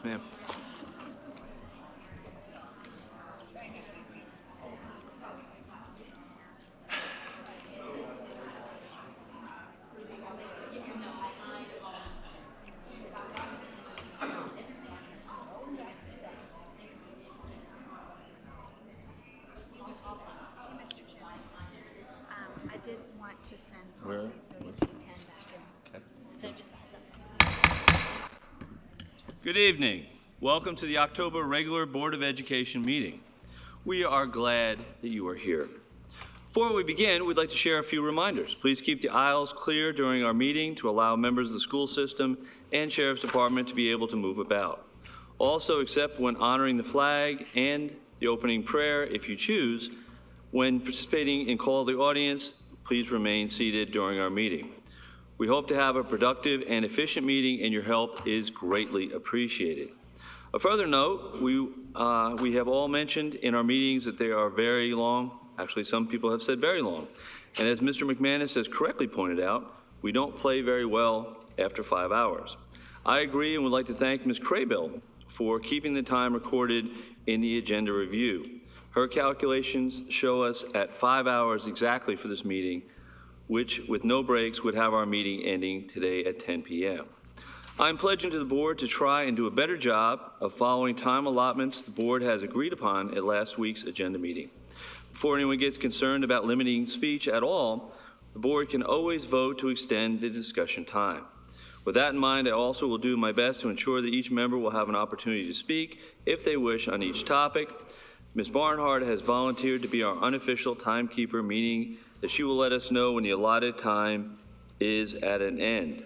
Yes, ma'am. Mr. Chairman, I did want to send policy 3210 back in. So just Good evening. Welcome to the October regular Board of Education meeting. We are glad that you are here. Before we begin, we'd like to share a few reminders. Please keep the aisles clear during our meeting to allow members of the school system and Sheriff's Department to be able to move about. Also, except when honoring the flag and the opening prayer, if you choose, when participating in call of the audience, please remain seated during our meeting. We hope to have a productive and efficient meeting, and your help is greatly appreciated. A further note, we have all mentioned in our meetings that they are very long. Actually, some people have said very long. And as Mr. McManus has correctly pointed out, we don't play very well after 5 hours. I agree and would like to thank Ms. Craybill for keeping the time recorded in the agenda review. Her calculations show us at 5 hours exactly for this meeting, which with no breaks would have our meeting ending today at 10 p.m. I'm pledging to the board to try and do a better job of following time allotments the board has agreed upon at last week's agenda meeting. Before anyone gets concerned about limiting speech at all, the board can always vote to extend the discussion time. With that in mind, I also will do my best to ensure that each member will have an opportunity to speak if they wish on each topic. Ms. Barnhart has volunteered to be our unofficial timekeeper, meaning that she will let us know when the allotted time is at an end.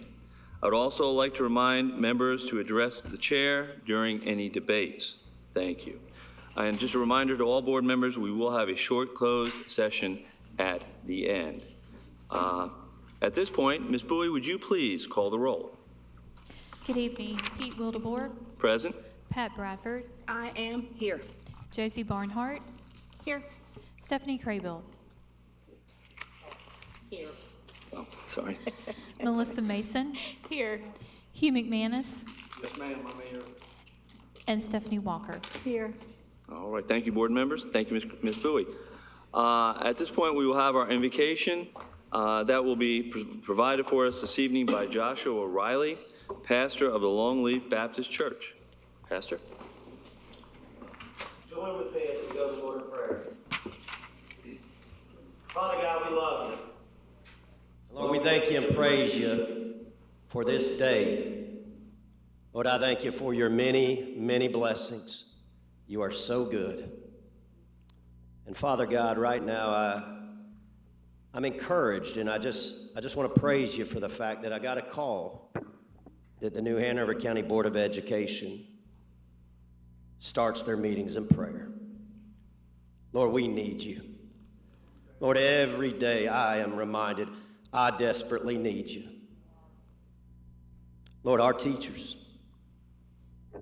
I would also like to remind members to address the chair during any debates. Thank you. And just a reminder to all board members, we will have a short closed session at the end. At this point, Ms. Bowie, would you please call the roll? Good evening. Pete Wildebohr. Present. Pat Bradford. I am here. Josie Barnhart. Here. Stephanie Craybill. Here. Oh, sorry. Melissa Mason. Here. Hugh McManus. Yes, ma'am, I'm here. And Stephanie Walker. Here. All right, thank you, board members. Thank you, Ms. Bowie. At this point, we will have our invocation that will be provided for us this evening by Joshua O'Reilly, pastor of the Longleaf Baptist Church. Pastor. Join with me as we go to the Lord in prayer. Father God, we love you. Lord, we thank you and praise you for this day. Lord, I thank you for your many, many blessings. You are so good. And Father God, right now, I'm encouraged, and I just want to praise you for the fact that I got a call that the new Hanover County Board of Education starts their meetings in prayer. Lord, we need you. Lord, every day I am reminded I desperately need you. Lord, our teachers,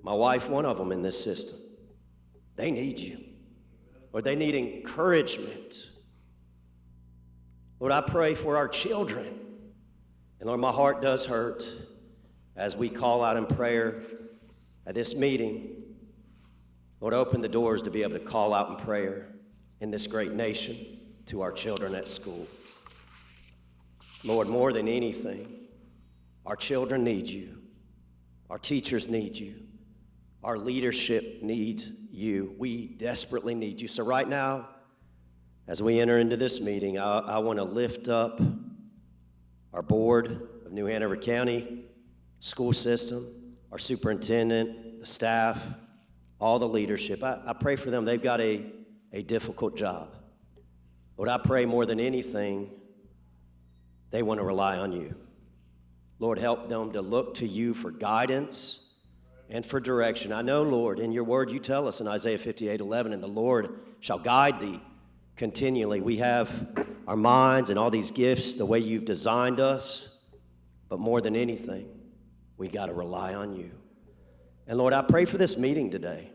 my wife, one of them in this system, they need you. Lord, they need encouragement. Lord, I pray for our children. And Lord, my heart does hurt as we call out in prayer at this meeting. Lord, open the doors to be able to call out in prayer in this great nation to our children at school. Lord, more than anything, our children need you. Our teachers need you. Our leadership needs you. We desperately need you. So right now, as we enter into this meeting, I want to lift up our board of New Hanover County, school system, our superintendent, the staff, all the leadership. I pray for them. They've got a difficult job. Lord, I pray more than anything, they want to rely on you. Lord, help them to look to you for guidance and for direction. I know, Lord, in your word you tell us in Isaiah 58:11, and the Lord shall guide thee continually. We have our minds and all these gifts the way you've designed us, but more than anything, we got to rely on you. And Lord, I pray for this meeting today.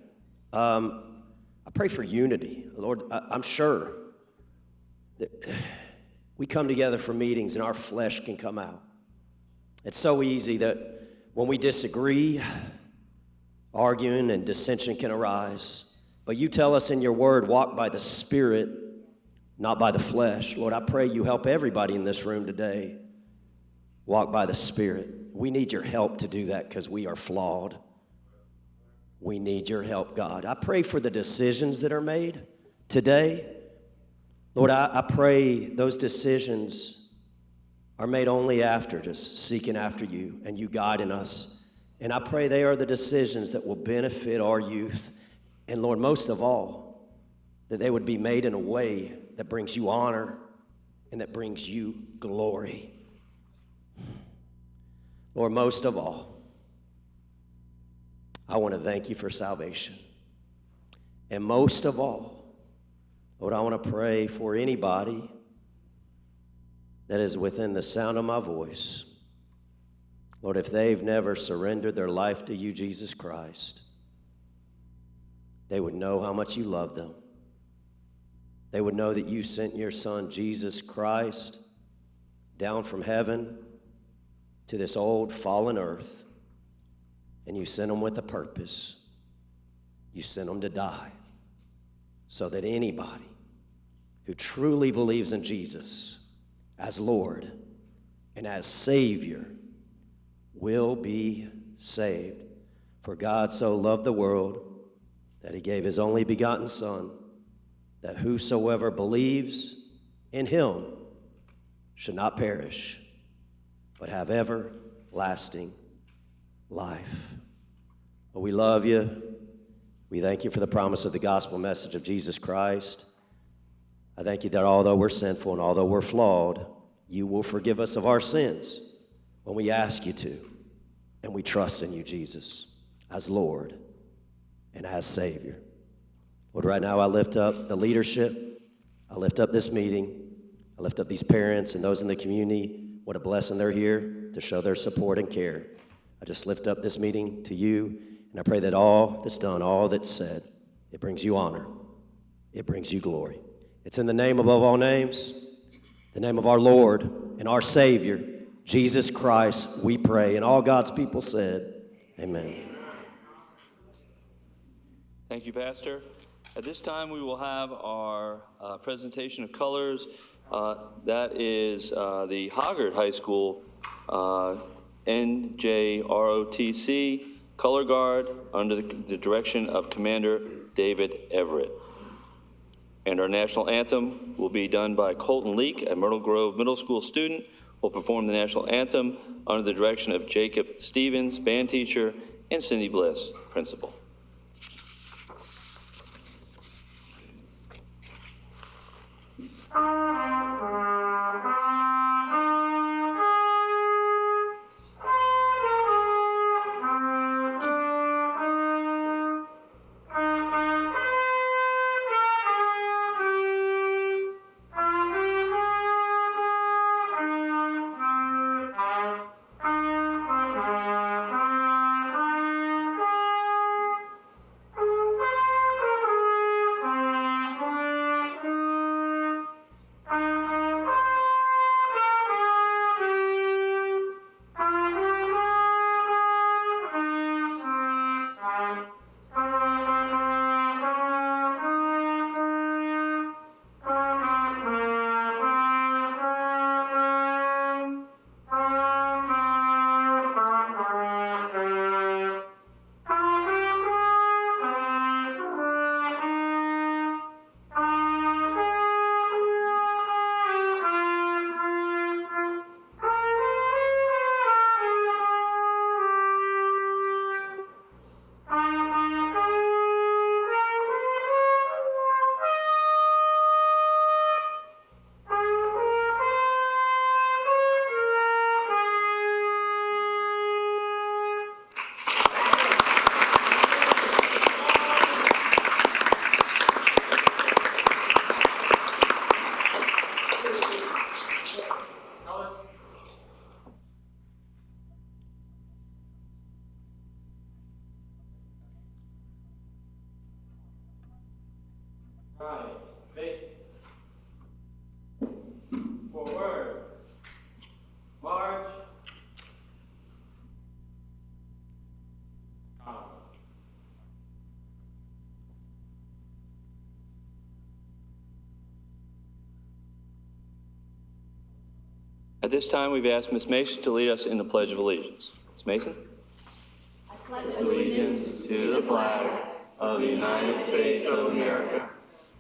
I pray for unity. Lord, I'm sure that we come together for meetings and our flesh can come out. It's so easy that when we disagree, Arguing and dissension can arise. But you tell us in your word, walk by the Spirit, not by the flesh. Lord, I pray you help everybody in this room today walk by the Spirit. We need your help to do that because we are flawed. We need your help, God. I pray for the decisions that are made today. Lord, I pray those decisions are made only after just seeking after you and you guiding us. And I pray they are the decisions that will benefit our youth. And Lord, most of all, that they would be made in a way that brings you honor and that brings you glory. Lord, most of all, I want to thank you for salvation. And most of all, Lord, I want to pray for anybody that is within the sound of my voice. Lord, if they've never surrendered their life to you, Jesus Christ, they would know how much you love them. They would know that you sent your Son, Jesus Christ, down from heaven to this old fallen earth, and you sent him with a purpose. You sent him to die so that anybody who truly believes in Jesus as Lord and as Savior will be saved. For God so loved the world that he gave his only begotten Son, that whosoever believes in him should not perish, but have everlasting life. Well, we love you. We thank you for the promise of the gospel message of Jesus Christ. I thank you that although we're sinful and although we're flawed, you will forgive us of our sins when we ask you to. And we trust in you, Jesus, as Lord and as Savior. Lord, right now I lift up the leadership. I lift up this meeting. I lift up these parents and those in the community. What a blessing they're here to show their support and care. I just lift up this meeting to you, and I pray that all that's done, all that's said, it brings you honor. It brings you glory. It's in the name above all names, the name of our Lord and our Savior, Jesus Christ, we pray. And all God's people said, amen. Thank you, Pastor. At this time, we will have our presentation of colors. That is the Hoggard High School NJROTC Color Guard under the direction of Commander David Everett. And our national anthem will be done by Colton Leak, a Myrtle Grove Middle School student, will perform the national anthem under the direction of Jacob Stevens, band teacher, and Cindy Bliss, principal. Right, face. Forward. March. Come. At this time, we've asked Ms. Mason to lead us in the Pledge of Allegiance. Ms. Mason? I pledge allegiance to the flag of the United States of America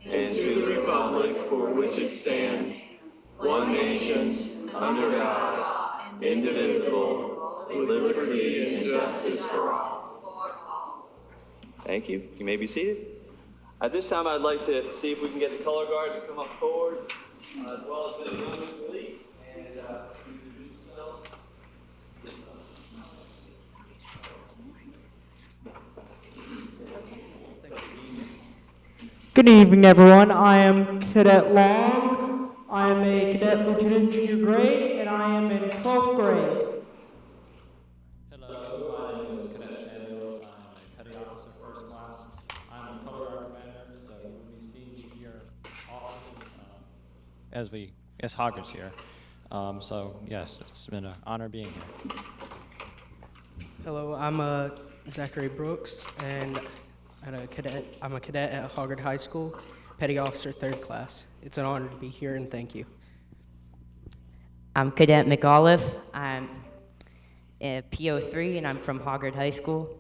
and to the republic for which it stands, one nation, under God, indivisible, with liberty and justice for all. Thank you. You may be seated. At this time, I'd like to see if we can get the color guard to come up forward, as well as Ms. Young and Lee, and introduce themselves. Good evening, everyone. I am Cadet Long. I am a cadet lieutenant junior grade, and I am in 12th grade. Hello, my name is Cadet Samuels. I'm a petty officer first class. I'm a color guard commander, so you will be seeing me here often as Hogwarts here. So yes, it's been an honor being here. Hello, I'm Zachary Brooks, and I'm a cadet at Hoggard High School, Petty Officer 3rd Class. It's an honor to be here, and thank you. I'm Cadet McAuliffe. I'm a PO3, and I'm from Hoggard High School.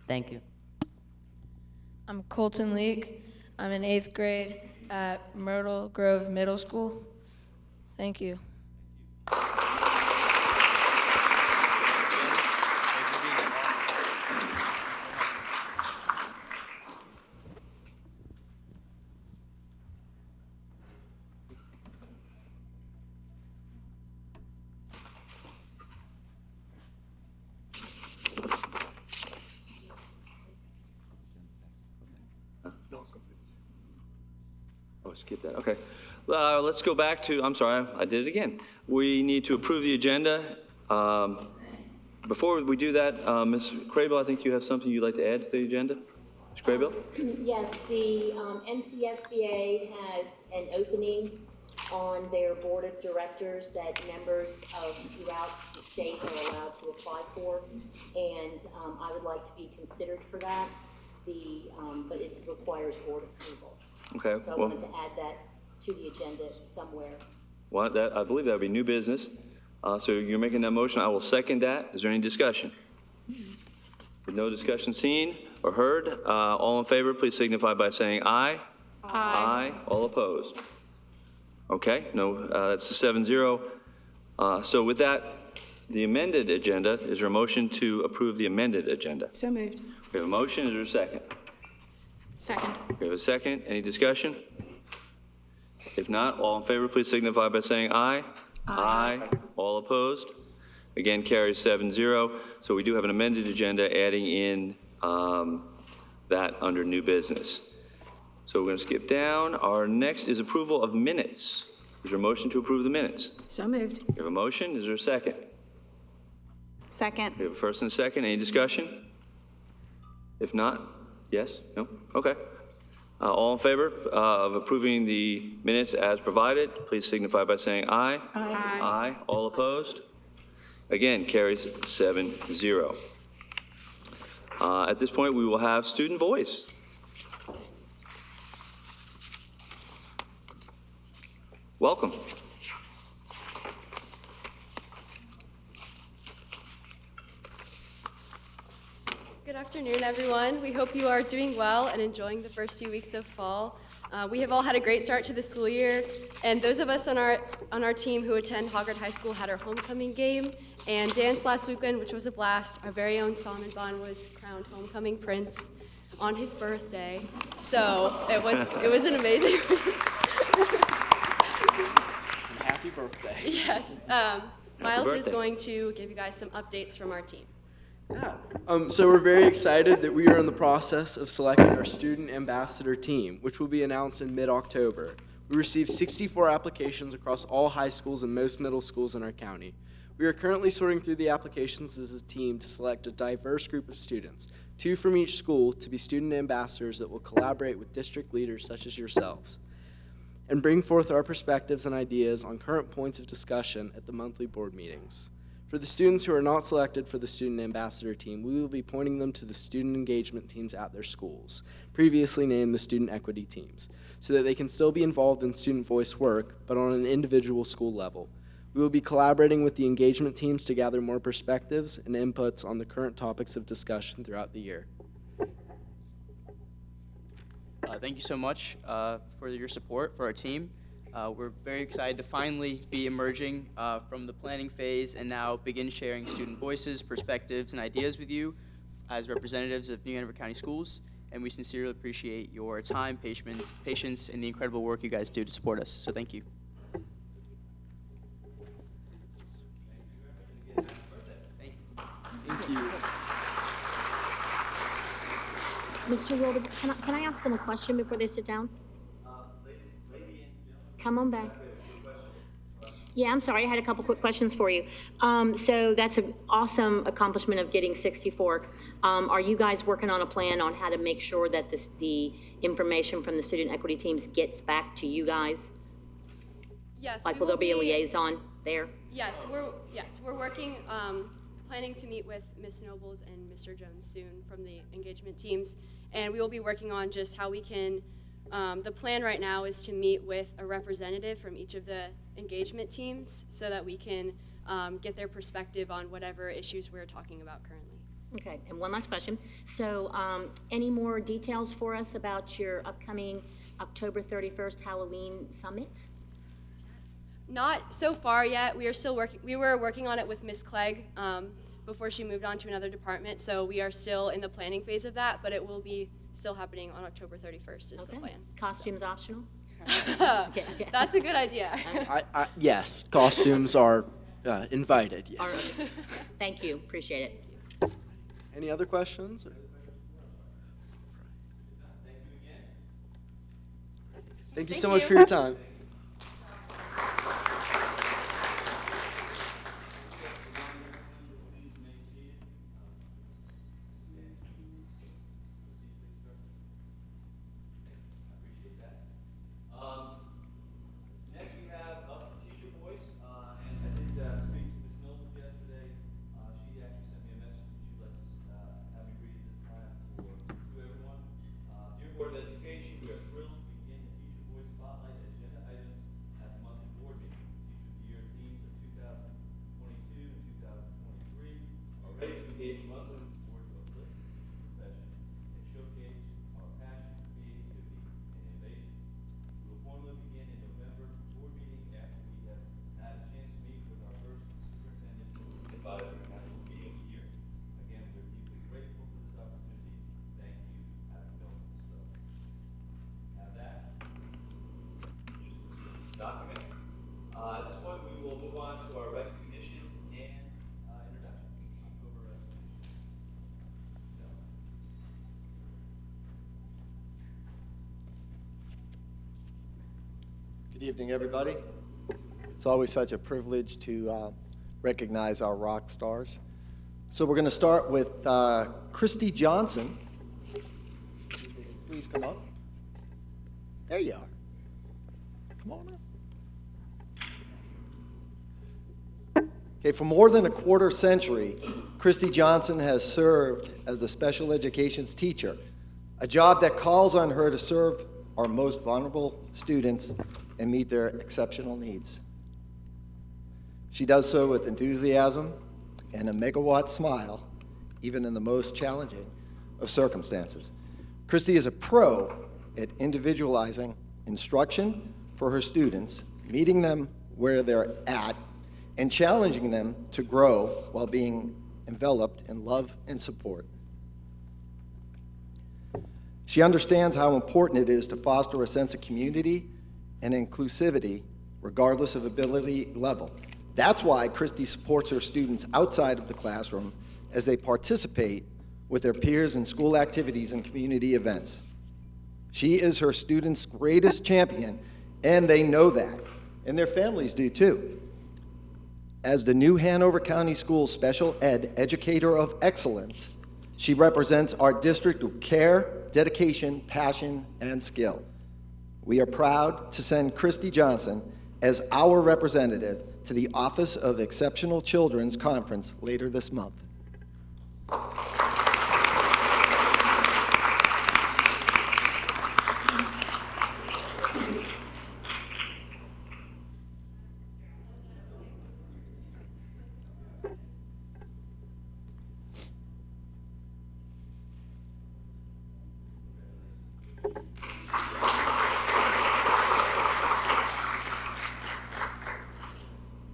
Thank you. I'm Colton Leake. I'm in 8th grade at Myrtle Grove Middle School. Thank you. Oh, skip that. Okay. Let's go back to, I'm sorry, I did it again. We need to approve the agenda. Before we do that, Ms. Crable, I think you have something you'd like to add to the agenda? Ms. Crable? Yes, the NCSBA has an opening on their board of directors that members of throughout the state are allowed to apply for, and I would like to be considered for that. But it requires board approval. Okay. So I wanted to add that to the agenda somewhere. Well, I believe that would be new business. So you're making that motion. I will second that. Is there any discussion? With no discussion seen or heard, all in favor, please signify by saying aye. Aye. All opposed? Okay, no, that's a 7-0. So with that, the amended agenda, is there a motion to approve the amended agenda? So moved. We have a motion. Is there a second? Second. We have a second. Any discussion? If not, all in favor, please signify by saying aye. Aye. All opposed? Again, carries 7-0. So we do have an amended agenda adding in that under new business. So we're going to skip down. Our next is approval of minutes. Is there a motion to approve the minutes? So moved. We have a motion. Is there a second? Second. We have a first and a second. Any discussion? If not, yes? No? Okay. All in favor of approving the minutes as provided, please signify by saying aye. Aye. Aye. All opposed? Again, carries 7-0. At this point, we will have student voice. Welcome. Good afternoon, everyone. We hope you are doing well and enjoying the first few weeks of fall. We have all had a great start to the school year, and those of us on our team who attend Hoggard High School had our homecoming game and dance last weekend, which was a blast. Our very own Salman Bond was crowned homecoming prince on his birthday, so it was an amazing. Happy birthday. Yes, Miles is going to give you guys some updates from our team. Yeah. So we're very excited that we are in the process of selecting our student ambassador team, which will be announced in mid-October. We received 64 applications across all high schools and most middle schools in our county. We are currently sorting through the applications as a team to select a diverse group of students, 2 from each school, to be student ambassadors that will collaborate with district leaders such as yourselves and bring forth our perspectives and ideas on current points of discussion at the monthly board meetings. For the students who are not selected for the student ambassador team, we will be pointing them to the student engagement teams at their schools, previously named the student equity teams, so that they can still be involved in student voice work, but on an individual school level. We will be collaborating with the engagement teams to gather more perspectives and inputs on the current topics of discussion throughout the year. Thank you so much for your support for our team. We're very excited to finally be emerging from the planning phase and now begin sharing student voices, perspectives, and ideas with you as representatives of New Hanover County Schools. And we sincerely appreciate your time, patience, and the incredible work you guys do to support us. So thank you. Thank you. Mr. Wilder, can I ask him a question before they sit down? Come on back. Yeah, I'm sorry, I had a couple quick questions for you. So that's an awesome accomplishment of getting 64. Are you guys working on a plan on how to make sure that the information from the student equity teams gets back to you guys? Yes. Like, will there be a liaison there? Yes, we're working, planning to meet with Ms. Nobles and Mr. Jones soon from the engagement teams, and we will be working on just how we can. The plan right now is to meet with a representative from each of the engagement teams so that we can get their perspective on whatever issues we're talking about currently. Okay, and one last question. So any more details for us about your upcoming October 31st Halloween summit? Not so far yet. We are still working. We were working on it with Ms. Clegg before she moved on to another department, so we are still in the planning phase of that, but it will be still happening on October 31st is the plan. Costumes optional? Okay. That's a good idea. Yes, costumes are invited, yes. All right. Thank you, appreciate it. Any other questions? Thank you so much for your time. Next we have up the teacher voice, and I did speak to Ms. Nobles yesterday. She actually sent me a message that she'd like to have me read this time to everyone. Dear Board of Education, we are thrilled to begin the teacher voice spotlight agenda items at the monthly board meeting. Teacher of the Year teams of 2022 and 2023 are ready to engage monthly board to uplift the profession and showcase our passion, creativity, and innovation. We will formally begin in November board meeting after we have had a chance to meet with our first superintendent advisory council meeting of the year. Again, we're deeply grateful for this opportunity. Thank you. Happy November. So, have that. Document. At this point, we will move on to our recognitions and introduction. October recognition. Good evening, everybody. It's always such a privilege to recognize our rock stars. So we're going to start with Christy Johnson. Please come up. There you are. Come on up. Okay, for more than a quarter century, Christy Johnson has served as the special education's teacher, a job that calls on her to serve our most vulnerable students and meet their exceptional needs. She does so with enthusiasm and a megawatt smile, even in the most challenging of circumstances. Christy is a pro at individualizing instruction for her students, meeting them where they're at, and challenging them to grow while being enveloped in love and support. She understands how important it is to foster a sense of community and inclusivity regardless of ability level. That's why Christy supports her students outside of the classroom as they participate with their peers in school activities and community events. She is her students' greatest champion, and they know that, and their families do too. As the New Hanover County Schools Special Ed Educator of Excellence, she represents our district with care, dedication, passion, and skill. We are proud to send Christy Johnson as our representative to the Office of Exceptional Children's Conference later this month.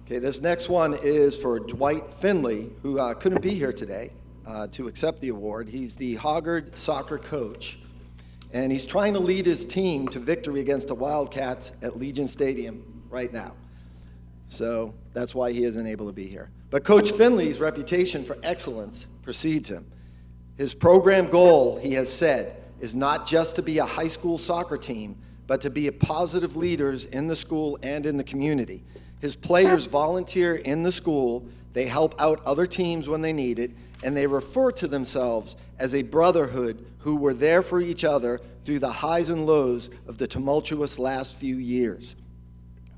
Okay, this next one is for Dwight Finley, who couldn't be here today to accept the award. He's the Hoggard soccer coach, and he's trying to lead his team to victory against the Wildcats at Legion Stadium right now. So that's why he isn't able to be here. But Coach Finley's reputation for excellence precedes him. His program goal, he has said, is not just to be a high school soccer team, but to be positive leaders in the school and in the community. His players volunteer in the school, they help out other teams when they need it, and they refer to themselves as a brotherhood who were there for each other through the highs and lows of the tumultuous last few years.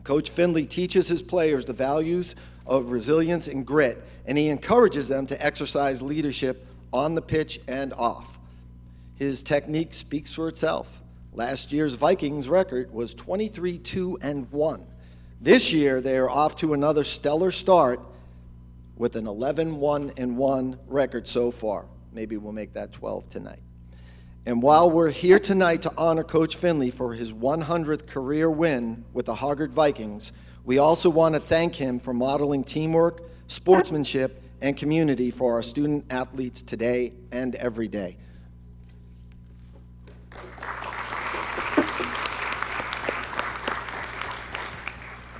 Coach Finley teaches his players the values of resilience and grit, and he encourages them to exercise leadership on the pitch and off. His technique speaks for itself. Last year's Vikings record was 23-2-1. This year, they are off to another stellar start with an 11-1-1 record so far. Maybe we'll make that 12 tonight. And while we're here tonight to honor Coach Finley for his 100th career win with the Hoggard Vikings, we also want to thank him for modeling teamwork, sportsmanship, and community for our student athletes today and every day.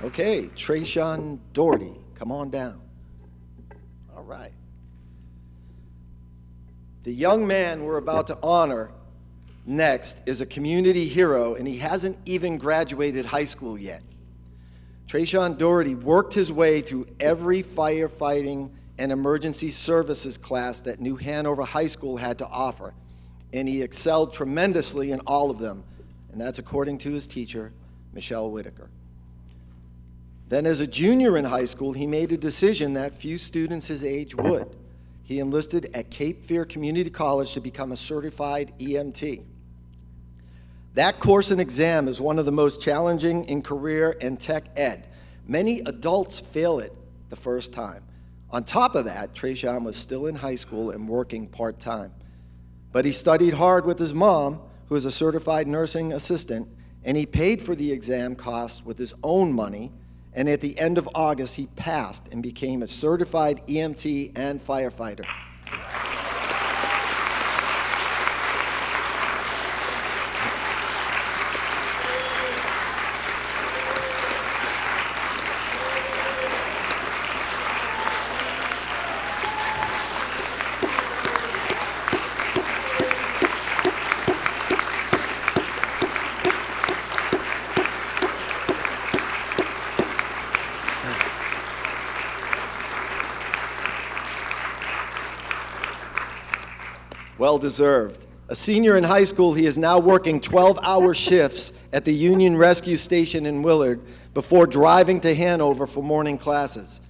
Okay, Trayshawn Doherty, come on down. All right. The young man we're about to honor next is a community hero, and he hasn't even graduated high school yet. Trayshawn Doherty worked his way through every firefighting and emergency services class that New Hanover High School had to offer, and he excelled tremendously in all of them, and that's according to his teacher, Michelle Whitaker. Then as a junior in high school, he made a decision that few students his age would. He enlisted at Cape Fear Community College to become a certified EMT. That course and exam is one of the most challenging in career and tech ed. Many adults fail it the first time. On top of that, Trayshawn was still in high school and working part-time. But he studied hard with his mom, who is a certified nursing assistant, and he paid for the exam costs with his own money. And at the end of August, he passed and became a certified EMT and firefighter. Well deserved. A senior in high school, he is now working 12-hour shifts at the Union Rescue Station in Willard before driving to Hanover for morning classes.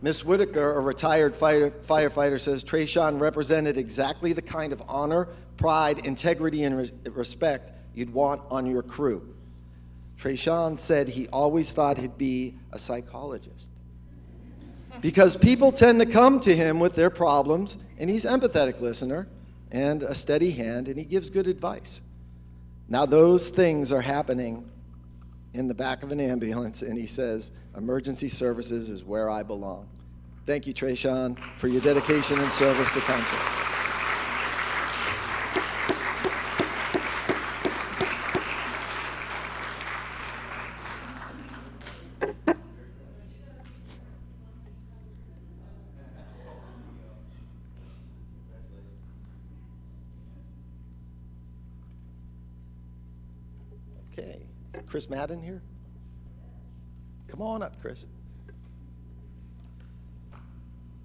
Miss Whitaker, a retired firefighter, says Trayshawn represented exactly the kind of honor, pride, integrity, and respect you'd want on your crew. Trayshawn said he always thought he'd be a psychologist because people tend to come to him with their problems, and he's an empathetic listener and a steady hand, and he gives good advice. Now those things are happening in the back of an ambulance, and he says, emergency services is where I belong. Thank you, Trayshawn, for your dedication and service to country. Okay, is Chris Madden here? Come on up, Chris.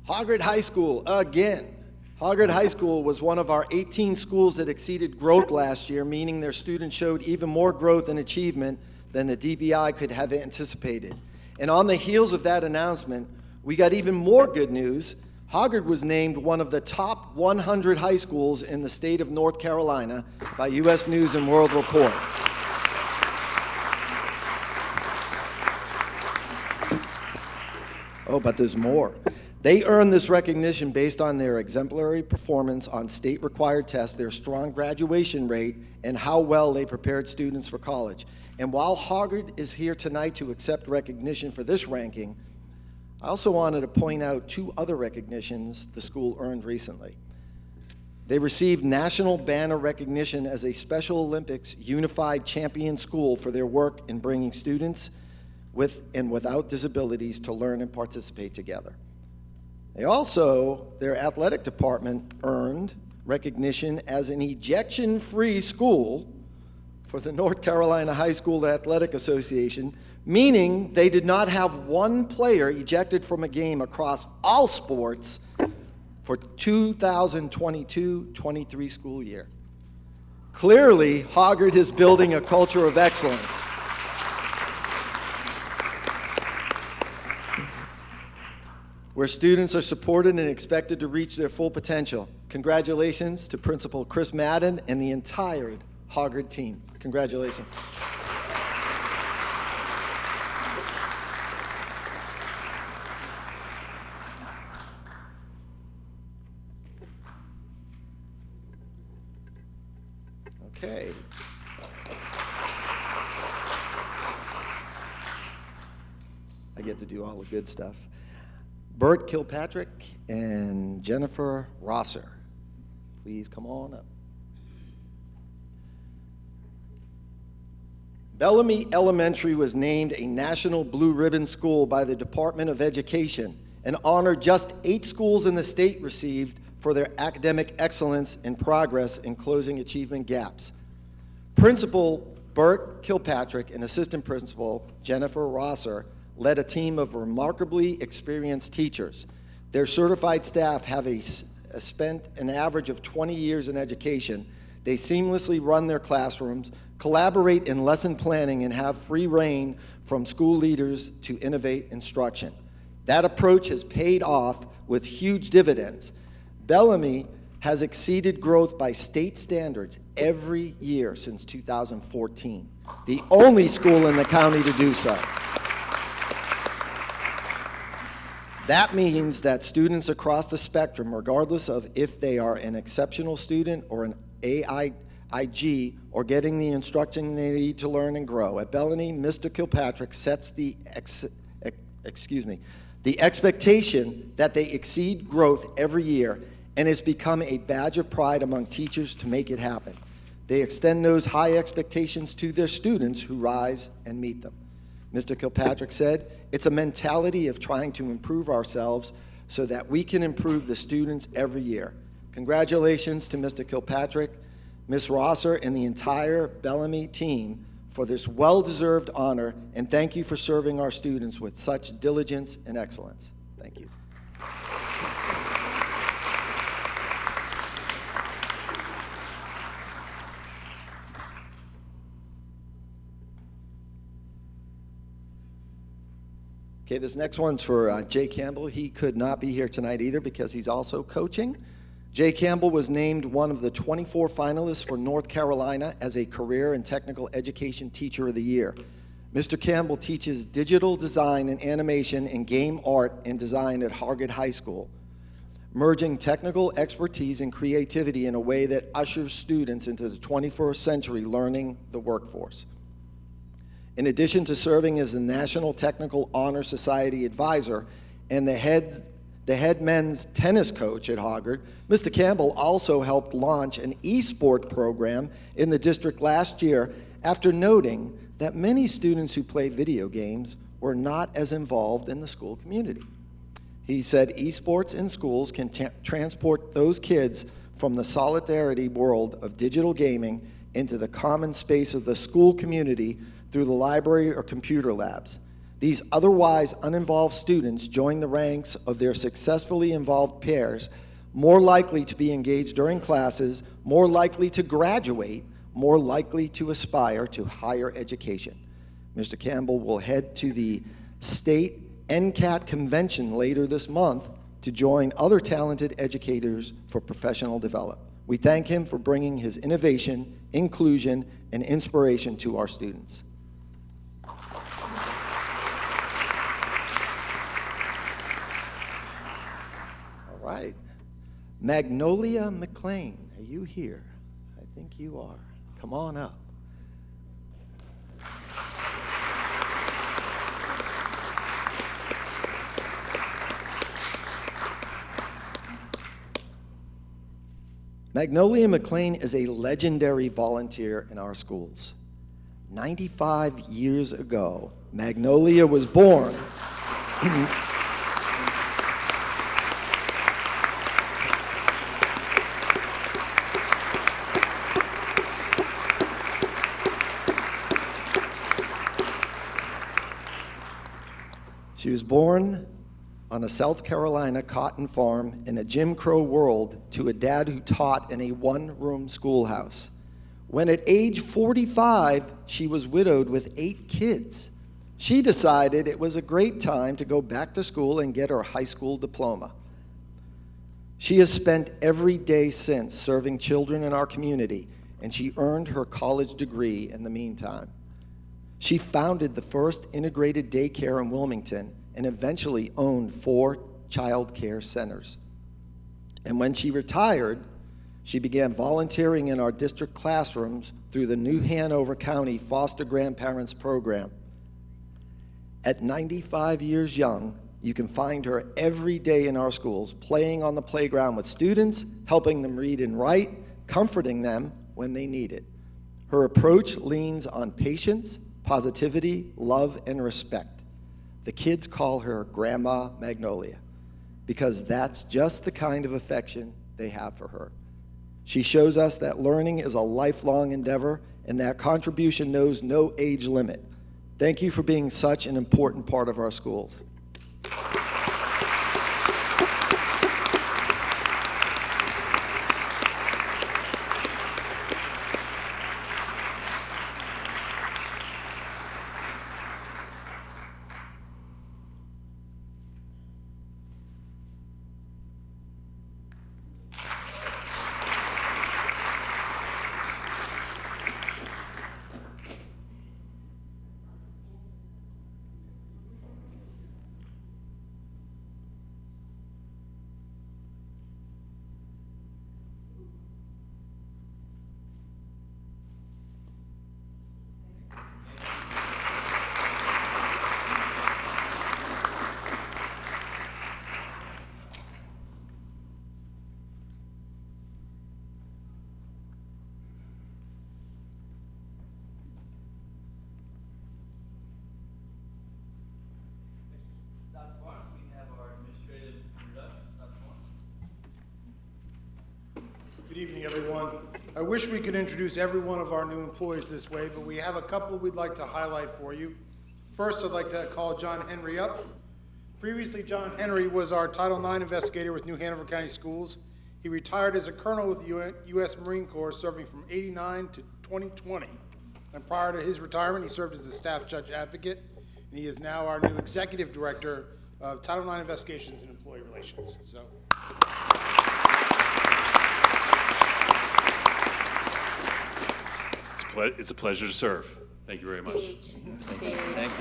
Hoggard High School, again. Hoggard High School was one of our 18 schools that exceeded growth last year, meaning their students showed even more growth and achievement than the DBI could have anticipated. And on the heels of that announcement, we got even more good news. Hoggard was named one of the top 100 high schools in the state of North Carolina by U.S. News and World Report. Oh, but there's more. They earned this recognition based on their exemplary performance on state-required tests, their strong graduation rate, and how well they prepared students for college. And while Hoggard is here tonight to accept recognition for this ranking, I also wanted to point out 2 other recognitions the school earned recently. They received national banner recognition as a Special Olympics Unified Champion School for their work in bringing students with and without disabilities to learn and participate together. Their athletic department earned recognition as an ejection-free school for the North Carolina High School Athletic Association, meaning they did not have one player ejected from a game across all sports for 2022-23 school year. Clearly, Hoggard is building a culture of excellence. Where students are supported and expected to reach their full potential. Congratulations to Principal Chris Madden and the entire Hoggard team. Congratulations. Okay. I get to do all the good stuff. Bert Kilpatrick and Jennifer Rosser, please come on up. Bellamy Elementary was named a National Blue Ribbon School by the Department of Education, an honor just 8 schools in the state received for their academic excellence and progress in closing achievement gaps. Principal Bert Kilpatrick and Assistant Principal Jennifer Rosser led a team of remarkably experienced teachers. Their certified staff have spent an average of 20 years in education. They seamlessly run their classrooms, collaborate in lesson planning, and have free rein from school leaders to innovate instruction. That approach has paid off with huge dividends. Bellamy has exceeded growth by state standards every year since 2014, the only school in the county to do so. That means that students across the spectrum, regardless of if they are an exceptional student or an AIG, or getting the instruction they need to learn and grow. At Bellamy, Mr. Kilpatrick sets the expectation that they exceed growth every year, and it's become a badge of pride among teachers to make it happen. They extend those high expectations to their students who rise and meet them. Mr. Kilpatrick said, "It's a mentality of trying to improve ourselves so that we can improve the students every year." Congratulations to Mr. Kilpatrick, Ms. Rosser, and the entire Bellamy team for this well-deserved honor, and thank you for serving our students with such diligence and excellence. Thank you. Okay, this next one's for Jay Campbell. He could not be here tonight either because he's also coaching. Jay Campbell was named one of the 24 finalists for North Carolina as a Career and Technical Education Teacher of the Year. Mr. Campbell teaches digital design and animation and game art and design at Hoggard High School, merging technical expertise and creativity in a way that ushers students into the 21st century learning the workforce. In addition to serving as the National Technical Honor Society advisor and the head men's tennis coach at Hoggard, Mr. Campbell also helped launch an e-sport program in the district last year after noting that many students who play video games were not as involved in the school community. He said esports in schools can transport those kids from the solidarity world of digital gaming into the common space of the school community through the library or computer labs. These otherwise uninvolved students join the ranks of their successfully involved peers, more likely to be engaged during classes, more likely to graduate, more likely to aspire to higher education. Mr. Campbell will head to the state NCAT convention later this month to join other talented educators for professional development. We thank him for bringing his innovation, inclusion, and inspiration to our students. right. Magnolia McLean, are you here? I think you are. Come on up. Magnolia McLean is a legendary volunteer in our schools. 95 years ago, Magnolia was born. She was born on a South Carolina cotton farm in a Jim Crow world to a dad who taught in a one-room schoolhouse. When at age 45, she was widowed with 8 kids. She decided it was a great time to go back to school and get her high school diploma. She has spent every day since serving children in our community, and she earned her college degree in the meantime. She founded the first integrated daycare in Wilmington and eventually owned 4 child care centers. And when she retired, she began volunteering in our district classrooms through the New Hanover County Foster Grandparents Program. At 95 years young, you can find her every day in our schools, playing on the playground with students, helping them read and write, comforting them when they need it. Her approach leans on patience, positivity, love, and respect. The kids call her Grandma Magnolia because that's just the kind of affection they have for her. She shows us that learning is a lifelong endeavor and that contribution knows no age limit. Thank you for being such an important part of our schools. Good evening, everyone. I wish we could introduce every one of our new employees this way, but we have a couple we'd like to highlight for you. First, I'd like to call John Henry up. Previously, John Henry was our Title IX investigator with New Hanover County Schools. He retired as a colonel with the U.S. Marine Corps, serving from '89 to 2020. And prior to his retirement, he served as a staff judge advocate, and he is now our new executive director of Title IX Investigations and Employee Relations. So. It's a pleasure to serve. Thank you very much. Thank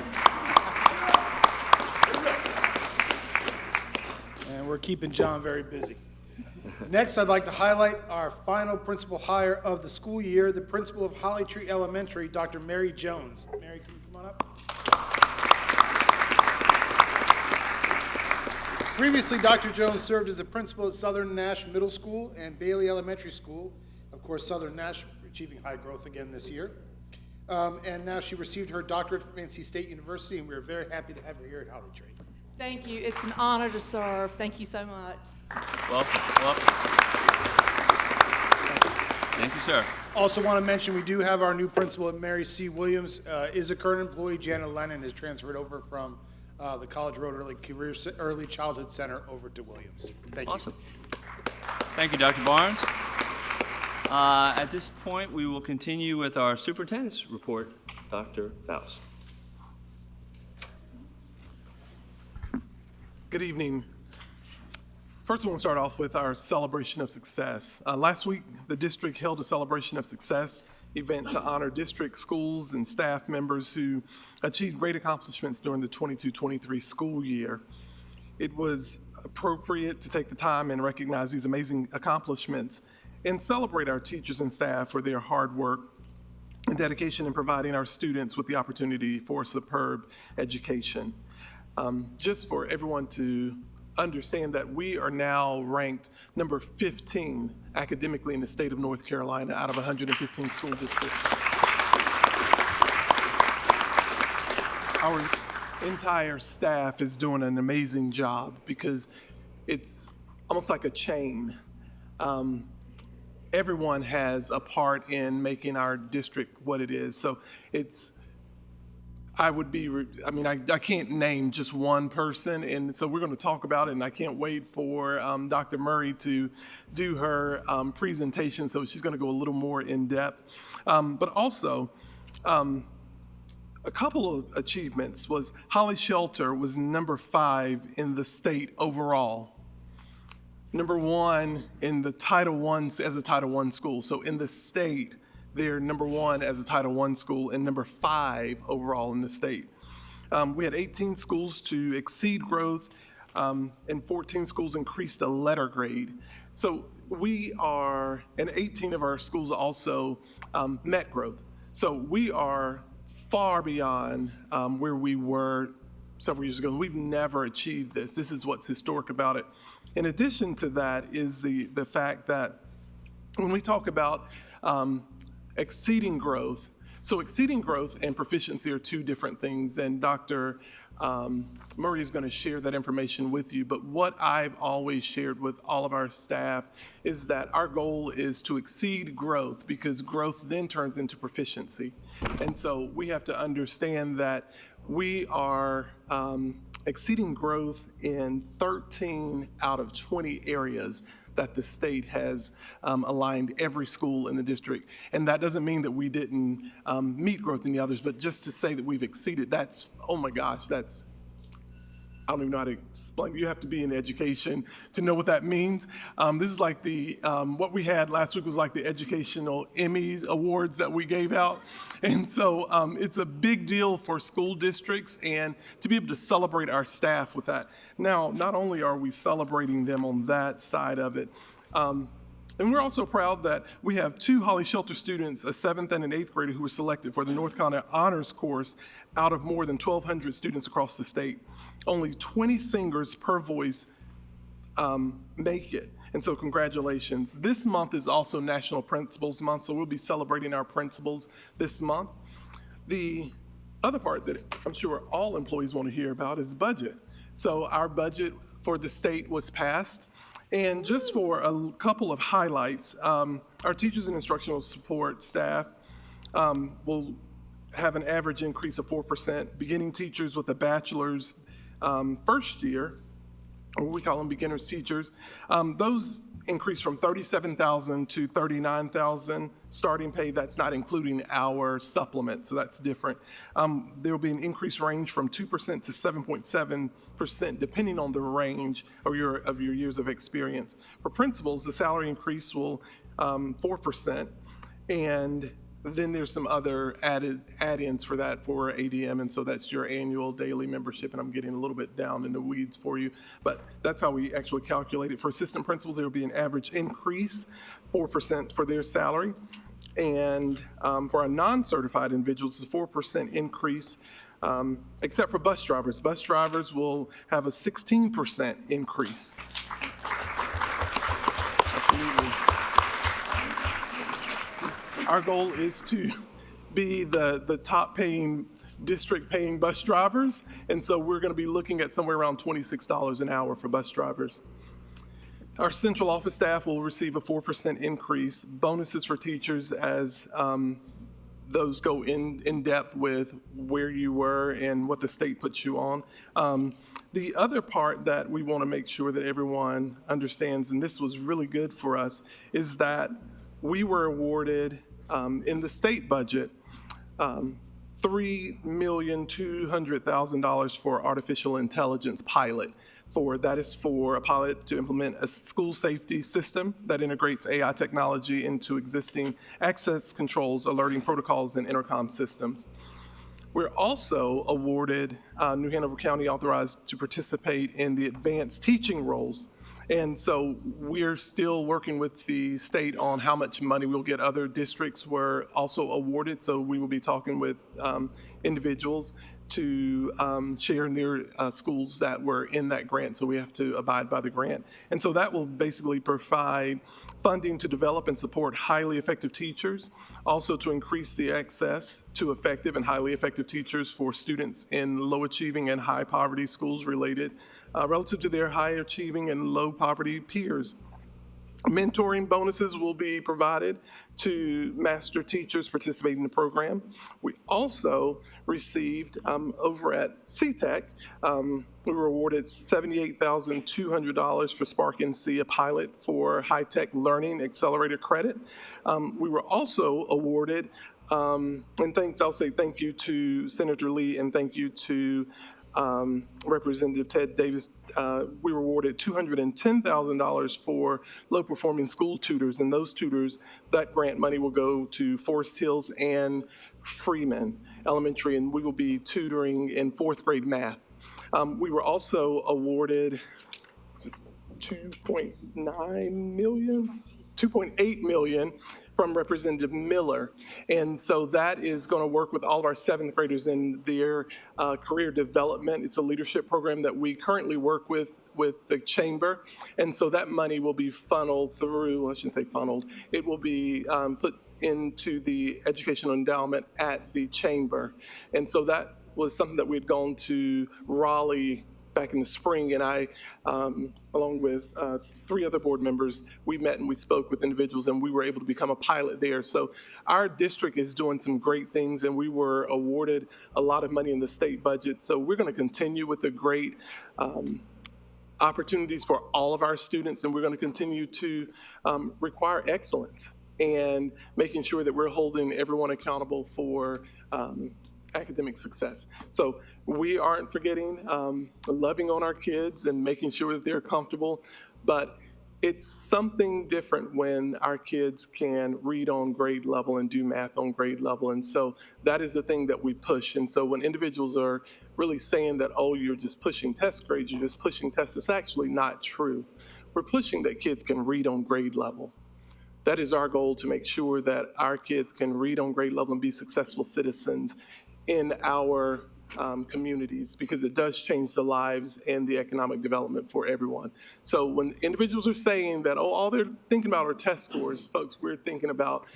you. And we're keeping John very busy. Next, I'd like to highlight our final principal hire of the school year, the principal of Holly Tree Elementary, Dr. Mary Jones. Mary, can you come on up? Previously, Dr. Jones served as the principal at Southern Nash Middle School and Bailey Elementary School. Of course, Southern Nash achieving high growth again this year. And now she received her doctorate from NC State University, and we're very happy to have her here at Holly Tree. Thank you. It's an honor to serve. Thank you so much. Welcome. Welcome. Thank you, sir. Also want to mention we do have our new principal at Mary C. Williams, is a current employee. Janet Lennon has transferred over from the College Road Early Childhood Center over to Williams. Thank you. Awesome. Thank you, Dr. Barnes. At this point, we will continue with our superintendent's report. Dr. Faust. Good evening. First, we'll start off with our celebration of success. Last week, the district held a celebration of success event to honor district schools and staff members who achieved great accomplishments during the 22-23 school year. It was appropriate to take the time and recognize these amazing accomplishments and celebrate our teachers and staff for their hard work and dedication in providing our students with the opportunity for a superb education. Just for everyone to understand that we are now ranked number 15 academically in the state of North Carolina out of 115 school districts. Our entire staff is doing an amazing job because it's almost like a chain. Everyone has a part in making our district what it is. So I can't name just one person, and so we're going to talk about it, and I can't wait for Dr. Murray to do her presentation, so she's going to go a little more in depth. But also, a couple of achievements was Holly Shelter was number 5 in the state overall. Number 1 in the Title I as a Title I school. So in the state, they're number 1 as a Title I school and number 5 overall in the state. We had 18 schools to exceed growth and 14 schools increased a letter grade. So and 18 of our schools also met growth. So we are far beyond where we were several years ago. We've never achieved this. This is what's historic about it. In addition to that is the fact that when we talk about exceeding growth, so exceeding growth and proficiency are two different things, and Dr. Murray is going to share that information with you. But what I've always shared with all of our staff is that our goal is to exceed growth, because growth then turns into proficiency. And so we have to understand that we are exceeding growth in 13 out of 20 areas that the state has aligned every school in the district. And that doesn't mean that we didn't meet growth in the others, but just to say that we've exceeded, oh my gosh, I don't even know how to explain. You have to be in education to know what that means. This is like what we had last week was like the educational Emmys awards that we gave out. And so it's a big deal for school districts, and to be able to celebrate our staff with that. Now, not only are we celebrating them on that side of it, and we're also proud that we have 2 Holly Shelter students, a 7th and an 8th grader, who were selected for the North Carolina Honors Course out of more than 1,200 students across the state. Only 20 singers per voice make it. And so congratulations. This month is also National Principals Month, so we'll be celebrating our principals this month. The other part that I'm sure all employees want to hear about is the budget. So our budget for the state was passed. And just for a couple of highlights, our teachers and instructional support staff will have an average increase of 4%. Beginning teachers with a bachelor's first year, or we call them beginners teachers, those increase from $37,000 to $39,000 starting pay. That's not including our supplement, so that's different. There will be an increase range from 2% to 7.7%, depending on the range of your years of experience. For principals, the salary increase will 4%, and then there's some other add-ins for that for ADM, and so that's your annual daily membership, and I'm getting a little bit down in the weeds for you, but that's how we actually calculate it. For assistant principals, there will be an average increase, 4% for their salary, and for our non-certified individuals, it's a 4% increase, except for bus drivers. Bus drivers will have a 16% increase. Absolutely. Our goal is to be the top paying district paying bus drivers, and so we're going to be looking at somewhere around $26 an hour for bus drivers. Our central office staff will receive a 4% increase. Bonuses for teachers as those go in depth with where you were and what the state puts you on. The other part that we want to make sure that everyone understands, and this was really good for us, is that we were awarded in the state budget $3,200,000 for artificial intelligence pilot. That is for a pilot to implement a school safety system that integrates AI technology into existing access controls, alerting protocols, and intercom systems. We're also awarded, New Hanover County authorized to participate in the advanced teaching roles. And so we're still working with the state on how much money we'll get. Other districts were also awarded, so we will be talking with individuals to share in their schools that were in that grant, so we have to abide by the grant. And so that will basically provide funding to develop and support highly effective teachers, also to increase the access to effective and highly effective teachers for students in low achieving and high poverty schools relative to their high achieving and low poverty peers. Mentoring bonuses will be provided to master teachers participating in the program. We also received over at CTEC, we were awarded $78,200 for Spark NC, a pilot for high-tech learning accelerator credit. We were also awarded, and I'll say thank you to Senator Lee and thank you to Representative Ted Davis. We were awarded $210,000 for low-performing school tutors, and those tutors, that grant money will go to Forest Hills and Freeman Elementary, and we will be tutoring in 4th grade math. We were also awarded $2.8 million from Representative Miller. And so that is going to work with all of our 7th graders in their career development. It's a leadership program that we currently work with the chamber. And so that money will be funneled through, I shouldn't say funneled, it will be put into the educational endowment at the chamber. And so that was something that we had gone to Raleigh back in the spring, and I, along with 3 other board members, we met and we spoke with individuals, and we were able to become a pilot there. So our district is doing some great things, and we were awarded a lot of money in the state budget. So we're going to continue with the great opportunities for all of our students, and we're going to continue to require excellence and making sure that we're holding everyone accountable for academic success. So we aren't forgetting loving on our kids and making sure that they're comfortable, but it's something different when our kids can read on grade level and do math on grade level. And so that is the thing that we push. And so when individuals are really saying that, oh, you're just pushing test grades, you're just pushing tests, it's actually not true. We're pushing that kids can read on grade level. That is our goal, to make sure that our kids can read on grade level and be successful citizens in our communities, because it does change the lives and the economic development for everyone. So when individuals are saying that, oh, all they're thinking about are test scores, folks, we're thinking about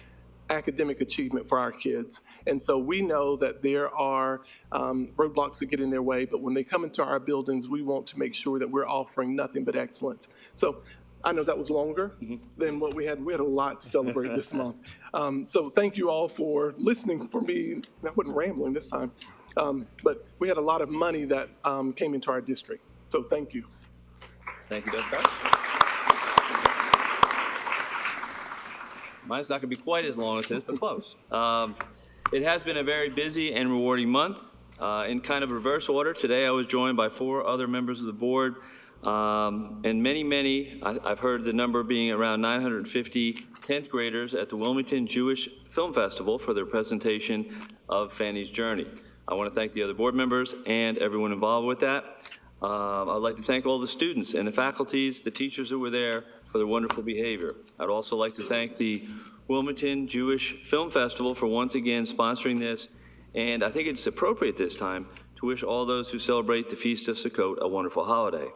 academic achievement for our kids. And so we know that there are roadblocks that get in their way, but when they come into our buildings, we want to make sure that we're offering nothing but excellence. So I know that was longer than what we had. We had a lot to celebrate this month. So thank you all for listening for me. I wasn't rambling this time. But we had a lot of money that came into our district. So thank you. Thank you, Dr. Mine's not going to be quite as long as his, but close. It has been a very busy and rewarding month. In kind of reverse order, today I was joined by 4 other members of the board, and many, I've heard the number being around 950 10th graders at the Wilmington Jewish Film Festival for their presentation of Fanny's Journey. I want to thank the other board members and everyone involved with that. I'd like to thank all the students and the faculties, the teachers who were there, for their wonderful behavior. I'd also like to thank the Wilmington Jewish Film Festival for once again sponsoring this, and I think it's appropriate this time to wish all those who celebrate the Feast of Sukkot a wonderful holiday.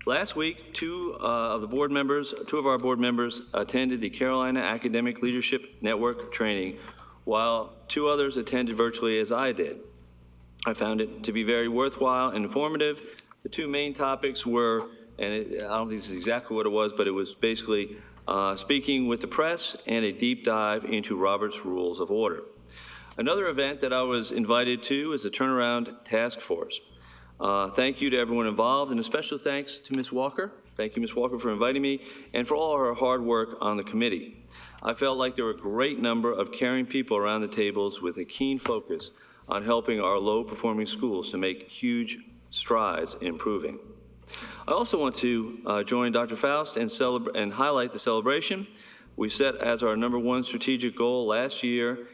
Last week, 2 of our board members attended the Carolina Academic Leadership Network training, while 2 others attended virtually as I did. I found it to be very worthwhile and informative. The 2 main topics were, and I don't think this is exactly what it was, but it was basically speaking with the press and a deep dive into Robert's Rules of Order. Another event that I was invited to is the Turnaround Task Force. Thank you to everyone involved, and a special thanks to Ms. Walker. Thank you, Ms. Walker, for inviting me and for all her hard work on the committee. I felt like there were a great number of caring people around the tables with a keen focus on helping our low-performing schools to make huge strides in improving. I also want to join Dr. Faust and highlight the celebration we set as our #1 strategic goal last year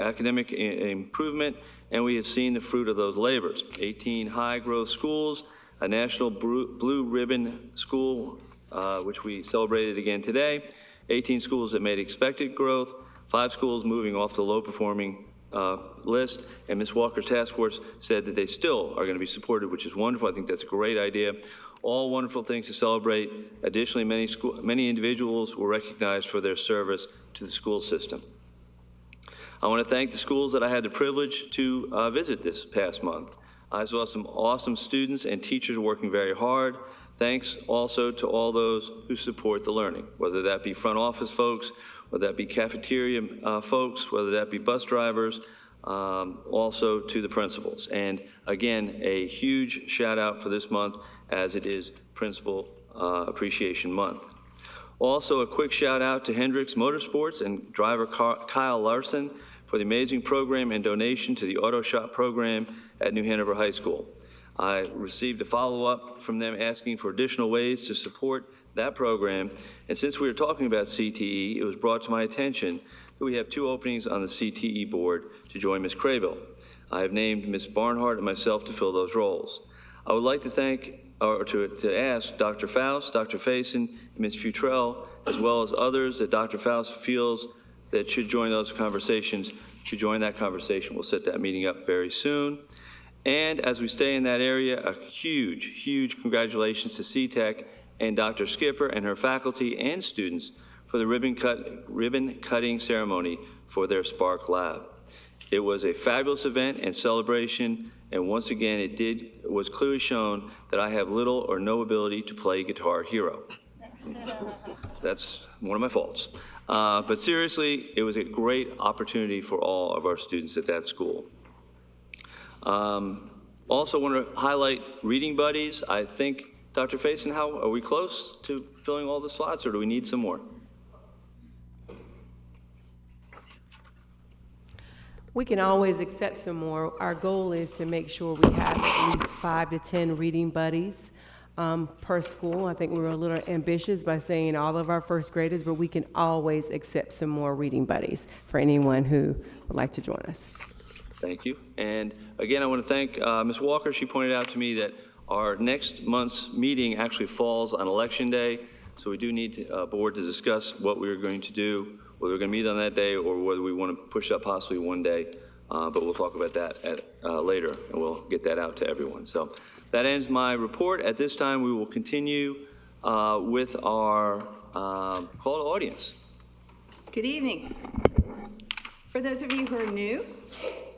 academic improvement, and we have seen the fruit of those labors. 18 high-growth schools, a national blue ribbon school, which we celebrated again today, 18 schools that made expected growth, 5 schools moving off the low-performing list, and Ms. Walker's task force said that they still are going to be supported, which is wonderful. I think that's a great idea. All wonderful things to celebrate. Additionally, many individuals were recognized for their service to the school system. I want to thank the schools that I had the privilege to visit this past month. I saw some awesome students and teachers working very hard. Thanks also to all those who support the learning, whether that be front office folks, whether that be cafeteria folks, whether that be bus drivers, also to the principals. And again, a huge shout out for this month as it is Principal Appreciation Month. Also, a quick shout out to Hendricks Motorsports and driver Kyle Larson for the amazing program and donation to the auto shop program at New Hanover High School. I received a follow-up from them asking for additional ways to support that program, and since we were talking about CTE, it was brought to my attention that we have 2 openings on the CTE board to join Ms. Craybill. I have named Ms. Barnhart and myself to fill those roles. I would like to to ask Dr. Faust, Dr. Faison, and Ms. Futrell, as well as others that Dr. Faust feels that should join those conversations, to join that conversation. We'll set that meeting up very soon. And as we stay in that area, a huge, huge congratulations to CTEC and Dr. Skipper and her faculty and students for the ribbon cutting ceremony for their Spark Lab. It was a fabulous event and celebration, and once again, it was clearly shown that I have little or no ability to play Guitar Hero. That's one of my faults. But seriously, it was a great opportunity for all of our students at that school. Also want to highlight Reading Buddies. I think, Dr. Faison, how are we close to filling all the slots, or do we need some more? We can always accept some more. Our goal is to make sure we have at least 5 to 10 reading buddies per school. I think we were a little ambitious by saying all of our first graders, but we can always accept some more reading buddies for anyone who would like to join us. Thank you. And again, I want to thank Ms. Walker. She pointed out to me that our next month's meeting actually falls on Election Day, so we do need a board to discuss what we're going to do, whether we're going to meet on that day or whether we want to push up possibly one day, but we'll talk about that later, and we'll get that out to everyone. So that ends my report. At this time, we will continue with our call to audience. Good evening. For those of you who are new,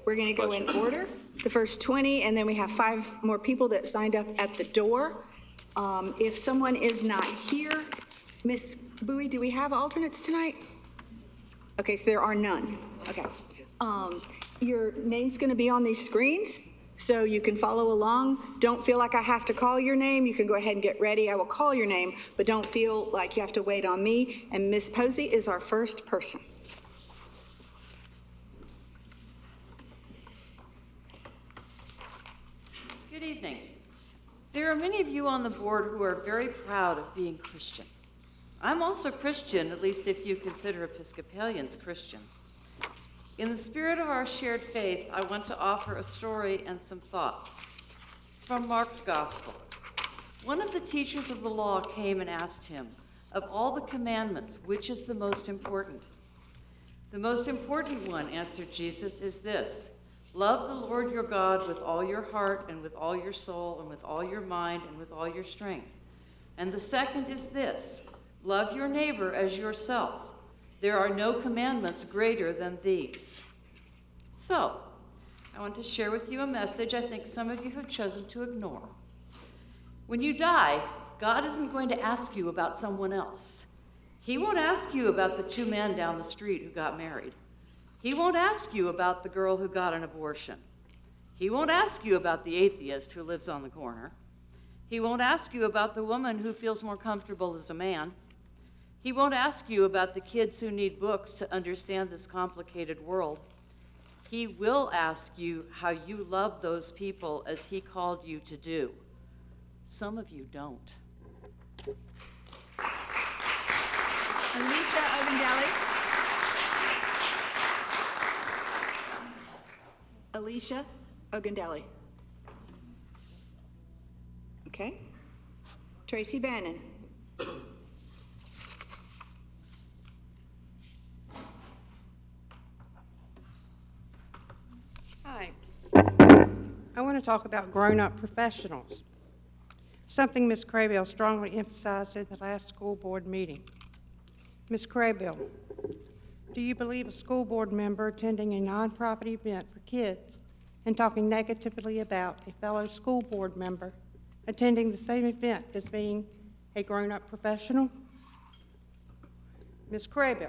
we're going to go in order. The first 20, and then we have 5 more people that signed up at the door. If someone is not here, Ms. Bowie, do we have alternates tonight? Okay, so there are none. Okay. Your name's going to be on these screens, so you can follow along. Don't feel like I have to call your name. You can go ahead and get ready. I will call your name, but don't feel like you have to wait on me. And Ms. Posey is our first person. Good evening. There are many of you on the board who are very proud of being Christian. I'm also Christian, at least if you consider Episcopalians Christian. In the spirit of our shared faith, I want to offer a story and some thoughts from Mark's Gospel. One of the teachers of the law came and asked him, of all the commandments, which is the most important? The most important one, answered Jesus, is this: love the Lord your God with all your heart and with all your soul and with all your mind and with all your strength. And the second is this: love your neighbor as yourself. There are no commandments greater than these. So, I want to share with you a message I think some of you have chosen to ignore. When you die, God isn't going to ask you about someone else. He won't ask you about the 2 men down the street who got married. He won't ask you about the girl who got an abortion. He won't ask you about the atheist who lives on the corner. He won't ask you about the woman who feels more comfortable as a man. He won't ask you about the kids who need books to understand this complicated world. He will ask you how you love those people as he called you to do. Some of you don't. Alicia Ogundelli. Alicia Ogundelli. Okay. Tracy Bannon. Hi. I want to talk about grown-up professionals, something Ms. Craybill strongly emphasized at the last school board meeting. Ms. Craybill, do you believe a school board member attending a nonprofit event for kids and talking negatively about a fellow school board member attending the same event as being a grown-up professional? Ms. Craybill,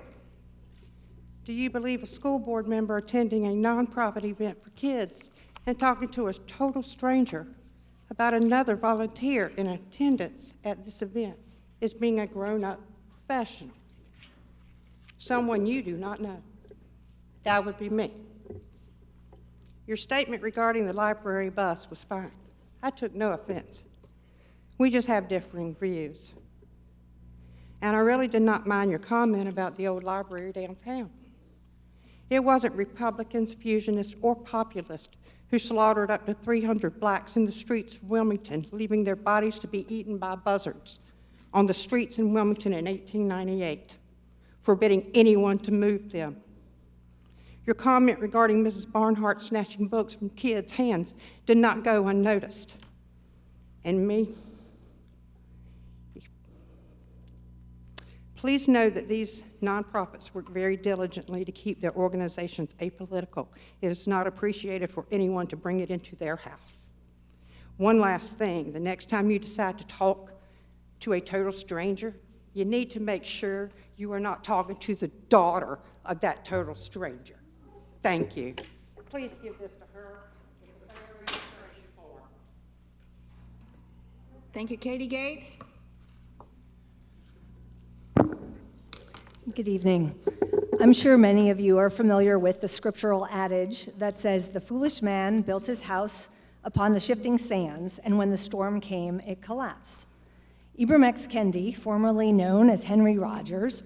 do you believe a school board member attending a nonprofit event for kids and talking to a total stranger about another volunteer in attendance at this event is being a grown-up professional? Someone you do not know. That would be me. Your statement regarding the library bus was fine. I took no offense. We just have differing views. And I really did not mind your comment about the old library downtown. It wasn't Republicans, fusionists, or populists who slaughtered up to 300 blacks in the streets of Wilmington, leaving their bodies to be eaten by buzzards on the streets in Wilmington in 1898, forbidding anyone to move them. Your comment regarding Mrs. Barnhart snatching books from kids' hands did not go unnoticed. And me? Please know that these nonprofits work very diligently to keep their organizations apolitical. It is not appreciated for anyone to bring it into their house. One last thing, the next time you decide to talk to a total stranger, you need to make sure you are not talking to the daughter of that total stranger. Thank you. Please give this to her. It's very straightforward. Thank you, Katie Gates. Good evening. I'm sure many of you are familiar with the scriptural adage that says, "The foolish man built his house upon the shifting sands, and when the storm came, it collapsed." Ibram X. Kendi, formerly known as Henry Rogers,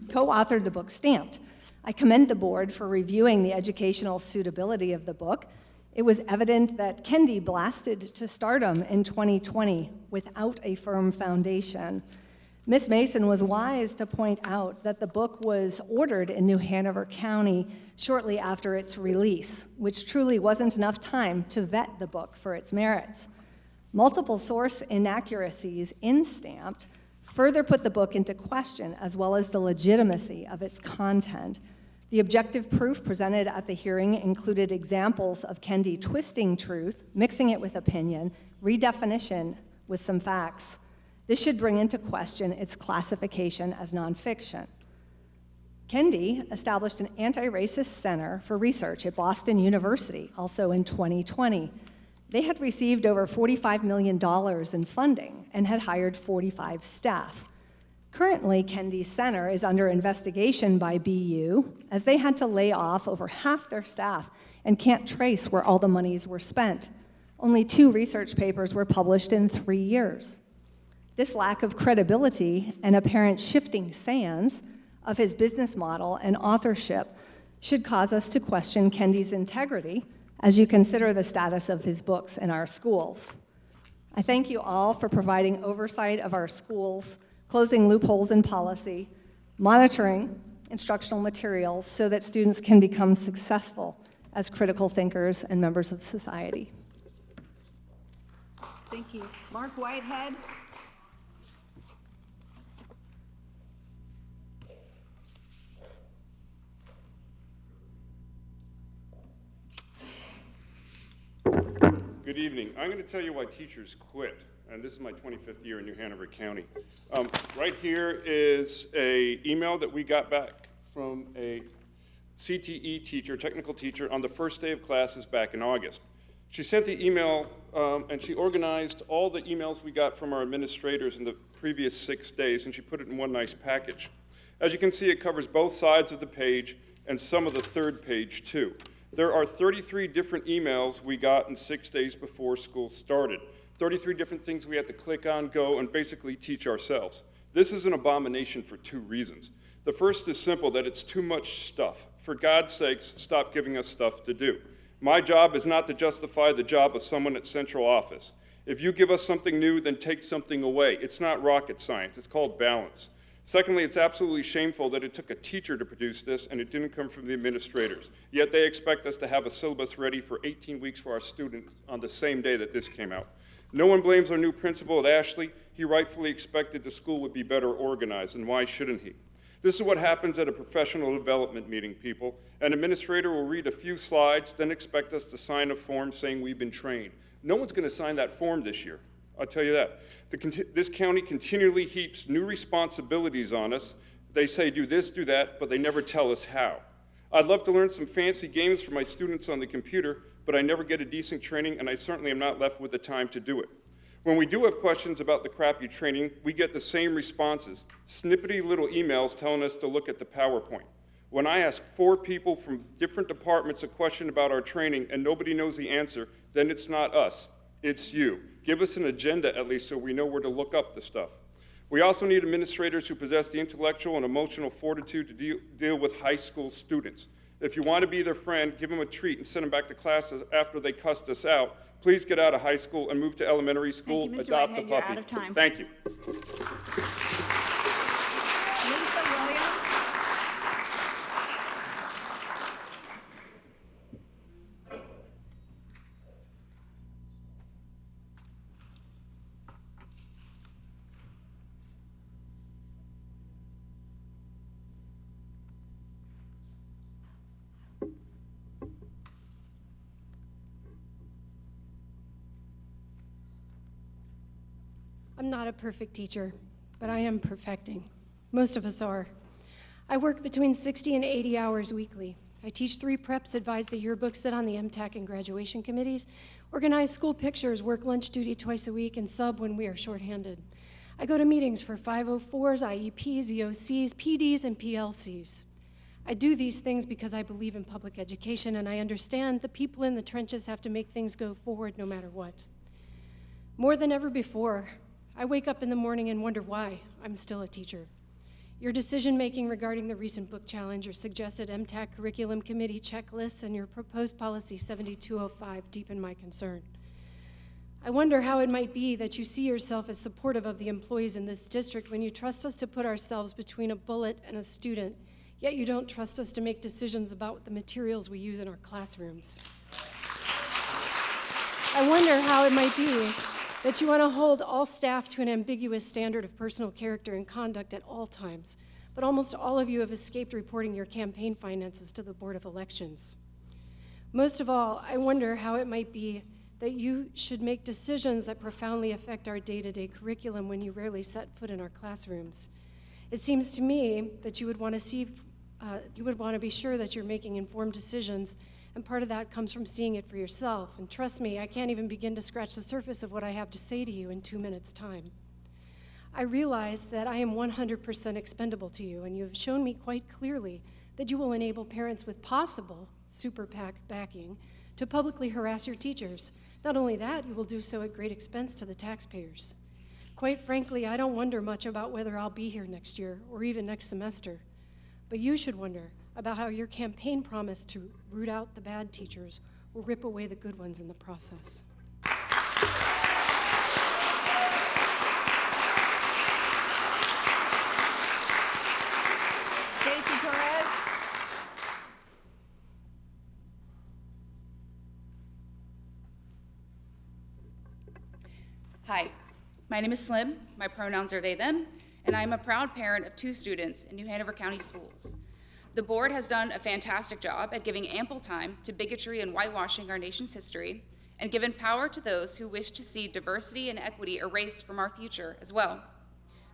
co-authored the book Stamped. I commend the board for reviewing the educational suitability of the book. It was evident that Kendi blasted to stardom in 2020 without a firm foundation. Ms. Mason was wise to point out that the book was ordered in New Hanover County shortly after its release, which truly wasn't enough time to vet the book for its merits. Multiple source inaccuracies in Stamped further put the book into question, as well as the legitimacy of its content. The objective proof presented at the hearing included examples of Kendi twisting truth, mixing it with opinion, redefinition with some facts. This should bring into question its classification as nonfiction. Kendi established an anti-racist center for research at Boston University, also in 2020. They had received over $45 million in funding and had hired 45 staff. Currently, Kendi's center is under investigation by BU, as they had to lay off over half their staff and can't trace where all the monies were spent. Only 2 research papers were published in 3 years. This lack of credibility and apparent shifting sands of his business model and authorship should cause us to question Kendi's integrity as you consider the status of his books in our schools. I thank you all for providing oversight of our schools, closing loopholes in policy, monitoring instructional materials so that students can become successful as critical thinkers and members of society. Thank you. Mark Whitehead. Good evening. I'm going to tell you why teachers quit, and this is my 25th year in New Hanover County. Right here is an email that we got back from a CTE teacher, technical teacher, on the first day of classes back in August. She sent the email, and she organized all the emails we got from our administrators in the previous 6 days, and she put it in one nice package. As you can see, it covers both sides of the page and some of the third page, too. There are 33 different emails we got in 6 days before school started. 33 different things we had to click on, go, and basically teach ourselves. This is an abomination for 2 reasons. The first is simple, that it's too much stuff. For God's sakes, stop giving us stuff to do. My job is not to justify the job of someone at central office. If you give us something new, then take something away. It's not rocket science. It's called balance. Secondly, it's absolutely shameful that it took a teacher to produce this and it didn't come from the administrators. Yet they expect us to have a syllabus ready for 18 weeks for our students on the same day that this came out. No one blames our new principal at Ashley. He rightfully expected the school would be better organized, and why shouldn't he? This is what happens at a professional development meeting, people. An administrator will read a few slides, then expect us to sign a form saying we've been trained. No one's going to sign that form this year. I'll tell you that. This county continually heaps new responsibilities on us. They say do this, do that, but they never tell us how. I'd love to learn some fancy games for my students on the computer, but I never get a decent training, and I certainly am not left with the time to do it. When we do have questions about the crappy training, we get the same responses, snippety little emails telling us to look at the PowerPoint. When I ask 4 people from different departments a question about our training and nobody knows the answer, then it's not us, it's you. Give us an agenda at least so we know where to look up the stuff. We also need administrators who possess the intellectual and emotional fortitude to deal with high school students. If you want to be their friend, give them a treat and send them back to classes after they cussed us out. Please get out of high school and move to elementary school. Thank you, Mr. Adopt Whitehead. a You're puppy. out of time. Thank you. Lisa Williams. I'm not a perfect teacher, but I am perfecting. Most of us are. I work between 60 and 80 hours weekly. I teach 3 preps, advise the yearbook, sit on the MTAC and graduation committees, organize school pictures, work lunch duty twice a week, and sub when we are shorthanded. I go to meetings for 504s, IEPs, EOCs, PDs, and PLCs. I do these things because I believe in public education, and I understand the people in the trenches have to make things go forward no matter what. More than ever before, I wake up in the morning and wonder why I'm still a teacher. Your decision-making regarding the recent book challenge, your suggested MTAC curriculum committee checklists, and your proposed policy 7205 deepen my concern. I wonder how it might be that you see yourself as supportive of the employees in this district when you trust us to put ourselves between a bullet and a student, yet you don't trust us to make decisions about the materials we use in our classrooms. I wonder how it might be that you want to hold all staff to an ambiguous standard of personal character and conduct at all times, but almost all of you have escaped reporting your campaign finances to the Board of Elections. Most of all, I wonder how it might be that you should make decisions that profoundly affect our day-to-day curriculum when you rarely set foot in our classrooms. It seems to me that you would want to be sure that you're making informed decisions, and part of that comes from seeing it for yourself. And trust me, I can't even begin to scratch the surface of what I have to say to you in 2 minutes' time. I realize that I am 100% expendable to you, and you have shown me quite clearly that you will enable parents with possible super PAC backing to publicly harass your teachers. Not only that, you will do so at great expense to the taxpayers. Quite frankly, I don't wonder much about whether I'll be here next year or even next semester, but you should wonder about how your campaign promise to root out the bad teachers will rip away the good ones in the process. Stacy Torres. Hi, my name is Slim, my pronouns are they, them, and I am a proud parent of 2 students in New Hanover County Schools. The board has done a fantastic job at giving ample time to bigotry and whitewashing our nation's history, and given power to those who wish to see diversity and equity erased from our future as well.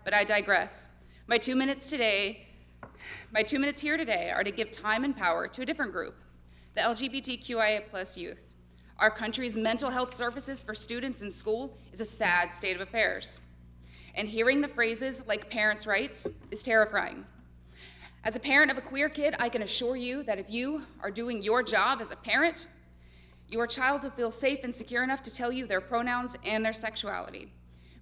But I digress. My 2 minutes here today are to give time and power to a different group, the LGBTQIA+ youth. Our country's mental health services for students in school is a sad state of affairs. And hearing the phrases like parents' rights is terrifying. As a parent of a queer kid, I can assure you that if you are doing your job as a parent, your child will feel safe and secure enough to tell you their pronouns and their sexuality.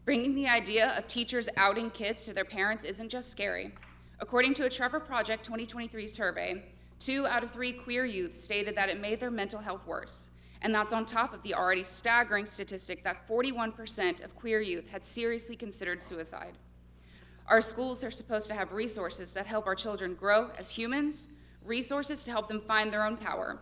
Bringing the idea of teachers outing kids to their parents isn't just scary. According to a Trevor Project 2023 survey, 2 out of 3 queer youth stated that it made their mental health worse. And that's on top of the already staggering statistic that 41% of queer youth had seriously considered suicide. Our schools are supposed to have resources that help our children grow as humans, resources to help them find their own power.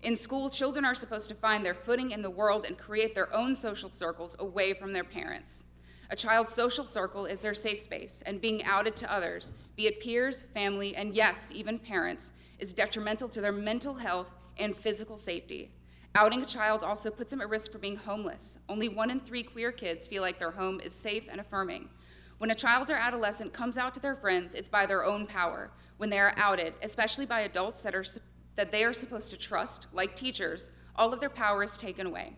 In school, children are supposed to find their footing in the world and create their own social circles away from their parents. A child's social circle is their safe space, and being outed to others, be it peers, family, and yes, even parents, is detrimental to their mental health and physical safety. Outing a child also puts them at risk for being homeless. Only 1 in 3 queer kids feel like their home is safe and affirming. When a child or adolescent comes out to their friends, it's by their own power. When they are outed, especially by adults that they are supposed to trust, like teachers, all of their power is taken away.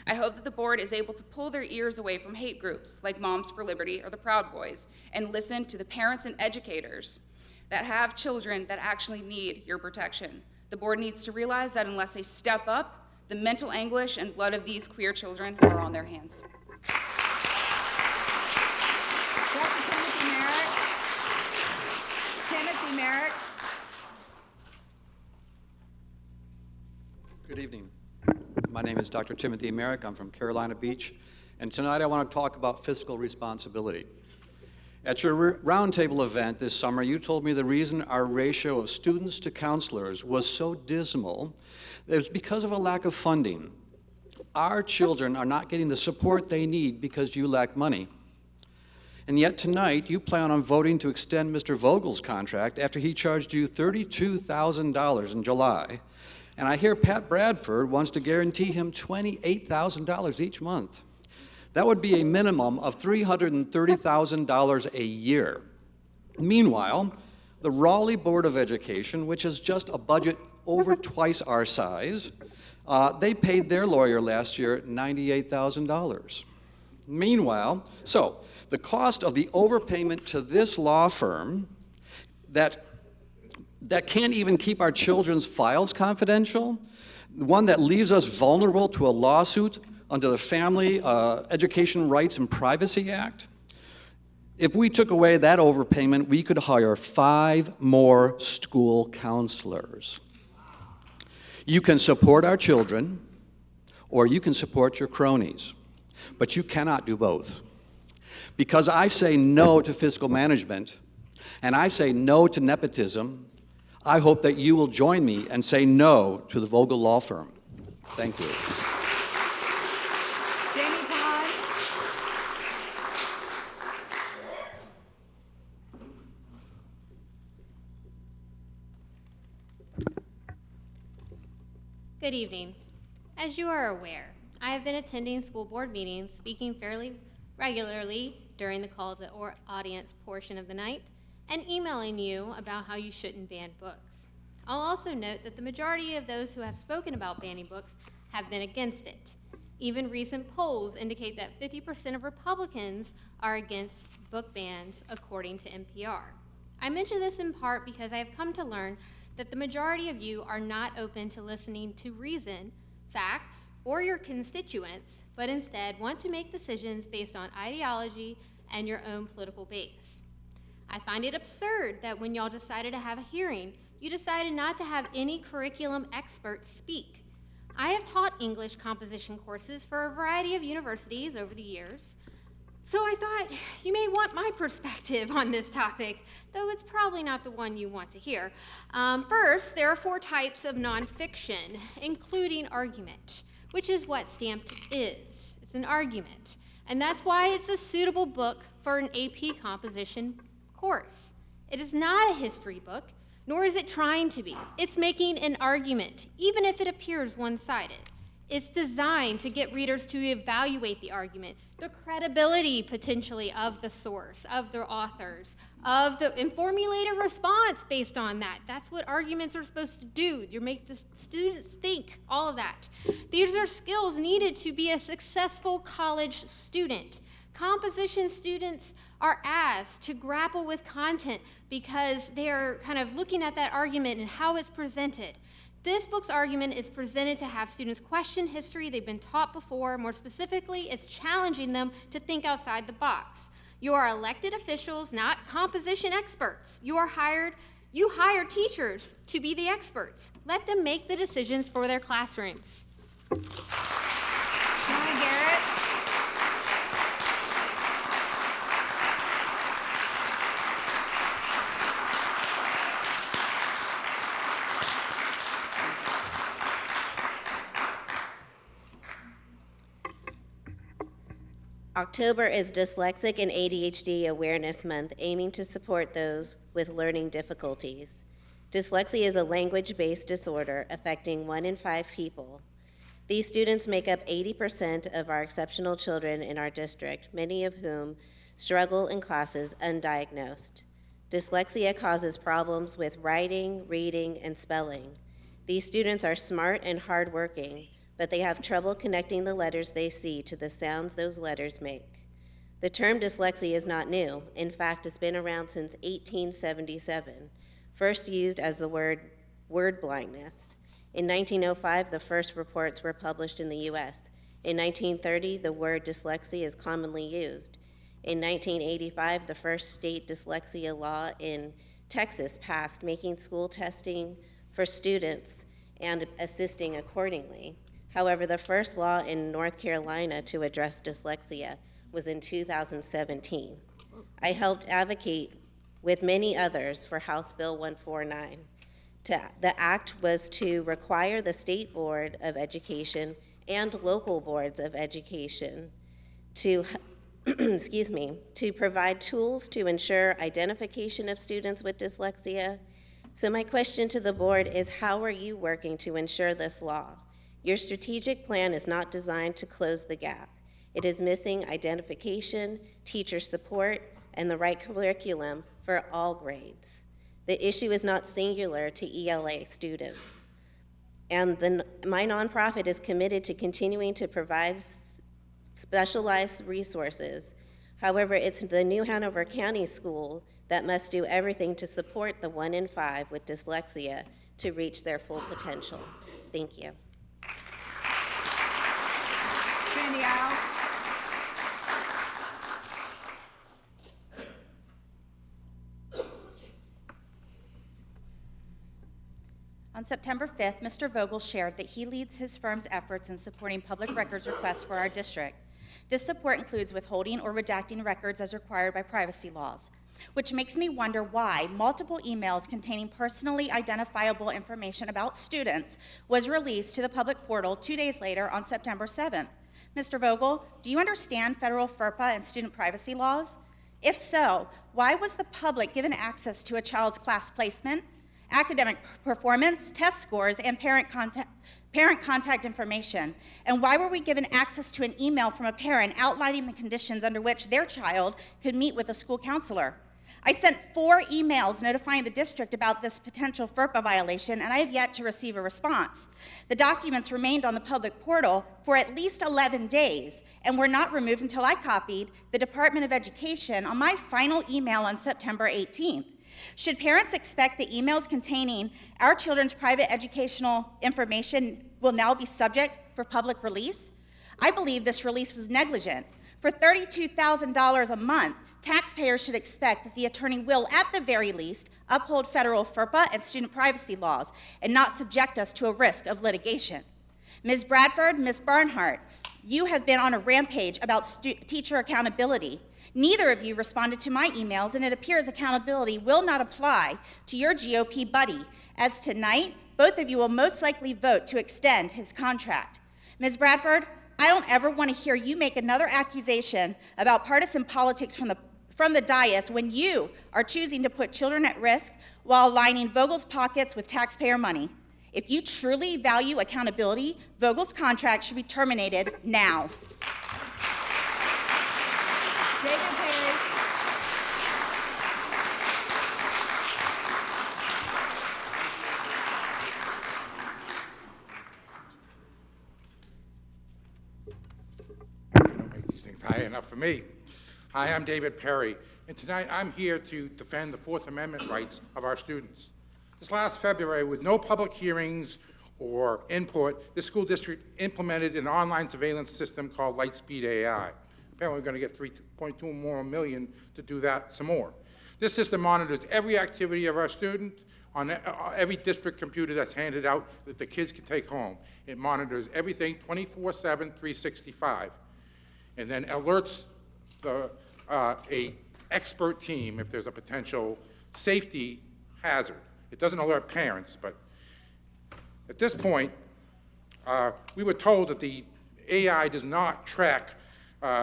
I hope that the board is able to pull their ears away from hate groups like Moms for Liberty or the Proud Boys and listen to the parents and educators that have children that actually need your protection. The board needs to realize that unless they step up, the mental anguish and blood of these queer children are on their hands. Dr. Timothy Merrick. Good evening. My name is Dr. Timothy Merrick. I'm from Carolina Beach, and tonight I want to talk about fiscal responsibility. At your roundtable event this summer, you told me the reason our ratio of students to counselors was so dismal is because of a lack of funding. Our children are not getting the support they need because you lack money. And yet tonight, you plan on voting to extend Mr. Vogel's contract after he charged you $32,000 in July. And I hear Pat Bradford wants to guarantee him $28,000 each month. That would be a minimum of $330,000 a year. Meanwhile, the Raleigh Board of Education, which has just a budget over twice our size, they paid their lawyer last year $98,000. Meanwhile, so the cost of the overpayment to this law firm that can't even keep our children's files confidential, one that leaves us vulnerable to a lawsuit under the Family Education Rights and Privacy Act. If we took away that overpayment, we could hire 5 more school counselors. You can support our children, or you can support your cronies, but you cannot do both. Because I say no to fiscal management, and I say no to nepotism, I hope that you will join me and say no to the Vogel Law Firm. Thank you. Jamie Pond. Good evening. As you are aware, I have been attending school board meetings, speaking fairly regularly during the call to audience portion of the night, and emailing you about how you shouldn't ban books. I'll also note that the majority of those who have spoken about banning books have been against it. Even recent polls indicate that 50% of Republicans are against book bans, according to NPR. I mention this in part because I have come to learn that the majority of you are not open to listening to reason, facts, or your constituents, but instead want to make decisions based on ideology and your own political base. I find it absurd that when y'all decided to have a hearing, you decided not to have any curriculum experts speak. I have taught English composition courses for a variety of universities over the years, so I thought you may want my perspective on this topic, though it's probably not the one you want to hear. First, there are 4 types of nonfiction, including argument, which is what Stamped is. It's an argument, and that's why it's a suitable book for an AP composition course. It is not a history book, nor is it trying to be. It's making an argument, even if it appears one-sided. It's designed to get readers to evaluate the argument, the credibility potentially of the source, of the authors, and formulate a response based on that. That's what arguments are supposed to do. You make the students think, all of that. These are skills needed to be a successful college student. Composition students are asked to grapple with content because they're kind of looking at that argument and how it's presented. This book's argument is presented to have students question history they've been taught before. More specifically, it's challenging them to think outside the box. You are elected officials, not composition experts. You are hired You hire teachers to be the experts. Let them make the decisions for their classrooms. Hi, Garrett. October is Dyslexic and ADHD Awareness Month, aiming to support those with learning difficulties. Dyslexia is a language-based disorder affecting 1 in 5 people. These students make up 80% of our exceptional children in our district, many of whom struggle in classes undiagnosed. Dyslexia causes problems with writing, reading, and spelling. These students are smart and hardworking, but they have trouble connecting the letters they see to the sounds those letters make. The term dyslexia is not new. In fact, it's been around since 1877, first used as the word blindness. In 1905, the first reports were published in the US. In 1930, the word dyslexia is commonly used. In 1985, the first state dyslexia law in Texas passed, making school testing for students and assisting accordingly. However, the first law in North Carolina to address dyslexia was in 2017. I helped advocate with many others for House Bill 149. The act was to require the State Board of Education and local boards of education to to provide tools to ensure identification of students with dyslexia. So my question to the board is, how are you working to ensure this law? Your strategic plan is not designed to close the gap. It is missing identification, teacher support, and the right curriculum for all grades. The issue is not singular to ELA students. And my nonprofit is committed to continuing to provide specialized resources. However, it's the New Hanover County School that must do everything to support the 1 in 5 with dyslexia to reach their full potential. Thank you. Sandy Isles. On September 5th, Mr. Vogel shared that he leads his firm's efforts in supporting public records requests for our district. This support includes withholding or redacting records as required by privacy laws, which makes me wonder why multiple emails containing personally identifiable information about students was released to the public portal 2 days later on September 7th. Mr. Vogel, do you understand federal FERPA and student privacy laws? If so, why was the public given access to a child's class placement, academic performance, test scores, and parent contact information? And why were we given access to an email from a parent outlining the conditions under which their child could meet with a school counselor? I sent 4 emails notifying the district about this potential FERPA violation, and I have yet to receive a response. The documents remained on the public portal for at least 11 days and were not removed until I copied the Department of Education on my final email on September 18th. Should parents expect the emails containing our children's private educational information will now be subject for public release? I believe this release was negligent. For $32,000 a month, taxpayers should expect that the attorney will, at the very least, uphold federal FERPA and student privacy laws and not subject us to a risk of litigation. Ms. Bradford, Ms. Barnhart, you have been on a rampage about teacher accountability. Neither of you responded to my emails, and it appears accountability will not apply to your GOP buddy, as tonight, both of you will most likely vote to extend his contract. Ms. Bradford, I don't ever want to hear you make another accusation about partisan politics from the dais when you are choosing to put children at risk while lining Vogel's pockets with taxpayer money. If you truly value accountability, Vogel's contract should be terminated now. David Perry. Don't make these things high enough for me. Hi, I'm David Perry, and tonight I'm here to defend the Fourth Amendment rights of our students. This last February, with no public hearings or input, the school district implemented an online surveillance system called Lightspeed AI. Apparently, we're going to get $3.2 million to do that some more. This system monitors every activity of our student on every district computer that's handed out that the kids can take home. It monitors everything 24/7, 365, and then alerts a expert team if there's a potential safety hazard. It doesn't alert parents, but at this point, we were told that the AI does not track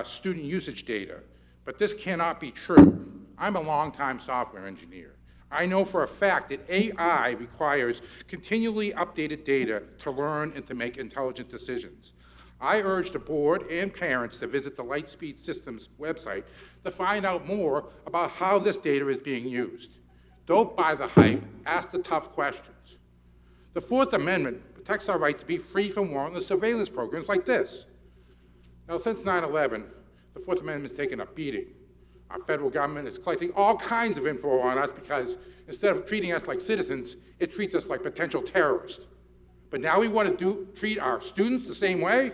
student usage data, but this cannot be true. I'm a longtime software engineer. I know for a fact that AI requires continually updated data to learn and to make intelligent decisions. I urge the board and parents to visit the Lightspeed Systems website to find out more about how this data is being used. Don't buy the hype, ask the tough questions. The Fourth Amendment protects our right to be free from warrantless surveillance programs like this. Now, since 9/11, the Fourth Amendment has taken a beating. Our federal government is collecting all kinds of info on us because instead of treating us like citizens, it treats us like potential terrorists. But now we want to treat our students the same way?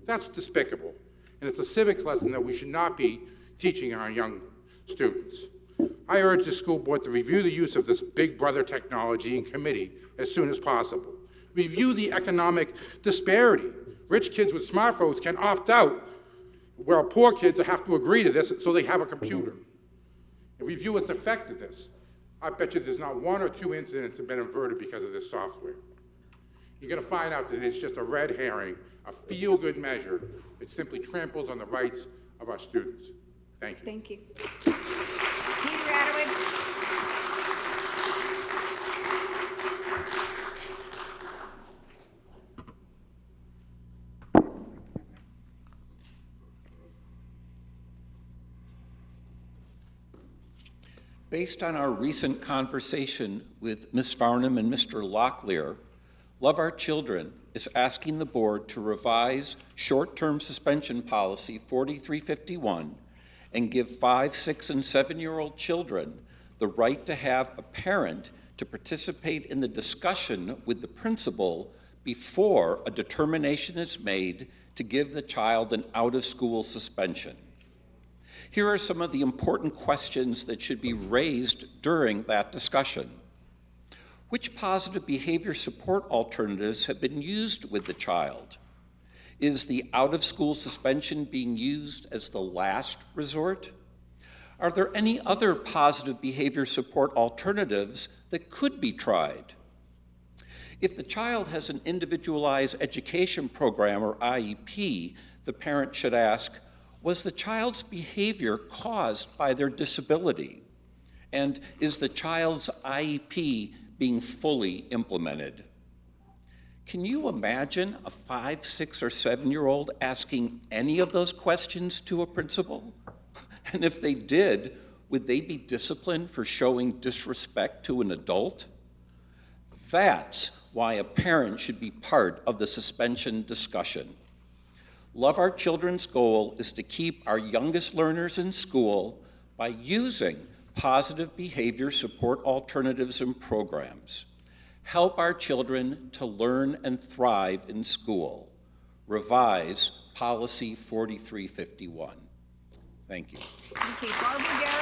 That's despicable. And it's a civics lesson that we should not be teaching our young students. I urge the school board to review the use of this big brother technology in committee as soon as possible. Review the economic disparity. Rich kids with smartphones can opt out, while poor kids have to agree to this so they have a computer. And review its effectiveness. I bet you there's not one or two incidents that have been averted because of this software. You're going to find out that it's just a red herring, a feel-good measure that simply tramples on the rights of our students. Thank you. Thank you. Peter Radowitz. Based on our recent conversation with Ms. Farnham and Mr. Locklear, Love Our Children is asking the board to revise short-term suspension policy 4351 and give 5-, 6-, and 7-year-old children the right to have a parent to participate in the discussion with the principal before a determination is made to give the child an out-of-school suspension. Here are some of the important questions that should be raised during that discussion. Which positive behavior support alternatives have been used with the child? Is the out-of-school suspension being used as the last resort? Are there any other positive behavior support alternatives that could be tried? If the child has an individualized education program or IEP, the parent should ask, was the child's behavior caused by their disability? And is the child's IEP being fully implemented? Can you imagine a 5-, 6-, or 7-year-old asking any of those questions to a principal? And if they did, would they be disciplined for showing disrespect to an adult? That's why a parent should be part of the suspension discussion. Love Our Children's goal is to keep our youngest learners in school by using positive behavior support alternatives and programs. Help our children to learn and thrive in school. Revise Policy 4351. Thank you. Thank you. Barbara Garrett.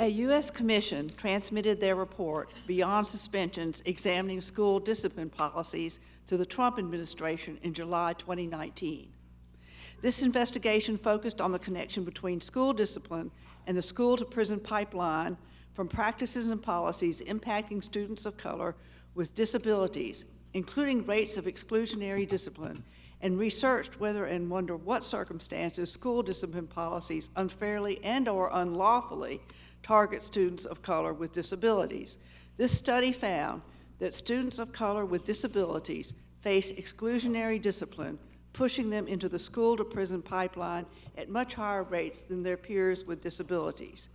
A U.S. Commission transmitted their report, Beyond Suspensions, Examining School Discipline Policies, to the Trump administration in July 2019. This investigation focused on the connection between school discipline and the school-to-prison pipeline from practices and policies impacting students of color with disabilities, including rates of exclusionary discipline, and researched whether and under what circumstances school discipline policies unfairly and/or unlawfully target students of color with disabilities. This study found that students of color with disabilities face exclusionary discipline, pushing them into the school-to-prison pipeline at much higher rates than their peers with disabilities.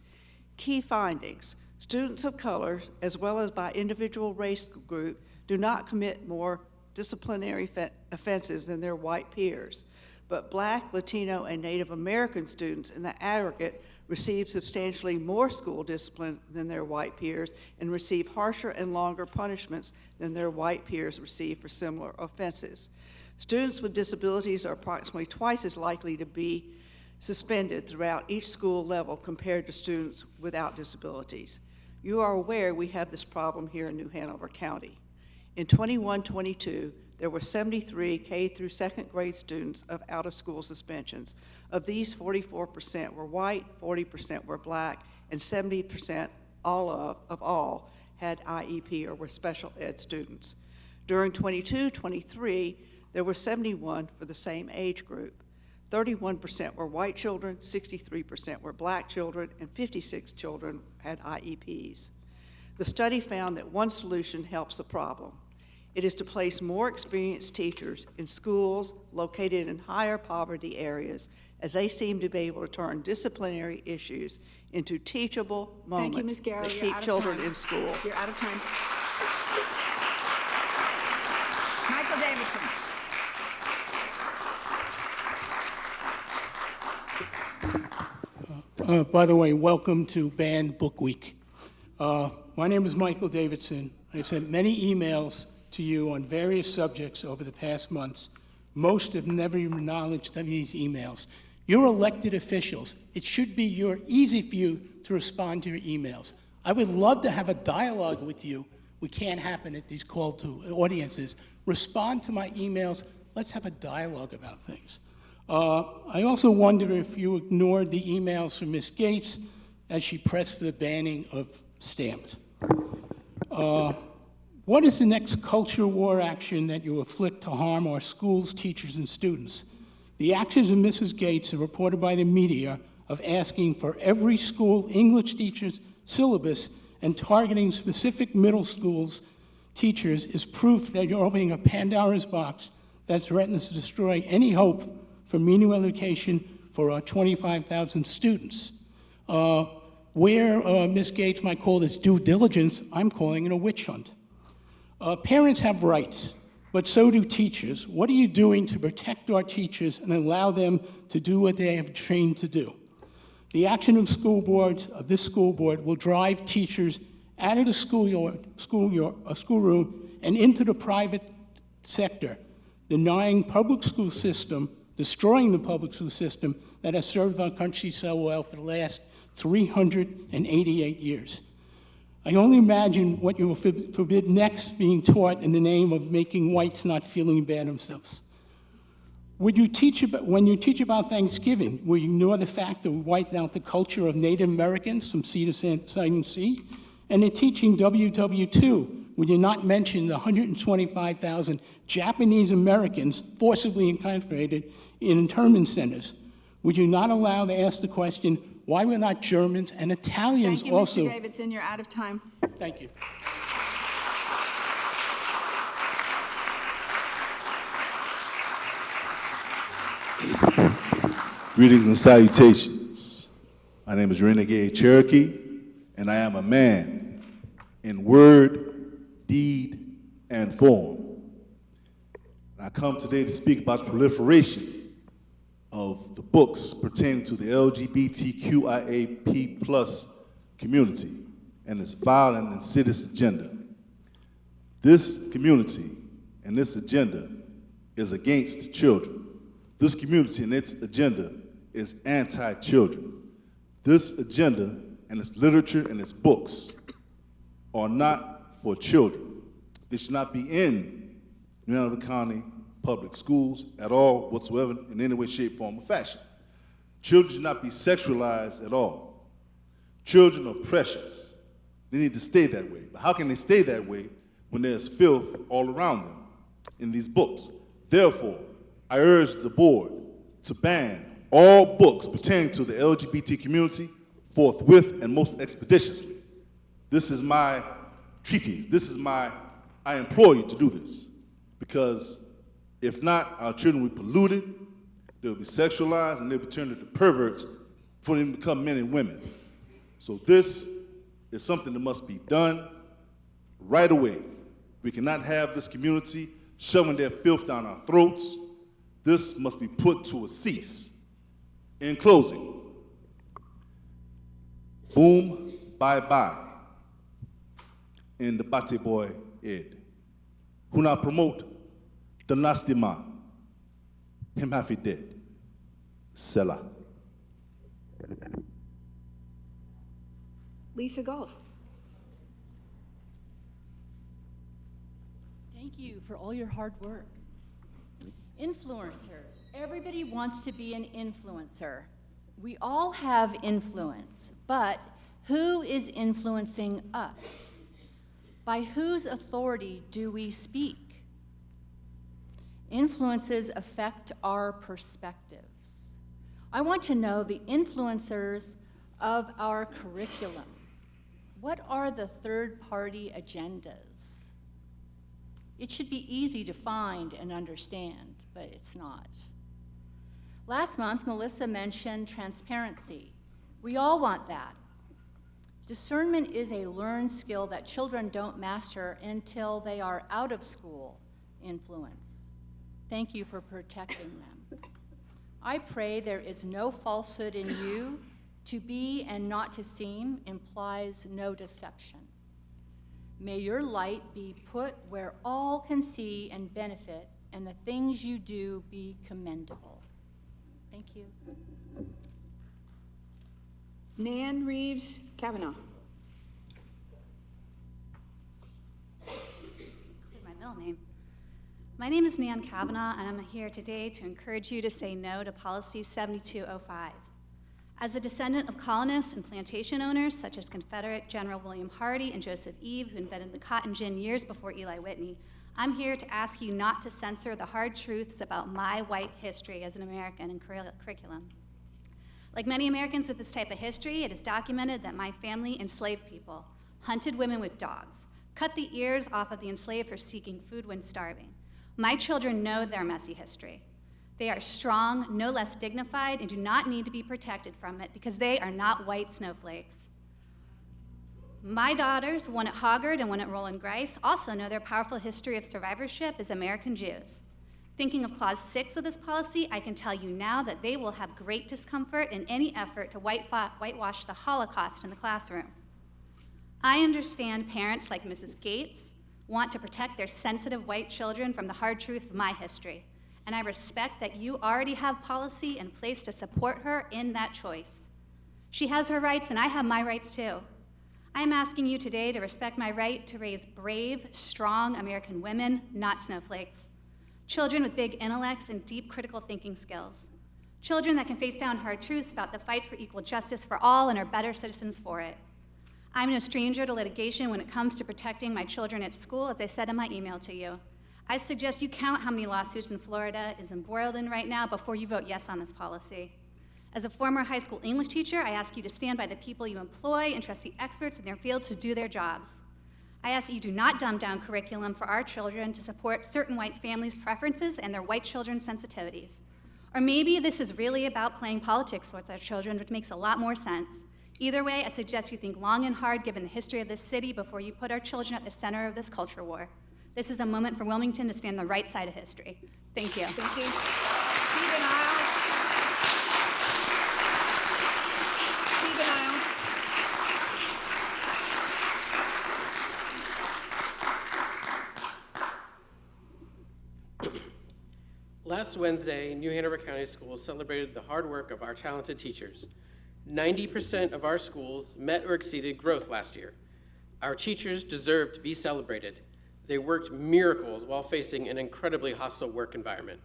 Key findings: students of color, as well as by individual race group, do not commit more disciplinary offenses than their white peers, but Black, Latino, and Native American students in the aggregate receive substantially more school discipline than their white peers and receive harsher and longer punishments than their white peers receive for similar offenses. Students with disabilities are approximately twice as likely to be suspended throughout each school level compared to students without disabilities. You are aware we have this problem here in New Hanover County. In 21-22, there were 73 K through second grade students of out-of-school suspensions. Of these, 44% were white, 40% were black, and 70% of all had IEP or were special ed students. During 22-23, there were 71 for the same age group. 31% were white children, 63% were black children, and 56 children had IEPs. The study found that one solution helps the problem. It is to place more experienced teachers in schools located in higher poverty areas, as they seem to be able to turn disciplinary issues into teachable moments Thank you, Ms. Garrow. that You're keep out of children time. in school. You're out of time. Michael Davidson. By the way, welcome to Banned Book Week. My name is Michael Davidson. I've sent many emails to you on various subjects over the past months. Most have never even acknowledged these emails. You're elected officials. It should be easy for you to respond to your emails. I would love to have a dialogue with you. We can't happen at these call to audiences. Respond to my emails. Let's have a dialogue about things. I also wonder if you ignored the emails from Ms. Gates as she pressed for the banning of stamped. What is the next culture war action that you inflict to harm our schools, teachers, and students? The actions of Mrs. Gates are reported by the media of asking for every school English teacher's syllabus and targeting specific middle schools teachers is proof that you're opening a Pandora's box that threatens to destroy any hope for meaningful education for our 25,000 students. Where Ms. Gates might call this due diligence, I'm calling it a witch hunt. Parents have rights, but so do teachers. What are you doing to protect our teachers and allow them to do what they have trained to do? The action of school boards, of this school board, will drive teachers out of the schoolroom and into the private sector, denying public school system, destroying the public school system that has served our country so well for the last 388 years. I only imagine what you will forbid next being taught in the name of making whites not feeling bad themselves. When you teach about Thanksgiving, will you ignore the fact that we wiped out the culture of Native Americans from sea to sight and sea? And in teaching WW2, would you not mention the 125,000 Japanese Americans forcibly incarcerated in internment centers? Would you not allow to ask the question, why were not Germans and Italians Thank you, also? Mr. Davidson. You're out of time. Thank you. Greetings and salutations. My name is Renegade Cherokee, and I am a man in word, deed, and form. And I come today to speak about the proliferation of the books pertaining to the LGBTQIAP+ community and its vile and insidious agenda. This community and this agenda is against children. This community and its agenda is anti-children. This agenda and its literature and its books are not for children. They should not be in New Hanover County public schools at all, whatsoever, in any way, shape, form, or fashion. Children should not be sexualized at all. Children are precious. They need to stay that way. But how can they stay that way when there's filth all around them in these books? Therefore, I urge the board to ban all books pertaining to the LGBT community forthwith and most expeditiously. This is my treatise. I implore you to do this, because if not, our children will be polluted, they'll be sexualized, and they'll be turned into perverts before they become men and women. So this is something that must be done right away. We cannot have this community shoving their filth down our throats. This must be put to a cease. In closing, Boom, bye-bye, in the Bate Boy Ed. Huna promote the nasty man, him happy dead. Selah. Lisa Golf. Thank you for all your hard work. Influencers. Everybody wants to be an influencer. We all have influence, but who is influencing us? By whose authority do we speak? Influences affect our perspectives. I want to know the influencers of our curriculum. What are the third-party agendas? It should be easy to find and understand, but it's not. Last month, Melissa mentioned transparency. We all want that. Discernment is a learned skill that children don't master until they are out of school influence. Thank you for protecting them. I pray there is no falsehood in you. To be and not to seem implies no deception. May your light be put where all can see and benefit, and the things you do be commendable. Thank you. Nan Reeves Kavanaugh. My middle name. My name is Nan Kavanaugh, and I'm here today to encourage you to say no to Policy 7205. As a descendant of colonists and plantation owners, such as Confederate General William Hardy and Joseph Eve, who invented the cotton gin years before Eli Whitney, I'm here to ask you not to censor the hard truths about my white history as an American in curriculum. Like many Americans with this type of history, it is documented that my family enslaved people, hunted women with dogs, cut the ears off of the enslaved for seeking food when starving. My children know their messy history. They are strong, no less dignified, and do not need to be protected from it because they are not white snowflakes. My daughters, one at Hoggard and one at Roland Grice, also know their powerful history of survivorship as American Jews. Thinking of Clause 6 of this policy, I can tell you now that they will have great discomfort in any effort to whitewash the Holocaust in the classroom. I understand parents like Mrs. Gates want to protect their sensitive white children from the hard truth of my history, and I respect that you already have policy in place to support her in that choice. She has her rights, and I have my rights too. I am asking you today to respect my right to raise brave, strong American women, not snowflakes. Children with big intellects and deep critical thinking skills. Children that can face down hard truths about the fight for equal justice for all and are better citizens for it. I'm no stranger to litigation when it comes to protecting my children at school, as I said in my email to you. I suggest you count how many lawsuits in Florida is embroiled in right now before you vote yes on this policy. As a former high school English teacher, I ask you to stand by the people you employ and trust the experts in their fields to do their jobs. I ask that you do not dumb down curriculum for our children to support certain white families' preferences and their white children's sensitivities. Or maybe this is really about playing politics with our children, which makes a lot more sense. Either way, I suggest you think long and hard given the history of this city before you put our children at the center of this culture war. This is a moment for Wilmington to stand on the right side of history. Thank you. Thank you. Stephen Isles. Stephen Isles. Last Wednesday, New Hanover County Schools celebrated the hard work of our talented teachers. 90% of our schools met or exceeded growth last year. Our teachers deserve to be celebrated. They worked miracles while facing an incredibly hostile work environment.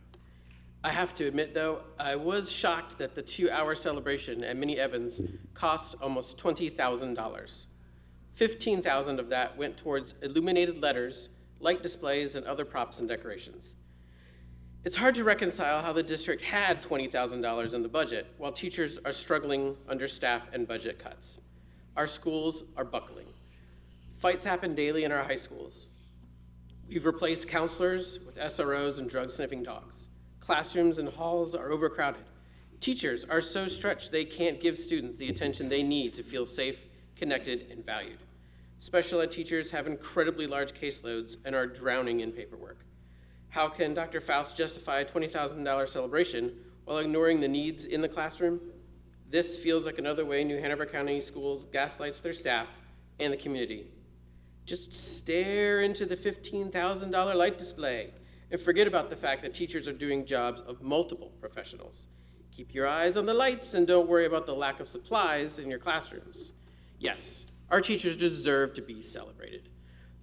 I have to admit, though, I was shocked that the 2-hour celebration at Minnie Evans cost almost $20,000. $15,000 of that went towards illuminated letters, light displays, and other props and decorations. It's hard to reconcile how the district had $20,000 in the budget while teachers are struggling under staff and budget cuts. Our schools are buckling. Fights happen daily in our high schools. We've replaced counselors with SROs and drug-sniffing dogs. Classrooms and halls are overcrowded. Teachers are so stretched they can't give students the attention they need to feel safe, connected, and valued. Special ed teachers have incredibly large caseloads and are drowning in paperwork. How can Dr. Faust justify a $20,000 celebration while ignoring the needs in the classroom? This feels like another way New Hanover County Schools gaslights their staff and the community. Just stare into the $15,000 light display and forget about the fact that teachers are doing jobs of multiple professionals. Keep your eyes on the lights and don't worry about the lack of supplies in your classrooms. Yes, our teachers deserve to be celebrated,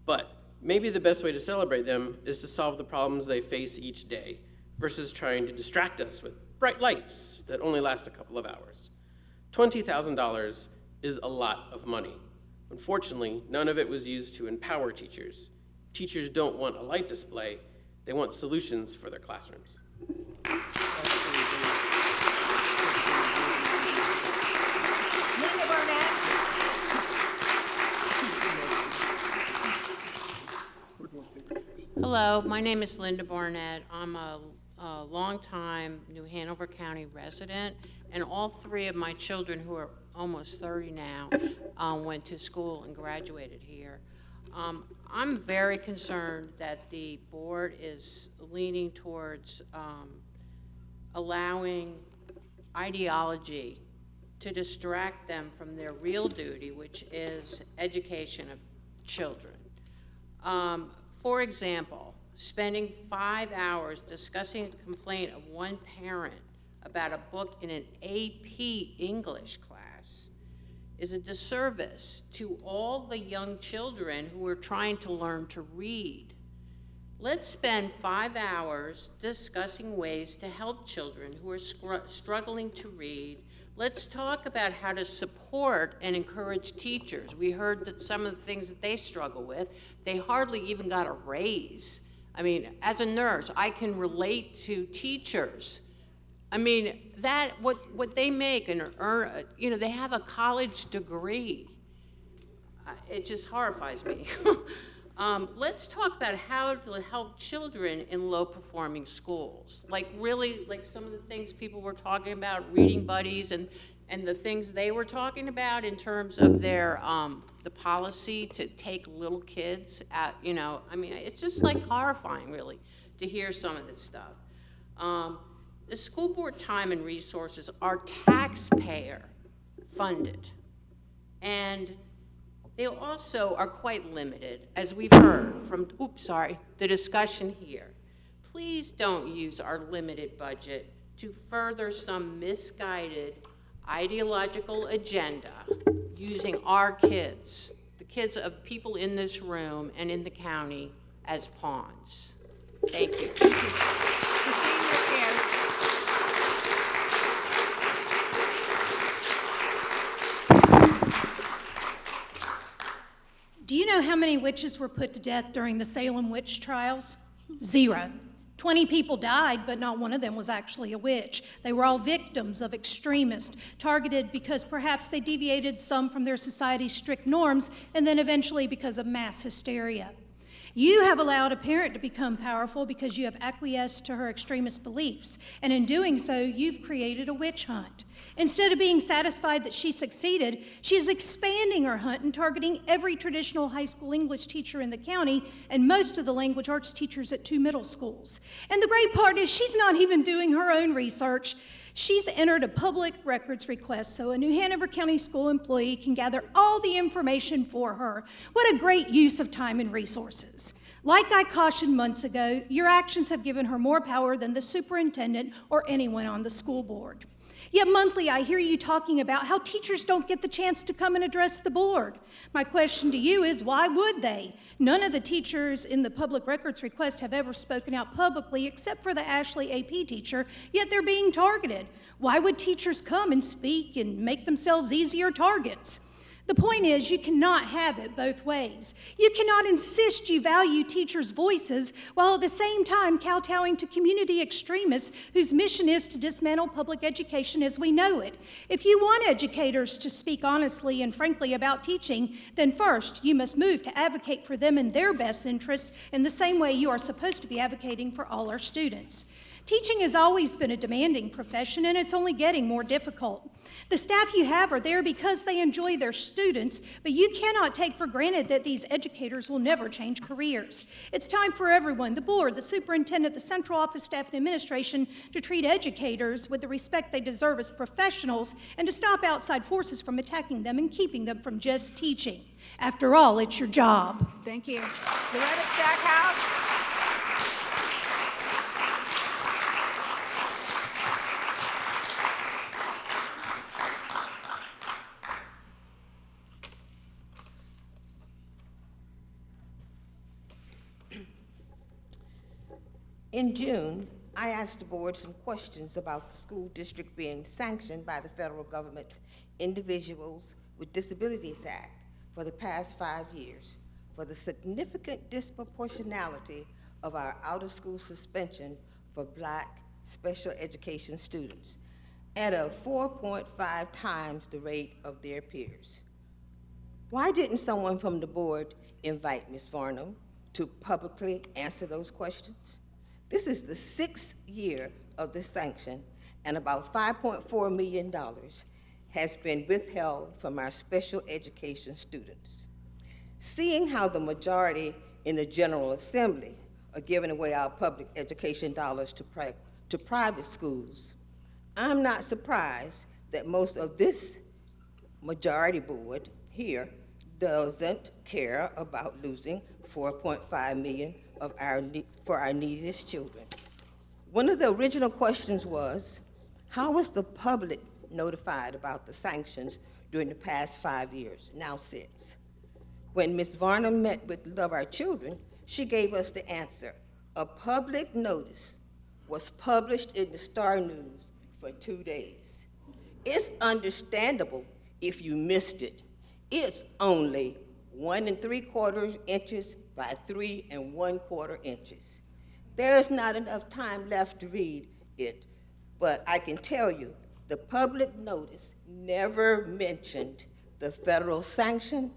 but maybe the best way to celebrate them is to solve the problems they face each day versus trying to distract us with bright lights that only last a couple of hours. $20,000 is a lot of money. Unfortunately, none of it was used to empower teachers. Teachers don't want a light display, they want solutions for their classrooms. Hello, my name is Linda Barnett. I'm a longtime New Hanover County resident, and all three of my children, who are almost 30 now, went to school and graduated here. I'm very concerned that the board is leaning towards allowing ideology to distract them from their real duty, which is education of children. For example, spending 5 hours discussing a complaint of one parent about a book in an AP English class is a disservice to all the young children who are trying to learn to read. Let's spend 5 hours discussing ways to help children who are struggling to read. Let's talk about how to support and encourage teachers. We heard that some of the things that they struggle with, they hardly even got a raise. I mean, as a nurse, I can relate to teachers. I mean, what they make and earn, they have a college degree. It just horrifies me. Let's talk about how to help children in low-performing schools. Like some of the things people were talking about, reading buddies, and the things they were talking about in terms of their the policy to take little kids out. I mean, it's just like horrifying, really, to hear some of this stuff. The school board time and resources are taxpayer funded, and they also are quite limited, as we've heard from, the discussion here. Please don't use our limited budget to further some misguided ideological agenda using our kids, the kids of people in this room and in the county, as pawns. Thank you. The seniors here. Do you know how many witches were put to death during the Salem witch trials? 0. 20 people died, but not one of them was actually a witch. They were all victims of extremists, targeted because perhaps they deviated some from their society's strict norms, and then eventually because of mass hysteria. You have allowed a parent to become powerful because you have acquiesced to her extremist beliefs, and in doing so, you've created a witch hunt. Instead of being satisfied that she succeeded, she is expanding her hunt and targeting every traditional high school English teacher in the county and most of the language arts teachers at 2 middle schools. And the great part is she's not even doing her own research. She's entered a public records request so a New Hanover County school employee can gather all the information for her. What a great use of time and resources. Like I cautioned months ago, your actions have given her more power than the superintendent or anyone on the school board. Yet monthly, I hear you talking about how teachers don't get the chance to come and address the board. My question to you is, why would they? None of the teachers in the public records request have ever spoken out publicly except for the Ashley AP teacher, yet they're being targeted. Why would teachers come and speak and make themselves easier targets? The point is, you cannot have it both ways. You cannot insist you value teachers' voices while at the same time kowtowing to community extremists whose mission is to dismantle public education as we know it. If you want educators to speak honestly and frankly about teaching, then first you must move to advocate for them in their best interests in the same way you are supposed to be advocating for all our students. Teaching has always been a demanding profession, and it's only getting more difficult. The staff you have are there because they enjoy their students, but you cannot take for granted that these educators will never change careers. It's time for everyone, the board, the superintendent, the central office staff, and administration, to treat educators with the respect they deserve as professionals and to stop outside forces from attacking them and keeping them from just teaching. After all, it's your job. Thank you. Loretta Stackhouse. In June, I asked the board some questions about the school district being sanctioned by the federal government's Individuals with Disabilities Act for the past 5 years for the significant disproportionality of our out-of-school suspension for Black special education students at a 4.5 times the rate of their peers. Why didn't someone from the board invite Ms. Farnham to publicly answer those questions? This is the 6th year of the sanction, and about $5.4 million has been withheld from our special education students. Seeing how the majority in the General Assembly are giving away our public education dollars to private schools, I'm not surprised that most of this majority board here doesn't care about losing $4.5 million for our neediest children. One of the original questions was, how was the public notified about the sanctions during the past 5 years, now 6? When Ms. Varnum met with Love Our Children, she gave us the answer. A public notice was published in the Star News for 2 days. It's understandable if you missed it. It's only 1 3/4 inches by 3 1/4 inches. There's not enough time left to read it, but I can tell you the public notice never mentioned the federal sanction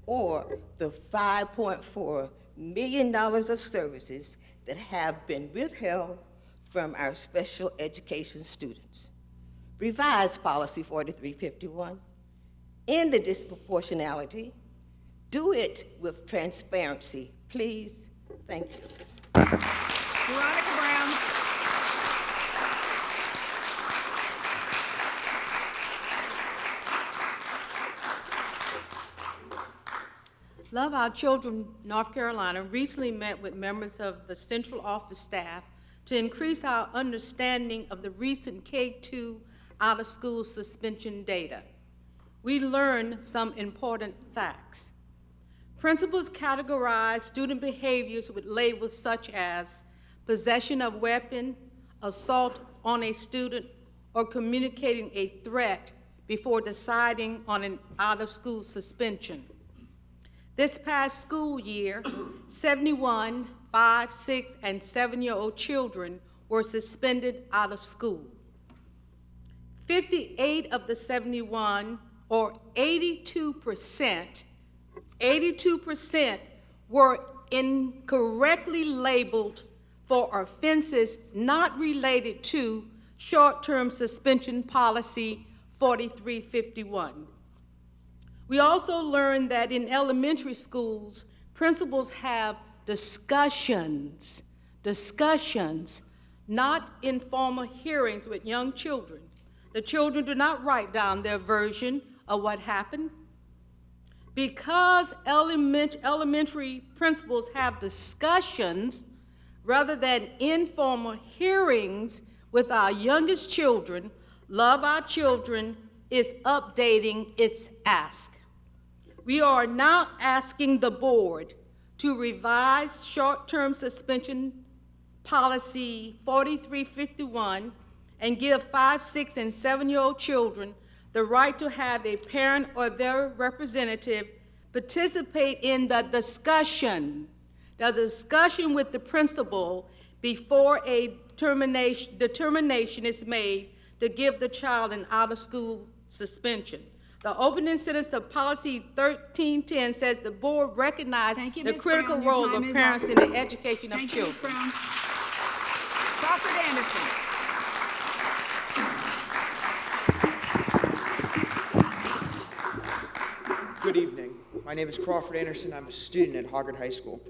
or the $5.4 million of services that have been withheld from our special education students. Revise Policy 4351. End the disproportionality. Do it with transparency, please. Thank you. Veronica Brown. Love Our Children, North Carolina, recently met with members of the central office staff to increase our understanding of the recent K-2 out-of-school suspension data. We learned some important facts. Principals categorize student behaviors with labels such as possession of weapon, assault on a student, or communicating a threat before deciding on an out-of-school suspension. This past school year, 71 5-, 6-, and 7-year-old children were suspended out of school. 58 of the 71, or 82%, were incorrectly labeled for offenses not related to short-term suspension policy 4351. We also learned that in elementary schools, principals have discussions, not informal hearings with young children. The children do not write down their version of what happened. Because elementary principals have discussions rather than informal hearings with our youngest children, Love Our Children is updating its ask. We are now asking the board to revise short-term suspension policy 4351 and give 5-, 6-, and 7-year-old children the right to have a parent or their representative participate in the discussion with the principal before a determination is made to give the child an out-of-school suspension. The opening sentence of policy 1310 says the board recognizes the critical role of parents in the education of children. Ms. Brown. Crawford Anderson. Good evening. My name is Crawford Anderson. I'm a student at Hoggard High School.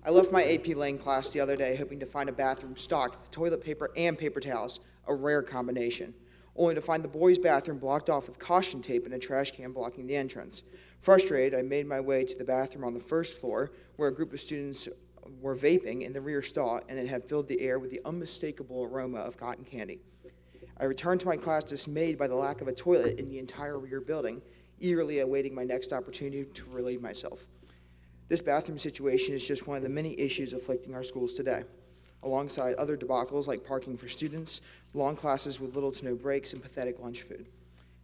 I left my AP Lang class the other day hoping to find a bathroom stocked with toilet paper and paper towels, a rare combination, only to find the boys' bathroom blocked off with caution tape and a trash can blocking the entrance. Frustrated, I made my way to the bathroom on the first floor where a group of students were vaping in the rear stall, and it had filled the air with the unmistakable aroma of cotton candy. I returned to my class dismayed by the lack of a toilet in the entire rear building, eagerly awaiting my next opportunity to relieve myself. This bathroom situation is just one of the many issues afflicting our schools today, alongside other debacles like parking for students, long classes with little to no breaks, and pathetic lunch food.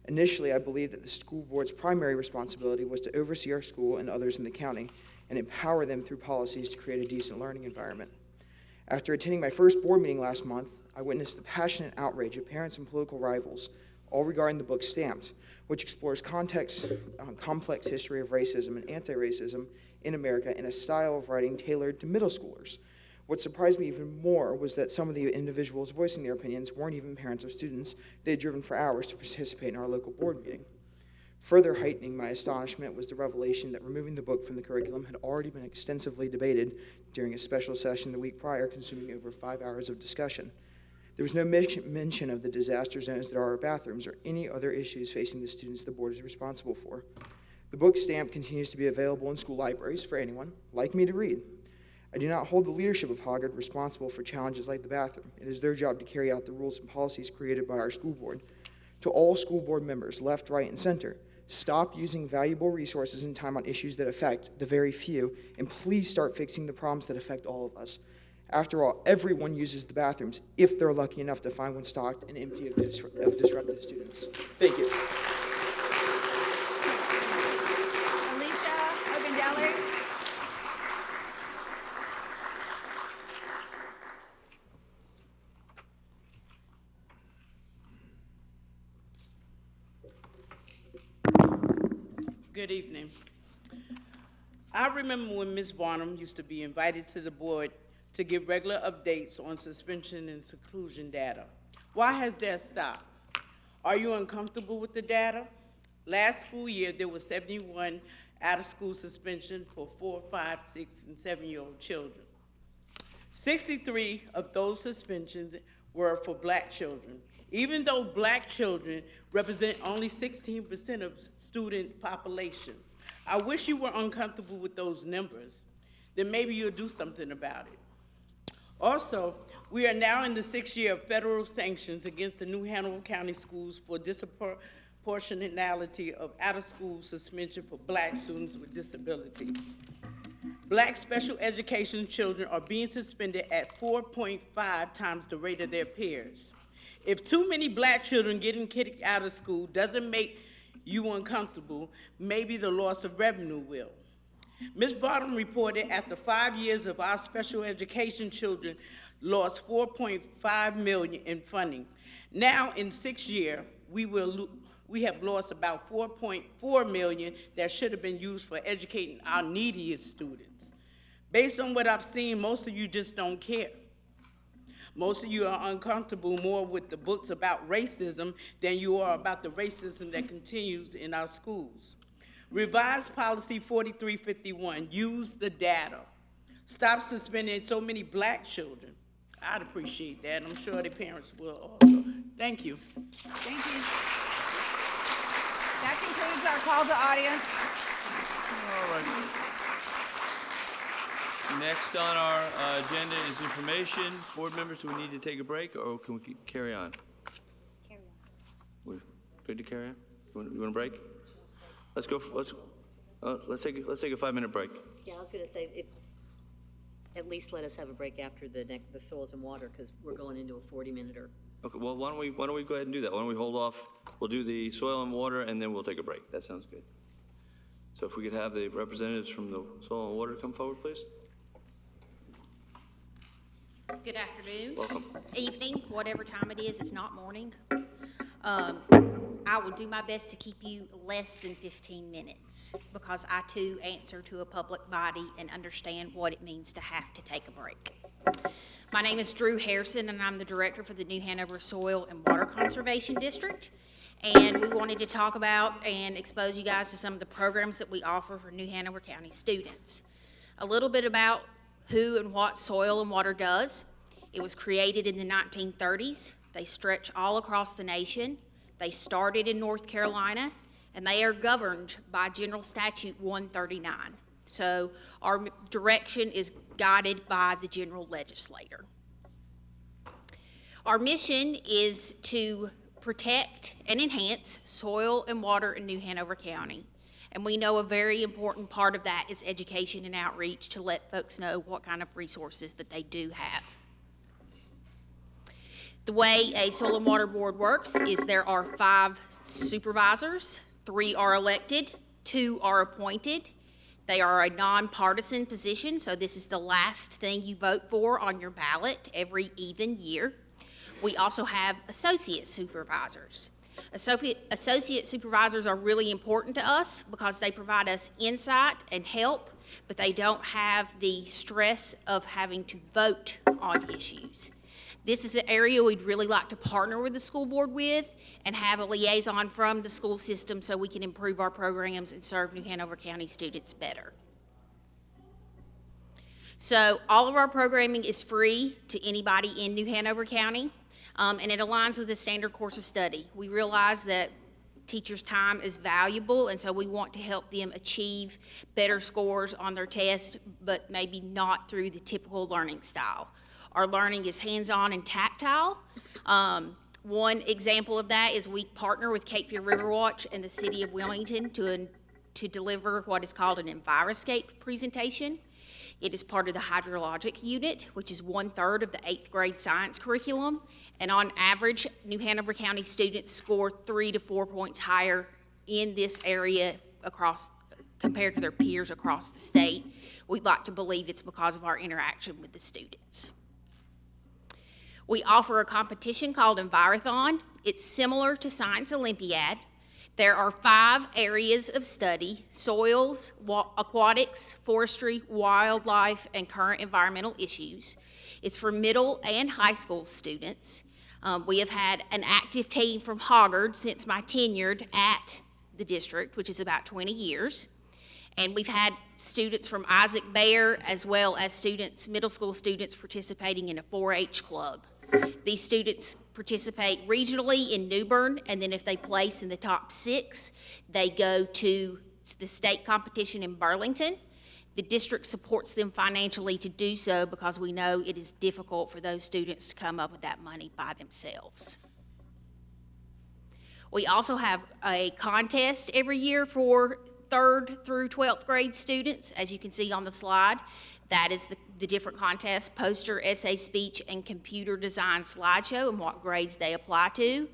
Initially, I believed that the school board's primary responsibility was to oversee our school and others in the county and empower them through policies to create a decent learning environment. After attending my first board meeting last month, I witnessed the passionate outrage of parents and political rivals, all regarding the book Stamped, which explores complex history of racism and anti-racism in America in a style of writing tailored to middle schoolers. What surprised me even more was that some of the individuals voicing their opinions weren't even parents of students they had driven for hours to participate in our local board meeting. Further heightening my astonishment was the revelation that removing the book from the curriculum had already been extensively debated during a special session the week prior, consuming over 5 hours of discussion. There was no mention of the disaster zones that are our bathrooms or any other issues facing the students the board is responsible for. The book Stamp continues to be available in school libraries for anyone, like me, to read. I do not hold the leadership of Hoggard responsible for challenges like the bathroom. It is their job to carry out the rules and policies created by our school board. To all school board members, left, right, and center, stop using valuable resources and time on issues that affect the very few, and please start fixing the problems that affect all of us. After all, everyone uses the bathrooms if they're lucky enough to find one stocked and empty of disruptive students. Thank you. Alicia Ogundelli. Good evening. I remember when Ms. Barnum used to be invited to the board to give regular updates on suspension and seclusion data. Why has that stopped? Are you uncomfortable with the data? Last school year, there were 71 out-of-school suspension for 4, 5, 6, and 7-year-old children. 63 of those suspensions were for black children, even though black children represent only 16% of student population. I wish you were uncomfortable with those numbers. Then maybe you'll do something about it. Also, we are now in the 6th year of federal sanctions against the New Hanover County schools for disproportionality of out-of-school suspension for black students with disability. Black special education children are being suspended at 4.5 times the rate of their peers. If too many black children getting kicked out of school doesn't make you uncomfortable, maybe the loss of revenue will. Ms. Bottom reported after 5 years of our special education children lost $4.5 million in funding. Now in 6 years, we have lost about $4.4 million that should have been used for educating our neediest students. Based on what I've seen, most of you just don't care. Most of you are uncomfortable more with the books about racism than you are about the racism that continues in our schools. Revise policy 4351, use the data. Stop suspending so many black children. I'd appreciate that. I'm sure the parents will also. Thank you. Thank you. That concludes our call to audience. All right. Next on our agenda is information. Board members, do we need to take a break or can we carry on? Carry on. We're good to carry on? You want a break? Let's go. Let's take a 5-minute break. Yeah, I was going to say, at least let us have a break after the soils and water, because we're going into a 40-minute. Okay. Well, why don't we go ahead and do that? Why don't we hold off? We'll do the soil and water, and then we'll take a break. That sounds good. So if we could have the representatives from the soil and water come forward, please. Good afternoon. Welcome. Evening, whatever time it is, it's not morning. I will do my best to keep you less than 15 minutes because I too answer to a public body and understand what it means to have to take a break. My name is Drew Harrison, and I'm the director for the New Hanover Soil and Water Conservation District. And we wanted to talk about and expose you guys to some of the programs that we offer for New Hanover County students. A little bit about who and what Soil and Water does. It was created in the 1930s. They stretch all across the nation. They started in North Carolina, and they are governed by General Statute 139. So our direction is guided by the general legislator. Our mission is to protect and enhance soil and water in New Hanover County. And we know a very important part of that is education and outreach to let folks know what kind of resources that they do have. The way a soil and water board works is there are 5 supervisors, 3 are elected, 2 are appointed. They are a nonpartisan position, so this is the last thing you vote for on your ballot every even year. We also have associate supervisors. Associate supervisors are really important to us because they provide us insight and help, but they don't have the stress of having to vote on issues. This is an area we'd really like to partner with the school board with and have a liaison from the school system so we can improve our programs and serve New Hanover County students better. So all of our programming is free to anybody in New Hanover County, and it aligns with the standard course of study. We realize that teachers' time is valuable, and so we want to help them achieve better scores on their tests, but maybe not through the typical learning style. Our learning is hands-on and tactile. One example of that is we partner with Cape Fear River Watch and the City of Wilmington to deliver what is called an Enviroscape presentation. It is part of the hydrologic unit, which is 1/3 of the 8th grade science curriculum. And on average, New Hanover County students score 3 to 4 points higher in this area compared to their peers across the state. We'd like to believe it's because of our interaction with the students. We offer a competition called Envirothon. It's similar to Science Olympiad. There are 5 areas of study: soils, aquatics, forestry, wildlife, and current environmental issues. It's for middle and high school students. We have had an active team from Hoggard since my tenure at the district, which is about 20 years. And we've had students from Isaac Bear as well as middle school students participating in a 4-H club. These students participate regionally in New Bern, and then if they place in the top 6, they go to the state competition in Burlington. The district supports them financially to do so because we know it is difficult for those students to come up with that money by themselves. We also have a contest every year for 3rd through 12th grade students, as you can see on the slide. That is the different contests: poster, essay, speech, and computer design slideshow and what grades they apply to.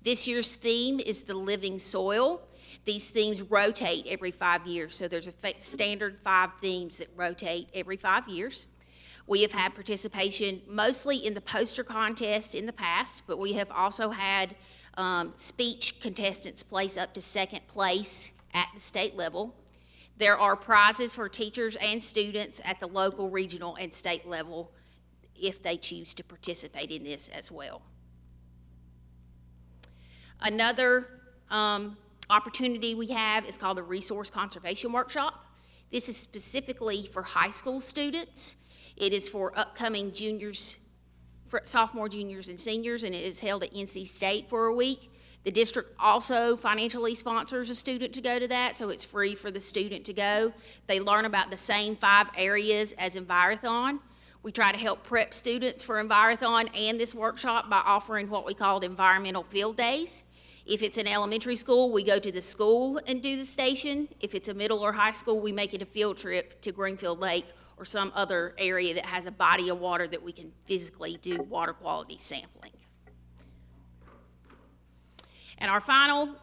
This year's theme is the living soil. These themes rotate every 5 years, so there's a standard 5 themes that rotate every 5 years. We have had participation mostly in the poster contest in the past, but we have also had speech contestants place up to 2nd place at the state level. There are prizes for teachers and students at the local, regional, and state level if they choose to participate in this as well. Another opportunity we have is called the Resource Conservation Workshop. This is specifically for high school students. It is for upcoming sophomore, juniors, and seniors, and it is held at NC State for a week. The district also financially sponsors a student to go to that, so it's free for the student to go. They learn about the same 5 areas as Envirothon. We try to help prep students for Envirothon and this workshop by offering what we call environmental field days. If it's an elementary school, we go to the school and do the station. If it's a middle or high school, we make it a field trip to Greenfield Lake or some other area that has a body of water that we can physically do water quality sampling. And our final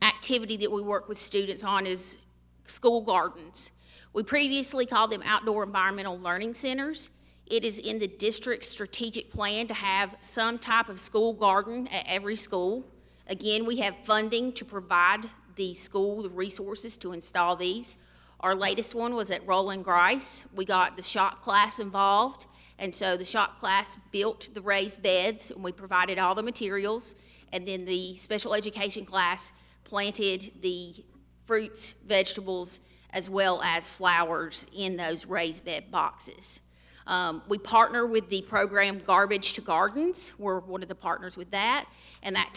activity that we work with students on is school gardens. We previously called them outdoor environmental learning centers. It is in the district's strategic plan to have some type of school garden at every school. Again, we have funding to provide the school the resources to install these. Our latest one was at Roland Grice. We got the shop class involved, and so the shop class built the raised beds, and we provided all the materials, and then the special education class planted the fruits, vegetables, as well as flowers in those raised bed boxes. We partner with the program Garbage to Gardens. We're one of the partners with that, and that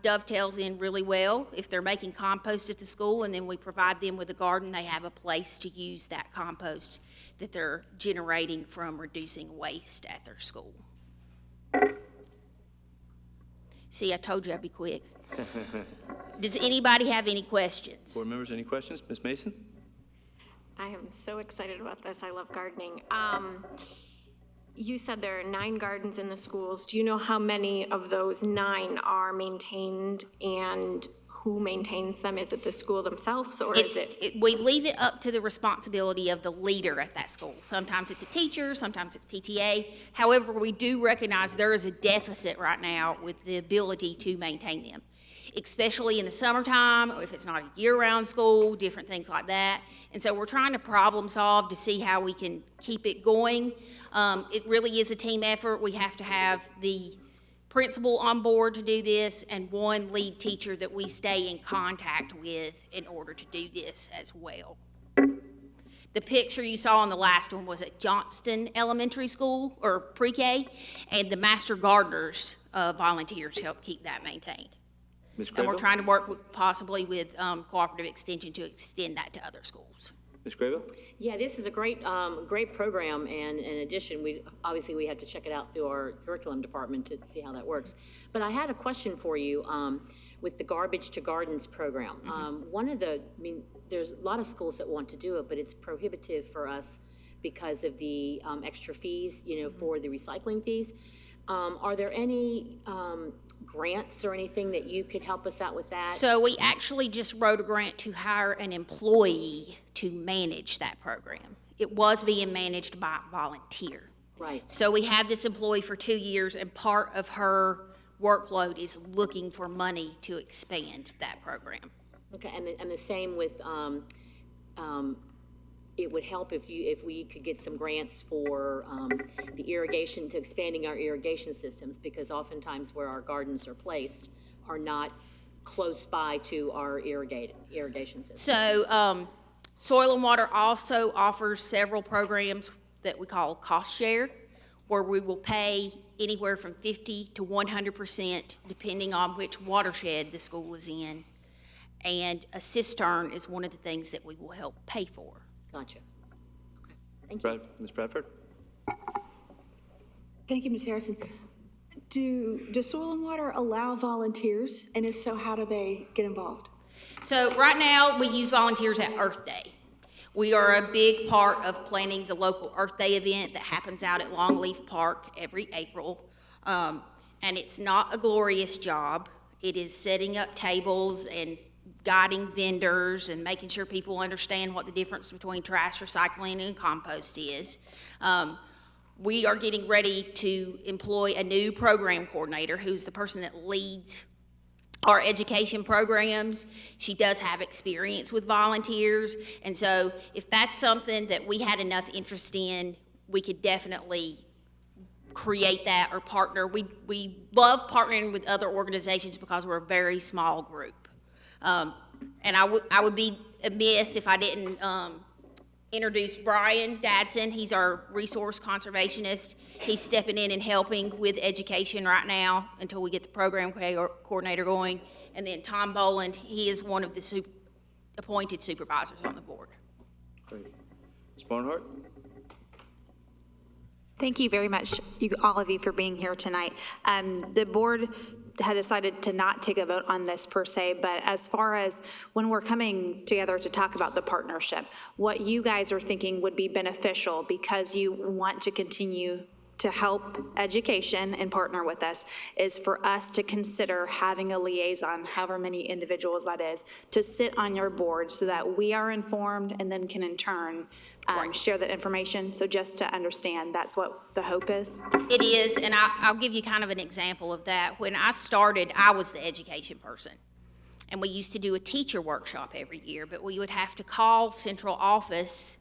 dovetails in really well. If they're making compost at the school and then we provide them with a garden, they have a place to use that compost that they're generating from reducing waste at their school. See, I told you I'd be quick. Does anybody have any questions? Board members, any questions? Ms. Mason? I am so excited about this. I love gardening. You said there are 9 gardens in the schools. Do you know how many of those 9 are maintained and who maintains them? Is it the school themselves or is it? We leave it up to the responsibility of the leader at that school. Sometimes it's a teacher, sometimes it's PTA. However, we do recognize there is a deficit right now with the ability to maintain them, especially in the summertime, or if it's not a year-round school, different things like that. And so we're trying to problem solve to see how we can keep it going. It really is a team effort. We have to have the principal on board to do this and one lead teacher that we stay in contact with in order to do this as well. The picture you saw on the last one was at Johnston Elementary School, or pre-K, and the master gardeners volunteers help keep that maintained. And we're trying to work possibly with Cooperative Extension to extend that to other schools. Ms. Graybill? Yeah, this is a great program, and in addition, we have to check it out through our curriculum department to see how that works. But I had a question for you with the Garbage to Gardens program. There's a lot of schools that want to do it, but it's prohibitive for us because of the extra fees, for the recycling fees. Are there any grants or anything that you could help us out with that? So we actually just wrote a grant to hire an employee to manage that program. It was being managed by a volunteer. Right. So we had this employee for 2 years, and part of her workload is looking for money to expand that program. Okay, and the same with, it would help if we could get some grants for the irrigation, to expanding our irrigation systems, because oftentimes where our gardens are placed are not close by to our irrigation systems. So Soil and Water also offers several programs that we call cost share, where we will pay anywhere from 50 to 100% depending on which watershed the school is in. And a cistern is one of the things that we will help pay for. Gotcha. Okay. Thank you. Ms. Bradford? Thank you, Ms. Harrison. Does Soil and Water allow volunteers? And if so, how do they get involved? So right now, we use volunteers at Earth Day. We are a big part of planning the local Earth Day event that happens out at Longleaf Park every April. And it's not a glorious job. It is setting up tables and guiding vendors and making sure people understand what the difference between trash recycling and compost is. We are getting ready to employ a new program coordinator who's the person that leads our education programs. She does have experience with volunteers, and so if that's something that we had enough interest in, we could definitely create that or partner. We love partnering with other organizations because we're a very small group. And I would be amiss if I didn't introduce Brian Dadson. He's our resource conservationist. He's stepping in and helping with education right now until we get the program coordinator going. And then Tom Boland, he is one of the appointed supervisors on the board. Great. Ms. Barnhart? Thank you very much, all of you, for being here tonight. The board had decided to not take a vote on this per se, but as far as when we're coming together to talk about the partnership, what you guys are thinking would be beneficial because you want to continue to help education and partner with us is for us to consider having a liaison, however many individuals that is, to sit on your board so that we are informed and then can in turn share that information. So just to understand, that's what the hope is. It is, and I'll give you kind of an example of that. When I started, I was the education person. And we used to do a teacher workshop every year, but we would have to call central office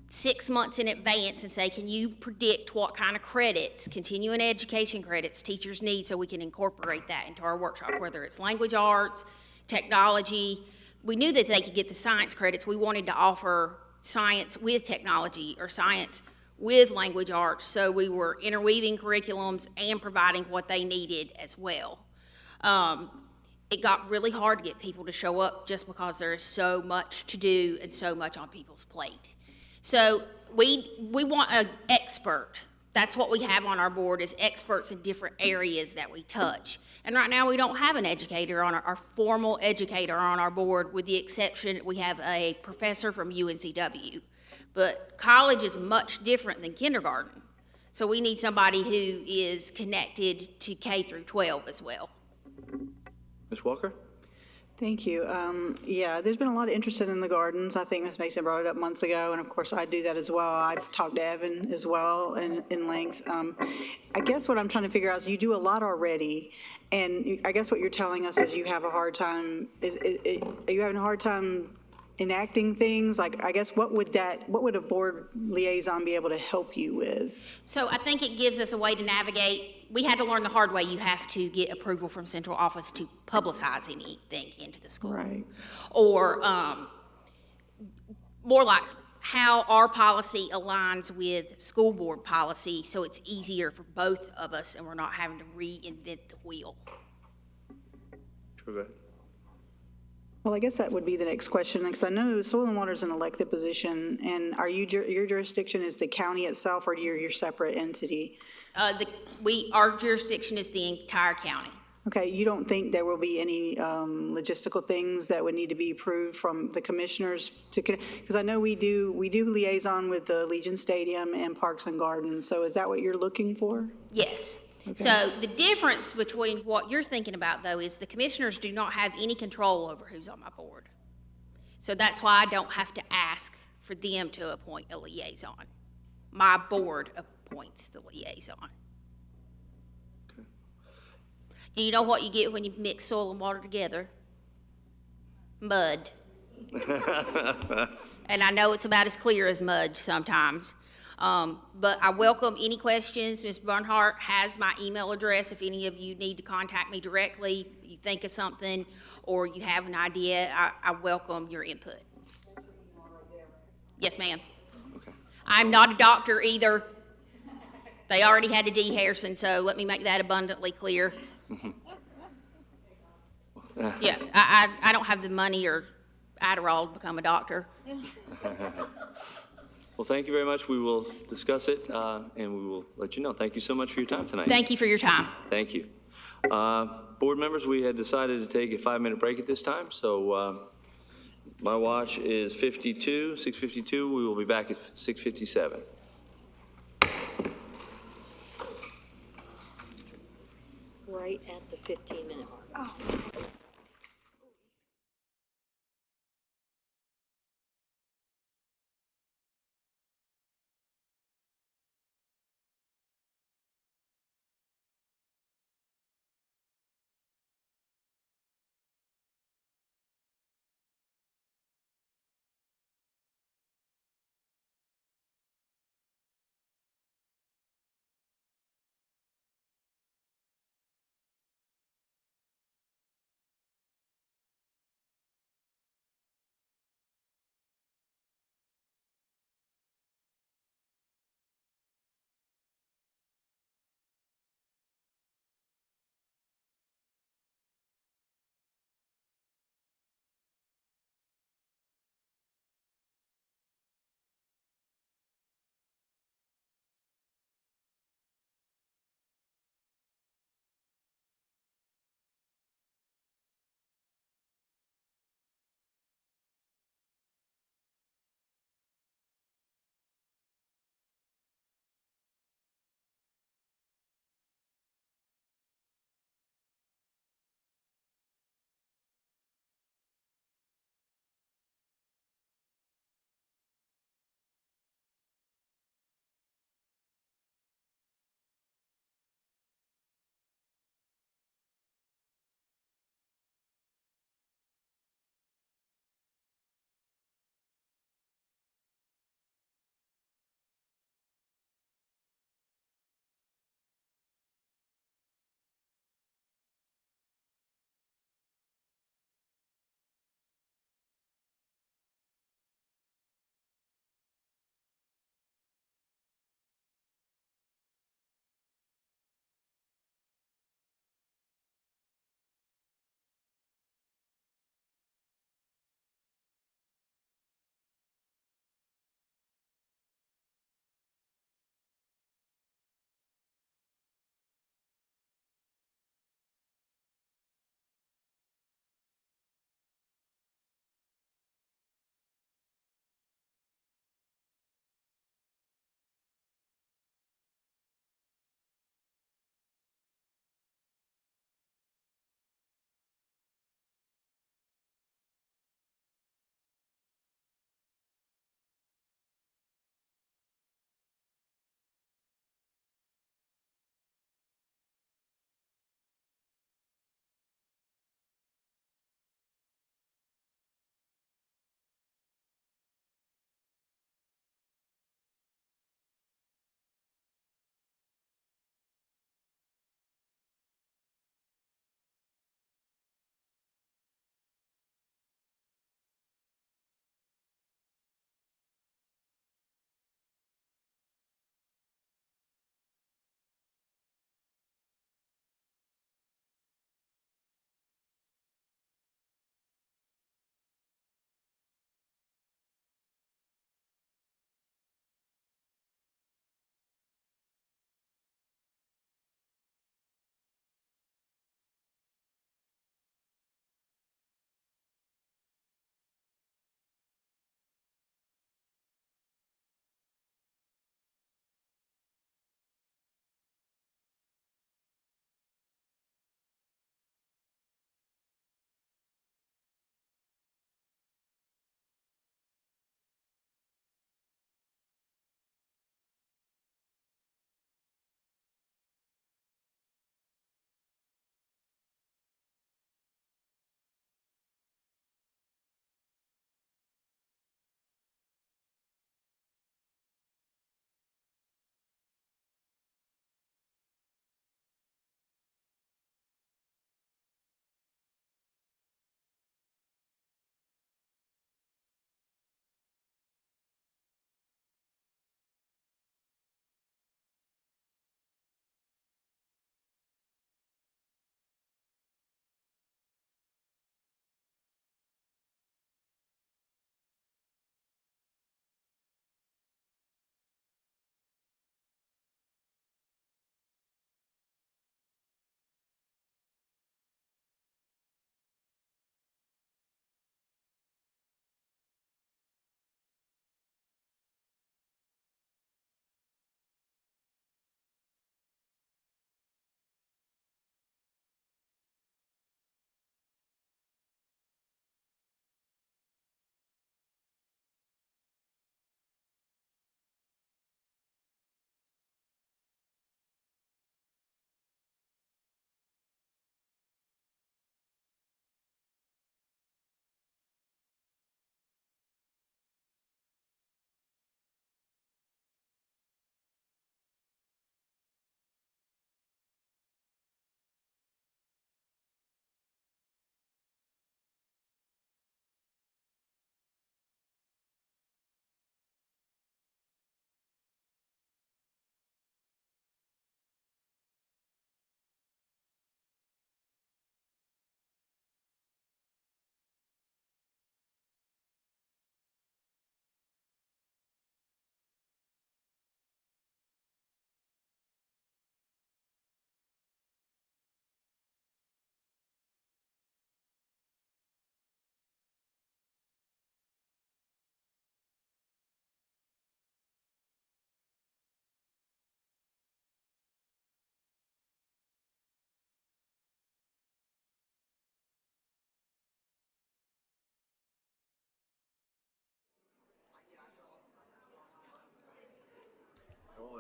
6 months in advance and say, can you predict what kind of credits, continuing education credits, teachers need so we can incorporate that into our workshop, whether it's language arts, technology. We knew that they could get the science credits. We wanted to offer science with technology or science with language arts, so we were interweaving curriculums and providing what they needed as well. It got really hard to get people to show up just because there is so much to do and so much on people's plate. So we want an expert. That's what we have on our board, is experts in different areas that we touch. And right now, we don't have an educator on our formal educator on our board, with the exception we have a professor from UNCW. But college is much different than kindergarten. So we need somebody who is connected to K through 12 as well. Ms. Walker? Thank you. Yeah, there's been a lot of interest in the gardens. I think Ms. Mason brought it up months ago, and of course I do that as well. I've talked to Evan as well in length. I guess what I'm trying to figure out is you do a lot already, and I guess what you're telling us is you have a hard time, are you having a hard time enacting things? Like, I guess what would a board liaison be able to help you with? So I think it gives us a way to navigate. We had to learn the hard way. You have to get approval from central office to publicize anything into the school. Right. Or more like how our policy aligns with school board policy, so it's easier for both of us and we're not having to reinvent the wheel. Go ahead. Well, I guess that would be the next question, because I know soil and water is an elected position, and are you, your jurisdiction is the county itself, or you're your separate entity? Our jurisdiction is the entire county. Okay, you don't think there will be any logistical things that would need to be approved from the commissioners to, because I know we do liaison with the Legion Stadium and Parks and Gardens, so is that what you're looking for? Yes. Okay. So the difference between what you're thinking about, though, is the commissioners do not have any control over who's on my board. So that's why I don't have to ask for them to appoint a liaison. My board appoints the liaison. Okay. Do you know what you get when you mix soil and water together? Mud. And I know it's about as clear as mud sometimes. But I welcome any questions. Ms. Bernhardt has my email address. If any of you need to contact me directly, you think of something, or you have an idea, I welcome your input. Yes, ma'am. Okay. I'm not a doctor either. They already had to D. Harrison, so let me make that abundantly clear. Yeah, I don't have the money or Adderall to become a doctor. Well, thank you very much. We will discuss it, and we will let you know. Thank you so much for your time tonight. Thank you for your time. Thank you. Board members, we had decided to take a 5-minute break at this time, so my watch is 6:52. We will be back at 6:57. Right at the 15-minute mark.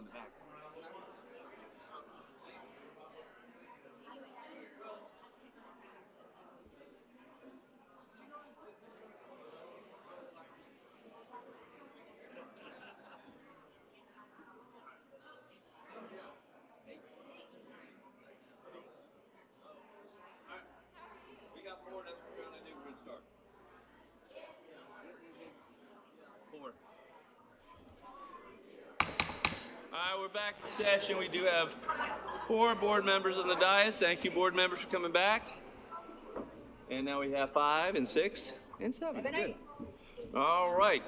in the back. We got 4, that's what we're gonna do, we're gonna start. 4. All right, we're back in session. We do have 4 board members on the dais. Thank you, board members, for coming back. And now we have 5 and 6 and 7. Good. All right.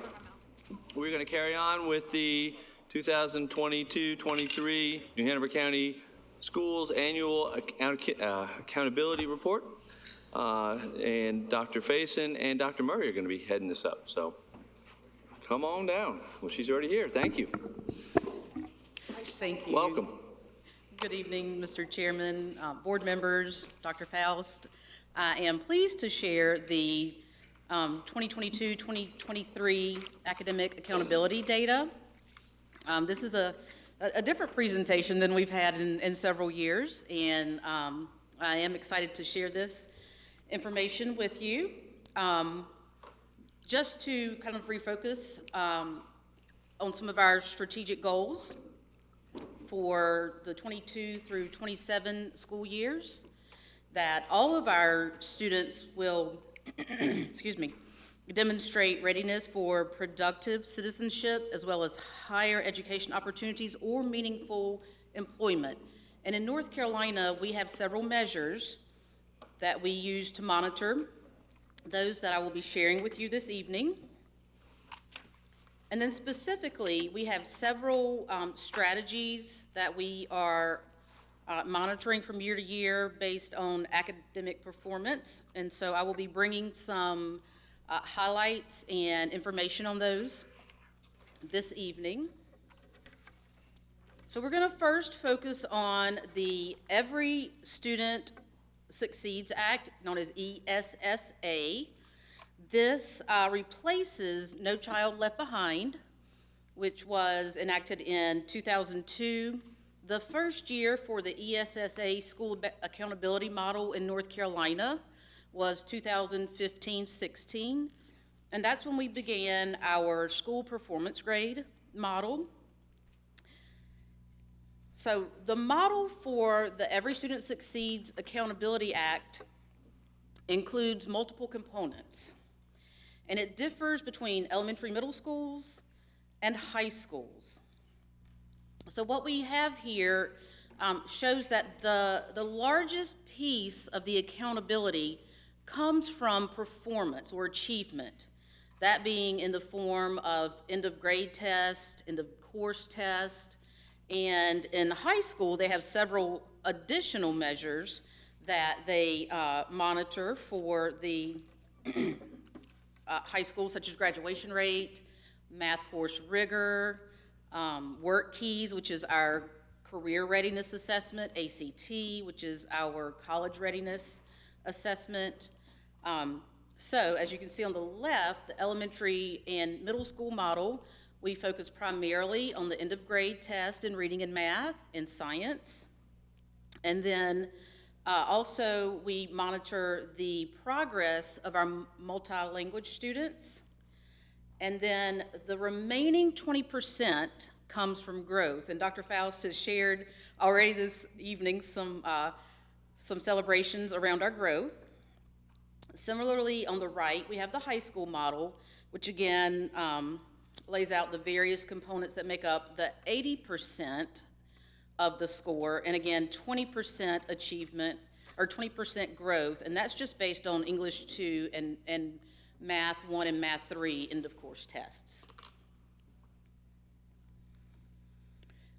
We're going to carry on with the 2022-23 New Hanover County Schools Annual Accountability Report. And Dr. Faison and Dr. Murray are going to be heading this up. So come on down. Well, she's already here. Thank you. Thank you. Welcome. Good evening, Mr. Chairman, board members, Dr. Faust. I am pleased to share the 2022-2023 academic accountability data. This is a different presentation than we've had in several years, and I am excited to share this information with you. Just to kind of refocus on some of our strategic goals for the 22 through 27 school years, that all of our students will excuse me, demonstrate readiness for productive citizenship as well as higher education opportunities or meaningful employment. And in North Carolina, we have several measures that we use to monitor those that I will be sharing with you this evening. And then specifically, we have several strategies that we are monitoring from year to year based on academic performance. And so I will be bringing some highlights and information on those this evening. So we're going to first focus on the Every Student Succeeds Act, known as ESSA. This replaces No Child Left Behind, which was enacted in 2002. The first year for the ESSA school accountability model in North Carolina was 2015-16, and that's when we began our school performance grade model. So the model for the Every Student Succeeds Accountability Act includes multiple components, and it differs between elementary middle schools and high schools. So what we have here shows that the largest piece of the accountability comes from performance or achievement, that being in the form of end of grade test, end of course test, and in high school they have several additional measures that they monitor for the high school, such as graduation rate, math course rigor, work keys, which is our career readiness assessment, ACT, which is our college readiness assessment. So as you can see on the left, the elementary and middle school model, we focus primarily on the end of grade test in reading and math and science. And then also we monitor the progress of our multi-language students. And then the remaining 20% comes from growth. And Dr. Faust has shared already this evening some celebrations around our growth. Similarly, on the right, we have the high school model, which again lays out the various components that make up the 80% of the score, and again, 20% achievement, or 20% growth, and that's just based on English 2 and Math 1 and Math 3 end of course tests.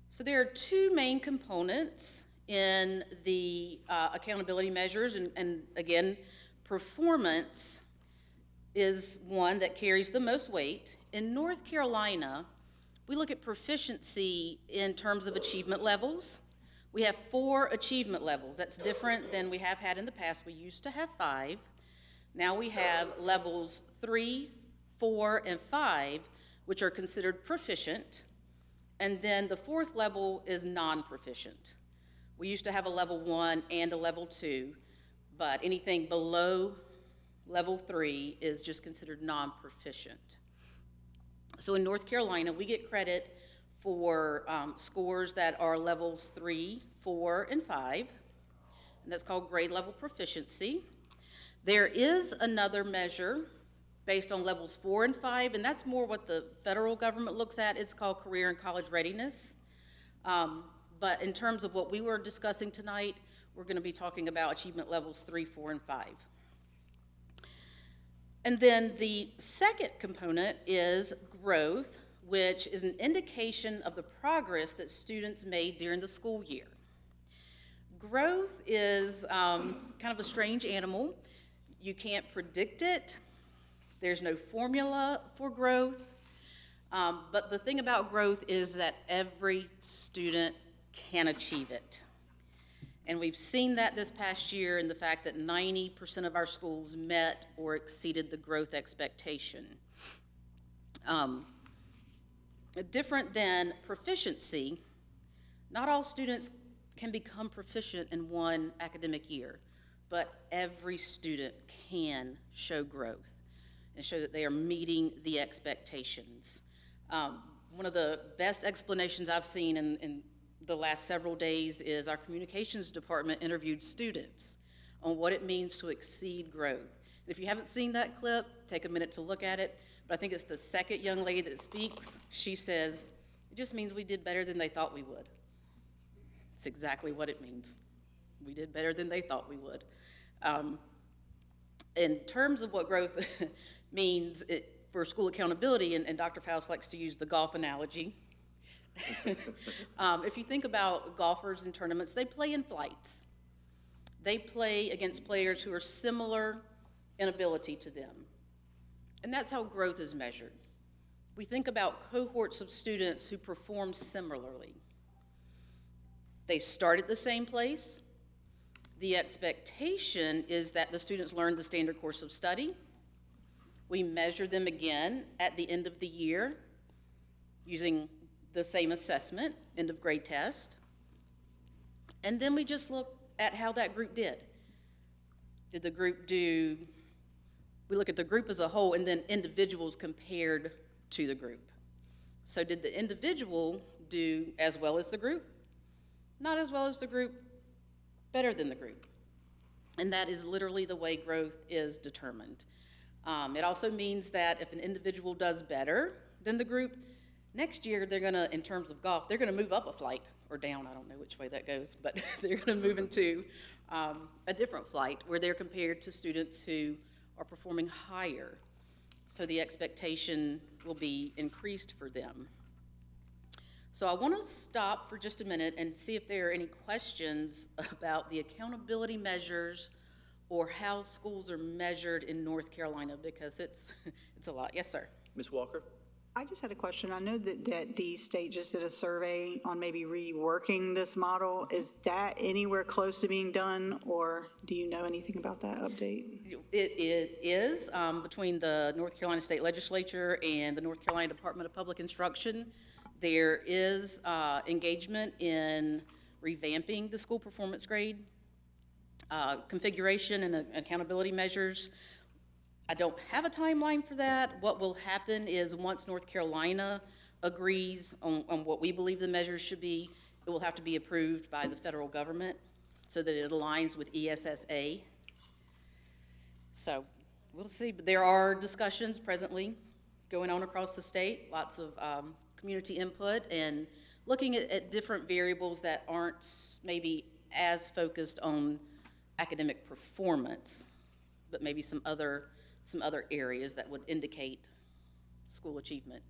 So there are two main components in the accountability measures, and again, performance is one that carries the most weight. In North Carolina, we look at proficiency in terms of achievement levels. We have 4 achievement levels. That's different than we have had in the past. We used to have 5. Now we have levels 3, 4, and 5, which are considered proficient. And then the fourth level is non-proficient. We used to have a level 1 and a level 2, but anything below level 3 is just considered non-proficient. So in North Carolina, we get credit for scores that are levels 3, 4, and 5, and that's called grade level proficiency. There is another measure based on levels 4 and 5, and that's more what the federal government looks at. It's called career and college readiness. But in terms of what we were discussing tonight, we're going to be talking about achievement levels 3, 4, and 5. And then the second component is growth, which is an indication of the progress that students made during the school year. Growth is kind of a strange animal. You can't predict it. There's no formula for growth. But the thing about growth is that every student can achieve it. And we've seen that this past year in the fact that 90% of our schools met or exceeded the growth expectation. Different than proficiency, not all students can become proficient in one academic year, but every student can show growth and show that they are meeting the expectations. One of the best explanations I've seen in the last several days is our communications department interviewed students on what it means to exceed growth. And if you haven't seen that clip, take a minute to look at it. But I think it's the second young lady that speaks. She says, it just means we did better than they thought we would. It's exactly what it means. We did better than they thought we would. In terms of what growth means for school accountability, and Dr. Faust likes to use the golf analogy. If you think about golfers in tournaments, they play in flights. They play against players who are similar in ability to them. And that's how growth is measured. We think about cohorts of students who perform similarly. They start at the same place. The expectation is that the students learn the standard course of study. We measure them again at the end of the year using the same assessment, end of grade test. And then we just look at how that group did. Did the group do, we look at the group as a whole and then individuals compared to the group. So did the individual do as well as the group? Not as well as the group, better than the group. And that is literally the way growth is determined. It also means that if an individual does better than the group, next year they're gonna, in terms of golf, they're gonna move up a flight or down, I don't know which way that goes, but they're gonna move into a different flight where they're compared to students who are performing higher. So the expectation will be increased for them. So I want to stop for just a minute and see if there are any questions about the accountability measures or how schools are measured in North Carolina, because it's a lot. Yes, sir. Ms. Walker? I just had a question. I know that the state just did a survey on maybe reworking this model. Is that anywhere close to being done, or do you know anything about that update? It is between the North Carolina State Legislature and the North Carolina Department of Public Instruction. There is engagement in revamping the school performance grade configuration and accountability measures. I don't have a timeline for that. What will happen is once North Carolina agrees on what we believe the measures should be, it will have to be approved by the federal government so that it aligns with ESSA. So we'll see. But there are discussions presently going on across the state, lots of community input and looking at different variables that aren't maybe as focused on academic performance, but maybe some other areas that would indicate school achievement.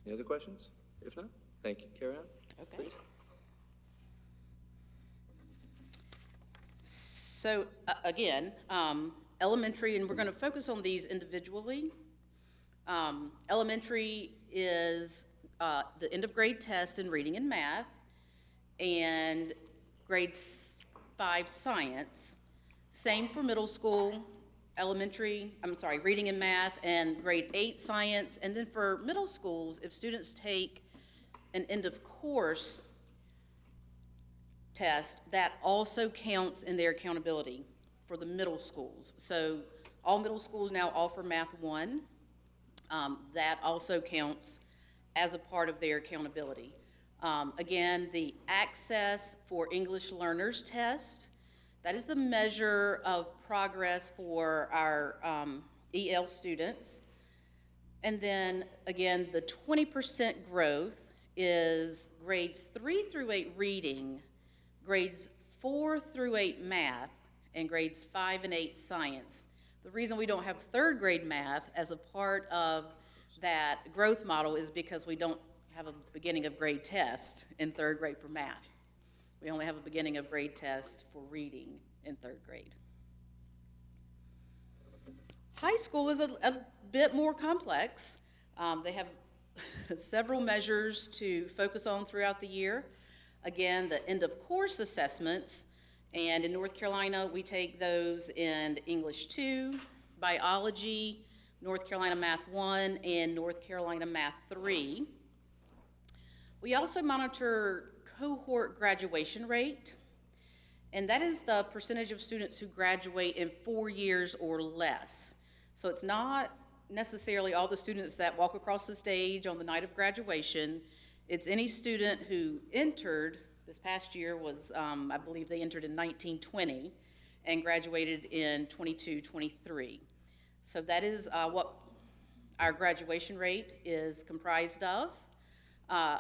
Any other questions? If not, thank you. Carry on. Okay. Please. So again, elementary, and we're going to focus on these individually. Elementary is the end of grade test in reading and math, and grade 5 science. Same for middle school, reading and math, and grade 8 science. And then for middle schools, if students take an end-of-course test, that also counts in their accountability for the middle schools. So all middle schools now offer Math 1. That also counts as a part of their accountability. Again, the Access for English Learners test, that is the measure of progress for our EL students. And then, again, the 20% growth is grades 3 through 8 reading, grades 4 through 8 math, and grades 5 and 8 science. The reason we don't have third grade math as a part of that growth model is because we don't have a beginning of grade test in third grade for math. We only have a beginning of grade test for reading in third grade. High school is a bit more complex. They have several measures to focus on throughout the year. Again, the end of course assessments, and in North Carolina, we take those in English 2, biology, North Carolina Math 1, and North Carolina Math 3. We also monitor cohort graduation rate, and that is the percentage of students who graduate in 4 years or less. So it's not necessarily all the students that walk across the stage on the night of graduation. It's any student who entered, this past year was, I believe they entered in 1920 and graduated in 22-23. So that is what our graduation rate is comprised of.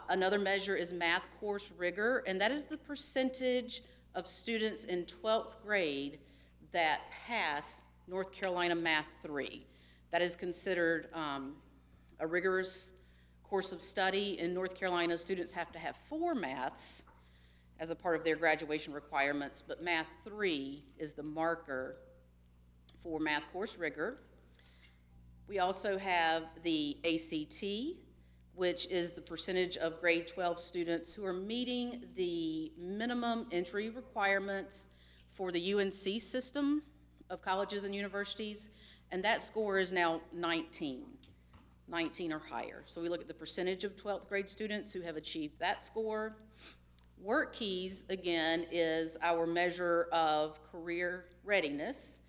Another measure is math course rigor, and that is the percentage of students in 12th grade that pass North Carolina Math 3. That is considered a rigorous course of study. In North Carolina, students have to have 4 maths as a part of their graduation requirements, but Math 3 is the marker for math course rigor. We also have the ACT, which is the percentage of grade 12 students who are meeting the minimum entry requirements for the UNC system of colleges and universities, and that score is now 19 or higher. So we look at the percentage of 12th grade students who have achieved that score. Work Keys, again, is our measure of career readiness,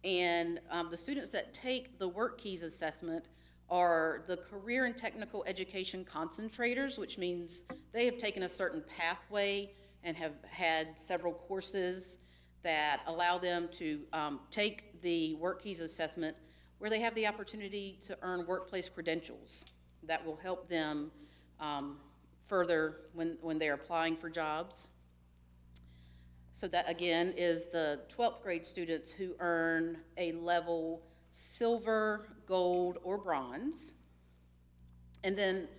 and the students that take the Work Keys assessment are the career and technical education concentrators, which means they have taken a certain pathway and have had several courses that allow them to take the Work Keys assessment, where they have the opportunity to earn workplace credentials that will help them further when they're applying for jobs. So that, again, is the 12th grade students who earn a level silver, gold, or bronze. And then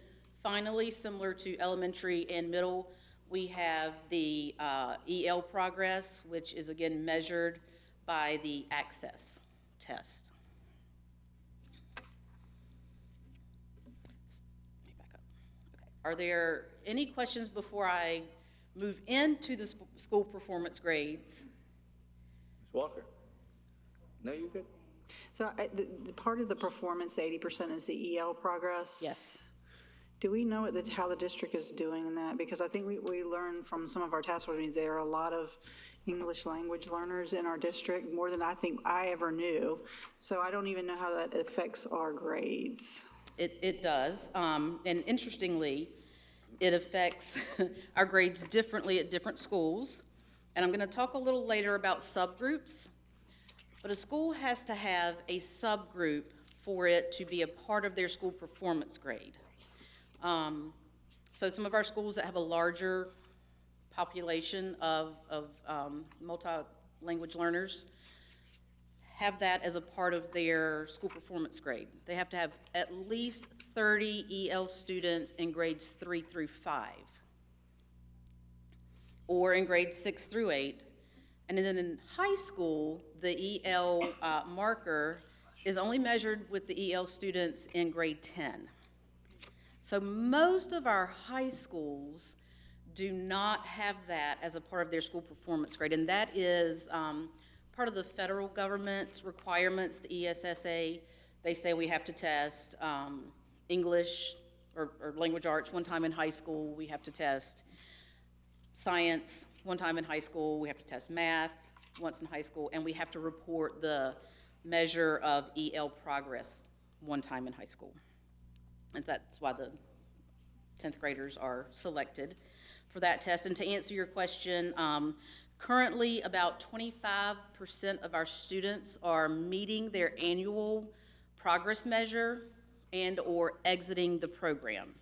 finally, similar to elementary and middle, we have the EL progress, which is again measured by the Access test. Let me back up. Okay. Are there any questions before I move into the school performance grades? Ms. Walker? No, you're good. So the part of the performance, the 80% is the EL progress? Yes. Do we know how the district is doing in that? Because I think we learned from some of our task force meetings, there are a lot of English language learners in our district, more than I think I ever knew. So I don't even know how that affects our grades. It does, and interestingly, it affects our grades differently at different schools. And I'm going to talk a little later about subgroups, but a school has to have a subgroup for it to be a part of their school performance grade. So some of our schools that have a larger population of multi-language learners have that as a part of their school performance grade. They have to have at least 30 EL students in grades 3 through 5, or in grades 6 through 8. And then in high school, the EL marker is only measured with the EL students in grade 10. So most of our high schools do not have that as a part of their school performance grade, and that is part of the federal government's requirements, the ESSA. They say we have to test English or language arts, 1 time in high school, we have to test science, 1 time in high school, we have to test math once in high school, and we have to report the measure of EL progress 1 time in high school. And that's why the 10th graders are selected for that test. And to answer your question, currently about 25% of our students are meeting their annual progress measure and or exiting the program.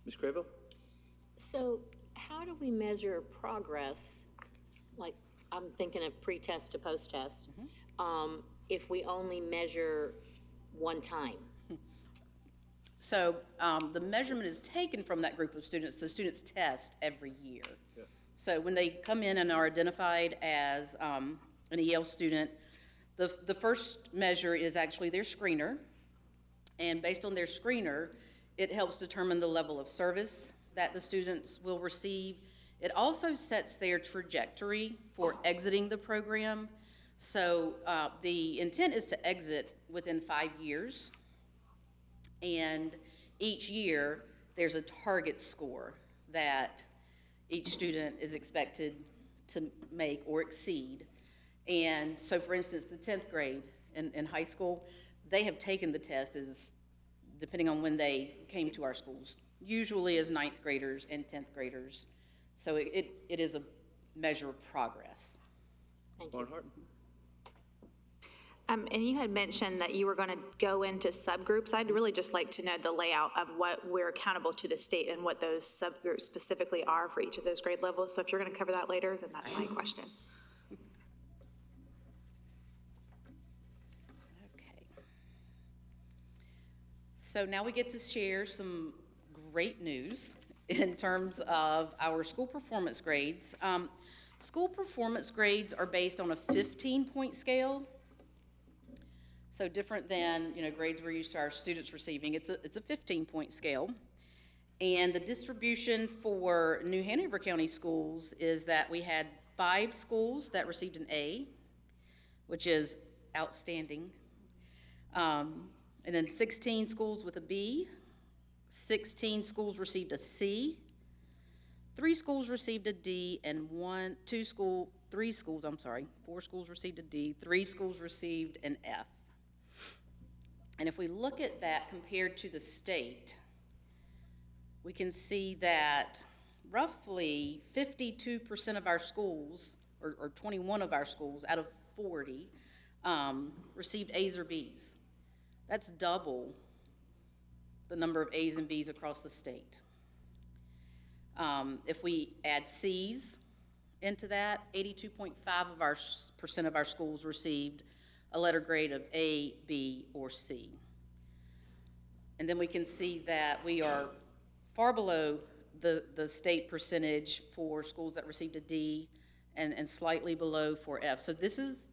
Ms. Crable? So how do we measure progress, like I'm thinking of pre-test to post-test, if we only measure 1 time? So the measurement is taken from that group of students. The students test every year. Yeah. So when they come in and are identified as an EL student, the first measure is actually their screener. And based on their screener, it helps determine the level of service that the students will receive. It also sets their trajectory for exiting the program. So the intent is to exit within 5 years. And each year, there's a target score that each student is expected to make or exceed. And so, for instance, the 10th grade in high school, they have taken the test as, depending on when they came to our schools, usually as 9th graders and 10th graders. So it is a measure of progress. Thank you. Barnhart? And you had mentioned that you were going to go into subgroups. I'd really just like to know the layout of what we're accountable to the state and what those subgroups specifically are for each of those grade levels. So if you're going to cover that later, then that's my question. Okay. So now we get to share some great news in terms of our school performance grades. School performance grades are based on a 15-point scale. So different than, grades we're used to our students receiving. It's a 15-point scale. And the distribution for New Hanover County schools is that we had 5 schools that received an A, which is outstanding. And then 16 schools with a B, 16 schools received a C, 4 schools received a D, 3 schools received a D, 3 schools received an F. And if we look at that compared to the state, we can see that roughly 52% of our schools, or 21 of our schools out of 40, received A's or B's. That's double the number of A's and B's across the state. If we add C's into that, 82.5% of our schools received a letter grade of A, B, or C. And then we can see that we are far below the state percentage for schools that received a D and slightly below for F. So this is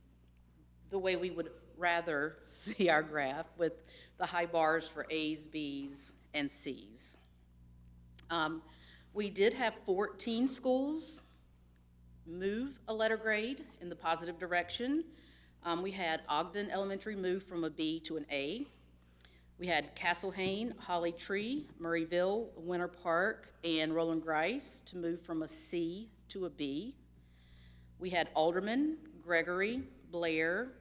the way we would rather see our graph, with the high bars for A's, B's, and C's. We did have 14 schools move a letter grade in the positive direction. We had Ogden Elementary move from a B to an A. We had Castlehane, Holly Tree, Murrayville, Winter Park, and Roland Grice to move from a C to a B. We had Alderman, Gregory, Blair,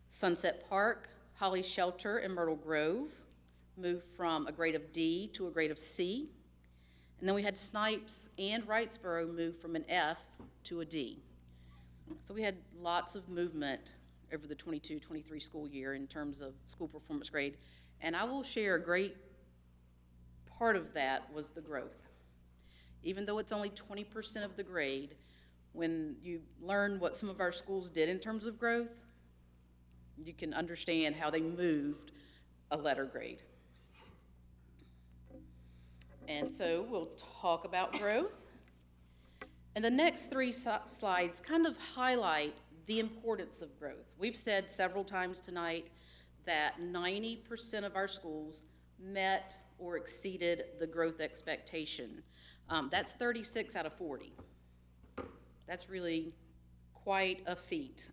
Sunset Park, Holly Shelter, and Myrtle Grove move from a grade of D to a grade of C. And then we had Snipes and Wrightsboro move from an F to a D. So we had lots of movement over the 22-23 school year in terms of school performance grade. And I will share a great part of that was the growth. Even though it's only 20% of the grade, when you learn what some of our schools did in terms of growth, you can understand how they moved a letter grade. And so we'll talk about growth. And the next 3 slides kind of highlight the importance of growth. We've said several times tonight that 90% of our schools met or exceeded the growth expectation. That's 36 out of 40. That's really quite a feat.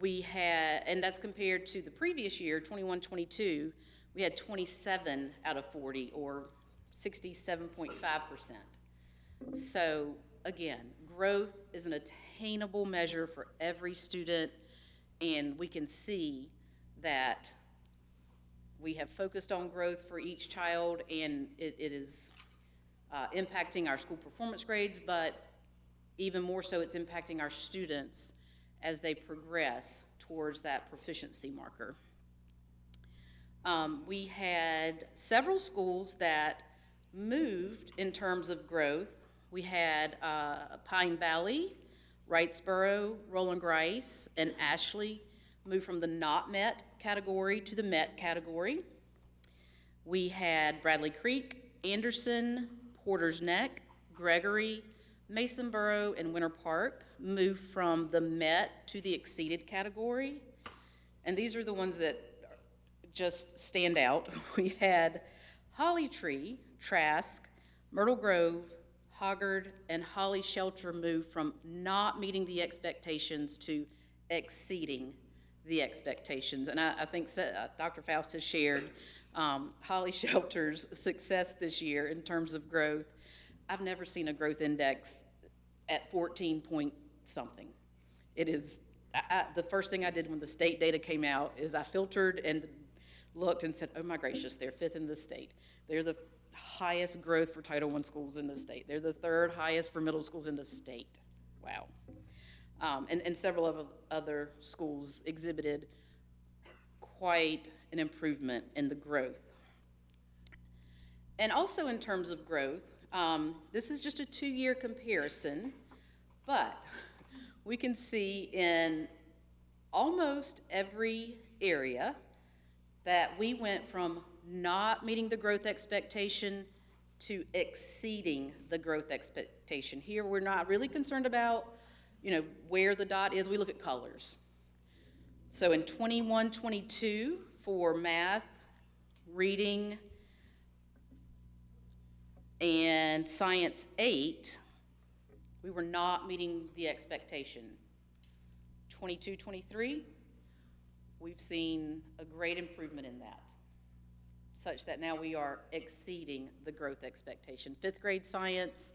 We had, and that's compared to the previous year, 21-22, we had 27 out of 40, or 67.5%. So again, growth is an attainable measure for every student, and we can see that we have focused on growth for each child, and it is impacting our school performance grades, but even more so, it's impacting our students as they progress towards that proficiency marker. We had several schools that moved in terms of growth. We had Pine Valley, Wrightsboro, Roland Grice, and Ashley move from the not met category to the met category. We had Bradley Creek, Anderson, Porter's Neck, Gregory, Masonboro, and Winter Park move from the met to the exceeded category. And these are the ones that just stand out. We had Holly Tree, Trask, Myrtle Grove, Hoggard, and Holly Shelter move from not meeting the expectations to exceeding the expectations. And I think Dr. Faust has shared Holly Shelter's success this year in terms of growth. I've never seen a growth index at 14 point something. It is, the first thing I did when the state data came out is I filtered and looked and said, oh my gracious, they're 5th in the state. They're the highest growth for Title I schools in the state. They're the 3rd highest for middle schools in the state. Wow. And several of other schools exhibited quite an improvement in the growth. And also in terms of growth, this is just a 2-year comparison, but we can see in almost every area that we went from not meeting the growth expectation to exceeding the growth expectation. Here, we're not really concerned about, where the dot is. We look at colors. So in 21-22 for math, reading, and Science 8, we were not meeting the expectation. 22-23, we've seen a great improvement in that, such that now we are exceeding the growth expectation. 5th grade science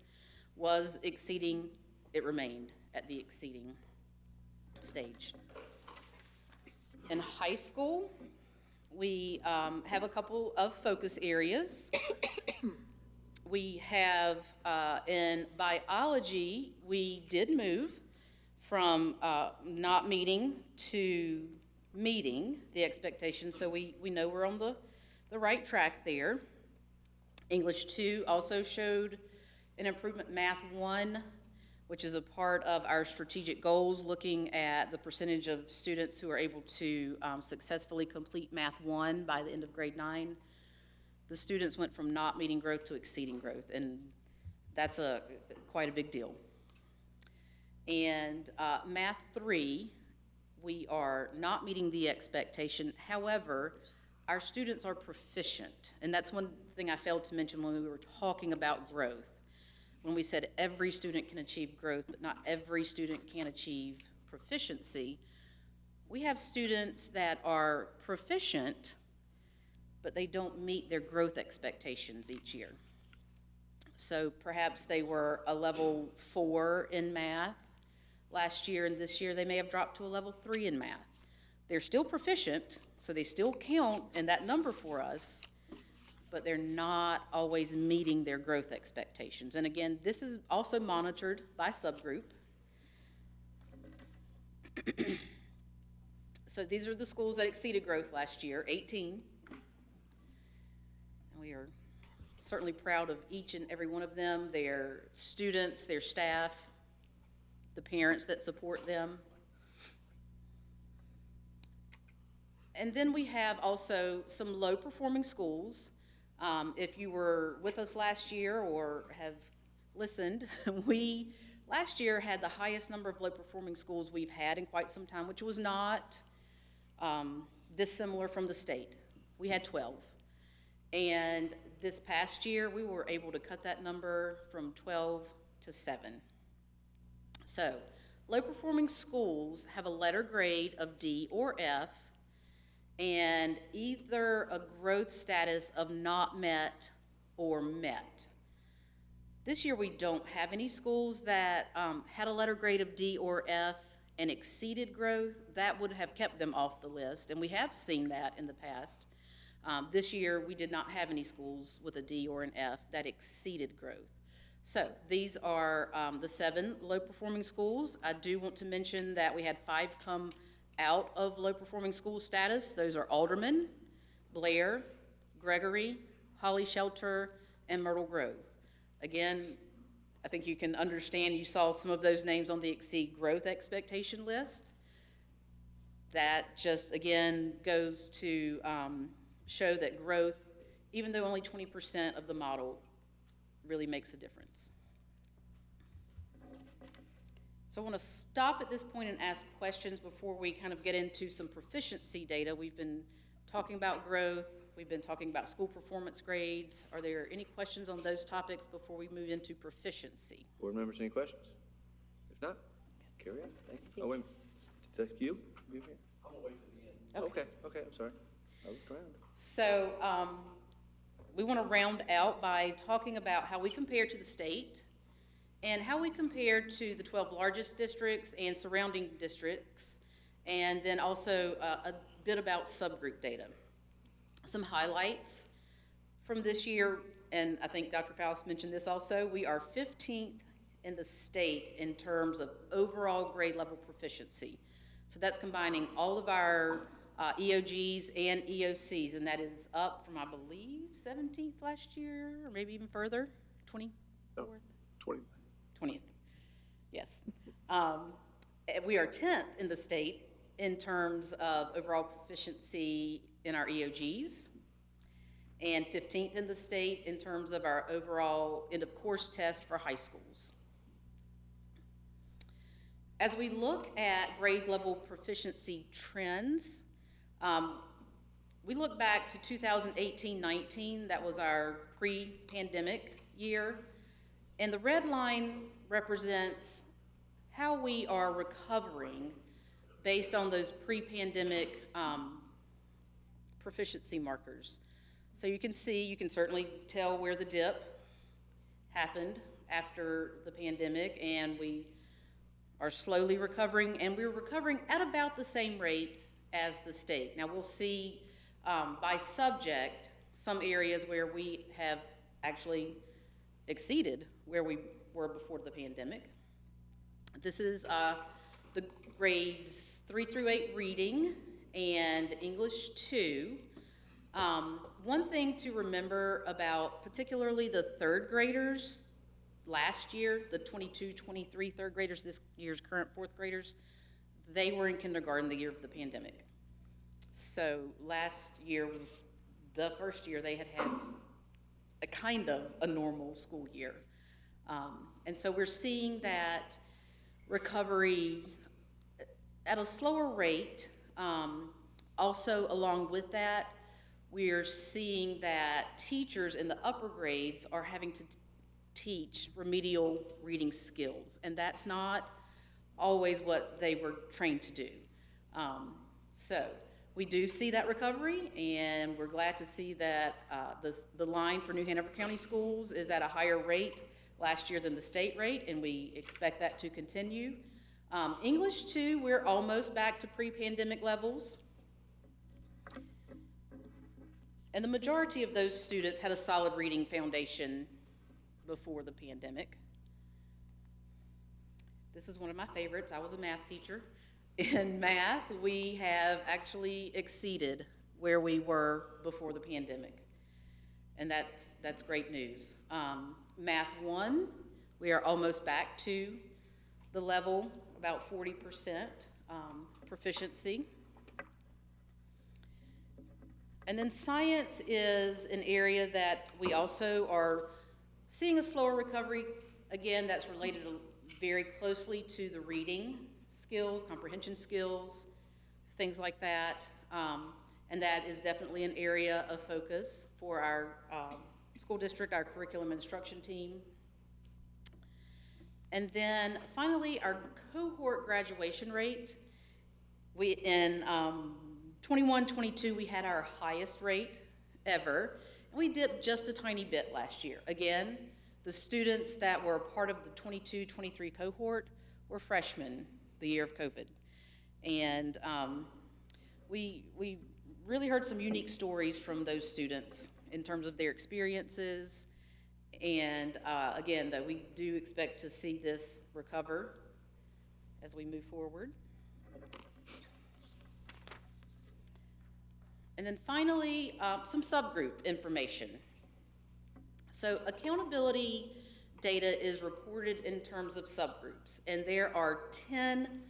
was exceeding, it remained at the exceeding stage. In high school, we have a couple of focus areas. We have, in biology, we did move from not meeting to meeting the expectations, so we know we're on the right track there. English 2 also showed an improvement. Math 1, which is a part of our strategic goals, looking at the percentage of students who are able to successfully complete Math 1 by the end of grade 9. The students went from not meeting growth to exceeding growth, and that's quite a big deal. And Math 3, we are not meeting the expectation. However, our students are proficient, and that's one thing I failed to mention when we were talking about growth. When we said every student can achieve growth, but not every student can achieve proficiency, we have students that are proficient, but they don't meet their growth expectations each year. So perhaps they were a level 4 in math last year, and this year they may have dropped to a level 3 in math. They're still proficient, so they still count in that number for us, but they're not always meeting their growth expectations. And again, this is also monitored by subgroup. So these are the schools that exceeded growth last year, 18. And we are certainly proud of each and every one of them, their students, their staff, the parents that support them. And then we have also some low-performing schools. If you were with us last year or have listened, we last year had the highest number of low-performing schools we've had in quite some time, which was not dissimilar from the state. We had 12. And this past year, we were able to cut that number from 12 to 7. So, low-performing schools have a letter grade of D or F, and either a growth status of not met or met. This year, we don't have any schools that had a letter grade of D or F and exceeded growth. That would have kept them off the list, and we have seen that in the past. This year, we did not have any schools with a D or an F that exceeded growth. So these are the 7 low-performing schools. I do want to mention that we had 5 come out of low-performing school status. Those are Alderman, Blair, Gregory, Holly Shelter, and Myrtle Grove. Again, I think you can understand, you saw some of those names on the exceed growth expectation list. That just, again, goes to show that growth, even though only 20% of the model, really makes a difference. So I want to stop at this point and ask questions before we kind of get into some proficiency data. We've been talking about growth. We've been talking about school performance grades. Are there any questions on those topics before we move into proficiency? Board members, any questions? If not, carry on. Thank you. Oh, wait. Is that you? You here? I'm gonna wait till the end. Okay, I'm sorry. I looked around. So we want to round out by talking about how we compare to the state and how we compare to the 12 largest districts and surrounding districts, and then also a bit about subgroup data. Some highlights from this year, and I think Dr. Faust mentioned this also, we are 15th in the state in terms of overall grade level proficiency. So that's combining all of our EOGs and EOCs, and that is up from, I believe, 17th last year, or maybe even further, 24th? No, 20th, yes. We are 10th in the state in terms of overall proficiency in our EOGs, and 15th in the state in terms of our overall end of course test for high schools. As we look at grade level proficiency trends, we look back to 2018-19, that was our pre-pandemic year, and the red line represents how we are recovering based on those pre-pandemic proficiency markers. So you can see, you can certainly tell where the dip happened after the pandemic, and we are slowly recovering, and we're recovering at about the same rate as the state. Now we'll see by subject some areas where we have actually exceeded where we were before the pandemic. This is the grades 3 through 8 reading and English 2. One thing to remember about particularly the third graders last year, the 22-23 third graders, this year's current fourth graders, they were in kindergarten the year of the pandemic. So last year was the first year they had a kind of a normal school year. And so we're seeing that recovery at a slower rate. Also, along with that, we're seeing that teachers in the upper grades are having to teach remedial reading skills, and that's not always what they were trained to do. So we do see that recovery, and we're glad to see that the line for New Hanover County schools is at a higher rate last year than the state rate, and we expect that to continue. English 2, we're almost back to pre-pandemic levels. And the majority of those students had a solid reading foundation before the pandemic. This is one of my favorites. I was a math teacher. In math, we have actually exceeded where we were before the pandemic. And that's great news. Math 1, we are almost back to the level, about 40% proficiency. And then science is an area that we also are seeing a slower recovery. Again, that's related very closely to the reading skills, comprehension skills, things like that. And that is definitely an area of focus for our school district, our curriculum instruction team. And then finally, our cohort graduation rate. In 21-22, we had our highest rate ever. And we dipped just a tiny bit last year. Again, the students that were part of the 22-23 cohort were freshmen the year of COVID. And we really heard some unique stories from those students in terms of their experiences. And again, that we do expect to see this recover as we move forward. And then finally, some subgroup information. So accountability data is reported in terms of subgroups, and there are 10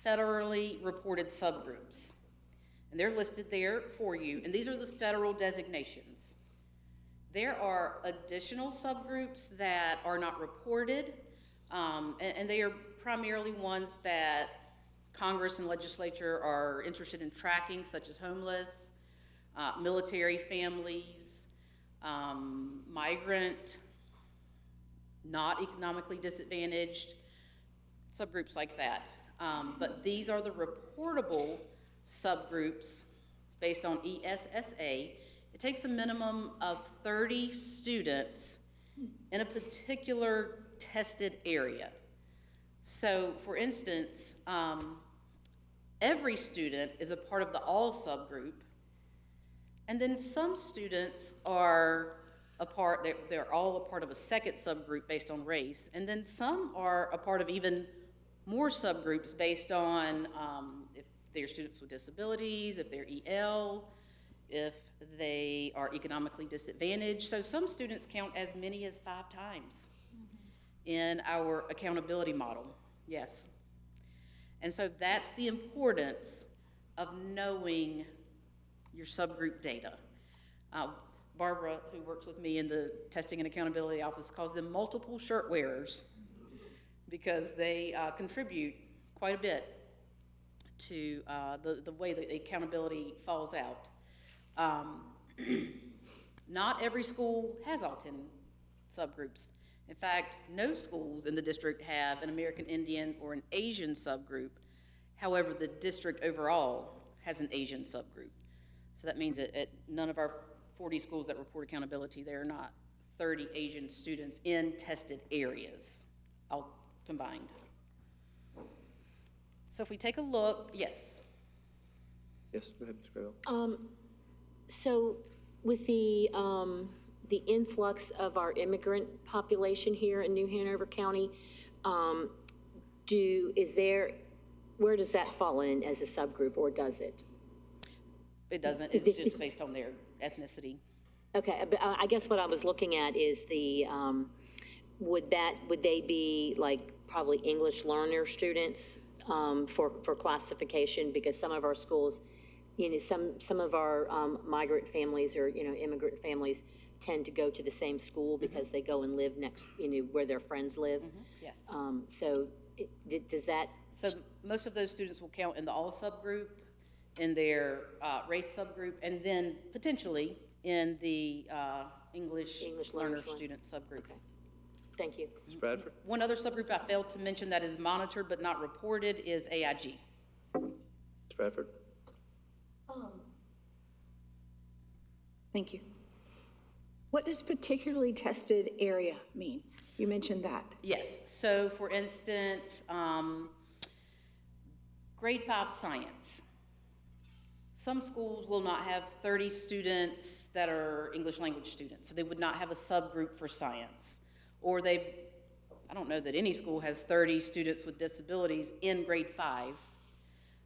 federally reported subgroups. And they're listed there for you, and these are the federal designations. There are additional subgroups that are not reported, and they are primarily ones that Congress and legislature are interested in tracking, such as homeless, military families, migrant, not economically disadvantaged, subgroups like that. But these are the reportable subgroups based on ESSA. It takes a minimum of 30 students in a particular tested area. So, for instance, every student is a part of the all subgroup, and then some students are they're all a part of a second subgroup based on race, and then some are a part of even more subgroups based on if they're students with disabilities, if they're EL, if they are economically disadvantaged. So some students count as many as 5 times in our accountability model, yes. And so that's the importance of knowing your subgroup data. Barbara, who works with me in the testing and accountability office, calls them multiple shirt wearers because they contribute quite a bit to the way that the accountability falls out. Not every school has all 10 subgroups. In fact, no schools in the district have an American Indian or an Asian subgroup. However, the district overall has an Asian subgroup. So that means that at none of our 40 schools that report accountability, there are not 30 Asian students in tested areas, all combined. So if we take a look, yes. Yes, go ahead, Ms. Gravel. So with the influx of our immigrant population here in New Hanover County, where does that fall in as a subgroup, or does it? It doesn't, it's just based on their ethnicity. Okay, but I guess what I was looking at is would they be like probably English learner students for classification? Because some of our schools, some of our migrant families or, immigrant families tend to go to the same school because they go and live next, where their friends live. Yes. So does that? So most of those students will count in the all subgroup, in their race subgroup, and then potentially in the English learner student subgroup. Okay. Thank you. Ms. Bradford? One other subgroup I failed to mention that is monitored but not reported is AIG. Ms. Bradford? Thank you. What does particularly tested area mean? You mentioned that. Yes, so for instance, grade 5 science. Some schools will not have 30 students that are English language students, so they would not have a subgroup for science. Or I don't know that any school has 30 students with disabilities in grade 5,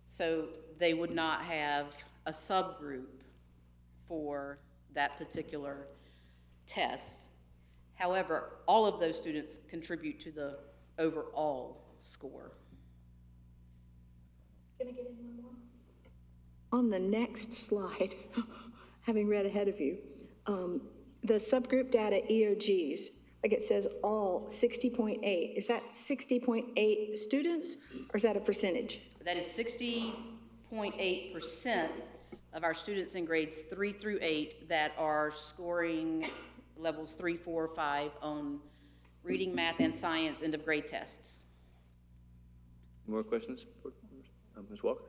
so they would not have a subgroup for that particular test. However, all of those students contribute to the overall score. Can I get in one more? On the next slide, having read ahead of you, the subgroup data EOGs, like it says all 60.8. Is that 60.8 students, or is that a percentage? That is 60.8% of our students in grades 3 through 8 that are scoring levels 3, 4, 5 on reading, math, and science end of grade tests. More questions? Ms. Walker?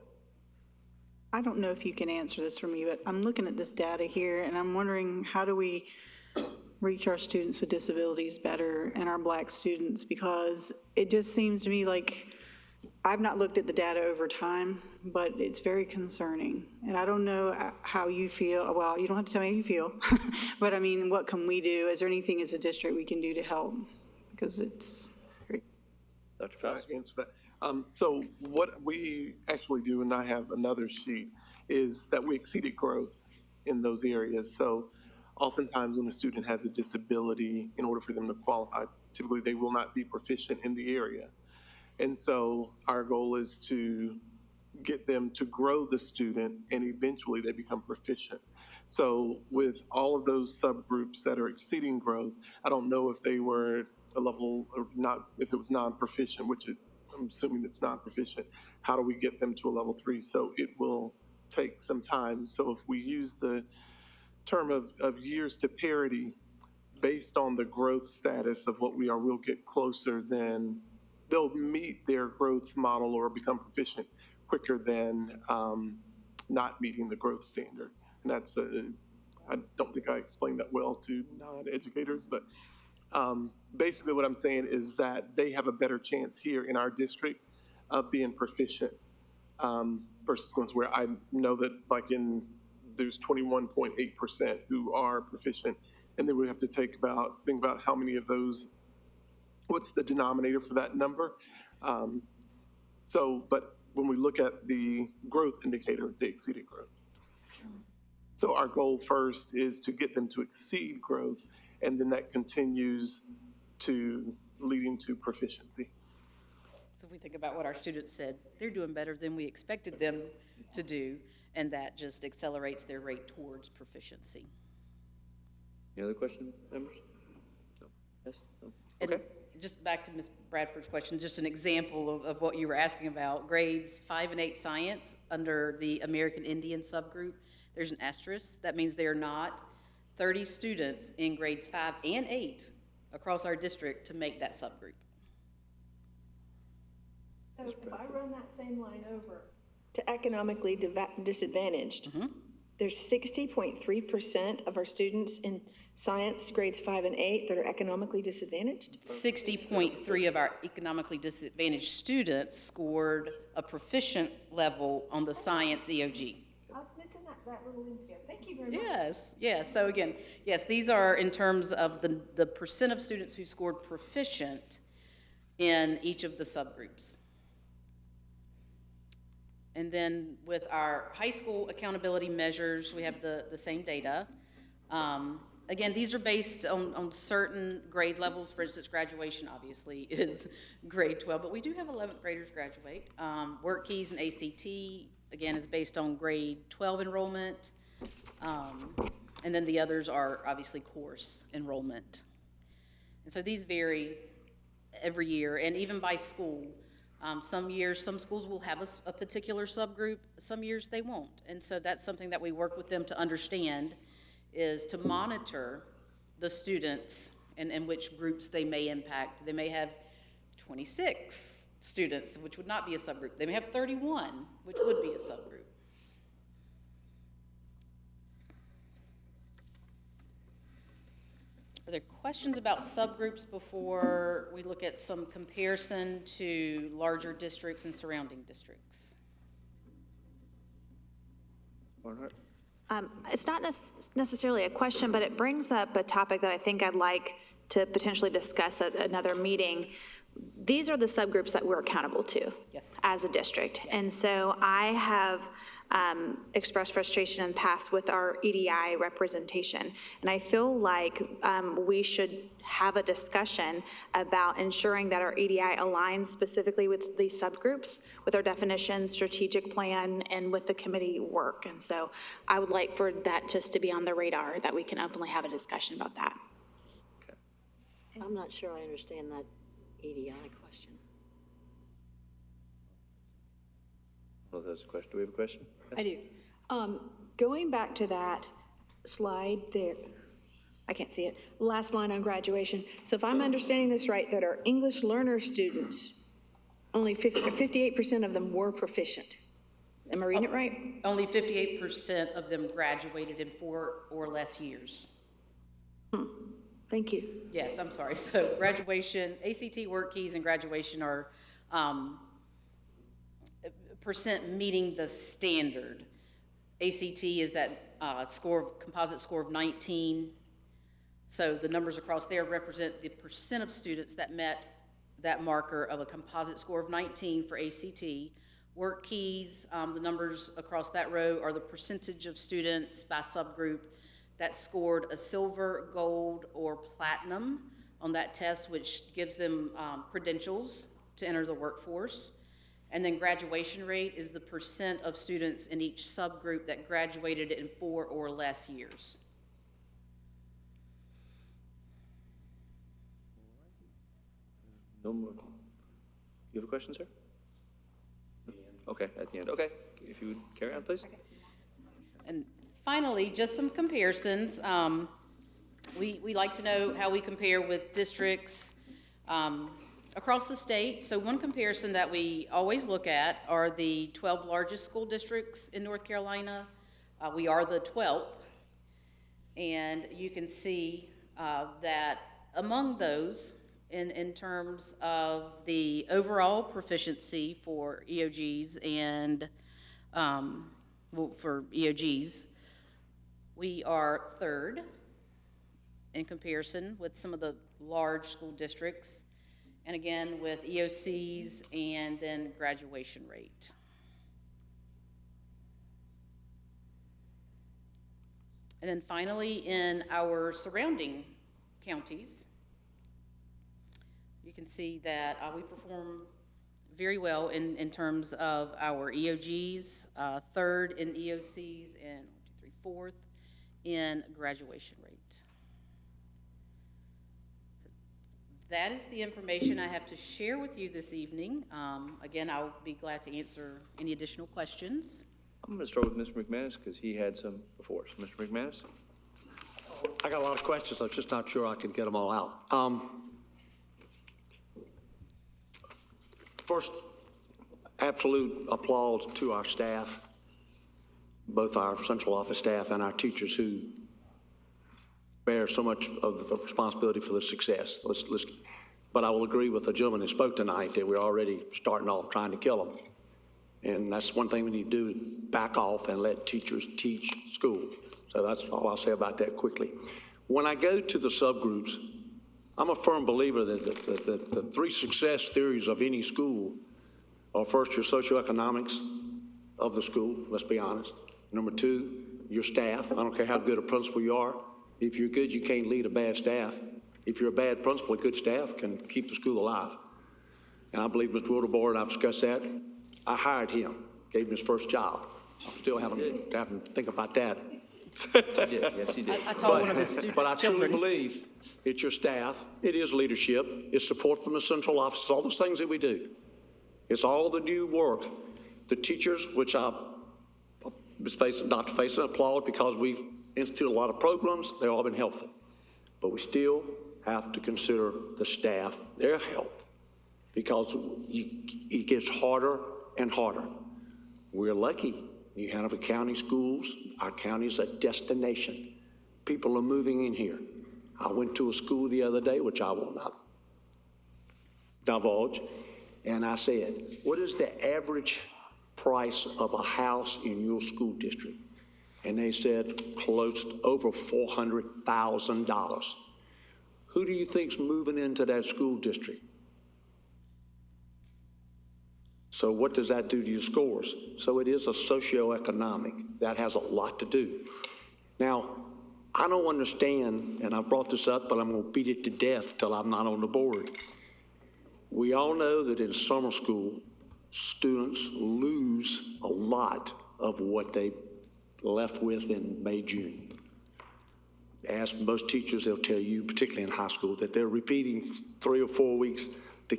I don't know if you can answer this for me, but I'm looking at this data here, and I'm wondering, how do we reach our students with disabilities better and our Black students? Because it just seems to me like, I've not looked at the data over time, but it's very concerning. And I don't know how you feel. Well, you don't have to tell me how you feel, but I mean, what can we do? Is there anything as a district we can do to help? Because it's great. Dr. Faust? I answer that. So what we actually do, and I have another sheet, is that we exceeded growth in those areas. So oftentimes when a student has a disability, in order for them to qualify, typically they will not be proficient in the area. And so our goal is to get them to grow the student, and eventually they become proficient. So with all of those subgroups that are exceeding growth, I don't know if they were a level or not, if it was non-proficient, which I'm assuming it's non-proficient. How do we get them to a level 3? So it will take some time. So if we use the term of years to parity based on the growth status of what we are, we'll get closer than they'll meet their growth model or become proficient quicker than not meeting the growth standard. And that's I don't think I explained that well to non-educators, but basically what I'm saying is that they have a better chance here in our district of being proficient versus ones where I know that there's 21.8% who are proficient, and then we have to think about how many of those, what's the denominator for that number? But when we look at the growth indicator, they exceeded growth. So our goal first is to get them to exceed growth, and then that continues to leading to proficiency. So if we think about what our students said, they're doing better than we expected them to do, and that just accelerates their rate towards proficiency. Any other questions, members? No? Yes? No? And just back to Ms. Bradford's question, just an example of what you were asking about, grades 5 and 8 science under the American Indian subgroup, there's an asterisk. That means there are not 30 students in grades 5 and 8 across our district to make that subgroup. So if I run that same line over to economically disadvantaged, there's 60.3% of our students in science grades 5 and 8 that are economically disadvantaged? 60.3 of our economically disadvantaged students scored a proficient level on the science EOG. I was missing that little link there. Thank you very much. Yes. So again, yes, these are in terms of the percent of students who scored proficient in each of the subgroups. And then with our high school accountability measures, we have the same data. Again, these are based on certain grade levels. For instance, graduation obviously is grade 12, but we do have 11th graders graduate. Work keys and ACT, again, is based on grade 12 enrollment. And then the others are obviously course enrollment. And so these vary every year, and even by school. Some years, some schools will have a particular subgroup, some years they won't. And so that's something that we work with them to understand, is to monitor the students and which groups they may impact. They may have 26 students, which would not be a subgroup. They may have 31, which would be a subgroup. Are there questions about subgroups before we look at some comparison to larger districts and surrounding districts? Barnhart? It's not necessarily a question, but it brings up a topic that I think I'd like to potentially discuss at another meeting. These are the subgroups that we're accountable to as a district. And so I have expressed frustration in the past with our EDI representation. And I feel like we should have a discussion about ensuring that our EDI aligns specifically with these subgroups, with our definition, strategic plan, and with the committee work. And so I would like for that just to be on the radar, that we can openly have a discussion about that. Okay. I'm not sure I understand that EDI question. Well, that's a question. Do we have a question? Yes. I do. Going back to that slide there, I can't see it, last line on graduation. So if I'm understanding this right, that our English learner students, only 58% of them were proficient. Am I reading it right? Only 58% of them graduated in 4 or less years. Thank you. Yes, I'm sorry. So graduation, ACT work keys and graduation are percent meeting the standard. ACT is that composite score of 19. So the numbers across there represent the percent of students that met that marker of a composite score of 19 for ACT. Work keys, the numbers across that row are the percentage of students by subgroup that scored a silver, gold, or platinum on that test, which gives them credentials to enter the workforce. And then graduation rate is the percent of students in each subgroup that graduated in 4 or less years. No more. You have a question, sir? Okay, at the end. Okay, if you would carry on, please. And finally, just some comparisons. We like to know how we compare with districts across the state. So one comparison that we always look at are the 12 largest school districts in North Carolina. We are the 12th. And you can see that among those, in terms of the overall proficiency for EOGs and for EOGs, we are third in comparison with some of the large school districts, and again with EOCs and then graduation rate. And then finally, in our surrounding counties, you can see that we perform very well in terms of our EOGs, third in EOCs, and 4th in graduation rate. So that is the information I have to share with you this evening. Again, I'll be glad to answer any additional questions. I'm going to start with Mr. McManus because he had some before. So, Mr. McManus? I got a lot of questions. I'm just not sure I can get them all out. First, absolute applause to our staff, both our central office staff and our teachers who bear so much of the responsibility for the success. But I will agree with the gentleman who spoke tonight that we're already starting off trying to kill them. And that's one thing we need to do, is back off and let teachers teach school. So that's all I'll say about that quickly. When I go to the subgroups, I'm a firm believer that the 3 success theories of any school are first, your socioeconomics of the school, let's be honest. Number 2, your staff. I don't care how good a principal you are. If you're good, you can't lead a bad staff. If you're a bad principal, a good staff can keep the school alive. And I believe Mr. Wildebohr, and I've discussed that, I hired him, gave him his first job. I'm still having to think about that. He did. Yes, he did. I taught one of his students. But I truly believe it's your staff, it is leadership, it's support from the central office, all those things that we do. It's all the new work. The teachers, which I was not facing applaud because we've instituted a lot of programs, they've all been helpful. But we still have to consider the staff, their health, because it gets harder and harder. We're lucky. New Hanover County schools, our county is a destination. People are moving in here. I went to a school the other day, which I will not divulge, and I said, what is the average price of a house in your school district? And they said close to over $400,000. Who do you think's moving into that school district? So what does that do to your scores? So it is a socioeconomic. That has a lot to do. Now, I don't understand, and I've brought this up, but I'm going to beat it to death till I'm not on the board. We all know that in summer school, students lose a lot of what they left with in May, June. Ask most teachers, they'll tell you, particularly in high school, that they're repeating 3 or 4 weeks to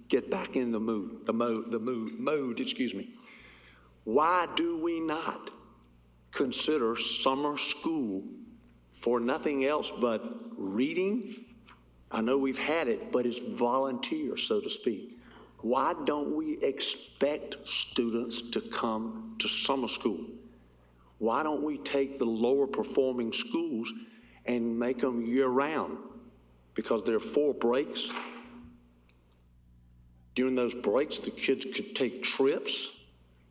get back in the mode, excuse me. Why do we not consider summer school for nothing else but reading? I know we've had it, but it's volunteer, so to speak. Why don't we expect students to come to summer school? Why don't we take the lower performing schools and make them year-round? Because there are 4 breaks. During those breaks, the kids could take trips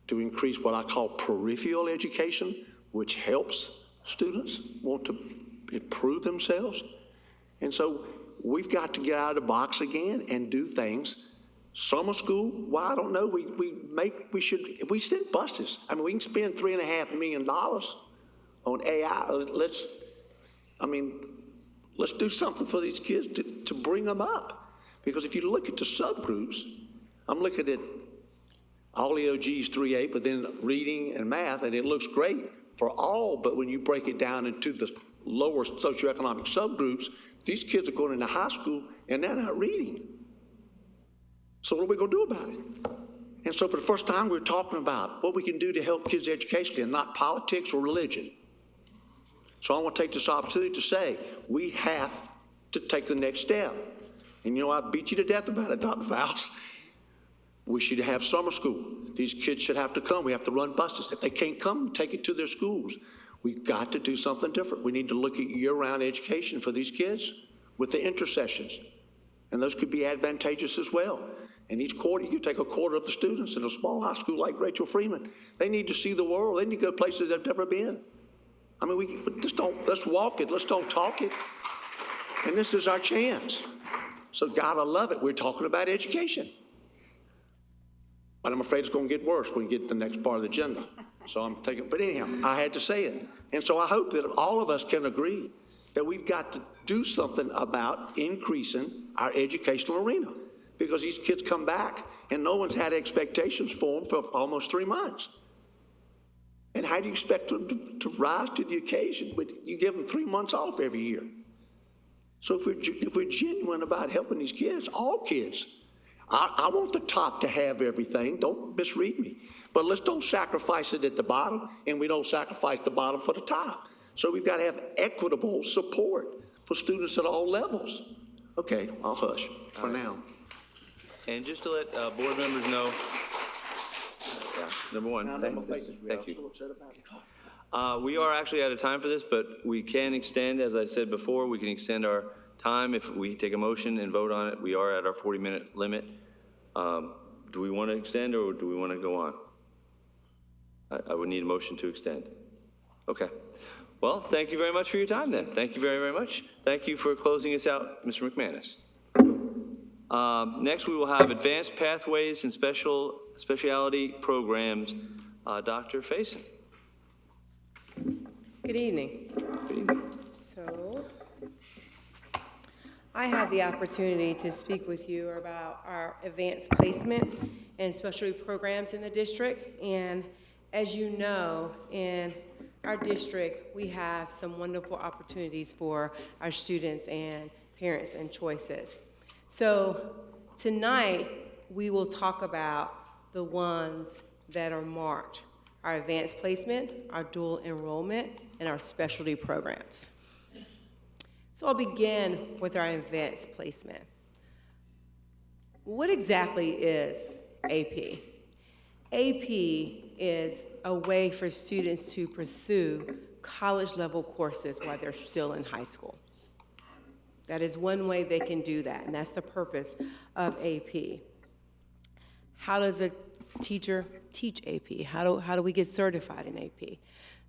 to increase what I call peripheral education, which helps students want to improve themselves. And so we've got to get out of the box again and do things. Summer school, well, I don't know, if we send buses. I mean, we can spend $3.5 million on AI. Let's do something for these kids to bring them up. Because if you look at the subgroups, I'm looking at all EOGs 3A, but then reading and math, and it looks great for all, but when you break it down into the lower socioeconomic subgroups, these kids are going into high school and they're not reading. So what are we going to do about it? And so for the first time, we're talking about what we can do to help kids educationally and not politics or religion. So I want to take this opportunity to say we have to take the next step. And I beat you to death about it, Dr. Faust. We should have summer school. These kids should have to come. We have to run buses. If they can't come, take it to their schools. We've got to do something different. We need to look at year-round education for these kids with the intersessions. And those could be advantageous as well. And each quarter, you take a quarter of the students in a small high school like Rachel Freeman. They need to see the world. They need to go places they've never been. I mean, let's walk it. Let's don't talk it. And this is our chance. So God, I love it. We're talking about education. But I'm afraid it's going to get worse when we get to the next part of the agenda. So I'm taking, but anyhow, I had to say it. And so I hope that all of us can agree that we've got to do something about increasing our educational arena. Because these kids come back and no one's had expectations for them for almost 3 months. And how do you expect them to rise to the occasion? You give them 3 months off every year. So if we're genuine about helping these kids, all kids, I want the top to have everything. Don't misread me. But let's don't sacrifice it at the bottom, and we don't sacrifice the bottom for the top. So we've got to have equitable support for students at all levels. Okay, I'll hush for now. And just to let board members know, number one, thank you. We are actually out of time for this, but we can extend, as I said before, we can extend our time if we take a motion and vote on it. We are at our 40-minute limit. Do we want to extend or do we want to go on? I would need a motion to extend. Okay. Well, thank you very much for your time then. Thank you very, very much. Thank you for closing us out, Mr. McManus. Next, we will have Advanced Pathways and Specialty Programs, Dr. Faison. Good evening. Good evening. So, I have the opportunity to speak with you about our advanced placement and specialty programs in the district. And as you know, in our district, we have some wonderful opportunities for our students and parents and choices. So tonight, we will talk about the ones that are marked: our advanced placement, our dual enrollment, and our specialty programs. So I'll begin with our advanced placement. What exactly is AP? AP is a way for students to pursue college-level courses while they're still in high school. That is one way they can do that, and that's the purpose of AP. How does a teacher teach AP? How do we get certified in AP?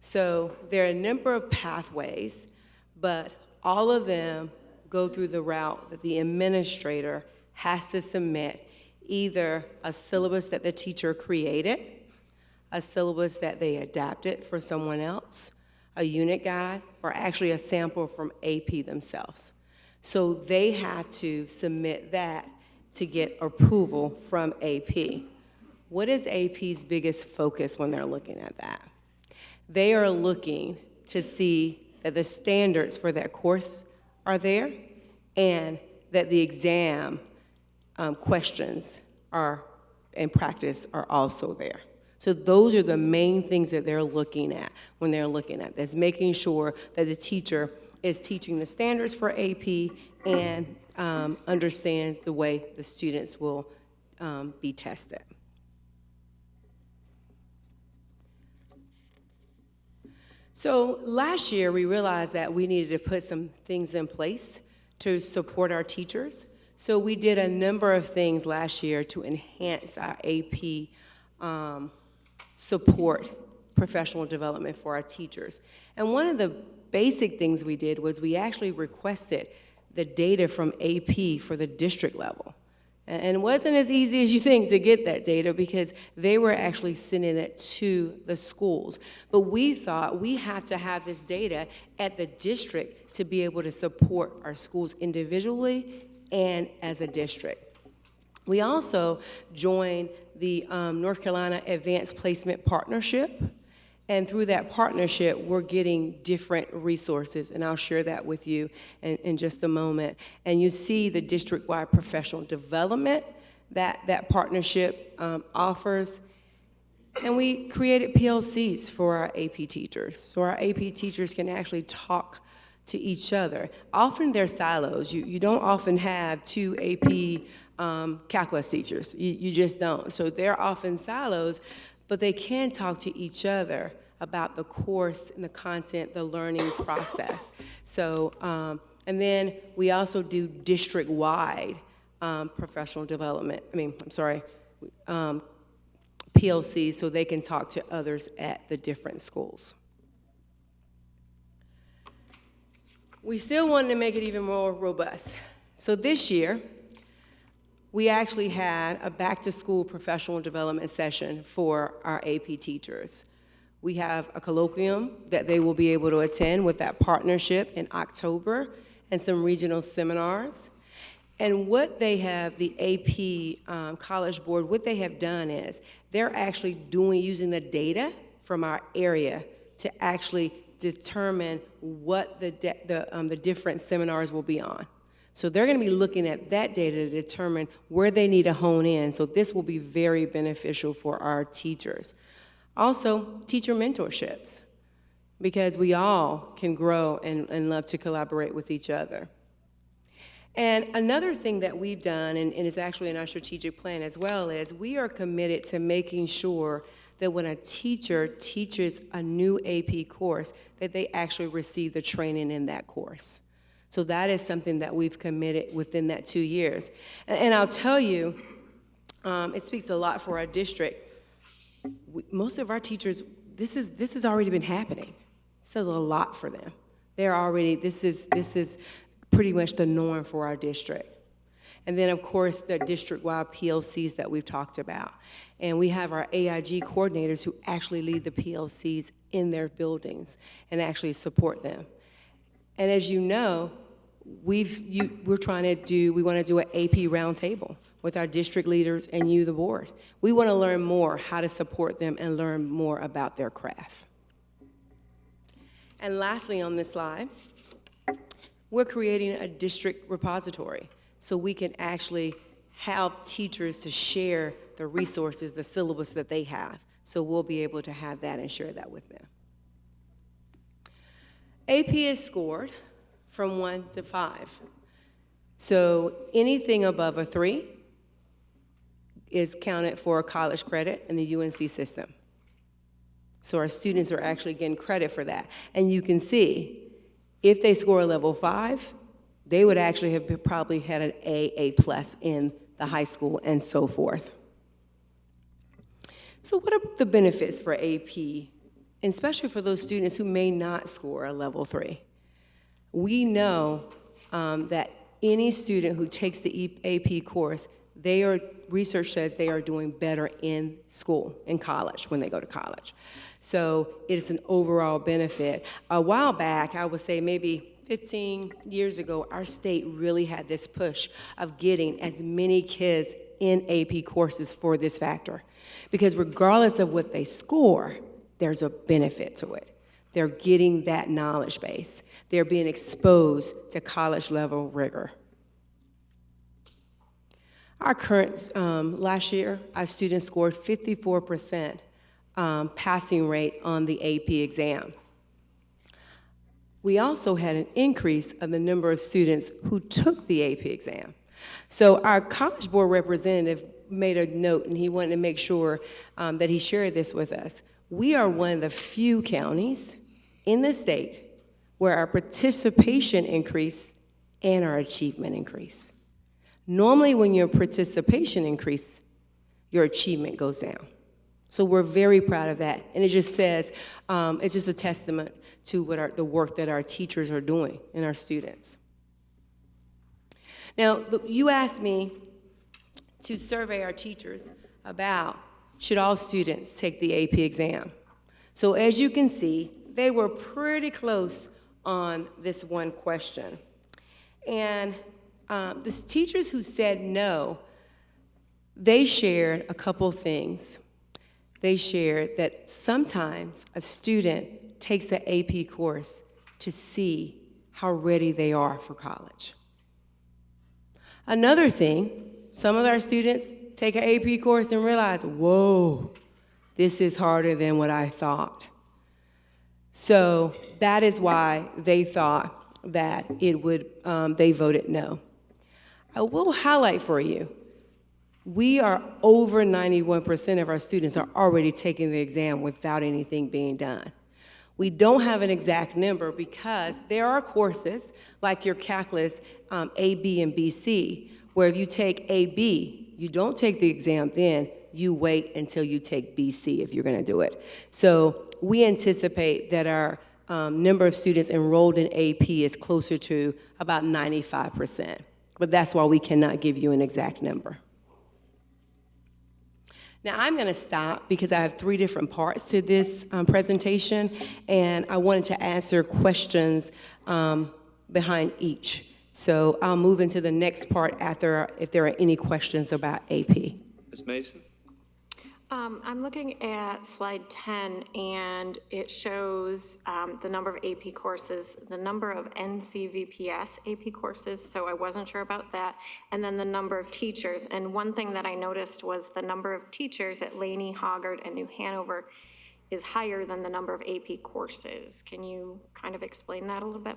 So there are a number of pathways, but all of them go through the route that the administrator has to submit either a syllabus that the teacher created, a syllabus that they adapted for someone else, a unit guide, or actually a sample from AP themselves. So they have to submit that to get approval from AP. What is AP's biggest focus when they're looking at that? They are looking to see that the standards for that course are there and that the exam questions and practice are also there. So those are the main things that they're looking at when they're looking at this, making sure that the teacher is teaching the standards for AP and understands the way the students will be tested. So last year, we realized that we needed to put some things in place to support our teachers. So we did a number of things last year to enhance our AP support, professional development for our teachers. And one of the basic things we did was we actually requested the data from AP for the district level. And it wasn't as easy as you think to get that data because they were actually sending it to the schools. But we thought we have to have this data at the district to be able to support our schools individually and as a district. We also joined the North Carolina Advanced Placement Partnership. And through that partnership, we're getting different resources, and I'll share that with you in just a moment. And you see the district-wide professional development that partnership offers. And we created PLCs for our AP teachers, so our AP teachers can actually talk to each other. Often they're silos. You don't often have two AP calculus teachers. You just don't. So they're often silos, but they can talk to each other about the course and the content, the learning process. So, and then we also do district-wide professional development, PLCs, so they can talk to others at the different schools. We still wanted to make it even more robust. So this year, we actually had a back-to-school professional development session for our AP teachers. We have a colloquium that they will be able to attend with that partnership in October and some regional seminars. And what they have, the AP College Board, what they have done is they're actually using the data from our area to actually determine what the different seminars will be on. So they're going to be looking at that data to determine where they need to hone in. So this will be very beneficial for our teachers. Also, teacher mentorships, because we all can grow and love to collaborate with each other. And another thing that we've done, and it's actually in our strategic plan as well, is we are committed to making sure that when a teacher teaches a new AP course, that they actually receive the training in that course. So that is something that we've committed within that 2 years. And I'll tell you, it speaks a lot for our district. Most of our teachers, this has already been happening. This is a lot for them. This is pretty much the norm for our district. And then, of course, the district-wide PLCs that we've talked about. And we have our AIG coordinators who actually lead the PLCs in their buildings and actually support them. And as you know, we want to do an AP roundtable with our district leaders and you, the board. We want to learn more how to support them and learn more about their craft. And lastly on this slide, we're creating a district repository so we can actually help teachers to share the resources, the syllabus that they have. So we'll be able to have that and share that with them. AP is scored from 1 to 5. So anything above a 3 is counted for college credit in the UNC system. So our students are actually getting credit for that. And you can see, if they score a level 5, they would actually have probably had an A+ in the high school and so forth. So what are the benefits for AP, and especially for those students who may not score a level 3? We know that any student who takes the AP course, research says they are doing better in school, in college, when they go to college. So it's an overall benefit. A while back, I would say maybe 15 years ago, our state really had this push of getting as many kids in AP courses for this factor. Because regardless of what they score, there's a benefit to it. They're getting that knowledge base. They're being exposed to college level rigor. Our current, last year, our students scored 54% passing rate on the AP exam. We also had an increase of the number of students who took the AP exam. So our College Board representative made a note, and he wanted to make sure that he shared this with us. We are one of the few counties in the state where our participation increased and our achievement increased. Normally, when your participation increases, your achievement goes down. So we're very proud of that. And it just says, it's just a testament to what the work that our teachers are doing and our students. Now, you asked me to survey our teachers about should all students take the AP exam. So as you can see, they were pretty close on this one question. And the teachers who said no, they shared a couple things. They shared that sometimes a student takes an AP course to see how ready they are for college. Another thing, some of our students take an AP course and realize, whoa, this is harder than what I thought. So that is why they thought that it would, they voted no. I will highlight for you, we are over 91% of our students are already taking the exam without anything being done. We don't have an exact number because there are courses like your calculus A, B, and BC, where if you take AB, you don't take the exam then, you wait until you take BC if you're gonna do it. So we anticipate that our number of students enrolled in AP is closer to about 95%, but that's why we cannot give you an exact number. Now, I'm going to stop because I have 3 different parts to this presentation, and I wanted to answer questions behind each. So I'll move into the next part after if there are any questions about AP. Ms. Mason? I'm looking at slide 10, and it shows the number of AP courses, the number of NCVPS AP courses, so I wasn't sure about that, and then the number of teachers. And one thing that I noticed was the number of teachers at Laney, Hoggard, and New Hanover is higher than the number of AP courses. Can you kind of explain that a little bit?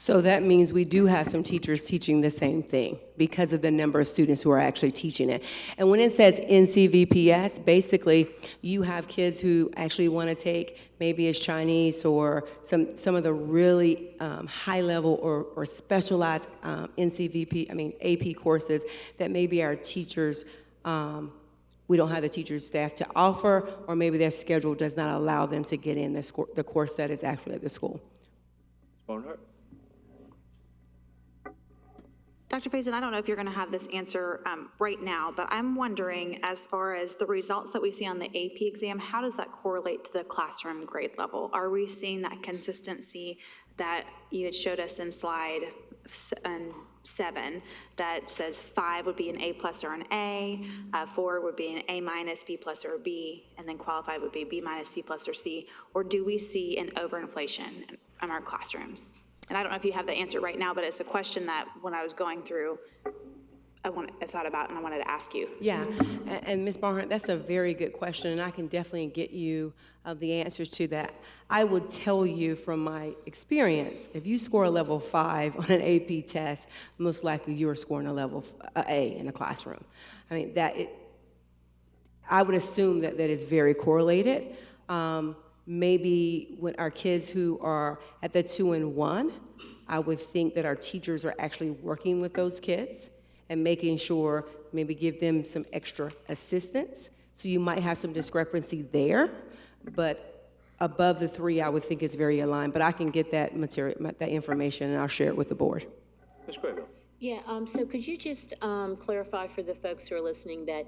So that means we do have some teachers teaching the same thing because of the number of students who are actually teaching it. And when it says NCVPS, basically you have kids who actually want to take maybe it's Chinese or some of the really high level or specialized AP courses that maybe our teachers, we don't have the teachers staff to offer, or maybe their schedule does not allow them to get in the course that is actually at the school. Barnhart? Dr. Payson, I don't know if you're going to have this answer right now, but I'm wondering, as far as the results that we see on the AP exam, how does that correlate to the classroom grade level? Are we seeing that consistency that you had showed us in slide 7 that says 5 would be an A plus or an A, 4 would be an A minus, B plus or a B, and then qualified would be B minus, C plus or C? Or do we see an overinflation in our classrooms? And I don't know if you have the answer right now, but it's a question that when I was going through, I thought about and I wanted to ask you. Yeah, and Ms. Barnhart, that's a very good question, and I can definitely get you the answers to that. I would tell you from my experience, if you score a level 5 on an AP test, most likely you're scoring a level A in the classroom. I mean, I would assume that is very correlated. Maybe when our kids who are at the 2 and 1, I would think that our teachers are actually working with those kids and making sure, maybe give them some extra assistance. So you might have some discrepancy there, but above the 3, I would think is very aligned. But I can get that material, that information, and I'll share it with the board. Ms. Graybill? Yeah, so could you just clarify for the folks who are listening that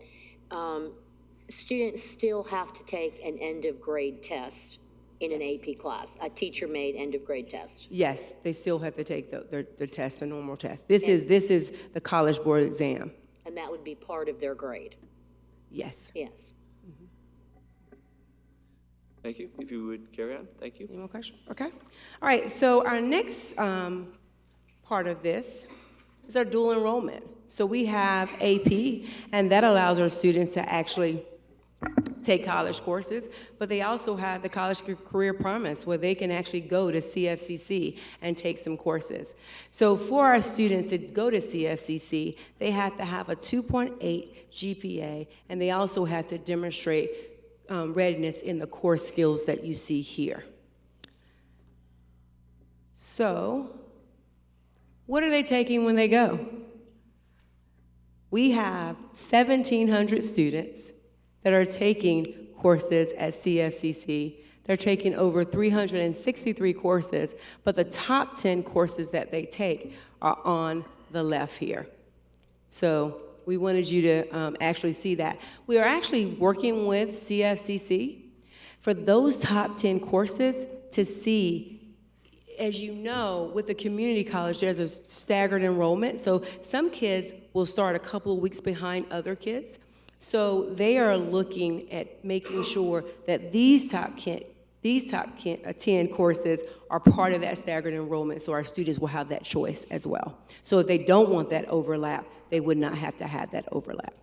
students still have to take an end-of-grade test in an AP class, a teacher-made end-of-grade test? Yes, they still have to take their test, a normal test. This is the College Board exam. And that would be part of their grade? Yes. Yes. Thank you. If you would carry on, thank you. Any more questions? Okay. All right, so our next part of this is our dual enrollment. So we have AP, and that allows our students to actually take college courses, but they also have the College Career Promise where they can actually go to CFCC and take some courses. So for our students to go to CFCC, they have to have a 2.8 GPA, and they also have to demonstrate readiness in the core skills that you see here. So, what are they taking when they go? We have 1,700 students that are taking courses at CFCC. They're taking over 363 courses, but the top 10 courses that they take are on the left here. So we wanted you to actually see that. We are actually working with CFCC for those top 10 courses to see. As you know, with the community college, there's a staggered enrollment. So some kids will start a couple of weeks behind other kids. So they are looking at making sure that these top 10 courses are part of that staggered enrollment, so our students will have that choice as well. So if they don't want that overlap, they would not have to have that overlap.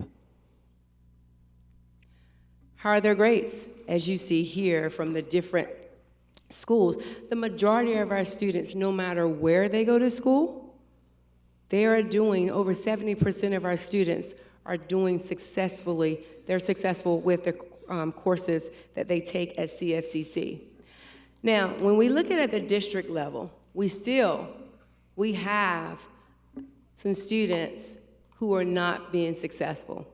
How are their grades? As you see here from the different schools, the majority of our students, no matter where they go to school, they are doing, over 70% of our students are doing successfully, they're successful with the courses that they take at CFCC. Now, when we look at the district level, we have some students who are not being successful.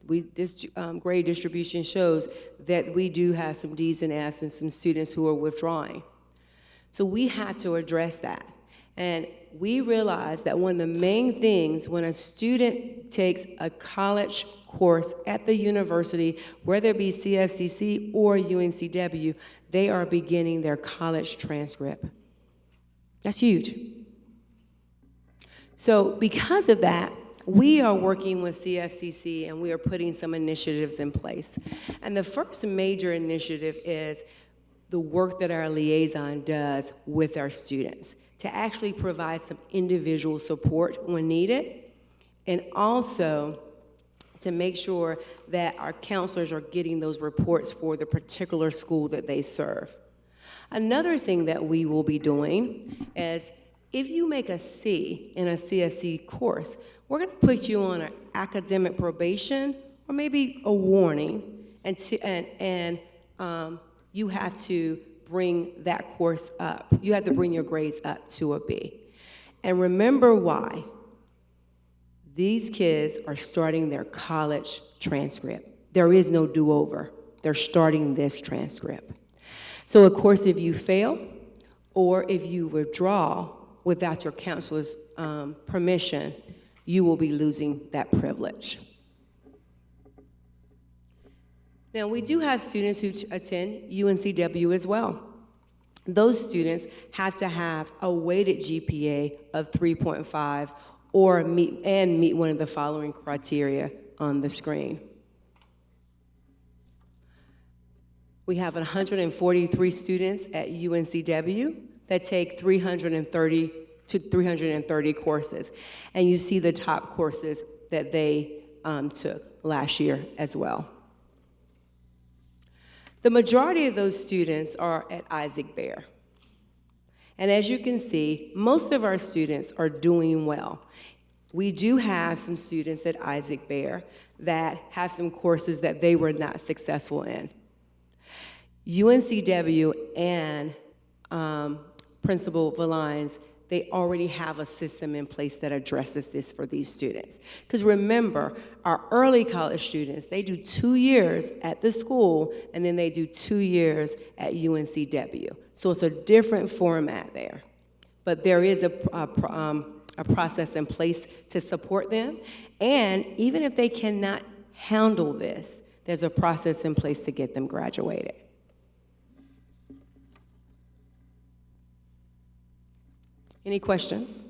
This grade distribution shows that we do have some D's and F's and some students who are withdrawing. So we have to address that. And we realize that one of the main things when a student takes a college course at the university, whether it be CFCC or UNCW, they are beginning their college transcript. That's huge. So because of that, we are working with CFCC and we are putting some initiatives in place. And the first major initiative is the work that our liaison does with our students to actually provide some individual support when needed, and also to make sure that our counselors are getting those reports for the particular school that they serve. Another thing that we will be doing is if you make a C in a CFC course, we're going to put you on an academic probation or maybe a warning, and you have to bring that course up. You have to bring your grades up to a B. And remember why. These kids are starting their college transcript. There is no do-over. They're starting this transcript. So of course, if you fail or if you withdraw without your counselor's permission, you will be losing that privilege. Now, we do have students who attend UNCW as well. Those students have to have a weighted GPA of 3.5 or meet one of the following criteria on the screen. We have 143 students at UNCW that take 330 to 330 courses. And you see the top courses that they took last year as well. The majority of those students are at Isaac Bear. And as you can see, most of our students are doing well. We do have some students at Isaac Bear that have some courses that they were not successful in. UNCW and Principal Valines, they already have a system in place that addresses this for these students. Because remember, our early college students, they do 2 years at the school, and then they do 2 years at UNCW. So it's a different format there. But there is a process in place to support them. And even if they cannot handle this, there's a process in place to get them graduated. Any questions?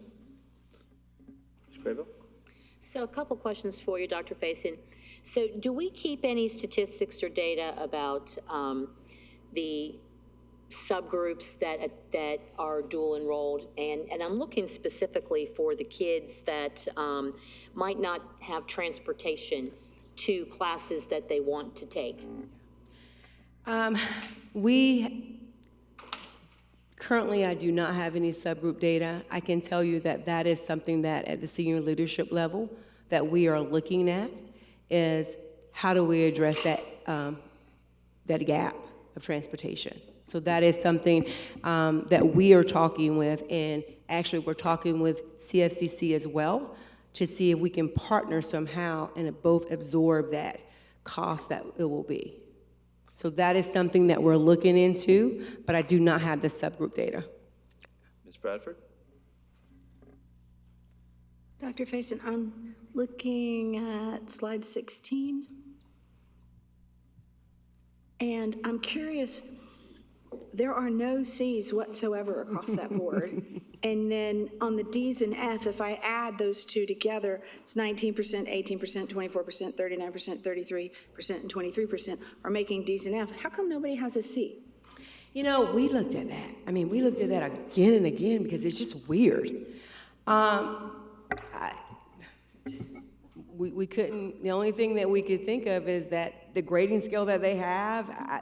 So a couple questions for you, Dr. Faison. So do we keep any statistics or data about the subgroups that are dual enrolled? And I'm looking specifically for the kids that might not have transportation to classes that they want to take. We, currently, I do not have any subgroup data. I can tell you that that is something that at the senior leadership level that we are looking at is how do we address that, that gap of transportation. So that is something that we are talking with, and actually we're talking with CFCC as well to see if we can partner somehow and both absorb that cost that it will be. So that is something that we're looking into, but I do not have the subgroup data. Ms. Bradford? Dr. Faison, I'm looking at slide 16. And I'm curious, there are no Cs whatsoever across that board. And then on the Ds and F, if I add those two together, it's 19%, 18%, 24%, 39%, 33%, and 23% are making Ds and F. How come nobody has a C? You know, we looked at that. I mean, we looked at that again and again because it's just weird. We couldn't, the only thing that we could think of is that the grading scale that they have,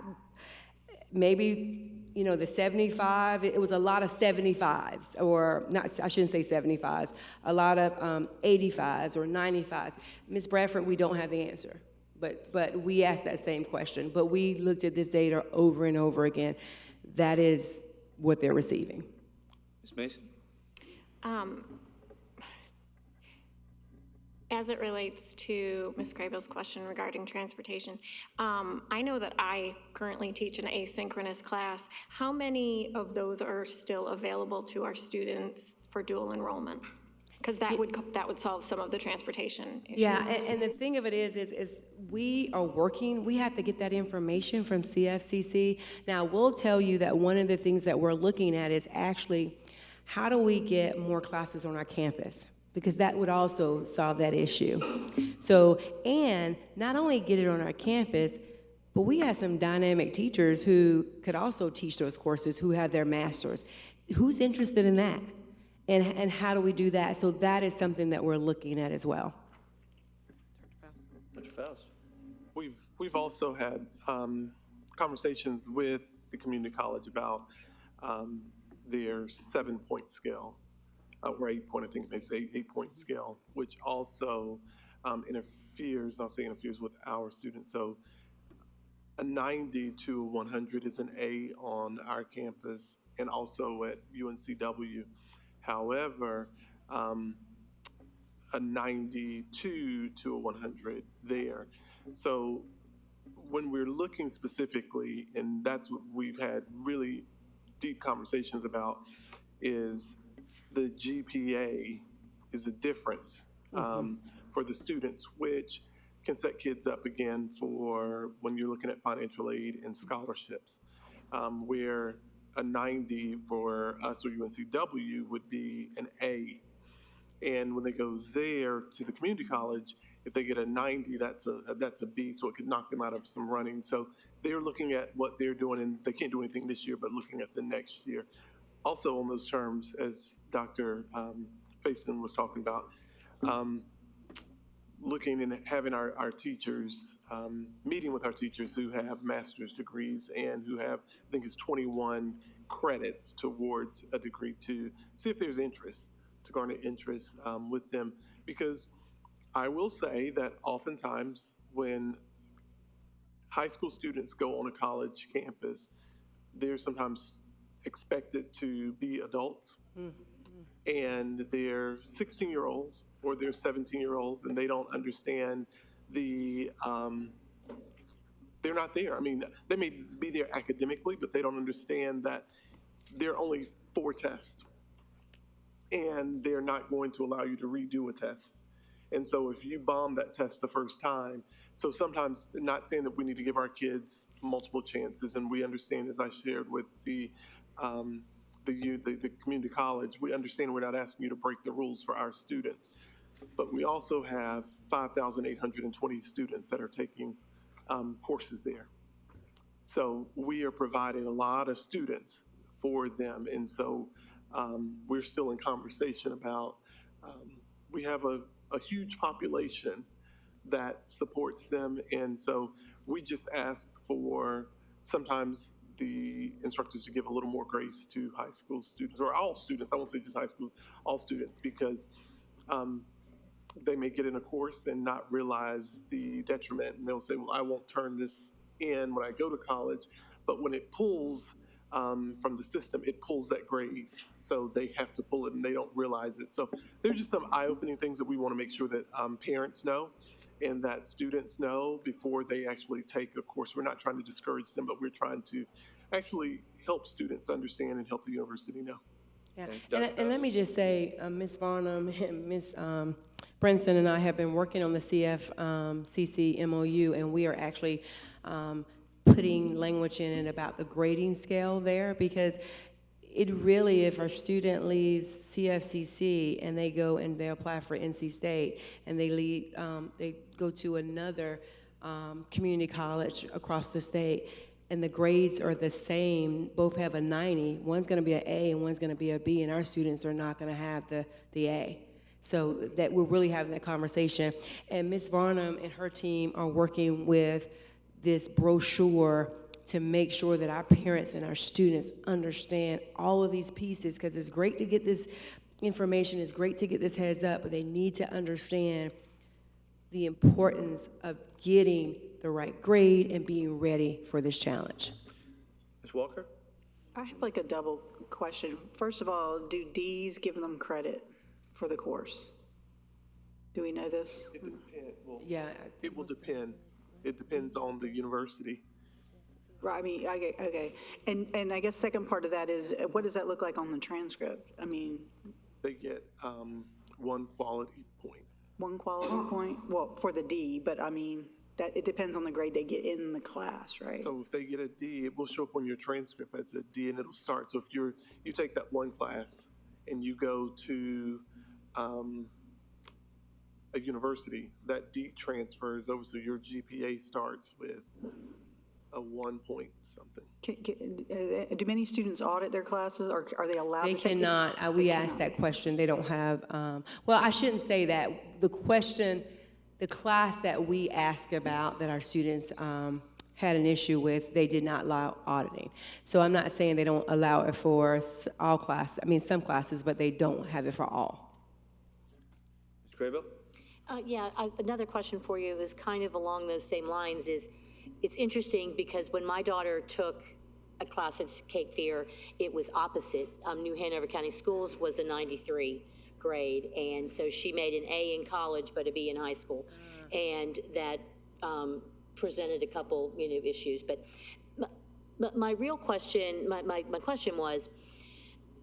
maybe, you know, the 75, it was a lot of 75s, or not, I shouldn't say 75s, a lot of 85s or 95s. Ms. Bradford, we don't have the answer, but we asked that same question, but we looked at this data over and over again. That is what they're receiving. Ms. Mason? As it relates to Ms. Crabill's question regarding transportation, I know that I currently teach an asynchronous class. How many of those are still available to our students for dual enrollment? Because that would solve some of the transportation issues. Yeah, and the thing of it is we are working, we have to get that information from CFCC. Now, we'll tell you that one of the things that we're looking at is actually, how do we get more classes on our campus? Because that would also solve that issue. So, and not only get it on our campus, but we have some dynamic teachers who could also teach those courses who have their masters. Who's interested in that? And how do we do that? So that is something that we're looking at as well. Dr. Faust? We've also had conversations with the community college about their 7-point scale, or 8-point, I think it's 8-point scale, which also interferes, I'll say interferes with our students. So a 90 to 100 is an A on our campus and also at UNCW. However, a 92 to a 100 there. So when we're looking specifically, and that's what we've had really deep conversations about, is the GPA is a difference for the students, which can set kids up again for when you're looking at financial aid and scholarships, where a 90 for us or UNCW would be an A. And when they go there to the community college, if they get a 90, that's a B, so it could knock them out of some running. So they're looking at what they're doing, and they can't do anything this year, but looking at the next year. Also on those terms, as Dr. Faison was talking about, looking and having our teachers, meeting with our teachers who have master's degrees and who have, I think it's 21 credits towards a degree, to see if there's interest, to garner interest with them. Because I will say that oftentimes when high school students go on a college campus, they're sometimes expected to be adults. And they're 16-year-olds or they're 17-year-olds, and they don't understand the, they're not there. I mean, they may be there academically, but they don't understand that there are only 4 tests, and they're not going to allow you to redo a test. And so if you bomb that test the first time, so sometimes, not saying that we need to give our kids multiple chances, and we understand, as I shared with the community college, we understand we're not asking you to break the rules for our students, but we also have 5,820 students that are taking courses there. So we are providing a lot of students for them, and so we're still in conversation about, we have a huge population that supports them, and so we just ask for sometimes the instructors give a little more grace to high school students, or all students, I won't say just high school, all students, because they may get in a course and not realize the detriment, and they'll say, well, I won't turn this in when I go to college. But when it pulls from the system, it pulls that grade. So they have to pull it and they don't realize it. So there's just some eye-opening things that we want to make sure that parents know and that students know before they actually take a course. We're not trying to discourage them, but we're trying to actually help students understand and help the university know. Yeah. And let me just say, Ms. Varnum and Ms. Brinson and I have been working on the CFCC MOU, and we are actually putting language in it about the grading scale there, because it really, if our student leaves CFCC and they go and they apply for NC State and they leave, they go to another community college across the state, and the grades are the same, both have a 90, one's gonna be an A and one's gonna be a B, and our students are not gonna have the A. So that we're really having that conversation. And Ms. Varnum and her team are working with this brochure to make sure that our parents and our students understand all of these pieces, because it's great to get this information, it's great to get this heads up, but they need to understand the importance of getting the right grade and being ready for this challenge. Ms. Walker? I have like a double question. First of all, do Ds give them credit for the course? Do we know this? It depends. Well, yeah. It will depend. It depends on the university. Right, I mean, okay. And I guess second part of that is, what does that look like on the transcript? I mean, They get one quality point. one quality point? Well, for the D, but I mean, that it depends on the grade they get in the class, right? So if they get a D, it will show up on your transcript as a D, and it'll start. So if you take that one class and you go to a university, that D transfers over, so your GPA starts with a 1 point something. Do many students audit their classes, or are they allowed They to take? cannot. We asked that question. They don't have, well, I shouldn't say that. The question, the class that we asked about that our students had an issue with, they did not allow auditing. So I'm not saying they don't allow it for all classes, I mean, some classes, but they don't have it for all. Ms. Craybill? Another question for you is kind of along those same lines. Is it's interesting because when my daughter took a class at Cape Fear, it was opposite. New Hanover County Schools was a 93 grade, and so she made an A in college but a B in high school, and that presented a couple issues. But my real question, my question was,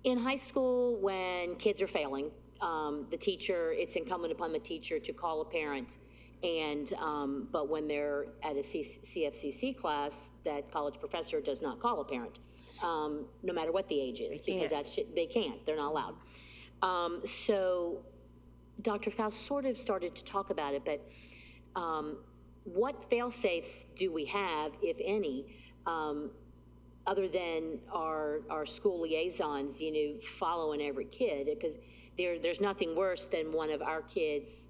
in high school when kids are failing, the teacher, it's incumbent upon the teacher to call a parent, and but when they're at a CFCC class, that college professor does not call a parent, no matter what the age is, because they can't, they're not allowed. So Dr. Faust sort of started to talk about it, but what fail-safes do we have, if any, other than our school liaisons, following every kid? Because there's nothing worse than one of our kids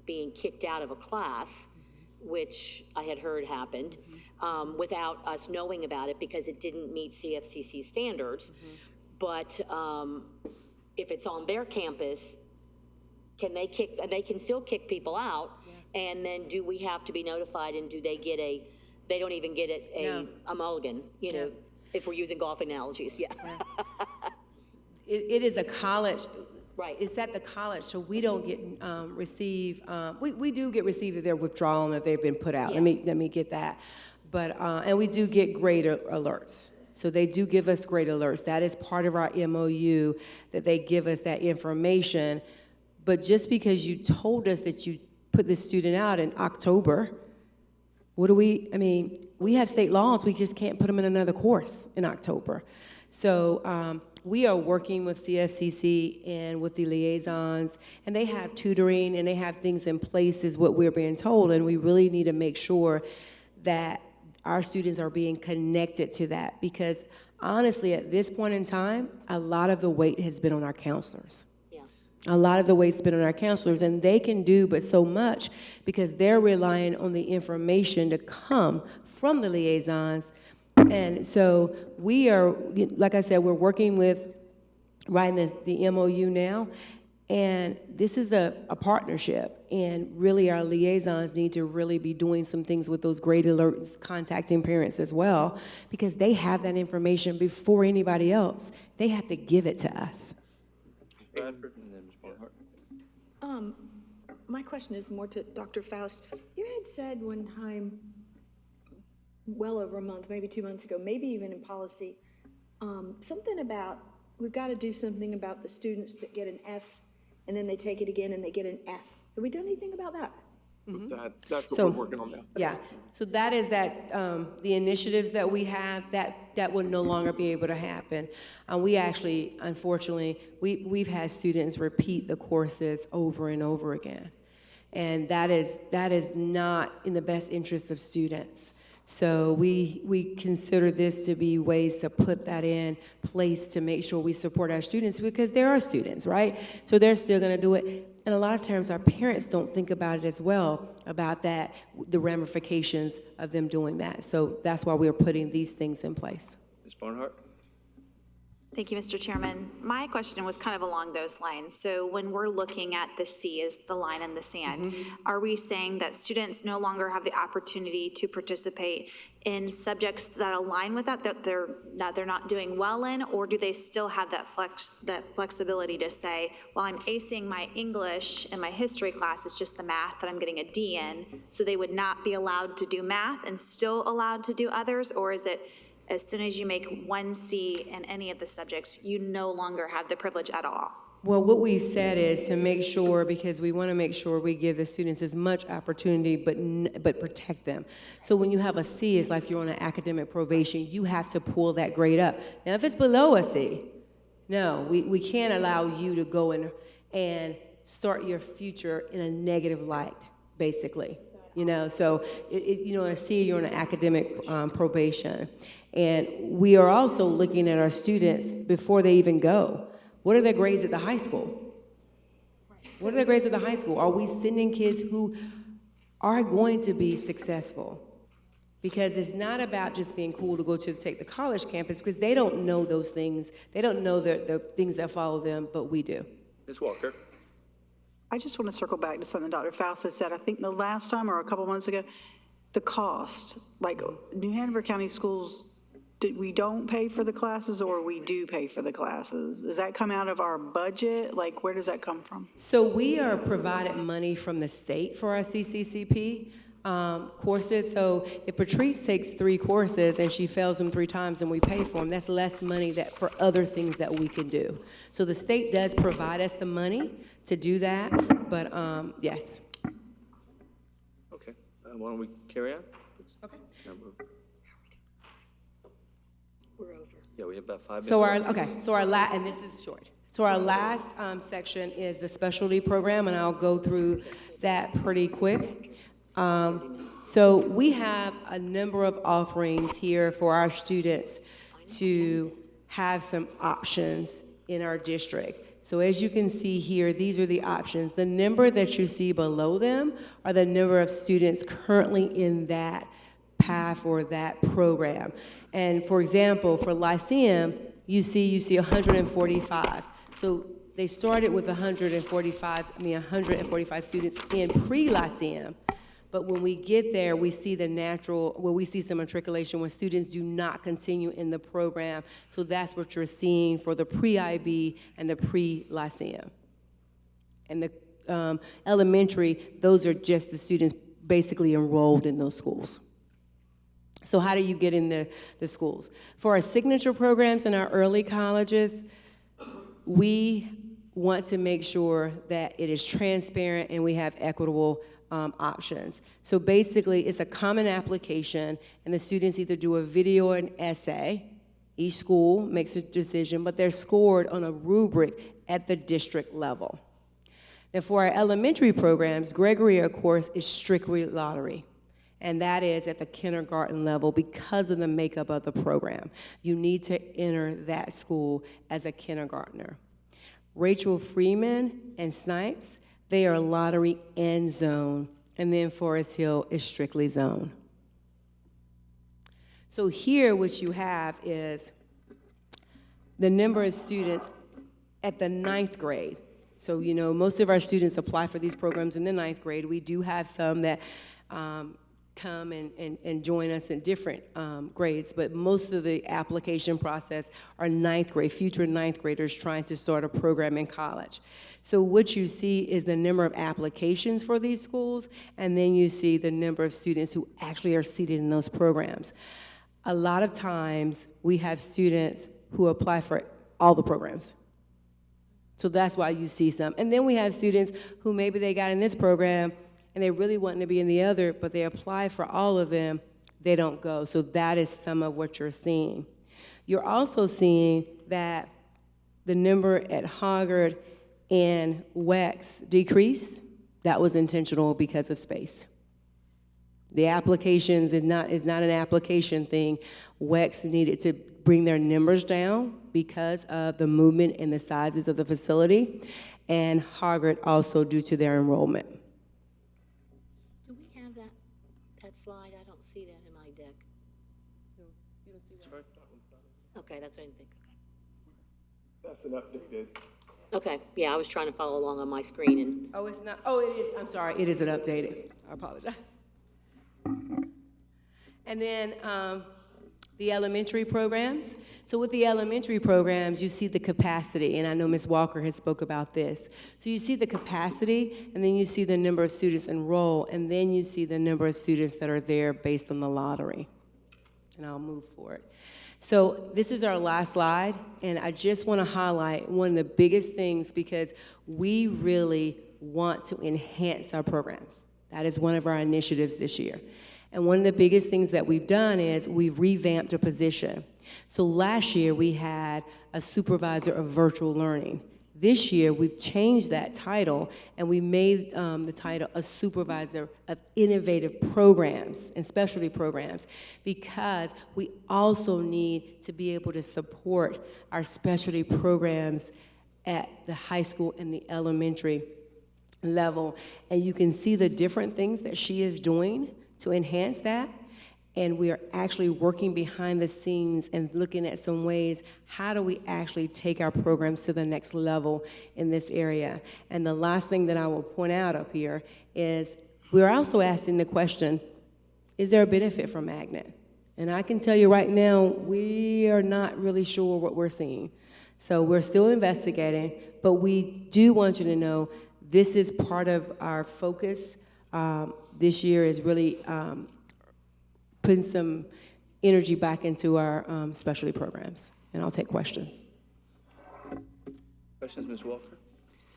being kicked out of a class, which I had heard happened, without us knowing about it because it didn't meet CFCC standards. But if it's on their campus, they can still kick people out, and then do we have to be notified, and do they get they don't even get a mulligan, if we're using golf analogies, It is a college. Right. It's at the college, so we don't get receive. We do get received if they're withdrawn, if they've been put out. Yeah. Let me get that. But and we do get grade alerts. So they do give us grade alerts. That is part of our MOU, that they give us that information. But just because you told us that you put this student out in October, we have state laws, we just can't put them in another course in October. So we are working with CFCC and with the liaisons, and they have tutoring and they have things in place, is what we're being told, and we really need to make sure that our students are being connected to that, because honestly, at this point in time, a lot of the weight has been on our counselors. A lot of the weight's been on our counselors, and they can do but so much because they're relying on the information to come from the liaisons And so we are, like I said, we're working with writing the MOU now, and this is a partnership, and really our liaisons need to really be doing some things with those grade alerts, contacting parents as well, because they have that information before anybody else. They have to give it to us. Bradford and then Ms. Barnhart. My question is more to Dr. Faust. You had said one time, well over a month, maybe 2 months ago, maybe even in policy, something about, we've got to do something about the students that get an F and then they take it again and they get an F. Have we done anything about that? That's what So, we're working on now. Yeah, so that is that, the initiatives that we have, that will no longer be able to happen. We actually, unfortunately, we've had students repeat the courses over and over again. And that is not in the best interest of students. So we consider this to be ways to put that in place to make sure we support our students, because there are students, right? So they're still gonna do it. And a lot of times our parents don't think about it as well, about that, the ramifications of them doing that. So that's why we're putting these things in place. Ms. Barnhart. Thank you, Mr. Chairman. My question was kind of along those lines. So when we're looking at the C as the line in the sand, are we saying that students no longer have the opportunity to participate in subjects that align with that they're not doing well in, or do they still have that flexibility to say, well, I'm acing my English and my history class, it's just the math that I'm getting a D in, so they would not be allowed to do math and still allowed to do others, or is it as soon as you make one C in any of the subjects, you no longer have the privilege at all? Well, what we said is to make sure, because we want to make sure we give the students as much opportunity, but protect them. So when you have a C, it's like you're on an academic probation. You have to pull that grade up. Now, if it's below a C, no, we can't allow you to go and start your future in a negative light, basically. So a C, you're on an academic probation. And we are also looking at our students before they even go. What are their grades at the high school? What are their grades at the high school? Are we sending kids who are going to be successful? Because it's not about just being cool to take the college campus, because they don't know those things. They don't know the things that follow them, but we do. Ms. Walker. I just want to circle back to something Dr. Faust has said. I think the last time or a couple months ago, the cost, like New Hanover County Schools, we don't pay for the classes or we do pay for the classes? Does that come out of our budget? Like, where does that come from? So we are provided money from the state for our CCCP courses. So if Patrice takes 3 courses and she fails them 3 times and we pay for them, that's less money for other things that we can do. So the state does provide us the money to do that, but yes. Okay, why don't we carry on? Okay. We're over. Yeah, we have about 5 minutes. And this is short. So our last section is the specialty program, and I'll go through that pretty quick. So we have a number of offerings here for our students to have some options in our district. So as you can see here, these are the options. The number that you see below them are the number of students currently in that path or that program. And for example, for Lyceum, you see 145. So they started with 145 students in pre-Lyceum. But when we get there, we see we see some matriculation when students do not continue in the program. So that's what you're seeing for the pre-IB and the pre-Lyceum. And the elementary, those are just the students basically enrolled in those schools. So how do you get in the schools? For our signature programs in our early colleges, we want to make sure that it is transparent and we have equitable options. So basically, it's a common application, and the students either do a video or an essay. Each school makes a decision, but they're scored on a rubric at the district level. Now, for our elementary programs, Gregory, of course, is strictly lottery, and that is at the kindergarten level because of the makeup of the program. You need to enter that school as a kindergartner. Rachel Freeman and Snipes, they are lottery and zone, and then Forest Hill is strictly zone. So here, what you have is the number of students at the 9th grade. So, you know, most of our students apply for these programs in the 9th grade. We do have some that come and join us in different grades, but most of the application process are 9th grade, future 9th graders trying to start a program in college. So what you see is the number of applications for these schools, and then you see the number of students who actually are seated in those programs. A lot of times, we have students who apply for all the programs. So that's why you see some. And then we have students who maybe they got in this program and they really want to be in the other, but they apply for all of them, they don't go. So that is some of what you're seeing. You're also seeing that the number at Hoggard and WEX decreased. That was intentional because of space. The applications is not an application thing. WEX needed to bring their numbers down because of the movement and the sizes of the facility, and Hoggard also due to their enrollment. Do we have that slide? I don't see that in my deck. Okay, that's what I didn't think, okay. That's an updated. Okay, yeah, I was trying to follow along on my screen and. Oh, it's not, oh, it is, I'm sorry, it isn't updated. I apologize. And then the elementary programs. So with the elementary programs, you see the capacity, and I know Ms. Walker has spoke about this. So you see the capacity, and then you see the number of students enrolled, and then you see the number of students that are there based on the lottery. And I'll move forward. So this is our last slide, and I just want to highlight one of the biggest things because we really want to enhance our programs. That is one of our initiatives this year. And one of the biggest things that we've done is we've revamped a position. So last year we had a supervisor of virtual learning. This year we've changed that title and we made the title a supervisor of innovative programs and specialty programs because we also need to be able to support our specialty programs at the high school and the elementary level. And you can see the different things that she is doing to enhance that. And we are actually working behind the scenes and looking at some ways, how do we actually take our programs to the next level in this area? And the last thing that I will point out up here is we're also asking the question, is there a benefit from Magnet? And I can tell you right now, we are not really sure what we're seeing. So we're still investigating, but we do want you to know this is part of our focus. This year is really putting some energy back into our specialty programs. And I'll take questions. Questions, Ms. Walker?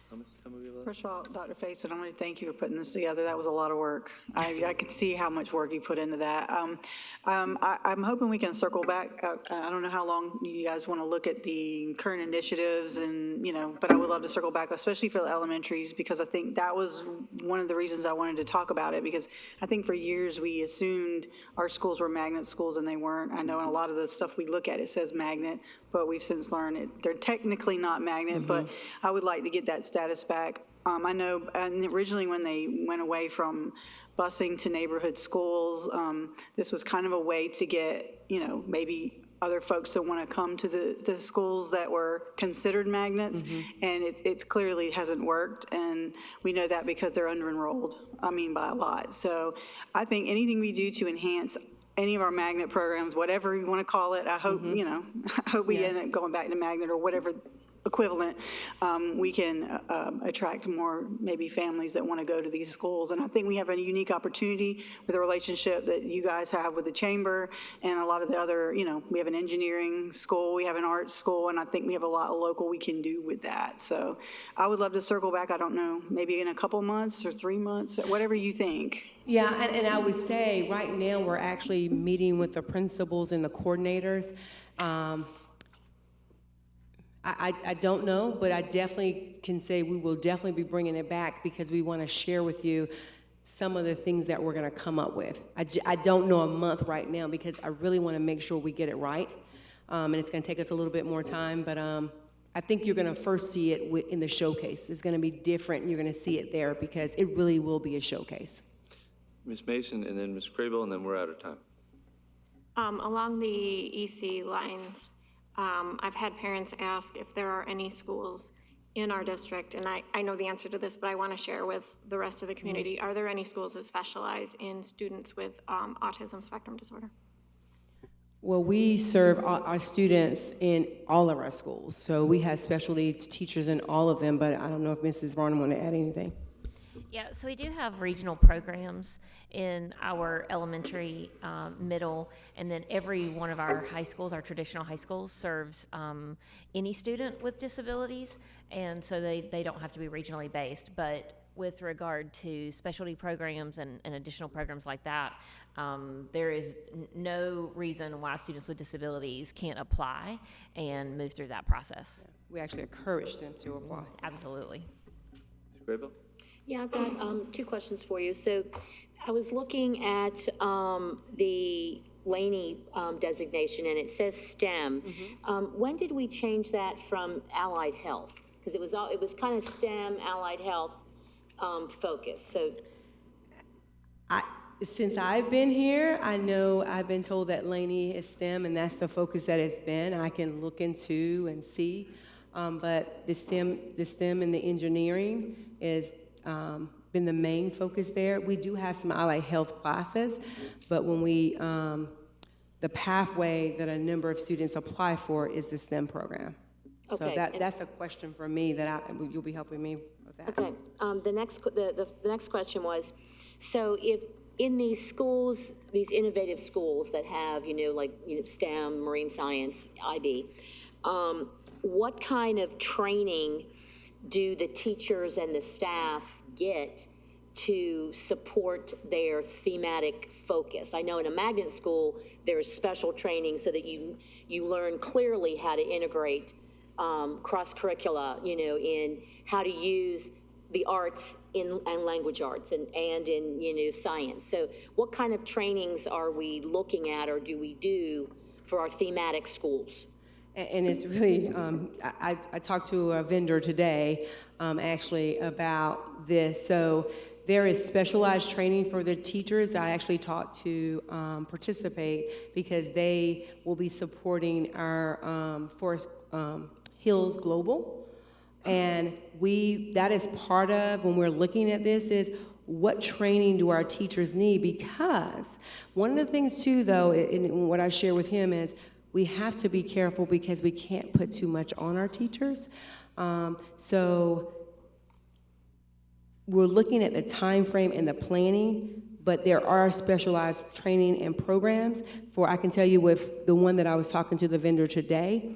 How many First of all, Dr. Faison, I want to thank you for putting this together. That was a lot of work. I could see how much work you put into that. I'm hoping we can circle back. I don't know how long you guys want to look at the current initiatives and, but I would love to circle back, especially for the elementaries, because I think that was one of the reasons I wanted to talk about it, because I think for years we assumed our schools were magnet schools and they weren't. I know in a lot of the stuff we look at, it says magnet, but we've since learned they're technically not magnet, but I would like to get that status back. I know originally when they went away from busing to neighborhood schools, this was kind of a way to get, maybe other folks to want to come to the schools that were considered magnets, and it clearly hasn't worked, and we know that because they're under-enrolled, by a lot. So I think anything we do to enhance any of our magnet programs, whatever you want to call it, I hope, I hope we end up going back to magnet or whatever equivalent, we can attract more maybe families that want to go to these schools. And I think we have a unique opportunity with the relationship that you guys have with the chamber and a lot of the other, we have an engineering school, we have an art school, and I think we have a lot of local we can do with that. So I would love to circle back, I don't know, maybe in a couple months or 3 months, whatever you think. Yeah, and I would say right now we're actually meeting with the principals and the coordinators. I don't know, but I definitely can say we will definitely be bringing it back because we want to share with you some of the things that we're going to come up with. I don't know a month right now because I really want to make sure we get it right, and it's going to take us a little bit more time, but I think you're going to first see it in the showcase. It's going to be different, and you're going to see it there because it really will be a showcase. Ms. Mason, and then Ms. Crable, and then we're out of time. Along the EC lines, I've had parents ask if there are any schools in our district, and I know the answer to this, but I want to share with the rest of the community. Are there any schools that specialize in students with autism spectrum disorder? Well, we serve our students in all of our schools, so we have special needs teachers in all of them, but I don't know if Mrs. Varnum want to add anything. Yeah, so we do have regional programs in our elementary, middle, and then every one of our high schools, our traditional high schools, serves any student with disabilities, and so they don't have to be regionally based. But with regard to specialty programs and additional programs like that, there is no reason why students with disabilities can't apply and move through that process. We actually encourage them to apply. Absolutely. Ms. Graybill? Yeah, I've got 2 questions for you. So I was looking at the Laney designation, and it says STEM. When did we change that from allied health? Because it was kind of STEM, allied health focus. So Since I've been here, I know I've been told that Laney is STEM, and that's the focus that it's been. I can look into and see, but the STEM and the engineering is been the main focus there. We do have some allied health classes, but when the pathway that a number of students apply for is the STEM program. Okay. So that's a question for me that you'll be helping me with that. Okay. The next question was, so if in these schools, these innovative schools that have, STEM, marine science, IB, what kind of training do the teachers and the staff get to support their thematic focus? I know in a magnet school, there's special training so that you learn clearly how to integrate cross-curricula, in how to use the arts and language arts and in, science. So what kind of trainings are we looking at or do we do for our thematic schools? And it's really, I talked to a vendor today, actually, about this. So there is specialized training for the teachers. I actually talked to participate because they will be supporting our Forest Hills Global. And that is part of, when we're looking at this, is what training do our teachers need? Because one of the things too, though, and what I share with him is, we have to be careful because we can't put too much on our teachers. So we're looking at the time frame and the planning, but there are specialized training and programs I can tell you with the one that I was talking to the vendor today,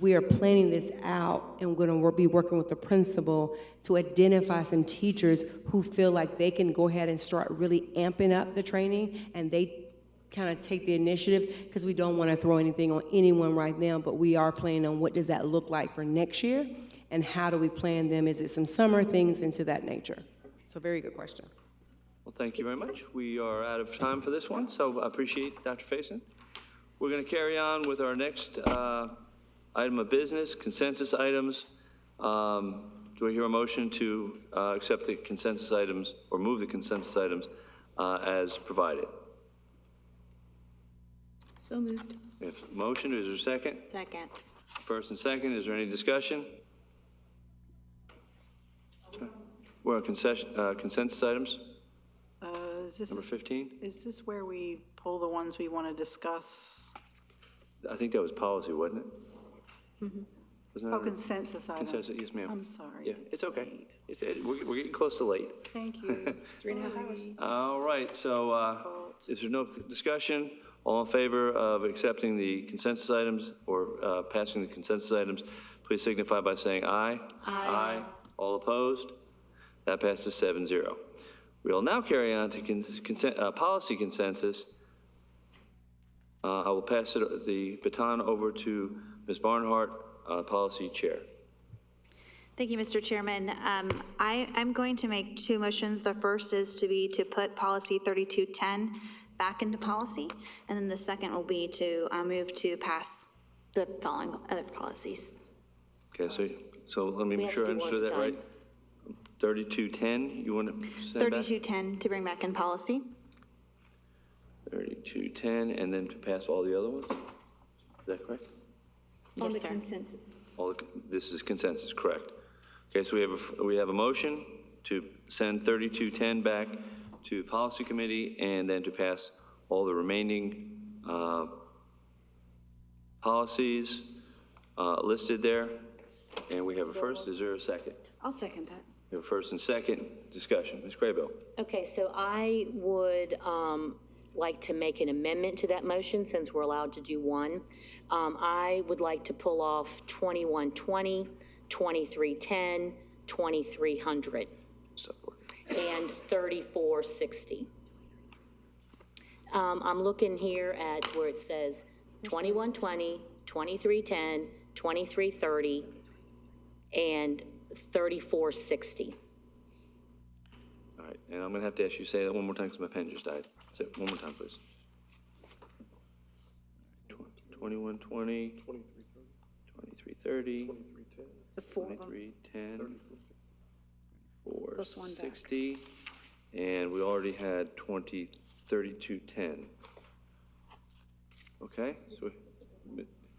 we are planning this out and we're gonna be working with the principal to identify some teachers who feel like they can go ahead and start really amping up the training, and they kind of take the initiative, because we don't want to throw anything on anyone right now, but we are planning on what does that look like for next year, and how do we plan them? Is it some summer things into that nature? So very good question. Well, thank you very much. We are out of time for this one, so I appreciate Dr. Faison. We're going to carry on with our next item of business, consensus items. Do I hear a motion to accept the consensus items or move the consensus items as provided? So moved. We have a motion. Is there a second? Second. First and second. Is there any discussion? We're on consensus items. Number 15? Is this where we pull the ones we want to discuss? I think that was policy, wasn't it? Mm-hmm. Wasn't that Oh, consensus item. Consensus, yes, ma'am. I'm sorry. Yeah, it's okay. We're getting close to late. Thank you. 3.5 hours. All right, so is there no discussion? All in favor of accepting the consensus items or passing the consensus items, please signify by saying aye. Aye. All opposed? That passes 7-0. We will now carry on to policy consensus. I will pass the baton over to Ms. Barnhart, Policy Chair. Thank you, Mr. Chairman. I'm going to make 2 motions. The first is to put policy 3210 back into policy, and then the second will be to move to pass the following other policies. Okay, so let me make sure I understood that right. 3210, you want to send back? 3210 to bring back in policy. 3210. 3210, and then to pass all the other ones? Is that correct? On the consensus. This is consensus, correct? Okay, so we have a motion to send 3210 back to policy committee and then to pass all the remaining policies listed there. And we have a first. Is there a second? I'll second that. We have a first and second discussion. Ms. Craybill? Okay, so I would like to make an amendment to that motion since we're allowed to do one. I would like to pull off 2120, 2310, 2300, and 3460. I'm looking here at where it says 2120, 2310, 2330, and 3460. All right, and I'm going to have to ask you to say that one more time because my pen just died. Say it one more time, please. 2120, 2330, 2310, 460, and we already had 3210. Okay, so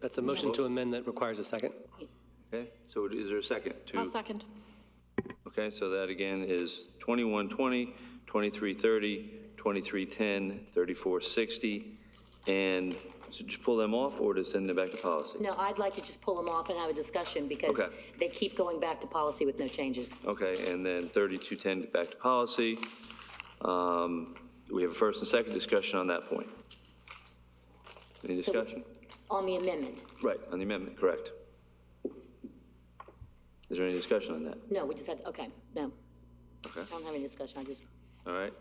That's a motion to amend that requires a second. okay, so is there a second to? I'll second. Okay, so that again is 2120, 2330, 2310, 3460, and so just pull them off or to send them back to policy? No, I'd like to just pull them off and have a discussion because Okay. they keep going back to policy with no changes. Okay, and then 3210 back to policy. We have a first and second discussion on that point. Any discussion? On the amendment? Right, on the amendment, correct. Is there any discussion on that? No, we just had, okay, no. Okay. I don't have any discussion, I just, All right.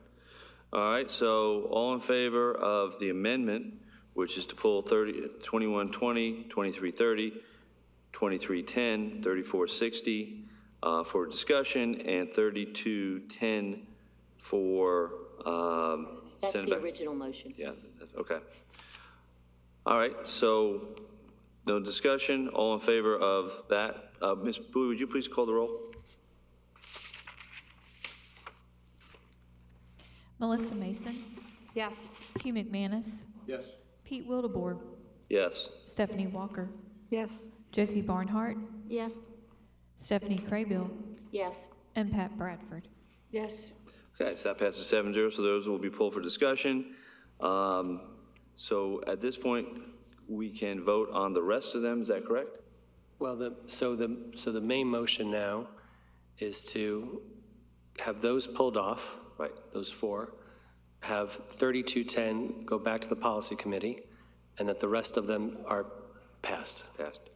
All right, so all in favor of the amendment, which is to pull 2120, 2330, 2310, 3460 for discussion, and 3210 for that's send the back. original motion. Yeah, okay. All right, so no discussion, all in favor of that. Ms. Bowie, would you please call the roll? Melissa Mason, Yes. Hugh McManus, Yes. Pete Wildebohr, Yes. Stephanie Walker, Yes. Josie Barnhart, Yes. Stephanie Craybill, Yes. and Pat Bradford. Yes. Okay, so that passes 7-0, so those will be pulled for discussion. So at this point, we can vote on the rest of them, is that correct? Well, so the main motion now is to have those pulled off. Right. Those four. Have 3210 go back to the policy committee, and that the rest of them are passed. Passed.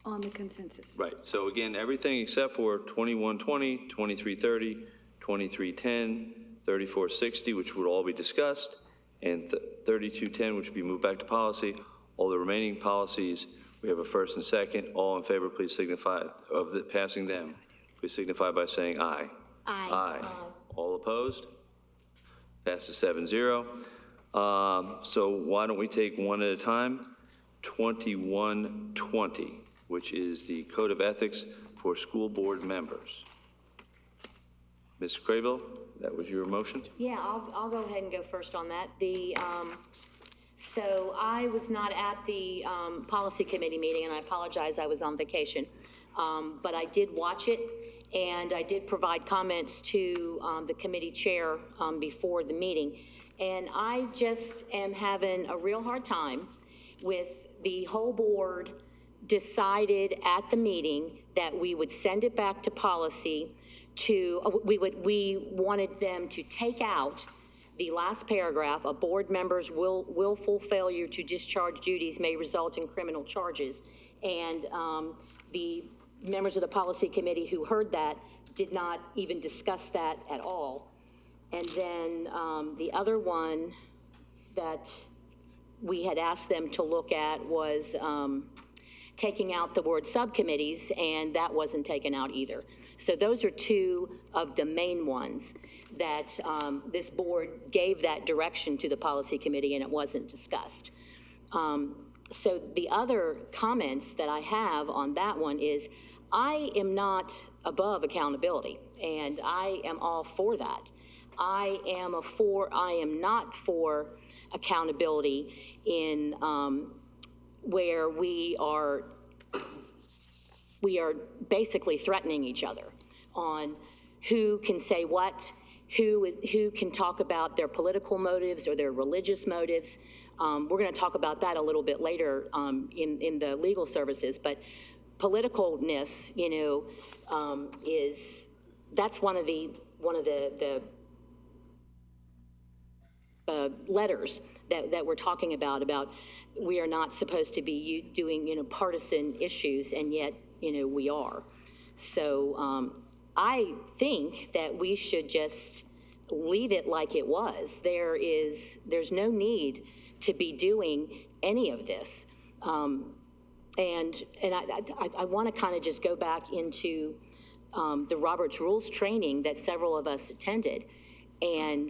On the consensus. Right, so again, everything except for 2120, 2330, 2310, 3460, which would all be discussed, and 3210, which would be moved back to policy. All the remaining policies, we have a first and second. All in favor, please signify of passing them. Please signify by saying aye. Aye. Aye. All opposed? Passes 7-0. So why don't we take one at a time? 2120, which is the Code of Ethics for School Board Members. Ms. Craybill, that was your motion? Yeah, I'll go ahead and go first on that. So I was not at the policy committee meeting, and I apologize, I was on vacation. But I did watch it, and I did provide comments to the committee chair before the meeting. And I just am having a real hard time with the whole board decided at the meeting that we would send it back to policy we wanted them to take out the last paragraph, a board member's willful failure to discharge duties may result in criminal charges. And the members of the policy committee who heard that did not even discuss that at all. And then the other one that we had asked them to look at was taking out the word subcommittees, and that wasn't taken out either. So those are two of the main ones that this board gave that direction to the policy committee, and it wasn't discussed. So the other comments that I have on that one is I am not above accountability, and I am all for that. I am not for accountability in where we are basically threatening each other on who can say what, who can talk about their political motives or their religious motives. We're going to talk about that a little bit later in the legal services, but politicalness, that's one of the letters that we're talking about we are not supposed to be doing partisan issues, and yet we are. So I think that we should just leave it like it was. There's no need to be doing any of this. And I want to kind of just go back into the Robert's Rules training that several of us attended. And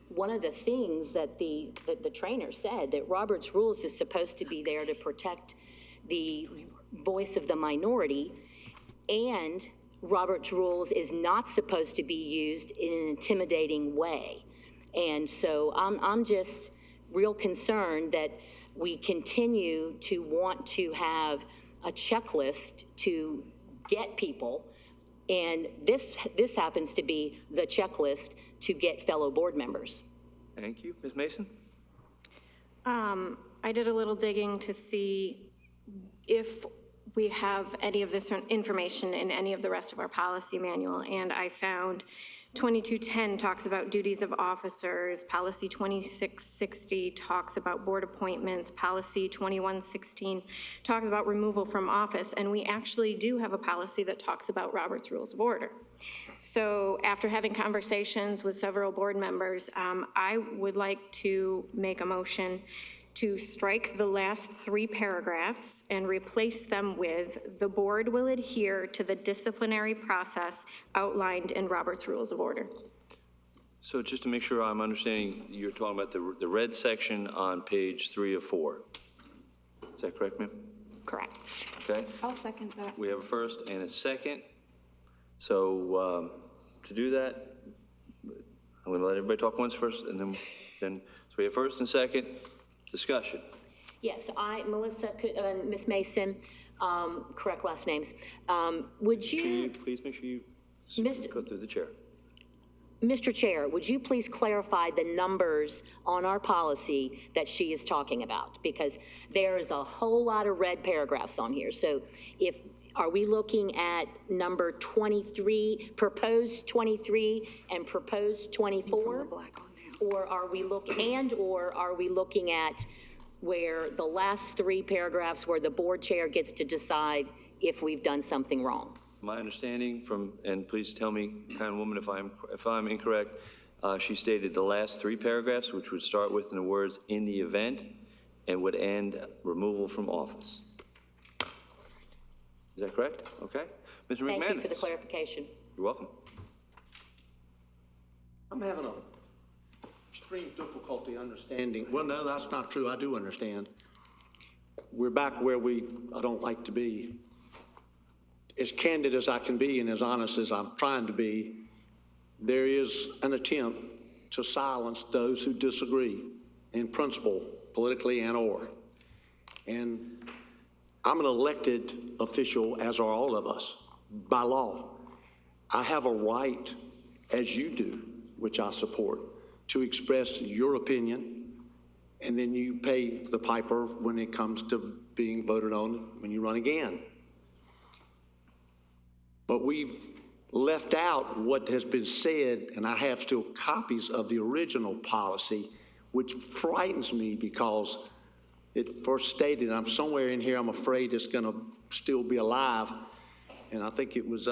one of the things that the trainer said, that Robert's Rules is supposed to be there to protect the voice of the minority, and Robert's Rules is not supposed to be used in an intimidating way. And so I'm just real concerned that we continue to want to have a checklist to get people, and this happens to be the checklist to get fellow board members. Thank you. Ms. Mason? I did a little digging to see if we have any of this information in any of the rest of our policy manual, and I found 2210 talks about duties of officers, policy 2660 talks about board appointments, policy 2116 talks about removal from office, and we actually do have a policy that talks about Robert's Rules of Order. So after having conversations with several board members, I would like to make a motion to strike the last 3 paragraphs and replace them with, the board will adhere to the disciplinary process outlined in Robert's Rules of Order. So just to make sure I'm understanding, you're talking about the red section on page 3 of 4. Is that correct, ma'am? Correct. Okay. I'll second that. We have a first and a second. So to do that, I'm going to let everybody talk once first, and then so we have first and second. Discussion. Yes, Melissa, Ms. Mason, correct last names. Would you? Can you please make sure you go through the chair? Mr. Chair, would you please clarify the numbers on our policy that she is talking about? Because there is a whole lot of red paragraphs on here. So are we looking at number 23, proposed 23 and proposed 24? Or are we looking at where the last 3 paragraphs where the board chair gets to decide if we've done something wrong? My understanding and please tell me, kind woman, if I'm incorrect, she stated the last 3 paragraphs, which would start with the words "in the event" and would end removal from office. Is that correct? Okay. Mr. McManus. Thank you for the clarification. You're welcome. I'm having a extreme difficulty understanding. Well, no, that's not true. I do understand. We're back where I don't like to be. As candid as I can be and as honest as I'm trying to be, there is an attempt to silence those who disagree in principle, politically and/or. And I'm an elected official, as are all of us, by law. I have a right, as you do, which I support, to express your opinion, and then you pay the piper when it comes to being voted on when you run again. But we've left out what has been said, and I have still copies of the original policy, which frightens me because it first stated, I'm somewhere in here, I'm afraid it's going to still be alive, and I think it was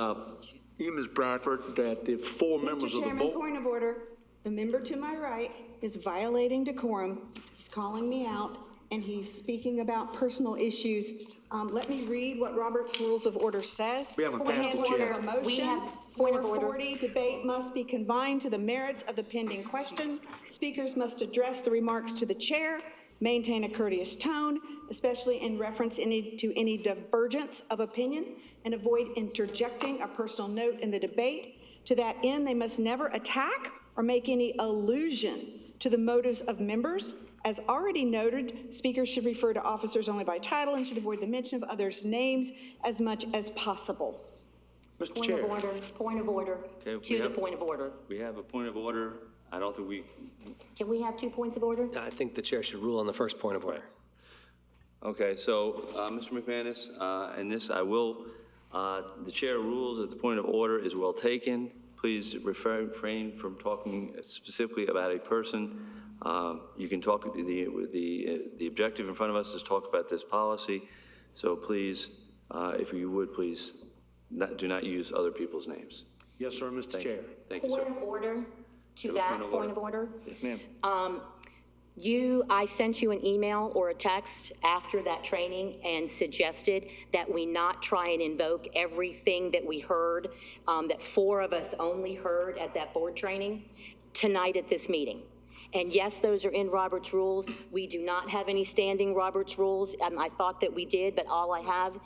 you, Ms. Bradford, that if 4 members of the board... Mr. Chairman, point of order. The member to my right is violating decorum. He's calling me out, and he's speaking about personal issues. Let me read what Robert's Rules of Order says. We haven't passed it yet. A motion, 440, debate must be confined to the merits of the pending question. Speakers must address the remarks to the chair, maintain a courteous tone, especially in reference to any divergence of opinion, and avoid interjecting a personal note in the debate. To that end, they must never attack or make any allusion to the motives of members. As already noted, speakers should refer to officers only by title and should avoid the mention of others' names as much as possible. Mr. Chair. Point of order, Okay, to the point of order. We have a point of order. I don't think we, Can we have 2 points of order? I think the chair should rule on the first point of order. okay, so, Mr. McManus, and this I will, the chair rules that the point of order is well taken. Please refrain from talking specifically about a person. You can talk, the objective in front of us is talk about this policy. So please, if you would, please, do not use other people's names. Yes, sir, Mr. Chair. Thank you, sir. Point of order to that point of order. Yes, ma'am. I sent you an email or a text after that training and suggested that we not try and invoke everything that we heard, that 4 of us only heard at that board training tonight at this meeting. And yes, those are in Robert's rules. We do not have any standing Robert's rules. I thought that we did, but all I have,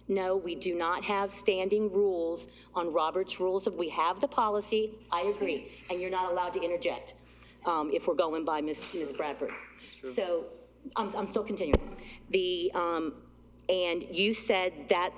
no, we do not have standing rules on Robert's rules. We have the policy, I agree, and you're not allowed to interject if we're going by Ms. Bradford's. So I'm still continuing. And you said that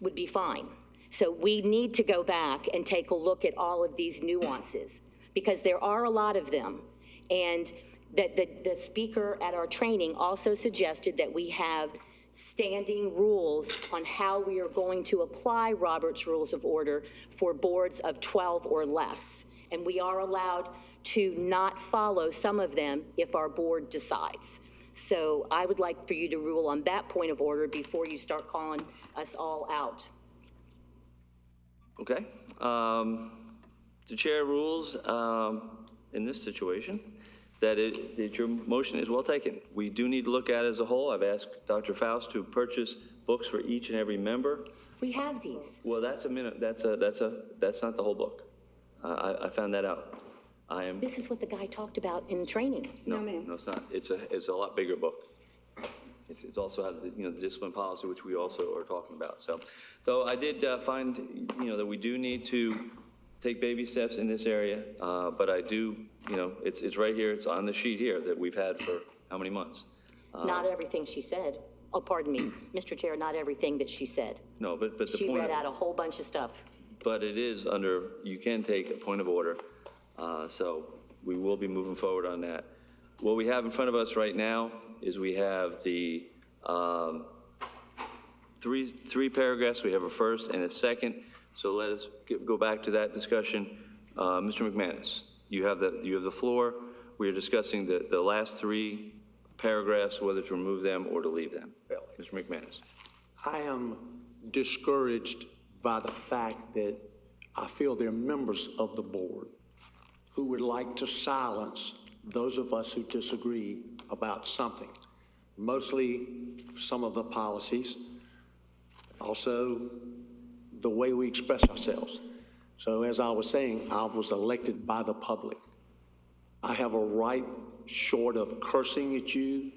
would be fine. So we need to go back and take a look at all of these nuances, because there are a lot of them. And that the speaker at our training also suggested that we have standing rules on how we are going to apply Robert's Rules of Order for boards of 12 or less. And we are allowed to not follow some of them if our board decides. So I would like for you to rule on that point of order before you start calling us all out. Okay. The chair rules in this situation that your motion is well taken. We do need to look at it as a whole. I've asked Dr. Faust to purchase books for each and every member. We have these. Well, that's not the whole book. I found that out. This is what the guy talked about in training. No, it's not. It's a lot bigger book. It's also has the discipline policy, which we also are talking about. So, though I did find that we do need to take baby steps in this area, but I do it's right here. It's on the sheet here that we've had for how many months? Not everything she said. Oh, pardon me, Mr. Chair, not everything that she said. No, but the She point. read out a whole bunch of stuff. But it is under. You can take a point of order. So we will be moving forward on that. What we have in front of us right now is we have the three paragraphs. We have a first and a second. So let us go back to that discussion. Mr. McManus, you have the floor. We are discussing the last 3 paragraphs, whether to remove them or to leave them. Mr. McManus. I am discouraged by the fact that I feel there are members of the board who would like to silence those of us who disagree about something, mostly some of the policies, also the way we express ourselves. So as I was saying, I was elected by the public. I have a right, short of cursing at you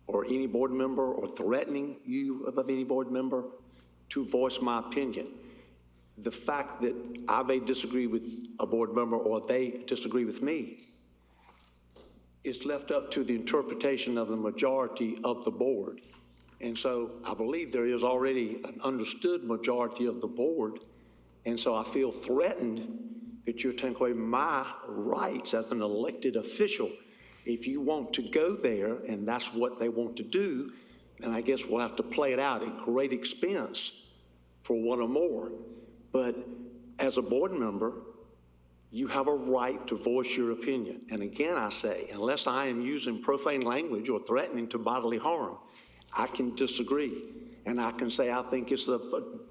or any board member or threatening you of any board member, to voice my opinion. The fact that I may disagree with a board member or they disagree with me is left up to the interpretation of the majority of the board. And so I believe there is already an understood majority of the board. And so I feel threatened that you're taking away my rights as an elected official. If you want to go there and that's what they want to do, then I guess we'll have to play it out at great expense for one or more. But as a board member, you have a right to voice your opinion. And again, I say, unless I am using profane language or threatening to bodily harm, I can disagree. And I can say, I think it's a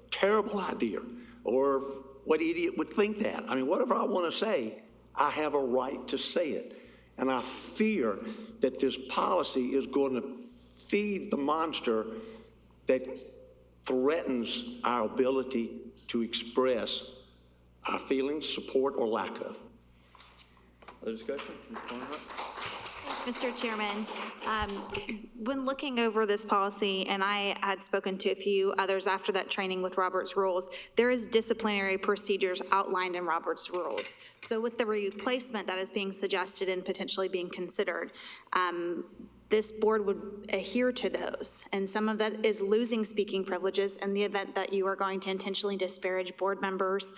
terrible idea, or what idiot would think that? I mean, whatever I want to say, I have a right to say it. And I fear that this policy is going to feed the monster that threatens our ability to express our feelings, support, or lack of. Other discussion? Ms. Barnhart? Mr. Chairman, when looking over this policy, and I had spoken to a few others after that training with Robert's Rules, there is disciplinary procedures outlined in Robert's Rules. So with the replacement that is being suggested and potentially being considered, this board would adhere to those. And some of that is losing speaking privileges in the event that you are going to intentionally disparage board members'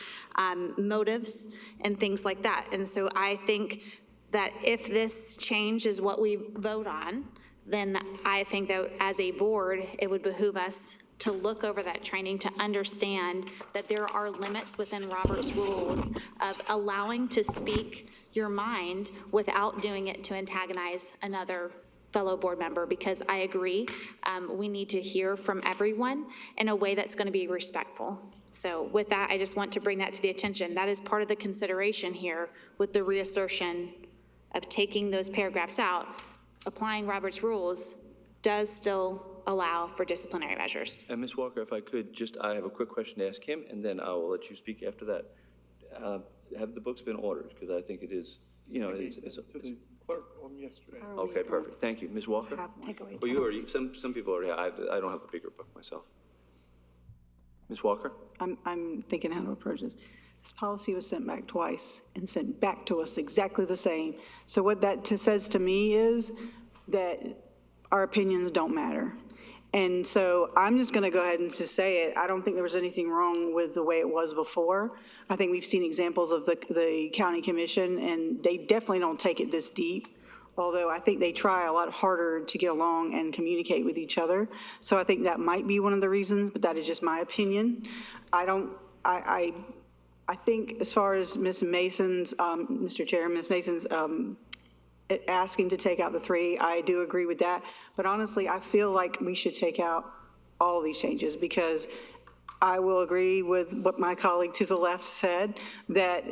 motives and things like that. And so I think that if this change is what we vote on, then I think that as a board, it would behoove us to look over that training to understand that there are limits within Robert's Rules of allowing to speak your mind without doing it to antagonize another fellow board member, because I agree, we need to hear from everyone in a way that's going to be respectful. So with that, I just want to bring that to the attention. That is part of the consideration here with the reassertion of taking those paragraphs out. Applying Robert's Rules does still allow for disciplinary measures. And Ms. Walker, if I could, I have a quick question to ask him, and then I will let you speak after that. Have the books been ordered? Because I think it is, it's To the clerk on yesterday. okay, perfect. Thank you. Ms. Walker? Well, you already, some people already, I don't have the bigger book myself. Ms. Walker? I'm thinking how to approach this. This policy was sent back twice and sent back to us exactly the same. So what that says to me is that our opinions don't matter. And so I'm just going to go ahead and just say it. I don't think there was anything wrong with the way it was before. I think we've seen examples of the county commission, and they definitely don't take it this deep, although I think they try a lot harder to get along and communicate with each other. So I think that might be one of the reasons, but that is just my opinion. I think as far as Ms. Mason's, Mr. Chair, Ms. Mason's asking to take out the 3, I do agree with that. But honestly, I feel like we should take out all these changes, because I will agree with what my colleague to the left said, that,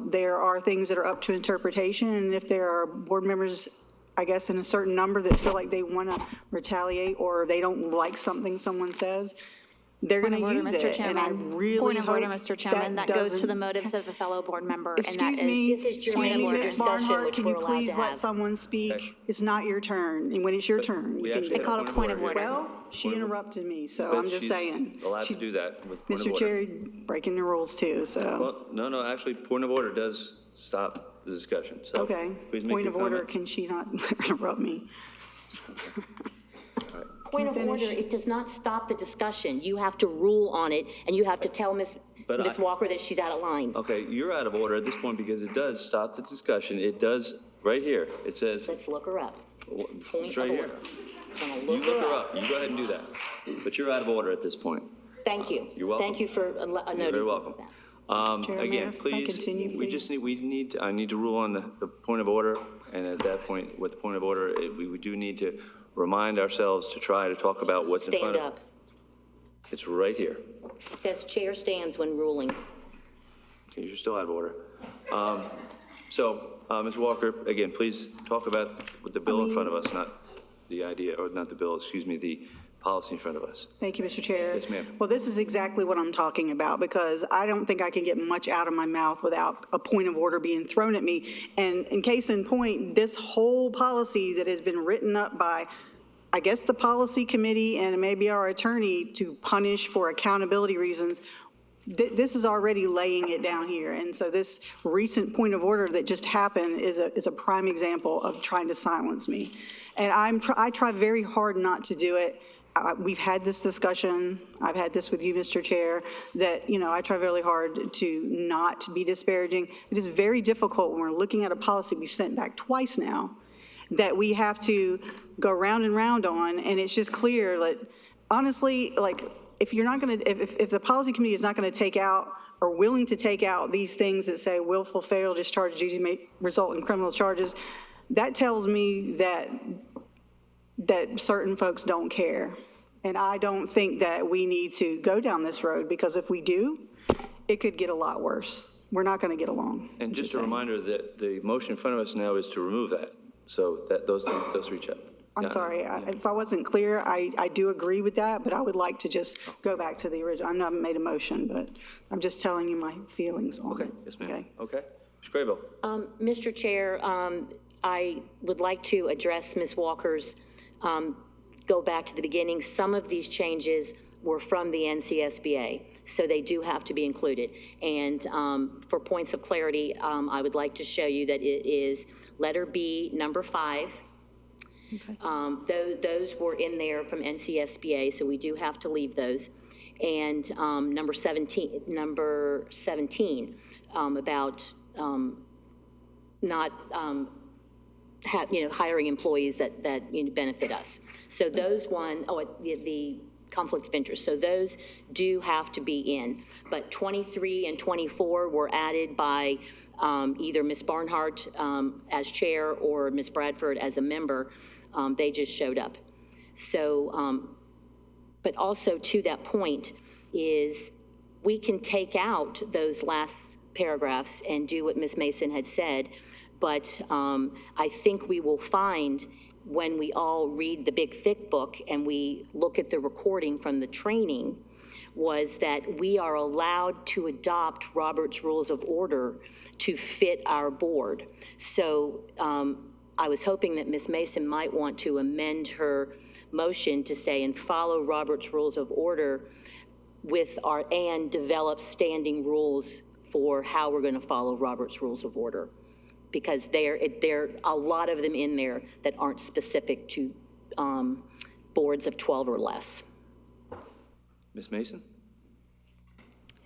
there are things that are up to interpretation. And if there are board members, I guess, in a certain number that feel like they want to retaliate or they don't like something someone says, they're going to use it. And I really Point of order, hope Mr. Chairman, that goes to the motives of a fellow board member. Excuse me, Ms. Barnhart, can you please let someone speak? It's not your turn, and when it's your turn, you can. I call it a point of order. Well, she interrupted me, so I'm just saying. Allowed to do that with point of Mr. order. Chair, breaking the rules too, so. Well, no, actually, point of order does stop the discussion, so. Okay, please make point your of order, comment. can she not interrupt me? Point of order, it does not stop the discussion. You have to rule on it, and you have to tell Ms. Walker that she's out of line. Okay, you're out of order at this point because it does stop the discussion. It does, right here, it says. Let's look her up. It's right here. You look her up. You go ahead and do that. But you're out of order at this point. Thank you. You're welcome. Thank you for noting. You're very welcome. Chair, Again, if I please, continue, I need to rule on the point of order, and at that point, with the point of order, we do need to remind ourselves to try to talk about what's in front of. Stand up. It's right here. It says chair stands when ruling. Okay, you're still out of order. Ms. Walker, again, please talk about with the bill in front of us, not the idea, or not the bill, excuse me, the policy in front of us. Thank you, Mr. Chair. Yes, ma'am. Well, this is exactly what I'm talking about, because I don't think I can get much out of my mouth without a point of order being thrown at me. And in case in point, this whole policy that has been written up by, I guess, the policy committee and maybe our attorney to punish for accountability reasons, this is already laying it down here. And so this recent point of order that just happened is a prime example of trying to silence me. And I try very hard not to do it. We've had this discussion. I've had this with you, Mr. Chair, that, I try really hard to not be disparaging. It is very difficult when we're looking at a policy we've sent back twice now that we have to go round and round on. And it's just clear that, honestly, if you're not going to, if the policy committee is not going to take out or willing to take out these things that say willful failure, discharge duty may result in criminal charges, that tells me that certain folks don't care. And I don't think that we need to go down this road, because if we do, it could get a lot worse. We're not going to get along. And just a reminder that the motion in front of us now is to remove that, so that those reach out. I'm sorry, if I wasn't clear, I do agree with that, but I would like to just go back to the original. I haven't made a motion, but I'm just telling you my feelings on it. Okay, yes, ma'am. Okay. Ms. Craybill. Mr. Chair, I would like to address Ms. Walker's, go back to the beginning. Some of these changes were from the NCSBA, so they do have to be included. And for points of clarity, I would like to show you that it is letter B, number 5. Those were in there from NCSBA, so we do have to leave those. And number 17, about not hiring employees that benefit us. So those the conflict of interest. So those do have to be in. But 23 and 24 were added by either Ms. Barnhart as chair or Ms. Bradford as a member. They just showed up. So, but also to that point is we can take out those last paragraphs and do what Ms. Mason had said, but I think we will find when we all read the big thick book and we look at the recording from the training was that we are allowed to adopt Robert's Rules of Order to fit our board. So I was hoping that Ms. Mason might want to amend her motion to say and follow Robert's Rules of Order and develop standing rules for how we're going to follow Robert's Rules of Order. Because there are a lot of them in there that aren't specific to boards of 12 or less. Ms. Mason?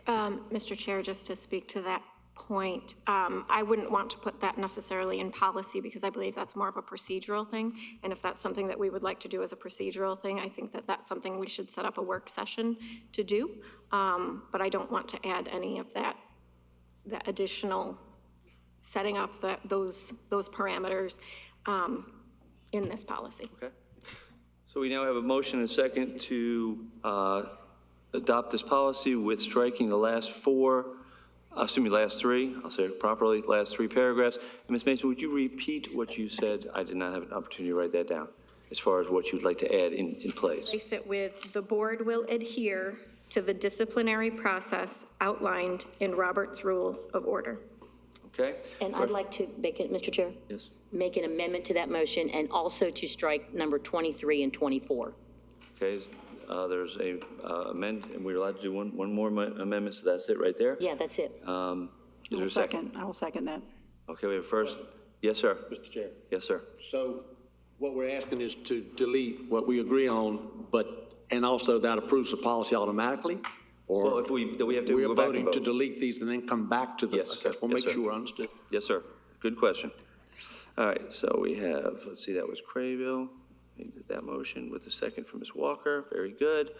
Mr. Chair, just to speak to that point, I wouldn't want to put that necessarily in policy because I believe that's more of a procedural thing. And if that's something that we would like to do as a procedural thing, I think that that's something we should set up a work session to do. But I don't want to add any of that additional setting up those parameters in this policy. Okay. So we now have a motion and a second to adopt this policy with striking the last last three, I'll say it properly, last 3 paragraphs. And Ms. Mason, would you repeat what you said? I did not have an opportunity to write that down, as far as what you'd like to add in place. Place it with, the board will adhere to the disciplinary process outlined in Robert's Rules of Order. Okay? And I'd like to make it, Mr. Chair? Yes. Make an amendment to that motion and also to strike number 23 and 24. Okay, there's a amend, and we're allowed to do one more amendment, so that's it right there? Yeah, that's it. Is there a second? I will second that. Okay, we have first. Yes, sir. Mr. Chair. Yes, sir. So what we're asking is to delete what we agree on, and also that approves the policy automatically? Or Well, if we have to we are go back and voting vote. to delete these and then come back to the, Yes, okay, we'll yes, make sir. sure I understood. Yes, sir. Good question. All right, so we have, let's see, that was Craybill. We did that motion with a second from Ms. Walker. Very good.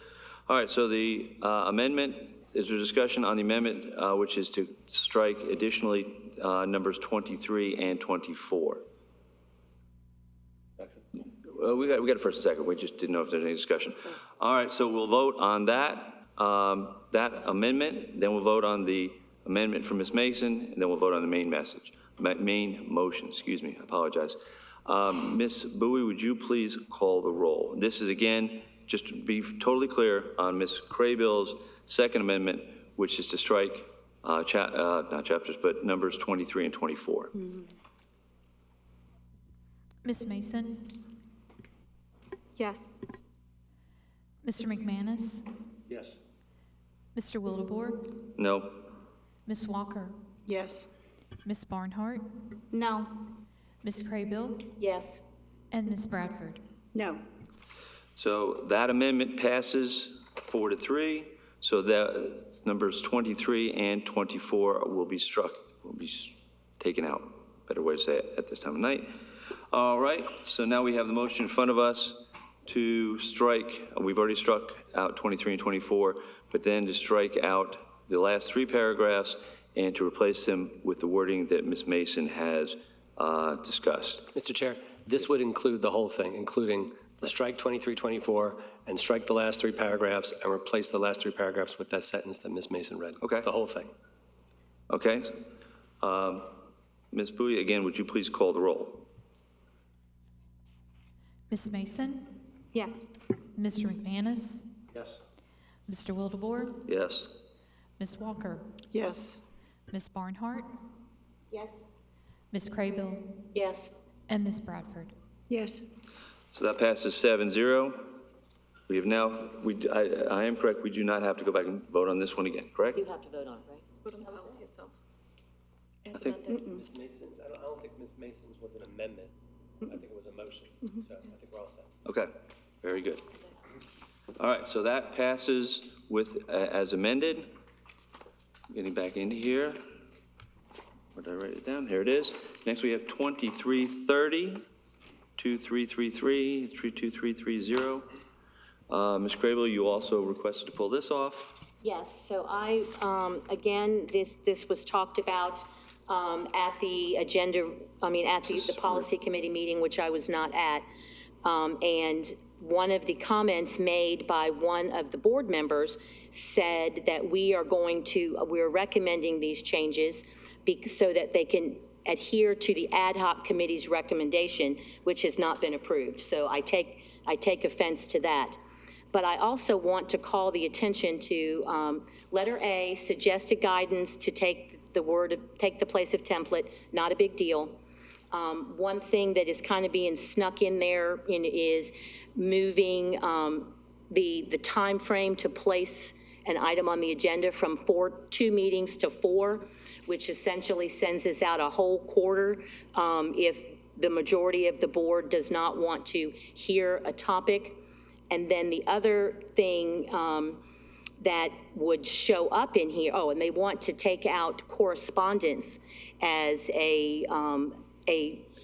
All right, so the amendment, is there discussion on the amendment, which is to strike additionally numbers 23 and 24? Well, we got a first and second. We just didn't know if there's any discussion. All right, so we'll vote on that amendment, then we'll vote on the amendment from Ms. Mason, and then we'll vote on the main motion, excuse me, I apologize. Ms. Bowie, would you please call the roll? This is, again, just to be totally clear on Ms. Craybill's second amendment, which is to strike, not chapters, but numbers 23 and 24. Ms. Mason? Yes. Mr. McManus? Yes. Mr. Wildebohr? No. Ms. Walker? Yes. Ms. Barnhart? No. Ms. Craybill? Yes. And Ms. Bradford? No. So that amendment passes 4-3. So that numbers 23 and 24 will be struck, taken out. Better way to say it at this time of night. All right, so now we have the motion in front of us to strike, we've already struck out 23 and 24, but then to strike out the last 3 paragraphs and to replace them with the wording that Ms. Mason has discussed. Mr. Chair, this would include the whole thing, including the strike 23, 24, and strike the last 3 paragraphs and replace the last 3 paragraphs with that sentence that Ms. Mason read. Okay. It's the whole thing. Okay. Ms. Bowie, again, would you please call the roll? Ms. Mason? Yes. Mr. McManus? Yes. Mr. Wildebohr? Yes. Ms. Walker? Yes. Ms. Barnhart? Yes. Ms. Craybill? Yes. And Ms. Bradford. Yes. So that passes 7-0. We have now, I am correct, we do not have to go back and vote on this one again, correct? You have to vote on it, right? Vote on the policy itself. I think, Ms. Mason's, I don't think Ms. Mason's was an amendment. I think it was a motion, so I think we're all set. okay, very good. All right, so that passes with, as amended. Getting back into here. Where did I write it down? Here it is. Next, we have 2330, 2333, 32330. Ms. Crable, you also requested to pull this off. Yes, so I, again, this was talked about at the agenda, at the policy committee meeting, which I was not at. And one of the comments made by one of the board members said that we're recommending these changes so that they can adhere to the ad hoc committee's recommendation, which has not been approved. So I take offense to that. But I also want to call the attention to letter A, suggested guidance to take the place of template, not a big deal. One thing that is kind of being snuck in there is moving the time frame to place an item on the agenda from 2 meetings to 4, which essentially sends us out a whole quarter if the majority of the board does not want to hear a topic. And then the other thing that would show up in here, and they want to take out correspondence as a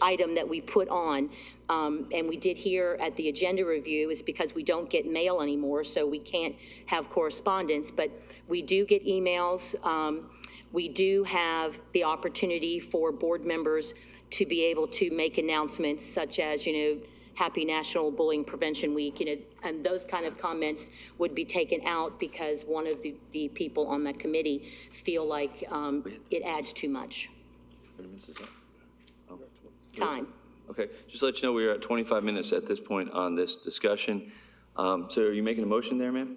item that we put on. And we did here at the agenda review is because we don't get mail anymore, so we can't have correspondence, but we do get emails. We do have the opportunity for board members to be able to make announcements such as, Happy National Bullying Prevention Week, and those kind of comments would be taken out because one of the people on that committee feel like it adds too much time. Okay, just to let you know, we are at 25 minutes at this point on this discussion. So are you making a motion there, ma'am?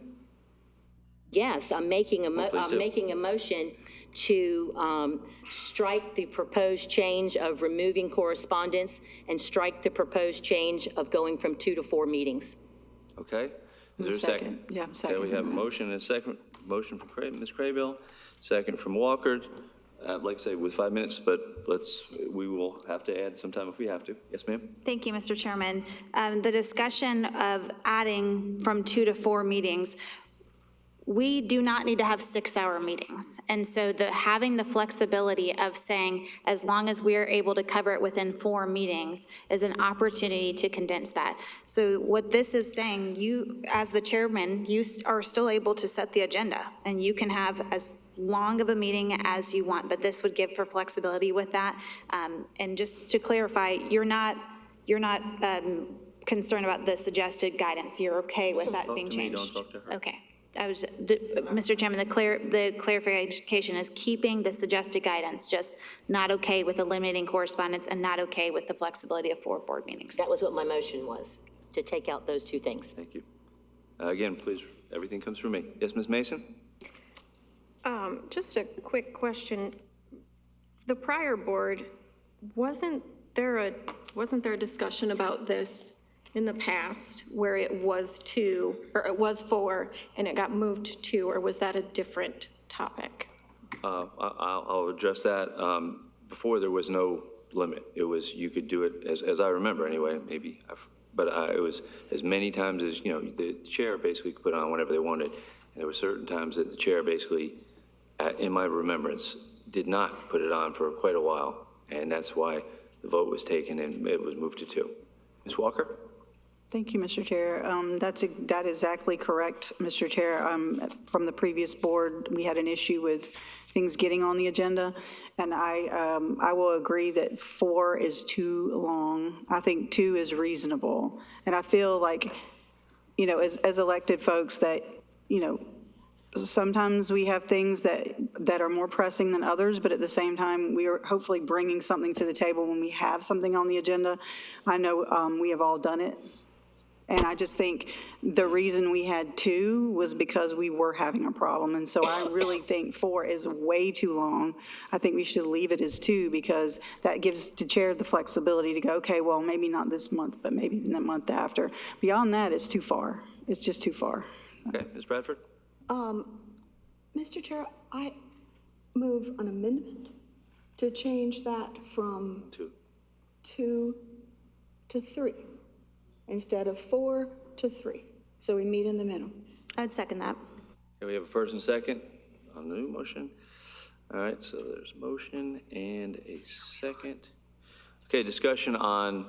Yes, I'm making a please do. making a motion to strike the proposed change of removing correspondence and strike the proposed change of going from 2 to 4 meetings. Okay, is there a second? Yeah, second. Okay, we have a motion and a second. Motion from Ms. Craybill, second from Walker. Like I say, with 5 minutes, but we will have to add some time if we have to. Yes, ma'am? Thank you, Mr. Chairman. The discussion of adding from 2 to 4 meetings, we do not need to have 6-hour meetings. And so having the flexibility of saying, as long as we are able to cover it within 4 meetings is an opportunity to condense that. So what this is saying, you, as the chairman, you are still able to set the agenda and you can have as long of a meeting as you want, but this would give for flexibility with that. And just to clarify, you're not concerned about the suggested guidance. You're okay with that being changed? Don't talk to her. Okay. Mr. Chairman, the clarification is keeping the suggested guidance, just not okay with eliminating correspondence and not okay with the flexibility of 4 board meetings. That was what my motion was, to take out those 2 things. Thank you. Again, please, everything comes through me. Yes, Ms. Mason? Just a quick question. The prior board, wasn't there a discussion about this in the past where it was 2, or it was 4, and it got moved to 2, or was that a different topic? I'll address that. Before, there was no limit. It was, you could do it, as I remember anyway, maybe, but it was as many times as, the chair basically could put on whenever they wanted. And there were certain times that the chair basically, in my remembrance, did not put it on for quite a while. And that's why the vote was taken and it was moved to 2. Ms. Walker? Thank you, Mr. Chair. That is exactly correct, Mr. Chair. From the previous board, we had an issue with things getting on the agenda, and I will agree that 4 is too long. I think 2 is reasonable, and I feel like, as elected folks that, sometimes we have things that are more pressing than others, but at the same time, we are hopefully bringing something to the table when we have something on the agenda. I know we have all done it. And I just think the reason we had 2 was because we were having a problem. And so I really think 4 is way too long. I think we should leave it as 2 because that gives the chair the flexibility to go, okay, well, maybe not this month, but maybe the month after. Beyond that, it's too far. It's just too far. Okay, Ms. Bradford? Mr. Chair, I move an amendment to change that from 2 to 3, instead of 4 to 3. So we meet in the middle. I'd second that. Okay, we have a first and second on the new motion. All right, so there's motion and a second. Okay, discussion on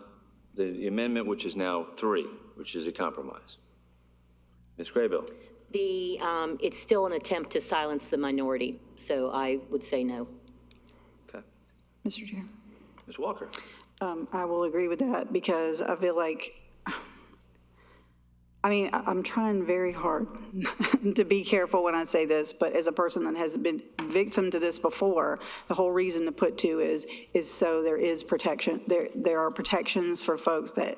the amendment, which is now 3, which is a compromise. Ms. Craybill? It's still an attempt to silence the minority, so I would say no. Okay. Mr. Chair. Ms. Walker? I will agree with that because I feel like, I mean, I'm trying very hard to be careful when I say this, but as a person that has been victim to this before, the whole reason to put 2 is so there is protection. There are protections for folks that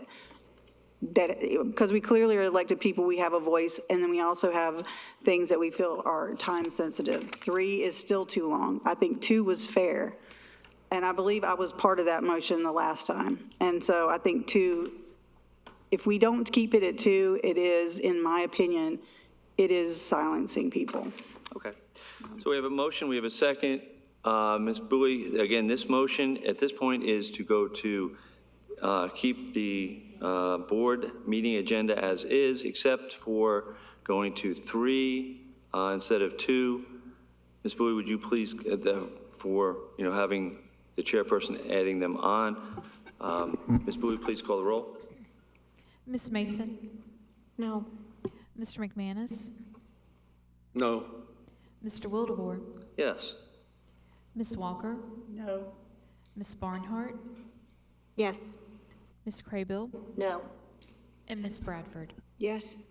because we clearly are elected people, we have a voice, and then we also have things that we feel are time sensitive. 3 is still too long. I think 2 was fair. And I believe I was part of that motion the last time. And so I think 2, if we don't keep it at 2, it is, in my opinion, it is silencing people. Okay. So we have a motion, we have a second. Ms. Bowie, again, this motion at this point is to go to keep the board meeting agenda as is, except for going to 3 instead of 2. Ms. Bowie, would you please, for having the chairperson adding them on, Ms. Bowie, please call the roll. Ms. Mason? No. Mr. McManus? No. Mr. Wildebohr? Yes. Ms. Walker? No. Ms. Barnhart? Yes. Ms. Craybill? No. And Ms. Bradford? Yes.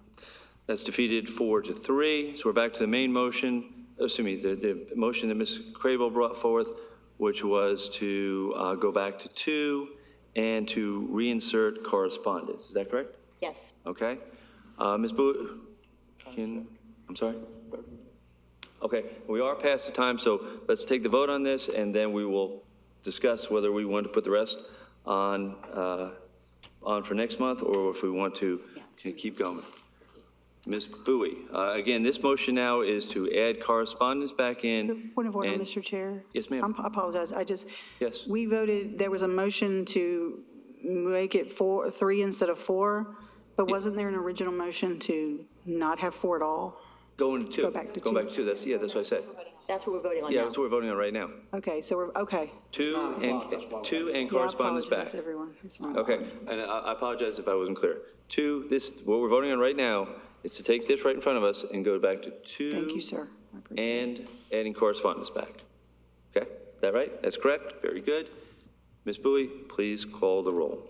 That's defeated 4 to 3. So we're back to the main motion, the motion that Ms. Craybill brought forth, which was to go back to 2 and to reinsert correspondence. Is that correct? Yes. Okay. Ms. Bowie, I'm sorry? Okay, we are past the time, so let's take the vote on this, and then we will discuss whether we want to put the rest on for next month, or if we want to keep going. Ms. Bowie, again, this motion now is to add correspondence back in. Point of order, and- Mr. Chair. Yes, ma'am. I apologize. Yes. We voted, there was a motion to make it 3 instead of 4, but wasn't there an original motion to not have 4 at all? Going to 2. Go back to Going 2. back to 2, that's what I said. That's what we're voting on Yeah, now. that's what we're voting on right now. Okay, so we're, okay. 2 and correspondence Yeah, I back. apologize, everyone. It's not. Okay, and I apologize if I wasn't clear. 2, what we're voting on right now is to take this right in front of us and go back to 2. Thank you, sir. I appreciate it. And adding correspondence back. Okay, is that right? That's correct, very good. Ms. Bowie, please call the roll.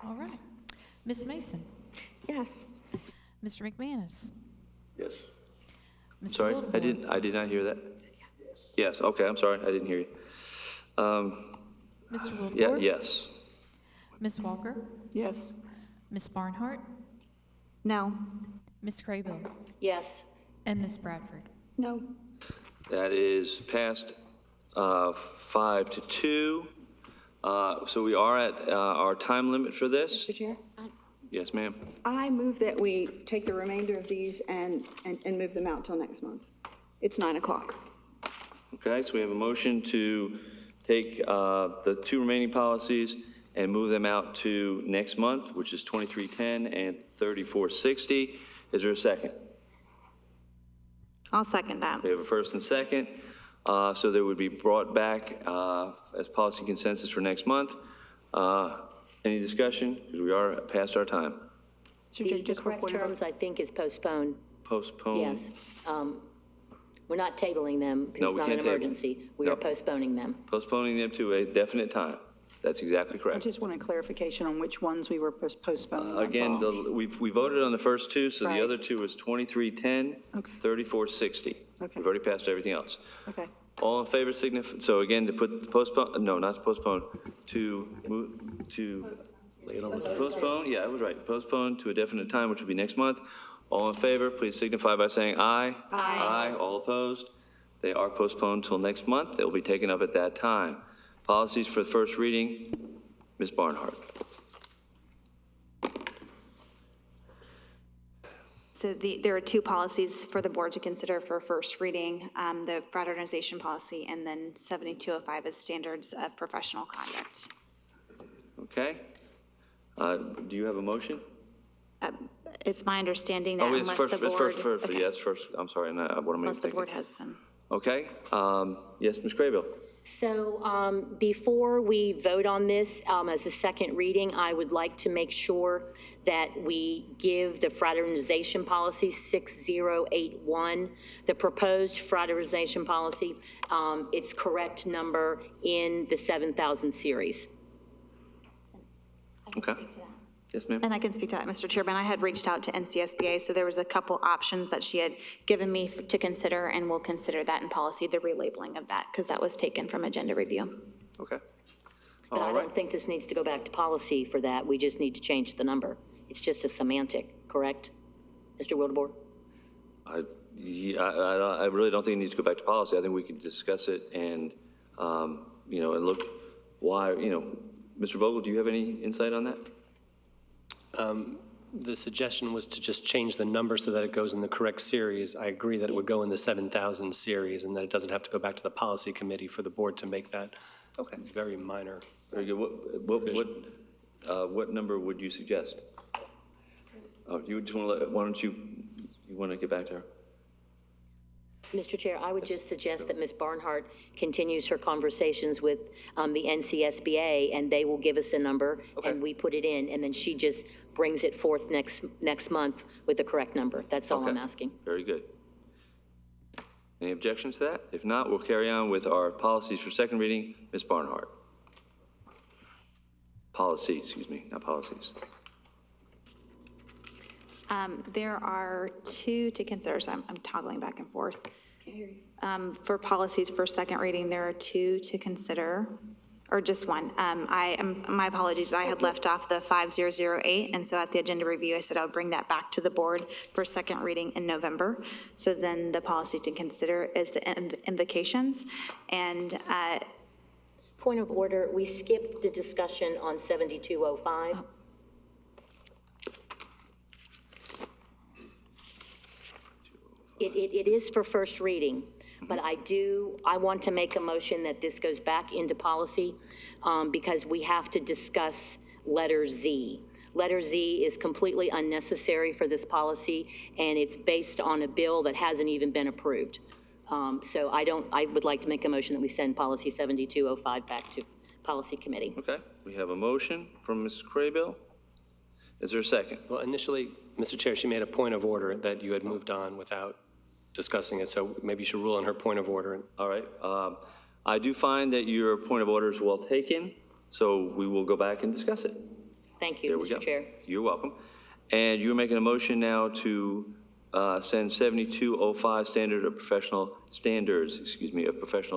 All right. Ms. Mason? Yes. Mr. McManus? Yes. Mr. Sorry, Wildebohr? I did not hear that. Yes, okay, I'm sorry, I didn't hear you. Mr. Wildebohr? Yeah, yes. Ms. Walker? Yes. Ms. Barnhart? No. Ms. Craybill? Yes. And Ms. Bradford? No. That is passed 5 to 2. So we are at our time limit for this. Mr. Chair? Yes, ma'am. I move that we take the remainder of these and move them out till next month. It's 9 o'clock. Okay, so we have a motion to take the 2 remaining policies and move them out to next month, which is 2310 and 3460. Is there a second? I'll second that. We have a first and second. So they would be brought back as policy consensus for next month. Any discussion? Because we are past our time. The correct terms, I think, is postpone. Postpone? Yes. We're not tabling them because No, it's we not an can't table. emergency. We No. are postponing them. Postponing them to a definite time. That's exactly I correct. just want a clarification on which ones we were postponing. that's Again, all. we voted on the first 2, so Right. the other 2 is 2310, Okay. 3460. Okay. We've already passed everything else. Okay. All in favor, signify, so again, to put postpone, no, not to postpone, to move, to Postpone, yeah, I was right. Postpone to a definite time, which will be next month. All in favor, please signify by saying aye. Aye. All opposed? They are postponed till next month. They will be taken up at that time. Policies for the first reading, Ms. Barnhart. So there are two policies for the board to consider for first reading, the fraternization policy and then 7205 is standards of professional conduct. Okay. Do you have a motion? It's my understanding that Oh, it's unless first, the board. it's first, okay. yes, first, I'm sorry, what am I Unless the thinking? board has some. Okay, yes, Ms. Craybill? So before we vote on this as a second reading, I would like to make sure that we give the fraternization policy 6081, the proposed fraternization policy, its correct number in the 7000 series. Okay. Yes, ma'am. And I can speak to that, Mr. Chairman. I had reached out to NCSBA, so there was a couple options that she had given me to consider, and we'll consider that in policy, the relabeling of that, because that was taken from agenda review. Okay. But I All don't right. think this needs to go back to policy for that. We just need to change the number. It's just a semantic, correct? Mr. Wildebohr? I really don't think it needs to go back to policy. I think we can discuss it and, and look why, Mr. Vogel, do you have any insight on that? The suggestion was to just change the number so that it goes in the correct series. I agree that it would go in the 7000 series and that it doesn't have to go back to the policy committee for the board to make that very minor. Very good. What number would you suggest? Oh, you just want to, why don't you want to get back to her? Mr. Chair, I would just suggest that Ms. Barnhart continues her conversations with the NCSBA, and they will give us a number, and we put it in, and then she just brings it forth next month with the correct number. That's all I'm asking. Very good. Any objections to that? If not, we'll carry on with our policies for second reading. Ms. Barnhart. Policies, excuse me, not policies. There are two to consider, so I'm toggling back and forth. For policies for second reading, there are two to consider, or just one. My apologies, I had left off the 5008, and so at the agenda review, I said I would bring that back to the board for second reading in November. So then the policy to consider is the invocations, and Point of order, we skipped the discussion on 7205. It is for first reading, but I want to make a motion that this goes back into policy because we have to discuss letter Z. Letter Z is completely unnecessary for this policy, and it's based on a bill that hasn't even been approved. So I would like to make a motion that we send policy 7205 back to policy committee. Okay, we have a motion from Ms. Craybill. Is there a second? Well, initially, Mr. Chair, she made a point of order that you had moved on without discussing it, so maybe you should rule on her point of order. All right. I do find that your point of order is well taken, so we will go back and discuss it. Thank you, There we Mr. go. Chair. You're welcome. And you're making a motion now to send 7205 standards of professional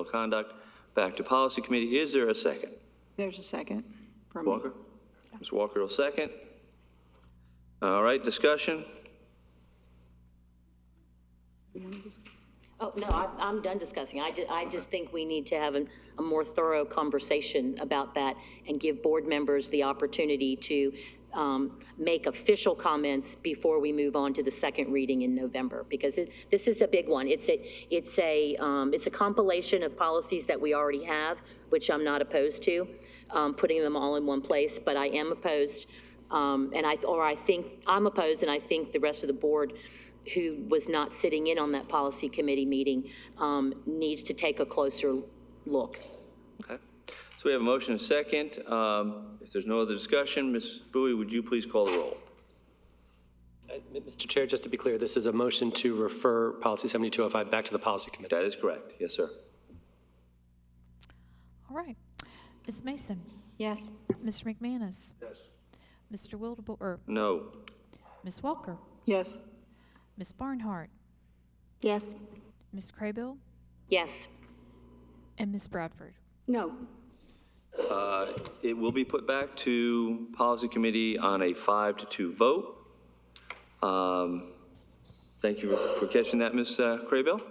conduct back to policy committee. Is there a second? There's a second from me. Walker? Ms. Walker will second. All right, discussion? Oh, no, I'm done discussing. I just think we need to have a more thorough conversation about that and give board members the opportunity to make official comments before we move on to the second reading in November, because this is a big one. It's a compilation of policies that we already have, which I'm not opposed to, putting them all in one place, but I am opposed. I think I'm opposed, and I think the rest of the board who was not sitting in on that policy committee meeting needs to take a closer look. Okay. So we have a motion and a second. If there's no other discussion, Ms. Bowie, would you please call the roll? Mr. Chair, just to be clear, this is a motion to refer policy 7205 back to the policy committee. That is correct. Yes, sir. All right. Ms. Mason? Yes. Mr. McManus? Yes. Mr. Wildebohr? No. Ms. Walker? Yes. Ms. Barnhart? yes. Ms. Craybill? Yes. And Ms. Bradford? No. It will be put back to Policy Committee on a 5-2 vote. Thank you for catching that, Ms. Craybill.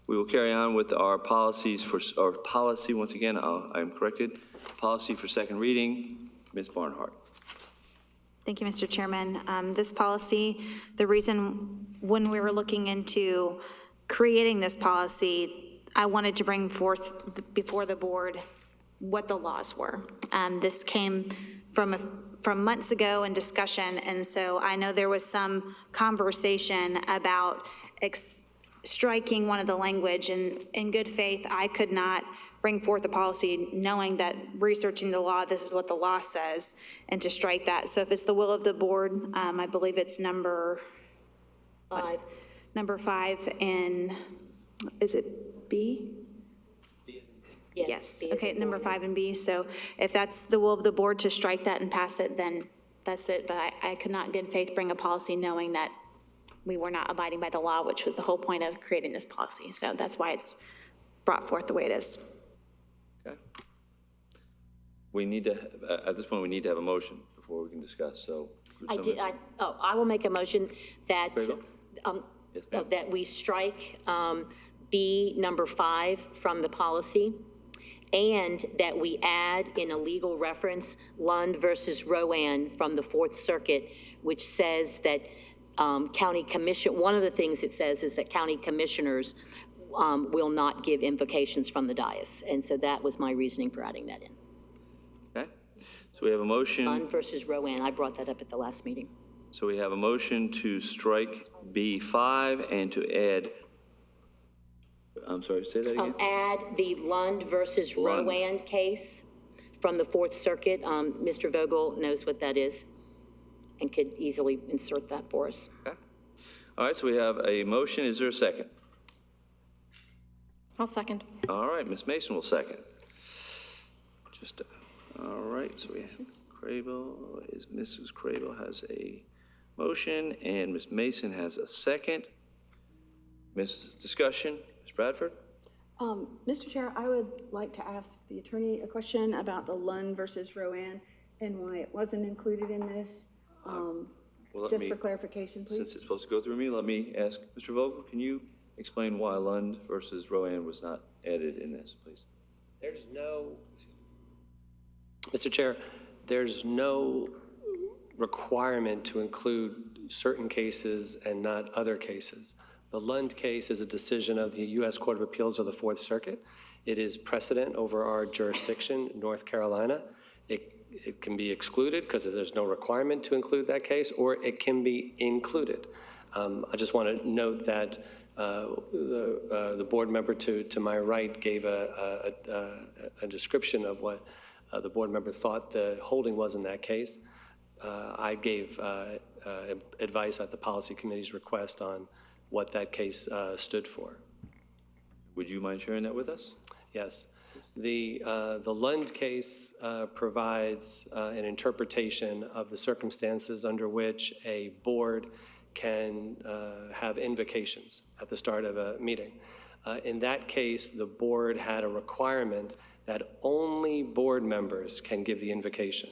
We will carry on with our policies for, our policy, once again, I am corrected, policy for second reading. Ms. Barnhart. Thank you, Mr. Chairman. This policy, the reason when we were looking into creating this policy, I wanted to bring forth before the board what the laws were. This came from months ago in discussion, and so I know there was some conversation about striking one of the language, and in good faith, I could not bring forth a policy knowing that researching the law, this is what the law says, and to strike that. So if it's the will of the board, I believe it's number 5. Number 5 in, is it B? Yes, B as okay, in number board. 5 and B. So if that's the will of the board to strike that and pass it, then that's it. But I could not in good faith bring a policy knowing that we were not abiding by the law, which was the whole point of creating this policy. So that's why it's brought forth the way it is. Okay. We need to, at this point, we need to have a motion before we can discuss, so. I will make a motion that, Yes, ma'am. that we strike B number 5 from the policy, and that we add in a legal reference Lund versus Rowan from the Fourth Circuit, which says that county commission, one of the things it says is that county commissioners will not give invocations from the dais. And so that was my reasoning for adding that in. Okay, so we have a motion. Lund versus Rowan, I brought that up at the last meeting. So we have a motion to strike B5 and to add, I'm sorry, say that again? Add the Lund versus Lund. Rowan case from the Fourth Circuit. Mr. Vogel knows what that is and could easily insert that for us. Okay. All right, so we have a motion. Is there a second? I'll second. All right, Ms. Mason will second. All right, so we have Mrs. Crable has a motion and Ms. Mason has a second. Discussion, Ms. Bradford? Mr. Chair, I would like to ask the attorney a question about the Lund versus Rowan and why it wasn't included in this. Just for clarification, please. Since it's supposed to go through me, let me ask Mr. Vogel, can you explain why Lund versus Rowan was not added in this, please? There's no, Mr. Chair, there's no requirement to include certain cases and not other cases. The Lund case is a decision of the U.S. Court of Appeals of the Fourth Circuit. It is precedent over our jurisdiction, North Carolina. It can be excluded because there's no requirement to include that case, or it can be included. I just want to note that the board member to my right gave a description of what the board member thought the holding was in that case. I gave advice at the policy committee's request on what that case stood for. Would you mind sharing that with us? Yes. The Lund case provides an interpretation of the circumstances under which a board can have invocations at the start of a meeting. In that case, the board had a requirement that only board members can give the invocation.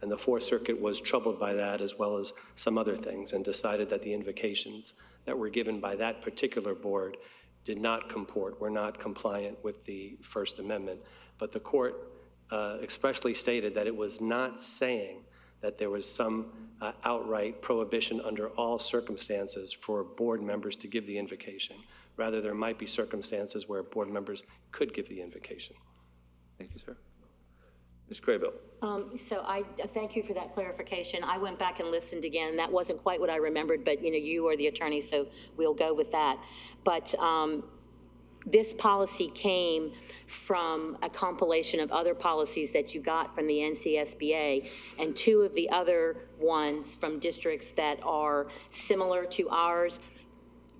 And the Fourth Circuit was troubled by that, as well as some other things, and decided that the invocations that were given by that particular board did not comport, were not compliant with the First Amendment. But the court expressly stated that it was not saying that there was some outright prohibition under all circumstances for board members to give the invocation. Rather, there might be circumstances where board members could give the invocation. Thank you, sir. Ms. Craybill. So I thank you for that clarification. I went back and listened again. That wasn't quite what I remembered, but you are the attorney, so we'll go with that. But this policy came from a compilation of other policies that you got from the NCSBA, and two of the other ones from districts that are similar to ours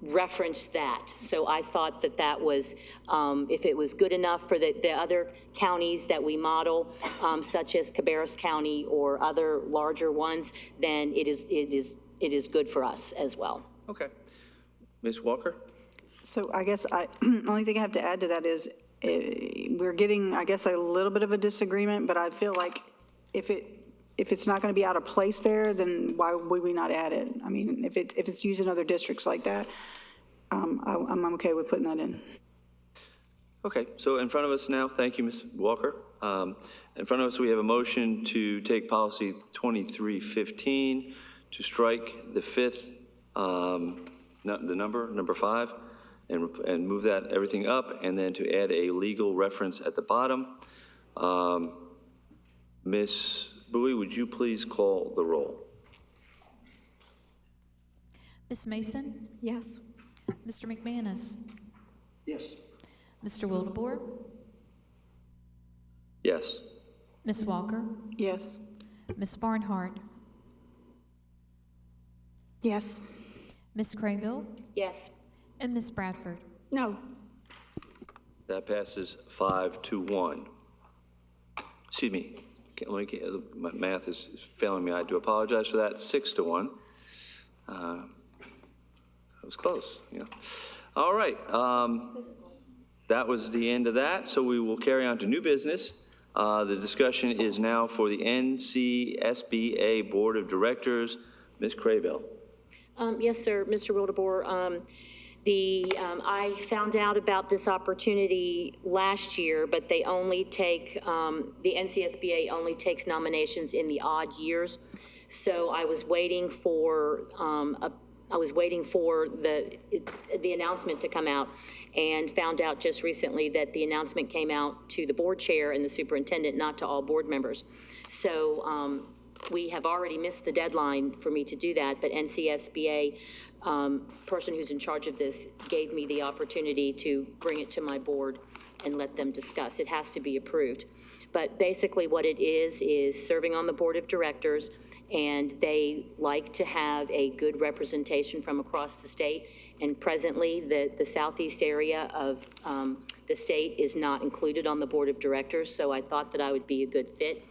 referenced that. So I thought that that was, if it was good enough for the other counties that we model, such as Cabarrus County or other larger ones, then it is good for us as well. Okay. Ms. Walker? So I guess only thing I have to add to that is we're getting, I guess, a little bit of a disagreement, but I feel like if it's not going to be out of place there, then why would we not add it? I mean, if it's used in other districts like that, I'm okay with putting that in. Okay, so in front of us now, thank you, Ms. Walker. In front of us, we have a motion to take policy 2315 to strike the fifth, number 5, and move that everything up, and then to add a legal reference at the bottom. Ms. Bowie, would you please call the roll? Ms. Mason? Yes. Mr. McManus? Yes. Mr. Wildebohr? Yes. Ms. Walker? Yes. Ms. Barnhart? Yes. Ms. Craybill? Yes. And Ms. Bradford? No. That passes 5-1. Excuse me. My math is failing me. I do apologize for that. 6-1. That was close. Yeah. All right. That was the end of that. So we will carry on to new business. The discussion is now for the NCSBA Board of Directors. Ms. Craybill. Yes, sir, Mr. Wildebohr. I found out about this opportunity last year, but they only take, the NCSBA only takes nominations in the odd years. So I was waiting for, the announcement to come out, and found out just recently that the announcement came out to the board chair and the superintendent, not to all board members. So we have already missed the deadline for me to do that, but NCSBA, person who's in charge of this, gave me the opportunity to bring it to my board and let them discuss. It has to be approved. But basically what it is serving on the board of directors, and they like to have a good representation from across the state. And presently, the southeast area of the state is not included on the board of directors, so I thought that I would be a good fit.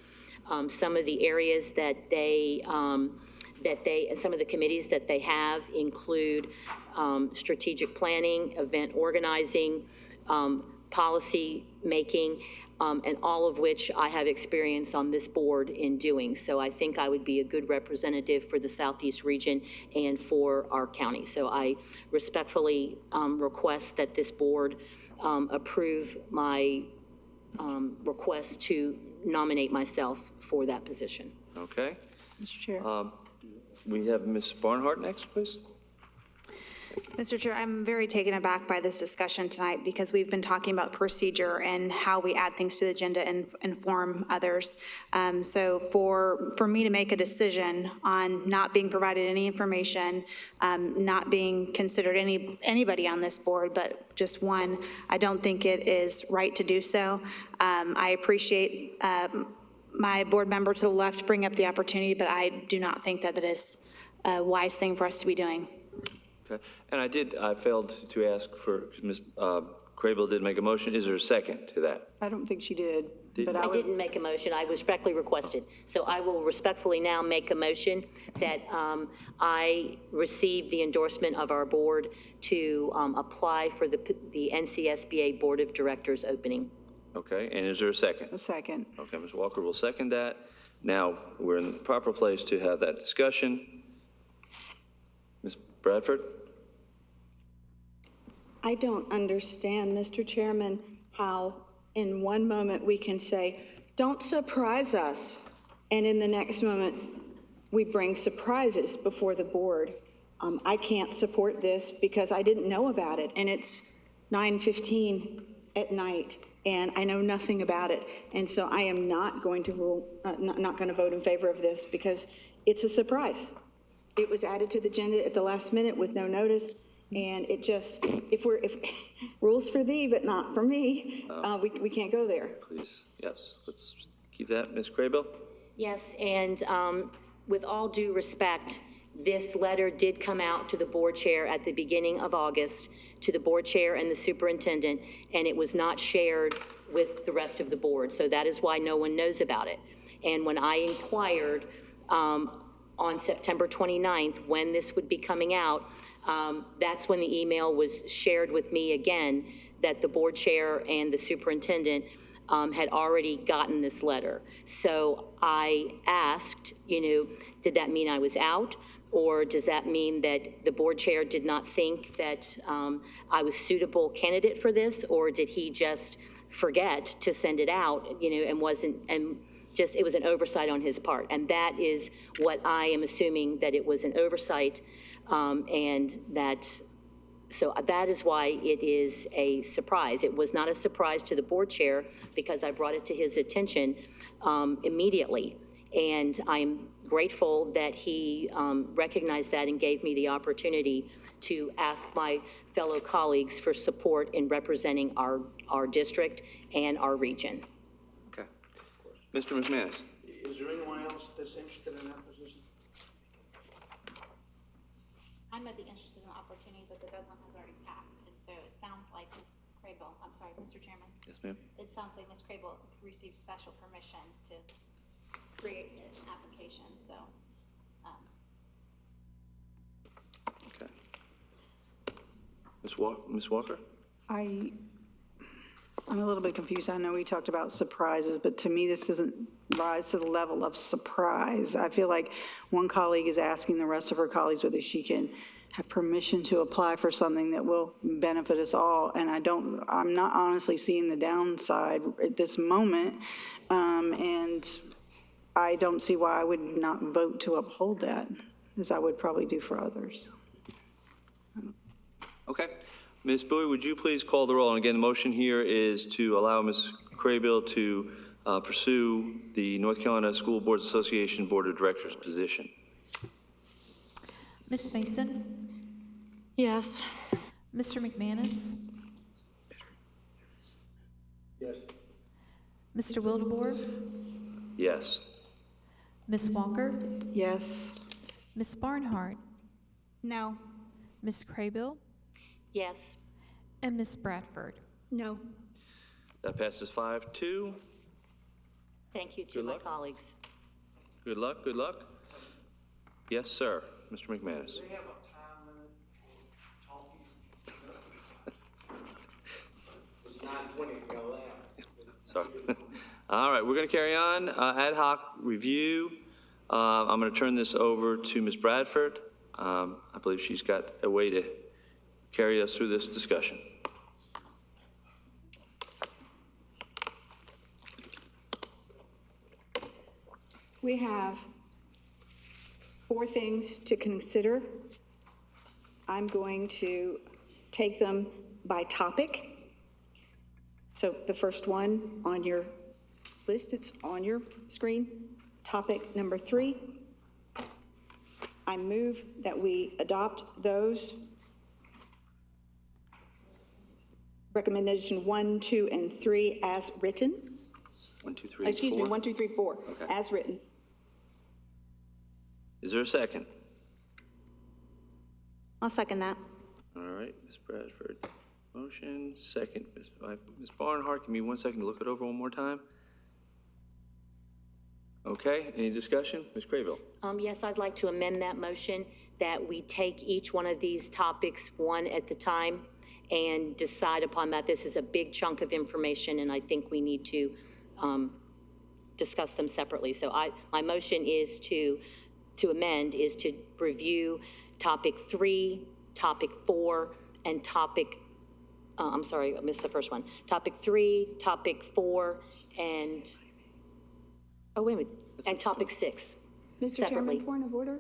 Some of the areas that and some of the committees that they have include strategic planning, event organizing, policy making, and all of which I have experience on this board in doing. So I think I would be a good representative for the Southeast region and for our county. So I respectfully request that this board approve my request to nominate myself for that position. Okay. Mr. Chair. We have Ms. Barnhart next, please. Mr. Chair, I'm very taken aback by this discussion tonight because we've been talking about procedure and how we add things to the agenda and inform others. So for me to make a decision on not being provided any information, not being considered anybody on this board, but just one, I don't think it is right to do so. I appreciate my board member to the left bring up the opportunity, but I do not think that it is a wise thing for us to be doing. Okay. And I failed to ask for, Ms. Craybill did make a motion. Is there a second to that? I don't think she did. But I didn't make a motion. I respectfully requested. So I will respectfully now make a motion that I receive the endorsement of our board to apply for the NCSBA Board of Directors opening. Okay. And is there a second? A second. Okay. Ms. Walker will second that. Now we're in the proper place to have that discussion. Ms. Bradford? I don't understand, Mr. Chairman, how in one moment we can say, don't surprise us, and in the next moment we bring surprises before the board. I can't support this because I didn't know about it, and it's 9:15 at night, and I know nothing about it. And so I am not going to not going to vote in favor of this because it's a surprise. It was added to the agenda at the last minute with no notice. And it just, if rules for thee, but not for me, we can't go there. Please, yes, let's keep that. Ms. Craybill? Yes, and with all due respect, this letter did come out to the board chair at the beginning of August, to the board chair and the superintendent, and it was not shared with the rest of the board. So that is why no one knows about it. And when I inquired on September 29th when this would be coming out, that's when the email was shared with me again that the board chair and the superintendent had already gotten this letter. So I asked, did that mean I was out? Or does that mean that the board chair did not think that I was suitable candidate for this? Or did he just forget to send it out, and it was an oversight on his part? And that is what I am assuming, that it was an oversight, so that is why it is a surprise. It was not a surprise to the board chair because I brought it to his attention immediately. And I'm grateful that he recognized that and gave me the opportunity to ask my fellow colleagues for support in representing our district and our region. Okay. Mr. McManus. Is there anyone else that's interested in that position? I might be interested in the opportunity, but the deadline has already passed, and so it sounds like Ms. Crable, I'm sorry, Mr. Chairman. Yes, ma'am. It sounds like Ms. Crable received special permission to create an application, so. Okay. Ms. Walker? I'm a little bit confused. I know we talked about surprises, but to me, this doesn't rise to the level of surprise. I feel like one colleague is asking the rest of her colleagues whether she can have permission to apply for something that will benefit us all. And I'm not honestly seeing the downside at this moment. And I don't see why I would not vote to uphold that, as I would probably do for others. Okay. Ms. Bowie, would you please call the roll? And again, the motion here is to allow Ms. Craybill to pursue the North Carolina School Boards Association Board of Directors position. Ms. Mason? Yes. Mr. McManus? Yes. Mr. Wildebohr? Yes. Ms. Walker? Yes. Ms. Barnhart? No. Ms. Craybill? Yes. And Ms. Bradford? No. That passes 5-2. Thank you to Good my luck. colleagues. Good luck, good luck. Yes, sir. Mr. McManus. Do we have a time limit for talking? It's 9:20, we got left. Sorry. All right, we're going to carry on. Ad hoc review. I'm going to turn this over to Ms. Bradford. I believe she's got a way to carry us through this discussion. We have 4 things to consider. I'm going to take them by topic. So the first one on your list, it's on your screen. Topic number 3. I move that we adopt those. Recommendation 1, 2, and 3 as written. 1, 2, 3, Excuse me, 4. 1, 2, 3, 4, Okay. as written. Is there a second? I'll second that. All right, Ms. Bradford. Motion, second. Ms. Barnhart, give me 1 second to look it over one more time. Okay, any discussion? Ms. Craybill? Yes, I'd like to amend that motion that we take each one of these topics one at the time and decide upon that. This is a big chunk of information, and I think we need to discuss them separately. So my motion is to amend is to review topic 3, topic 4, and topic, I'm sorry, I missed the first one. Topic 3, topic 4, and, oh, wait a minute, and topic 6 Mr. separately. Chairman, point of order.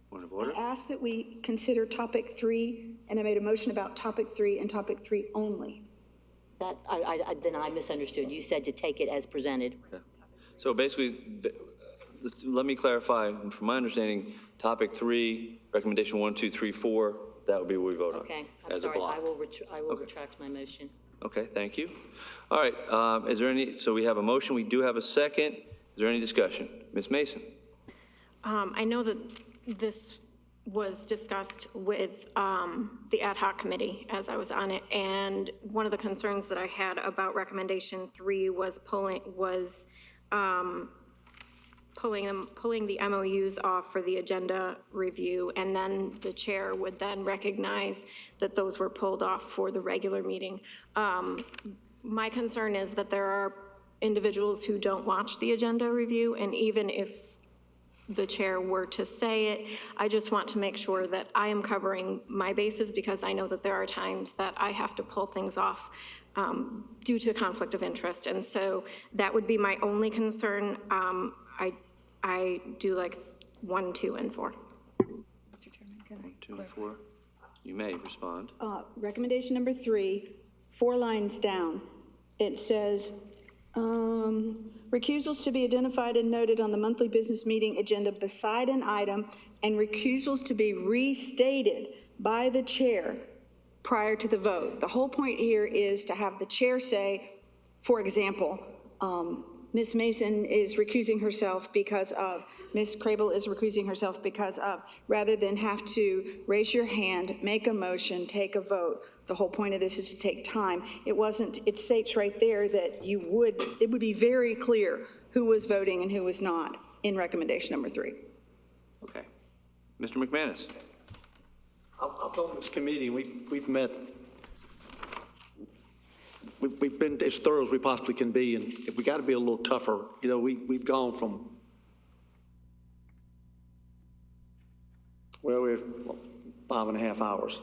Point of order? I asked that we consider topic 3, and I made a motion about topic 3 and topic 3 only. That, then I misunderstood. You said to take it as presented. Okay. So basically, let me clarify. From my understanding, topic 3, recommendation 1, 2, 3, 4, that would be what we vote on. Okay, I'm as a sorry. block. I will Okay. retract my motion. Okay, thank you. All right, is there any, so we have a motion, we do have a second. Is there any discussion? Ms. Mason? I know that this was discussed with the ad hoc committee as I was on it, and one of the concerns that I had about recommendation 3 was pulling pulling the MOUs off for the agenda review, and then the chair would then recognize that those were pulled off for the regular meeting. My concern is that there are individuals who don't watch the agenda review, and even if the chair were to say it, I just want to make sure that I am covering my bases, because I know that there are times that I have to pull things off due to conflict of interest. And so that would be my only concern. I do like 1, 2, and 4. Mr. Chairman, can I 2 and 4. You may respond. Recommendation number 3, 4 lines down. It says, recusals to be identified and noted on the monthly business meeting agenda beside an item, and recusals to be restated by the chair prior to the vote. The whole point here is to have the chair say, for example, Ms. Mason is recusing herself because of, Ms. Crable is recusing herself because of, rather than have to raise your hand, make a motion, take a vote. The whole point of this is to take time. It states right there that it would be very clear who was voting and who was not in recommendation number 3. Okay. Mr. McManus. I've been on this committee, we've met, we've been as thorough as we possibly can be, and if we got to be a little tougher, you know, we've gone from, well, we're 5.5 hours.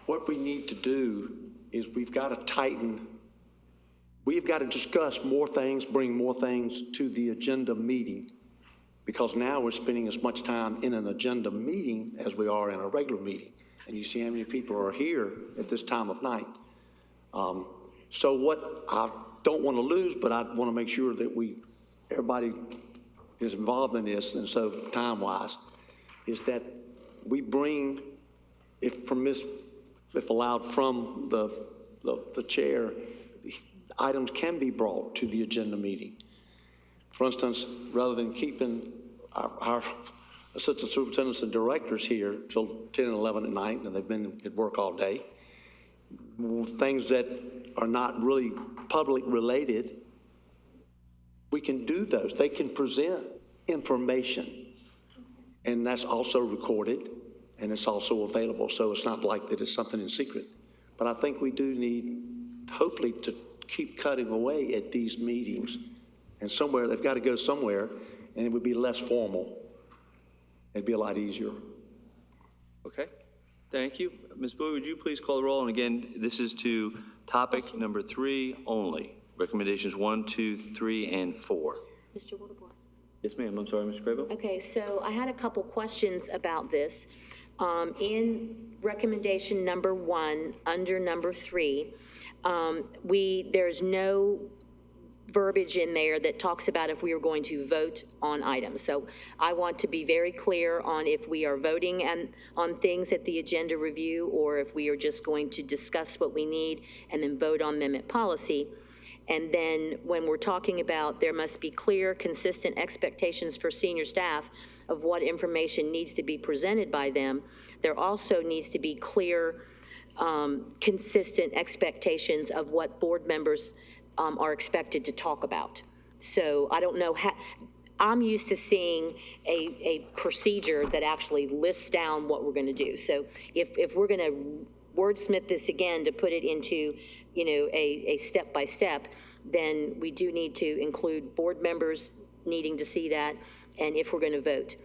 What we need to do is we've got to tighten, we've got to discuss more things, bring more things to the agenda meeting, because now we're spending as much time in an agenda meeting as we are in a regular meeting. And you see how many people are here at this time of night. So what I don't want to lose, but I want to make sure that everybody is involved in this, and so time-wise, is that we bring, if allowed from the chair, items can be brought to the agenda meeting. For instance, rather than keeping our assistant superintendents and directors here till 10 and 11 at night, and they've been at work all day, things that are not really public related, we can do those. They can present information, and that's also recorded, and it's also available, so it's not like that it's something in secret. But I think we do need, hopefully, to keep cutting away at these meetings, and somewhere, they've got to go somewhere, and it would be less formal. It'd be a lot easier. Okay. Thank you. Ms. Bowie, would you please call the roll? And again, this is to topic number 3 only. Recommendations 1, 2, 3, and 4. Mr. Waterboard. Yes, ma'am. I'm sorry, Ms. Crable. Okay, so I had a couple questions about this. In recommendation number 1, under number 3, there's no verbiage in there that talks about if we are going to vote on items. So I want to be very clear on if we are voting on things at the agenda review, or if we are just going to discuss what we need and then vote on them at policy. And then when we're talking about there must be clear, consistent expectations for senior staff of what information needs to be presented by them, there also needs to be clear, consistent expectations of what board members are expected to talk about. So I don't know how, I'm used to seeing a procedure that actually lists down what we're going to do. So if we're going to wordsmith this again to put it into, a step-by-step, then we do need to include board members needing to see that, and if we're going to vote.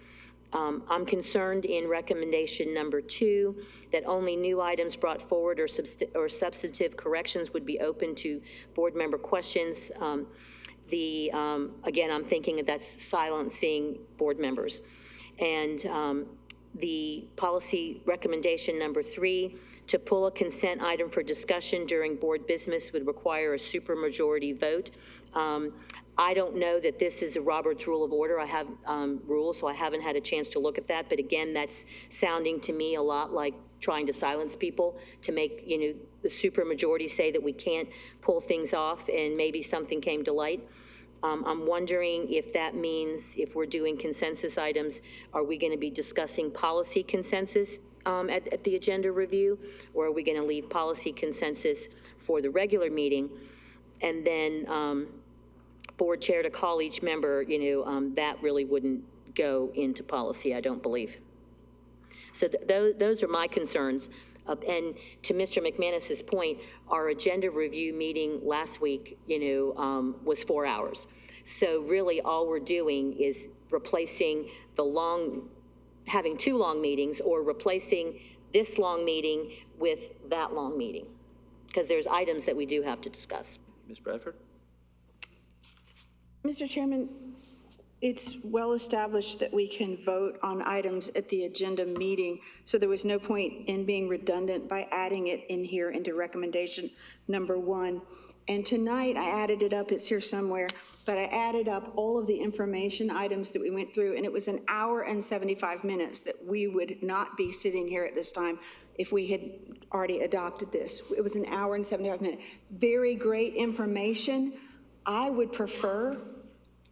I'm concerned in recommendation number 2 that only new items brought forward or substantive corrections would be open to board member questions. Again, I'm thinking that's silencing board members. And the policy recommendation number 3, to pull a consent item for discussion during board business would require a supermajority vote. I don't know that this is a Robert's Rule of Order. I have rules, so I haven't had a chance to look at that. But again, that's sounding to me a lot like trying to silence people, to make, the supermajority say that we can't pull things off and maybe something came to light. I'm wondering if that means if we're doing consensus items, are we going to be discussing policy consensus at the agenda review, or are we going to leave policy consensus for the regular meeting? And then board chair to call each member, that really wouldn't go into policy, I don't believe. So those are my concerns. And to Mr. McManus's point, our agenda review meeting last week, was 4 hours. So really all we're doing is replacing having 2 long meetings, or replacing this long meeting with that long meeting, because there's items that we do have to discuss. Ms. Bradford? Mr. Chairman, it's well established that we can vote on items at the agenda meeting, so there was no point in being redundant by adding it in here into recommendation number 1. And tonight, I added it up, it's here somewhere, but I added up all of the information items that we went through, and it was an hour and 75 minutes that we would not be sitting here at this time if we had already adopted this. It was an hour and 75 minutes. Very great information. I would prefer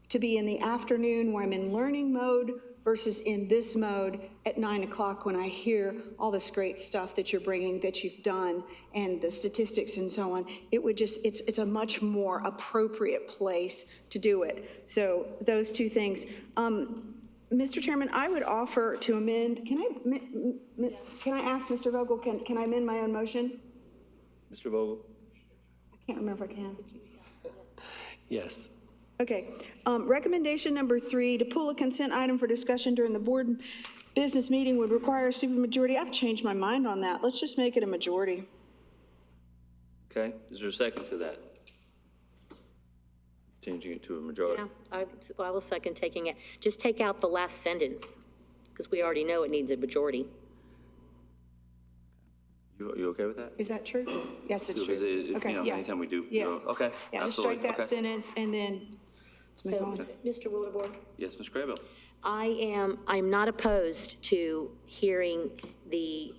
to be in the afternoon where I'm in learning mode versus in this mode at 9 o'clock when I hear all this great stuff that you're bringing, that you've done, and the statistics and so on. It would just, it's a much more appropriate place to do it. So those 2 things. Mr. Chairman, I would offer to amend, can I ask Mr. Vogel, can I amend my own motion? Mr. Vogel? I can't remember if I can. Yes. Okay, recommendation number 3, to pull a consent item for discussion during the board business meeting would require a supermajority. I've changed my mind on that. Let's just make it a majority. Okay, is there a second to that? Changing it to a majority? Yeah, I will second taking it. Just take out the last sentence, because we already know it needs a majority. You okay with that? Is that true? Yes, it's Because true. Okay, yeah. anytime we do, Yeah. okay. Yeah, just absolutely, strike that okay. sentence and then let's move on. Mr. Wildebohr? Yes, Ms. Craybill? I'm not opposed to hearing the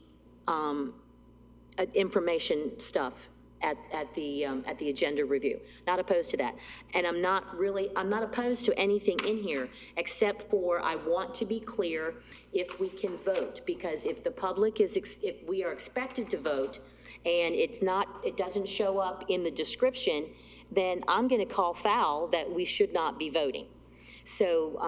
information stuff at the agenda review. Not opposed to that. And I'm not opposed to anything in here, except for I want to be clear if we can vote, because if the public if we are expected to vote and it doesn't show up in the description, then I'm going to call foul that we should not be voting. So,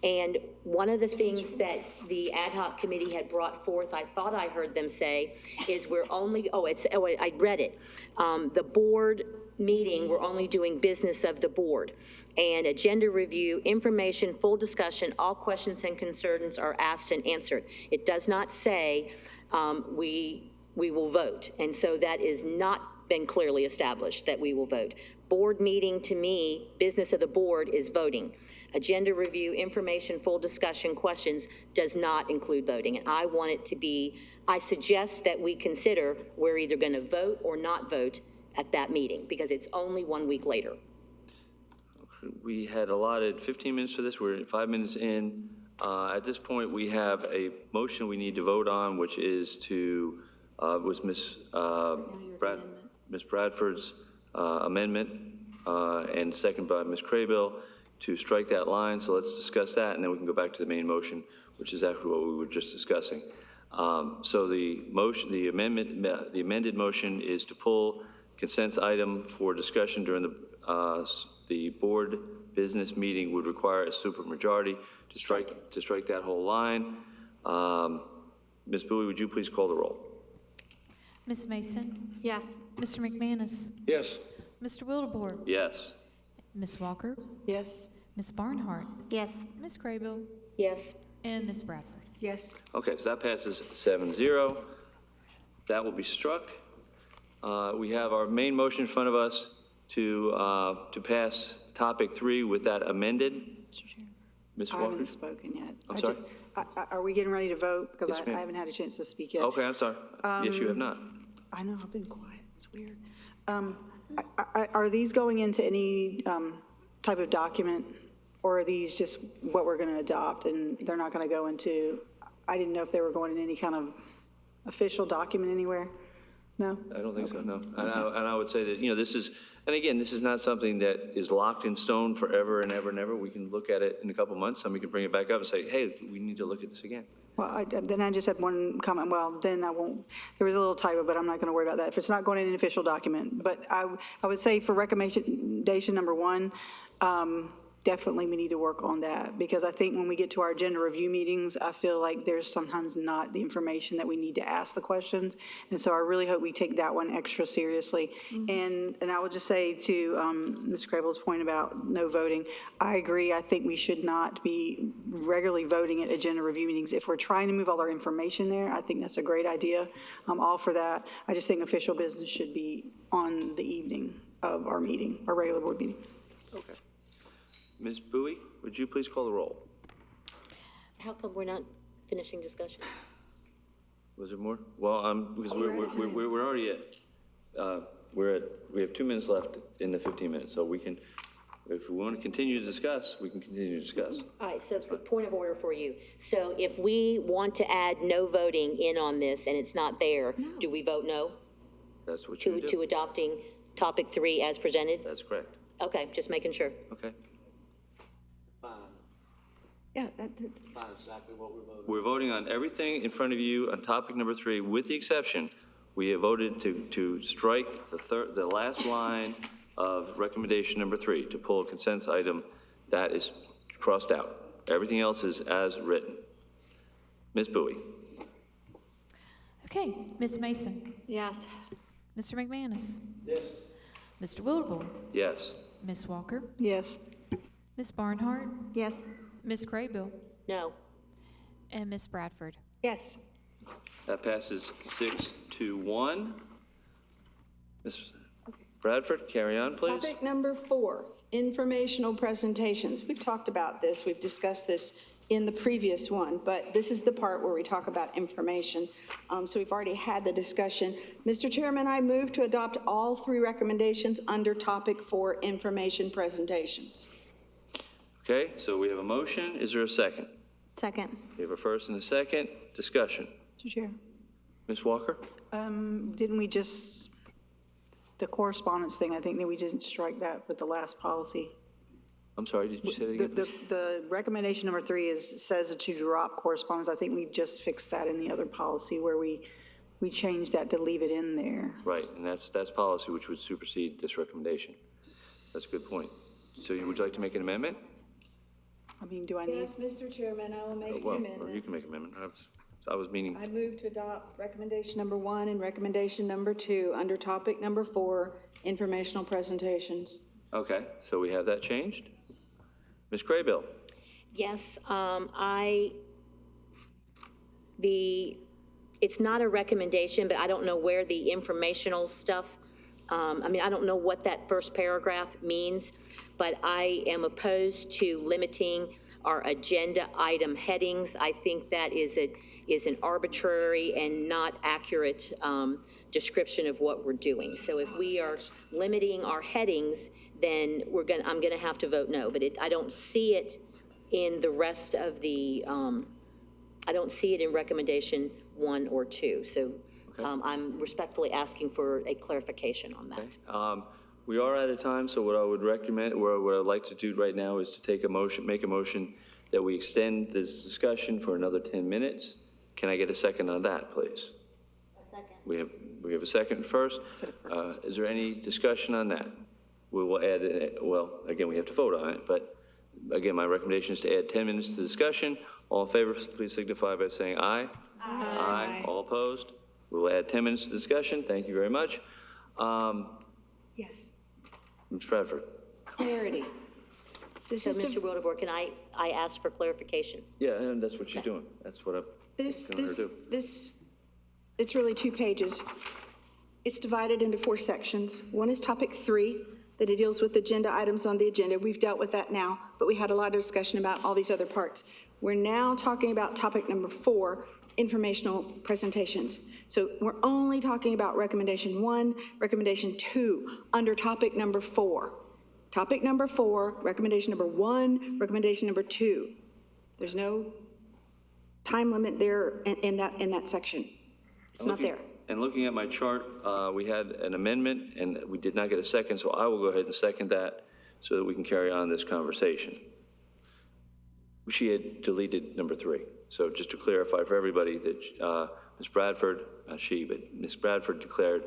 and one of the things that the ad hoc committee had brought forth, I thought I heard them say, is we're only, I read it. The board meeting, we're only doing business of the board. And agenda review, information, full discussion, all questions and concerns are asked and answered. It does not say we will vote. And so that is not been clearly established that we will vote. Board meeting, to me, business of the board is voting. Agenda review, information, full discussion, questions does not include voting. And I want it to be, I suggest that we consider we're either going to vote or not vote at that meeting, because it's only 1 week later. We had allotted 15 minutes for this. We're 5 minutes in. At this point, we have a motion we need to vote on, which is was Ms. Bradford's amendment, and second by Ms. Craybill, to strike that line. So let's discuss that, and then we can go back to the main motion, which is actually what we were just discussing. So the amended motion is to pull consent item for discussion during the board business meeting would require a supermajority to strike that whole line. Ms. Bowie, would you please call the roll? Ms. Mason? Yes. Mr. McManus? Yes. Mr. Wildebohr? Yes. Ms. Walker? Yes. Ms. Barnhart? Yes. Ms. Craybill? Yes. And Ms. Bradford? Yes. Okay, so that passes 7-0. That will be struck. We have our main motion in front of us to pass topic 3 with that amended. Ms. I Walker? haven't spoken yet. I'm sorry? Are we getting ready to vote? Because Yes, I ma'am. haven't had a chance to speak yet. Okay, I'm sorry. Yes, you have not. I know, I've been quiet, it's weird. Are these going into any type of document, or are these just what we're gonna adopt, and they're not gonna go into, I didn't know if they were going in any kind of official document anywhere? No? I don't think so, no. And I would say that, this is, and again, this is not something that is locked in stone forever and ever and ever. We can look at it in a couple months, and we can bring it back up and say, hey, we need to look at this again. Well, then I just had one comment. Well, then I won't, there was a little typo, but I'm not going to worry about that. If it's not going in an official document. But I would say for recommendation number 1, definitely we need to work on that, because I think when we get to our agenda review meetings, I feel like there's sometimes not the information that we need to ask the questions. And so I really hope we take that one extra seriously. And I would just say to Ms. Crable's point about no voting, I agree. I think we should not be regularly voting at agenda review meetings. If we're trying to move all our information there, I think that's a great idea. I'm all for that. I just think official business should be on the evening of our meeting, our regular board meeting. Okay. Ms. Bowie, would you please call the roll? How come we're not finishing discussion? Was there more? Well, because we're already we have 2 minutes left in the 15 minutes, so we can, if we want to continue to discuss, we can continue to discuss. All right, so point of order for you. So if we want to add no voting in on this and it's not there, do we vote no? That's what you do. To adopting topic 3 as presented? That's correct. Okay, just making sure. Okay. Yeah, That's exactly what we're voting. We're voting on everything in front of you on topic number 3, with the exception, we have voted to strike the last line of recommendation number 3, to pull a consent item that is crossed out. Everything else is as written. Ms. Bowie? Okay, Ms. Mason, Yes. Mr. McManus, Yes. Mr. Wildebohr, Yes. Ms. Walker, Yes. Ms. Barnhart, Yes. Ms. Craybill, No. and Ms. Bradford. Yes. That passes 6-1. Ms. Bradford, carry on, please. Topic number 4, informational presentations. We've talked about this, we've discussed this in the previous one, but this is the part where we talk about information. So we've already had the discussion. Mr. Chairman, I move to adopt all 3 recommendations under topic 4, information presentations. Okay, so we have a motion. Is there a second? Second. We have a first and a second. Discussion. Mr. Chair. Ms. Walker? Didn't we just, the correspondence thing, I think that we didn't strike that with the last policy. I'm sorry, did you say that again? The recommendation number 3 says to drop correspondence. I think we've just fixed that in the other policy where we changed that to leave it in there. Right, and that's policy which would supersede this recommendation. That's a good point. So would you like to make an amendment? I mean, do I need? Yes, Mr. Chairman, I will make an Well, amendment. or you can make an amendment. I was meaning, I move to adopt recommendation number 1 and recommendation number 2 under topic number 4, informational presentations. okay, so we have that changed. Ms. Craybill? Yes, it's not a recommendation, but I don't know where the informational stuff, I don't know what that first paragraph means, but I am opposed to limiting our agenda item headings. I think that is an arbitrary and not accurate description of what we're doing. So if we are limiting our headings, then I'm gonna have to vote no. But I don't see it in the rest of the, I don't see it in recommendation 1 or 2. So I'm respectfully asking for a clarification on that. We are out of time, so what I would recommend, or what I'd like to do right now is to make a motion that we extend this discussion for another 10 minutes. Can I get a second on that, please? A second. We have a second first. Is there any discussion on that? We will add, again, we have to vote on it, but again, my recommendation is to add 10 minutes to the discussion. All in favor, please signify by saying aye. Aye. All opposed? We will add 10 minutes to the discussion. Thank you very much. Yes. Ms. Bradford? Clarity. This So, is Mr. to, Wildebohr, can I ask for clarification? Yeah, and that's what she's doing. That's what I'm telling her to do. it's really 2 pages. It's divided into 4 sections. One is topic 3, that it deals with agenda items on the agenda. We've dealt with that now, but we had a lot of discussion about all these other parts. We're now talking about topic number 4, informational presentations. So we're only talking about recommendation 1, recommendation 2, under topic number 4. Topic number 4, recommendation number 1, recommendation number 2. There's no time limit there in that section. It's not there. And looking at my chart, we had an amendment, and we did not get a second, so I will go ahead and second that so that we can carry on this conversation. She had deleted number 3. So just to clarify for everybody that Ms. Bradford, but Ms. Bradford declared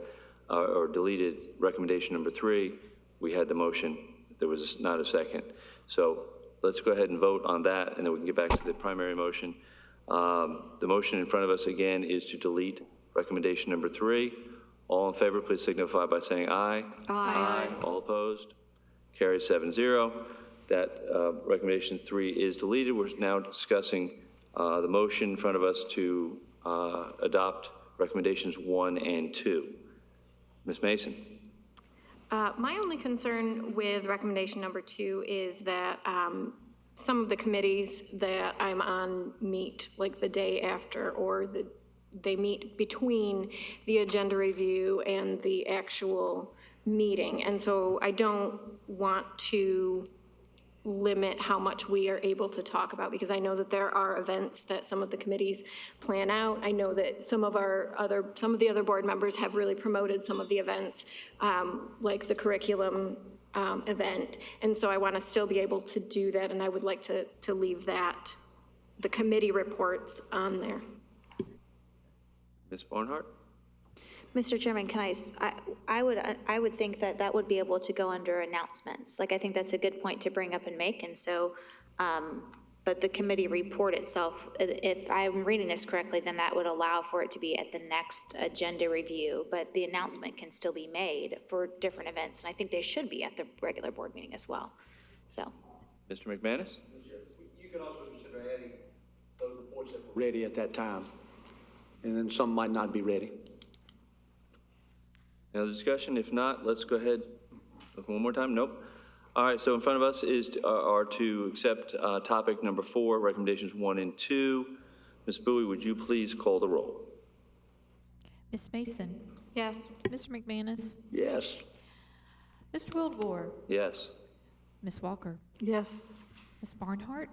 or deleted recommendation number 3. We had the motion there was not a second. So let's go ahead and vote on that, and then we can get back to the primary motion. The motion in front of us again is to delete recommendation number 3. All in favor, please signify by saying aye. Aye. All opposed? Carries 7-0. That recommendation 3 is deleted. We're now discussing the motion in front of us to adopt recommendations 1 and 2. Ms. Mason? My only concern with recommendation number 2 is that some of the committees that I'm on meet like the day after, or they meet between the agenda review and the actual meeting. And so I don't want to limit how much we are able to talk about, because I know that there are events that some of the committees plan out. I know that some of the other board members have really promoted some of the events, like the curriculum event. And so I want to still be able to do that, and I would like to leave that, the committee reports on there. Ms. Barnhart? Mr. Chairman, I would think that that would be able to go under announcements. Like, I think that's a good point to bring up and make, and so, but the committee report itself, if I'm reading this correctly, then that would allow for it to be at the next agenda review, but the announcement can still be made for different events, and I think they should be at the regular board meeting as well, so. Mr. McManus? You can also consider adding those reports that were ready at that time, and then some might not be ready. Any other discussion? If not, let's go ahead. Look one more time. Nope. All right, so in front of us are to accept topic number 4, recommendations 1 and 2. Ms. Bowie, would you please call the roll? Ms. Mason? Yes. Mr. McManus? Yes. Mr. Wildebohr? Yes. Ms. Walker? Yes. Ms. Barnhart?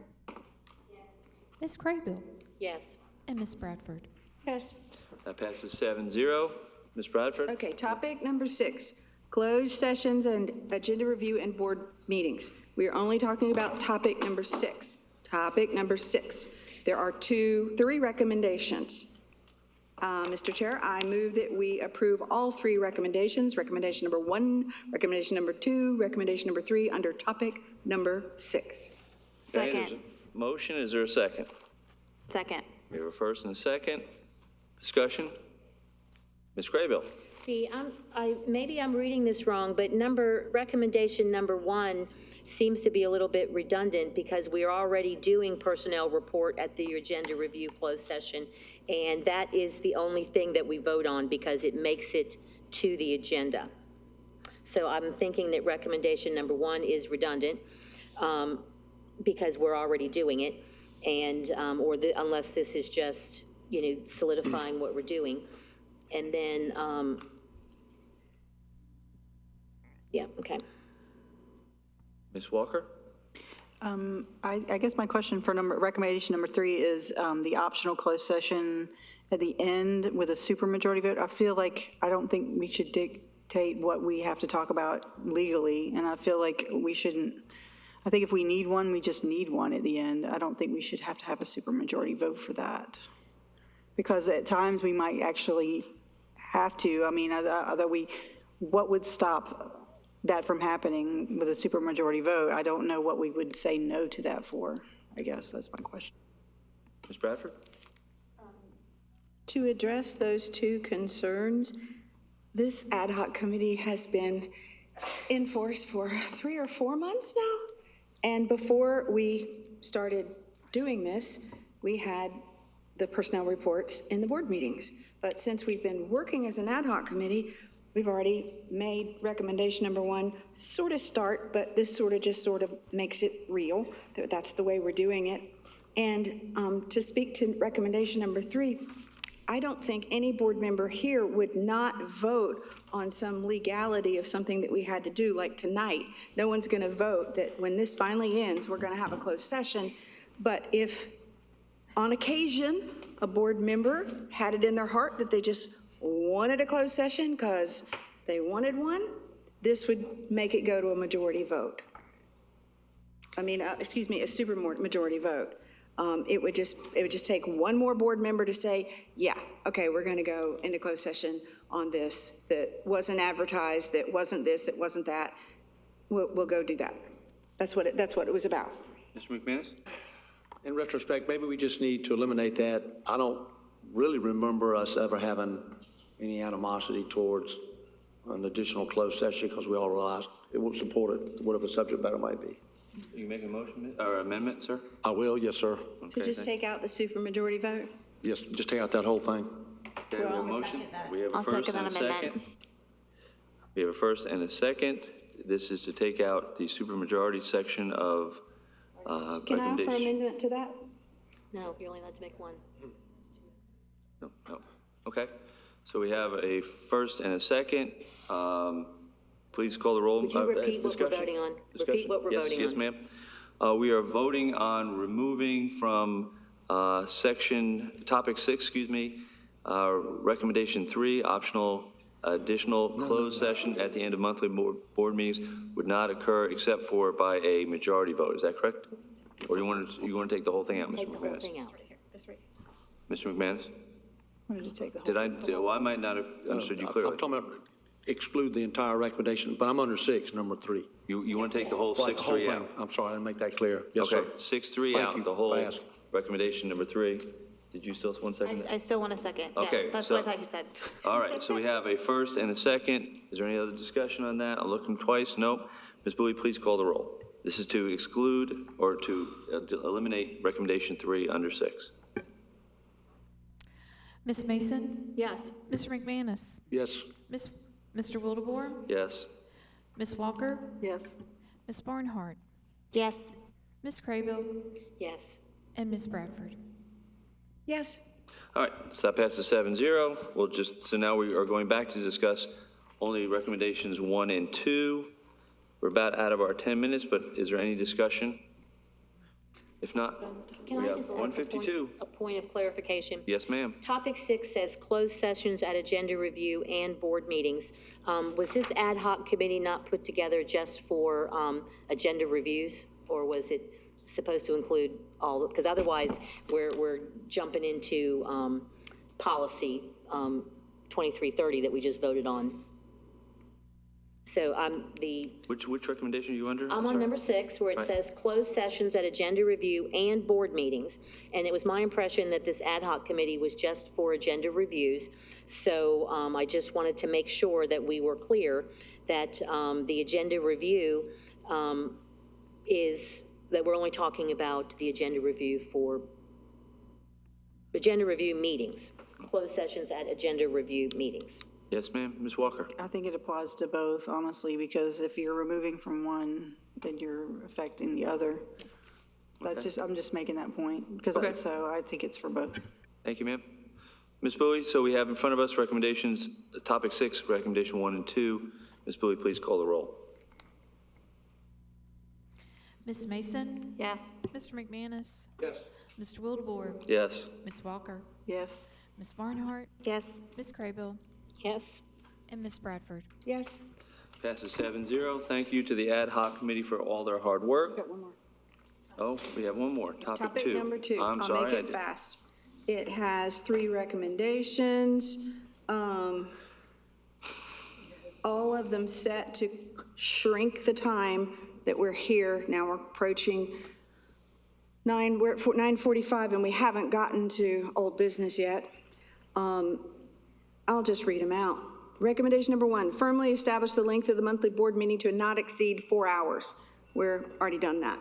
Yes. Ms. Craybill? Yes. And Ms. Bradford? Yes. That passes 7-0. Ms. Bradford? Okay, topic number 6, closed sessions and agenda review and board meetings. We are only talking about topic number 6. Topic number 6. There are 3 recommendations. Mr. Chair, I move that we approve all 3 recommendations, recommendation number 1, recommendation number 2, recommendation number 3, under topic number 6. Okay, there's a motion. Is there a second? Second. We have a first and a second. Discussion? Ms. Craybill? See, maybe I'm reading this wrong, but recommendation number 1 seems to be a little bit redundant, because we are already doing personnel report at the agenda review closed session, and that is the only thing that we vote on because it makes it to the agenda. So I'm thinking that recommendation number 1 is redundant because we're already doing it, and unless this is just, solidifying what we're doing. And then, yeah, okay. Ms. Walker? I guess my question for recommendation number 3 is the optional closed session at the end with a supermajority vote. I don't think we should dictate what we have to talk about legally, and I feel like we shouldn't. I think if we need one, we just need one at the end. I don't think we should have to have a supermajority vote for that, because at times we might actually have to. I mean, what would stop that from happening with a supermajority vote? I don't know what we would say no to that for. I guess that's my question. Ms. Bradford? To address those 2 concerns, this ad hoc committee has been in force for 3 or 4 months now. And before we started doing this, we had the personnel reports in the board meetings. But since we've been working as an ad hoc committee, we've already made recommendation number 1 sort of start, but this sort of makes it real. That's the way we're doing it. And to speak to recommendation number 3, I don't think any board member here would not vote on some legality of something that we had to do, like tonight. No one's going to vote that when this finally ends, we're going to have a closed session. But if on occasion a board member had it in their heart that they just wanted a closed session because they wanted one, this would make it go to a majority vote. A super majority vote. It would just take one more board member to say, yeah, okay, we're going to go into closed session on this that wasn't advertised, that wasn't this, that wasn't that. we'll go do that. That's what it was about. Mr. McManus? In retrospect, maybe we just need to eliminate that. I don't really remember us ever having any animosity towards an additional closed session because we all realized it was important, whatever the subject matter might be. You make a motion or amendment, sir? I will, yes, sir. To just take out the supermajority vote? Yes, just take out that whole thing. Okay, we have a motion. We have a I'll first second and a that amendment. second. We have a first and a second. This is to take out the supermajority section of Can I offer recommendation. amendment to that? No, you're only allowed to make one. No. Okay. So we have a first and a second. Please call the roll. Would you repeat what we're Discussion. voting on? Discussion. Repeat what we're voting on. Yes, ma'am. We are voting on removing from topic 6, recommendation 3, optional additional closed session at the end of monthly board meetings would not occur except for by a majority vote. Is that correct? Or you want to take the whole thing out, Mr. Take the whole McManus? thing out. Mr. McManus? Wanted to take the whole. Well, I might not have understood you clearly. I'm talking about exclude the entire recommendation, but I'm under 6, number 3. You want to take the whole Right, the whole 6-3 thing. out? I'm sorry, I didn't make that clear. Yes, Okay, sir. 6-3 Thank out, you. the whole Fast. recommendation number 3. Did you still want second? I still want a second. Okay, Yes, that's so- what I thought you said. All right, so we have a first and a second. Is there any other discussion on that? I'm looking twice. Nope. Ms. Bowie, please call the roll. This is to exclude or to eliminate recommendation 3 under 6. Ms. Mason? Yes. Mr. McManus? Yes. Mr. Wildebohr? Yes. Ms. Walker? Yes. Ms. Barnhart? Yes. Ms. Craybill? Yes. And Ms. Bradford? Yes. All right, so that passes 7-0. So now we are going back to discuss only recommendations 1 and 2. We're about out of our 10 minutes, but is there any discussion? If not, Can we I have just ask 152. a point of clarification? Yes, ma'am. Topic 6 says closed sessions at agenda review and board meetings. Was this ad hoc committee not put together just for agenda reviews? Or was it supposed to include all, because otherwise we're jumping into policy 2330 that we just voted on. So Which recommendation are you under? I'm on Sorry. number 6, where it Right. says closed sessions at agenda review and board meetings. And it was my impression that this ad hoc committee was just for agenda reviews. So I just wanted to make sure that we were clear that the agenda review is, that we're only talking about the agenda review meetings, closed sessions at agenda review meetings. Yes, ma'am. Ms. Walker? I think it applies to both, honestly, because if you're removing from one, then you're affecting the other. I'm just making that point, because Okay. so I think it's for both. Thank you, ma'am. Ms. Bowie, so we have in front of us recommendations, topic 6, recommendation 1 and 2. Ms. Bowie, please call the roll. Ms. Mason? Yes. Mr. McManus? Yes. Mr. Wildebohr? Yes. Ms. Walker? Yes. Ms. Barnhart? Yes. Ms. Craybill? Yes. And Ms. Bradford? Yes. Passes 7-0. Thank you to the ad hoc committee for all their hard work. Got one more. Oh, we have one more. Topic 2. Topic number 2. I'm I'll sorry. make it fast. It has 3 recommendations. All of them set to shrink the time that we're here. Now we're approaching we're at 9:45 and we haven't gotten to old business yet. I'll just read them out. Recommendation number 1, firmly establish the length of the monthly board meeting to not exceed 4 hours. We're already done that.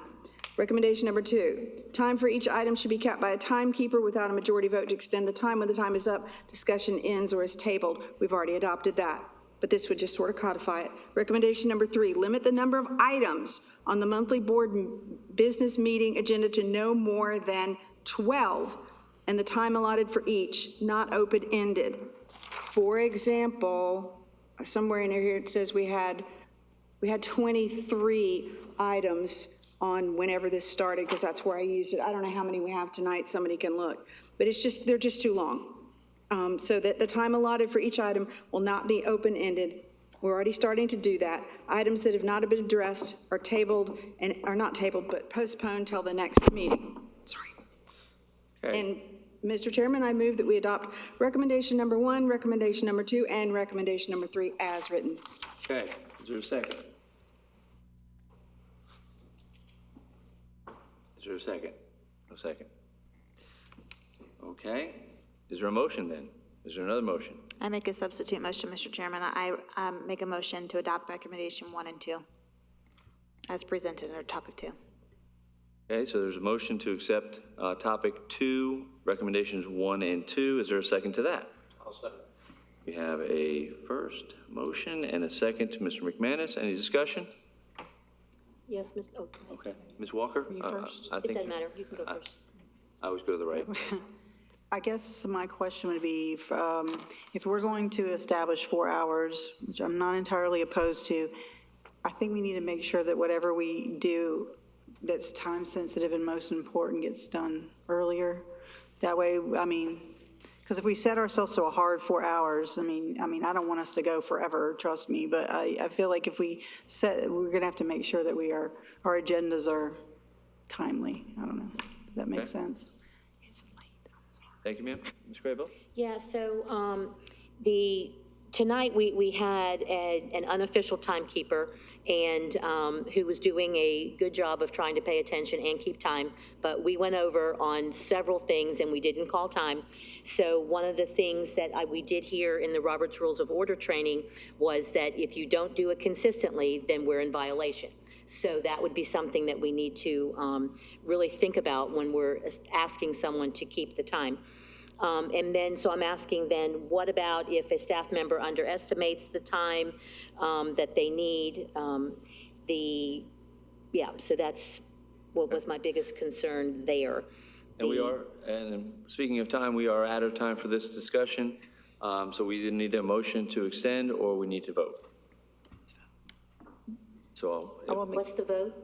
Recommendation number 2, time for each item should be kept by a timekeeper without a majority vote to extend the time. When the time is up, discussion ends or is tabled. We've already adopted that, but this would just sort of codify it. Recommendation number 3, limit the number of items on the monthly board business meeting agenda to no more than 12, and the time allotted for each, not open-ended. For example, somewhere in here it says we had 23 items on whenever this started, because that's where I used it. I don't know how many we have tonight, somebody can look. But they're just too long. So that the time allotted for each item will not be open-ended. We're already starting to do that. Items that have not been addressed are tabled, and are not tabled, but postponed till the next meeting. Sorry. Okay. And Mr. Chairman, I move that we adopt recommendation number 1, recommendation number 2, and recommendation number 3 as written. Okay, is there a second? there a second? No second. Okay. Is there a motion then? Is there another motion? I make a substitute motion, Mr. Chairman. I make a motion to adopt recommendation 1 and 2 as presented under topic 2. Okay, so there's a motion to accept topic 2, recommendations 1 and 2. Is there a second to that? I'll second. We have a first motion and a second to Mr. McManus. Any discussion? Yes, Ms., oh, go ahead. Okay. Ms. Walker? You first? I It think doesn't matter, you can go first. I always go to the right. I guess my question would be, if we're going to establish 4 hours, which I'm not entirely opposed to, I think we need to make sure that whatever we do that's time-sensitive and most important gets done earlier. That way, I mean, because if we set ourselves to a hard 4 hours, I mean, I don't want us to go forever, trust me, but I feel like if we set, we're going to have to make sure that our agendas are timely. I don't know. Does that make Okay. sense? Thank you, ma'am. Ms. Graybill? Yeah, so tonight we had an unofficial timekeeper and who was doing a good job of trying to pay attention and keep time, but we went over on several things and we didn't call time. So one of the things that we did here in the Robert's Rules of Order training was that if you don't do it consistently, then we're in violation. So that would be something that we need to really think about when we're asking someone to keep the time. And then, so I'm asking then, what about if a staff member underestimates the time that they need? So that's what was my biggest concern there. And and speaking of time, we are out of time for this discussion. So we either need a motion to extend or we need to vote. So What's the vote?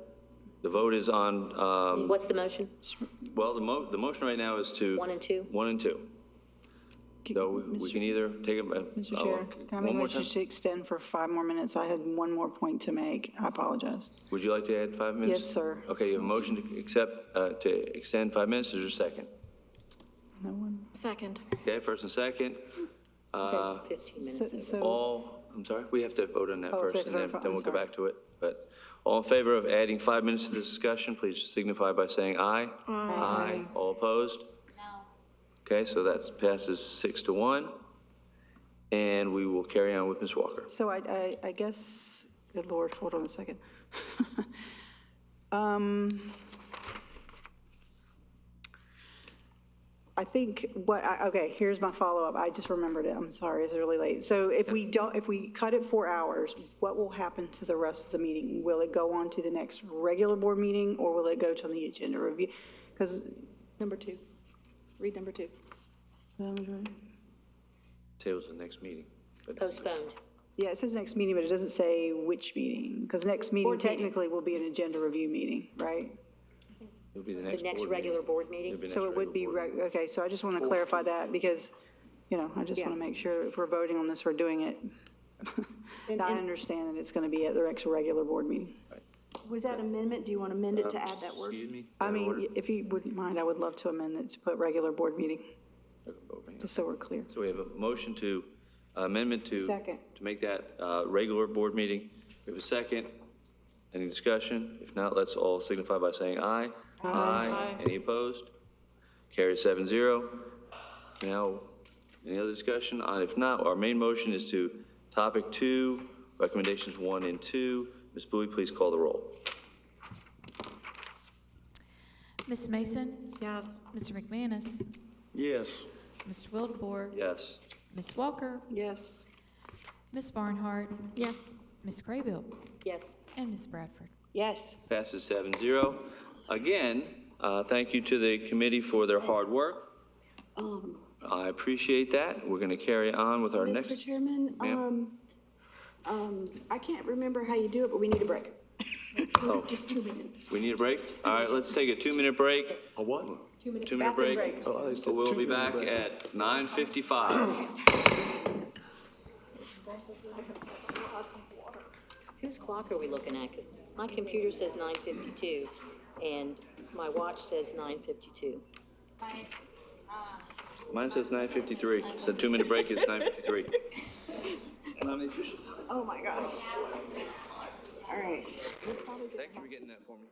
the vote is on, What's the motion? well, the motion right now is to. 1 and 2? 1 and 2. So we can either take them. Mr. Chair, can I make a motion to extend for 5 more minutes? I had one more point to make. I apologize. Would you like to add 5 minutes? Yes, sir. Okay, you have a motion to accept, to extend 5 minutes. Is there a second? No one? Second. Okay, first and second. 15 minutes. I'm sorry, we have to vote on that Oh, first, and then I'm we'll go sorry. back to it. But all in favor of adding 5 minutes to this discussion, please signify by saying aye. Aye. All opposed? No. Okay, so that passes 6-1. And we will carry on with Ms. Walker. So I guess, good Lord, hold on a second. I think okay, here's my follow-up. I just remembered it. I'm sorry, it's really late. So if we cut it 4 hours, what will happen to the rest of the meeting? Will it go on to the next regular board meeting, or will it go to the agenda review? Because. Number 2. Read number 2. Table's the next meeting. Postponed. Yeah, it says next meeting, but it doesn't say which meeting, because next meeting technically will be an agenda review meeting, right? It'll be the The next next board regular meeting. board meeting? It'll be So next it would be, regular board okay, so I just want to clarify that, because, I just want to make sure if we're voting on this, we're doing it. I understand that it's going to be at the next regular board meeting. Was that amendment? Do you want to amend it to add that word? Excuse me? I mean, if you wouldn't mind, I would love to amend it to put regular board meeting, just so we're clear. So we have a motion to, amendment to. Second. To make that regular board meeting. We have a second. Any discussion? If not, let's all signify by saying aye. Aye. Any opposed? Carry 7-0. Now, any other discussion? If not, our main motion is to topic 2, recommendations 1 and 2. Ms. Bowie, please call the roll. Ms. Mason? Yes. Mr. McManus? Yes. Mr. Wildebohr? Yes. Ms. Walker? Yes. Ms. Barnhart? Yes. Ms. Graybill? Yes. And Ms. Bradford? Yes. Passes 7-0. Again, thank you to the committee for their hard work. I appreciate that. We're going to carry on with our next. Mr. Chairman, Ma'am? I can't remember how you do it, but we need a break. Oh. Just 2 minutes. We need a break? All right, let's take a 2-minute break. A what? 2 minute 2-minute bathroom break. break. We'll be back at 9:55. Whose clock are we looking at? Because my computer says 9:52 and my watch says 9:52. Mine says 9:53, so 2-minute break is 9:53. Not the official time. Oh, my gosh. All right. Thank you for getting that for me.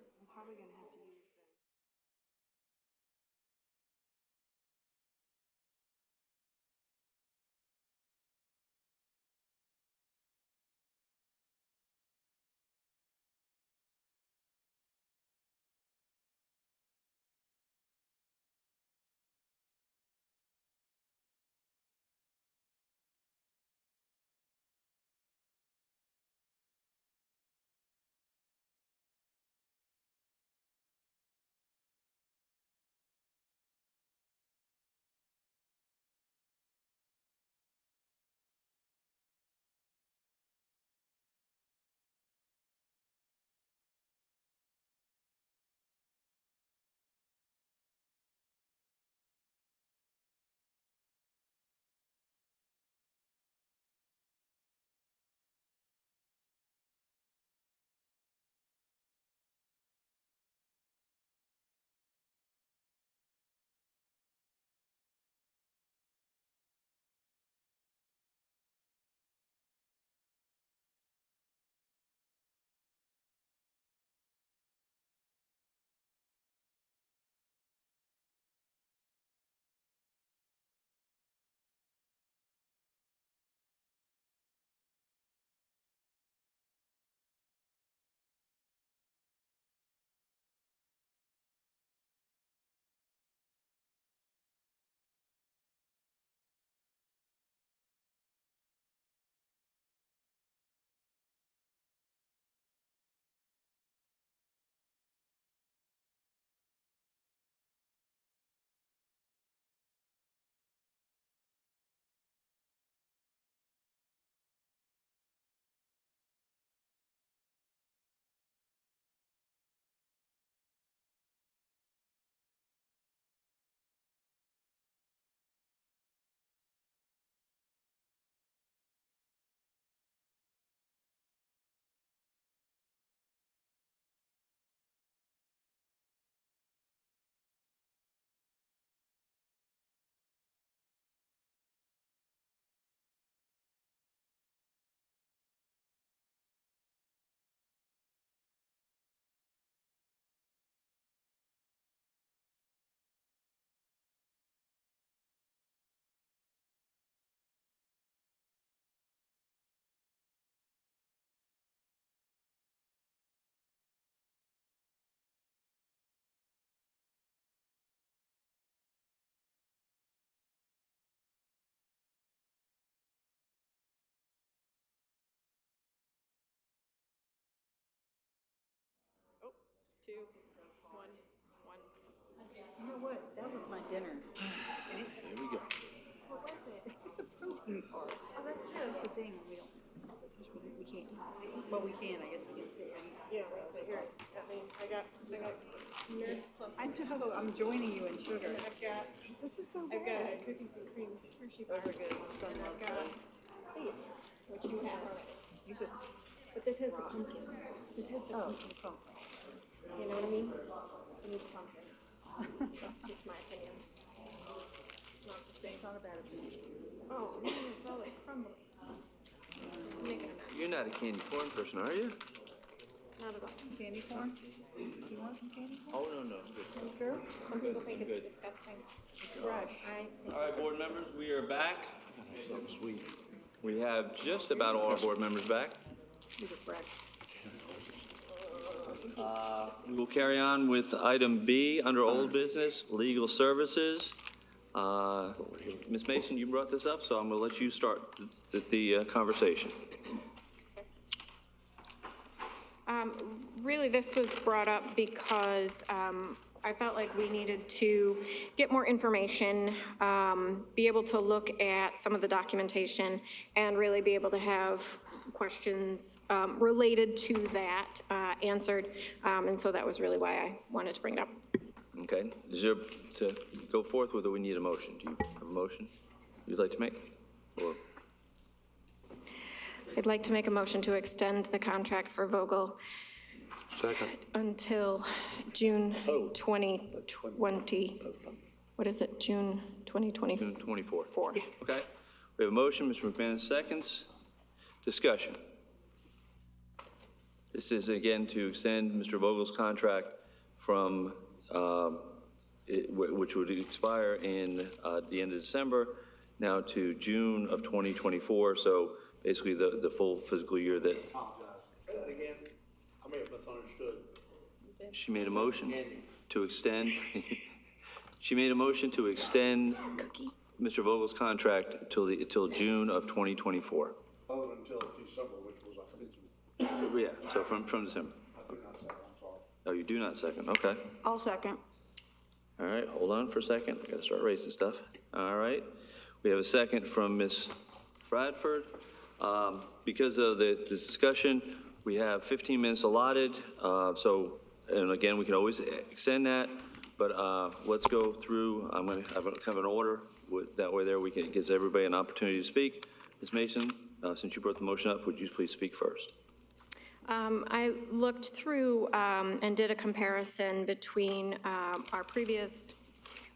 2, 1, 1. You know what? That was my dinner. There we go. What was it? It's just a protein bar. Oh, that's true. That's the thing, we don't, we can't, well, we can, I guess we can say. Yeah, right, so here it is. I got Nerd Plus. I know, I'm joining you in sugar. I've got, This is so I've good. got cookies and cream Hershey bars. Those are good. My son And I've loves got those. these, which you have already. These are. But this has the pumpkins. This has the pumpkins. You know what I mean? You need the pumpkins. That's just my opinion. It's not the same. Not a bad opinion. Oh, man, it's all like crumbly. I'm making a mess. You're not a candy corn person, are you? Not at all. Candy corn? Do you want some candy corn? Oh, no, good. Sure. Some people think it's Good. disgusting. Rush. All right, board members, we are back. Something sweet. We have just about all our board members back. These are fresh. We will carry on with item B under old business, legal services. Ms. Mason, you brought this up, so I'm going to let you start the conversation. Really, this was brought up because I felt like we needed to get more information, be able to look at some of the documentation, and really be able to have questions related to that answered. And so that was really why I wanted to bring it up. Okay, is there, to go forth with, or we need a motion? Do you have a motion you'd like to make? Or, I'd like to make a motion to extend the contract for Vogel Second. until June 2020. What is it, June 2024? June 24th. Okay, we have a motion, Mr. McManus seconds. Discussion. This is again to extend Mr. Vogel's contract from, which would expire in the end of December, now to June of 2024, so basically the full fiscal year that. Say that again. I may have misunderstood. She made a motion to extend, she made a motion to extend Mr. Vogel's contract till June of 2024. Other than until December, which was, I think, Yeah, so from December. I do not say, I'm sorry. Oh, you do not second, okay. I'll second. All right, hold on for a second, I gotta start racing stuff. All right, we have a second from Ms. Bradford. Because of the discussion, we have 15 minutes allotted, so, and again, we can always extend that, but let's go through, I'm gonna have kind of an order, that way there we can, gives everybody an opportunity to speak. Ms. Mason, since you brought the motion up, would you please speak first? I looked through and did a comparison between our previous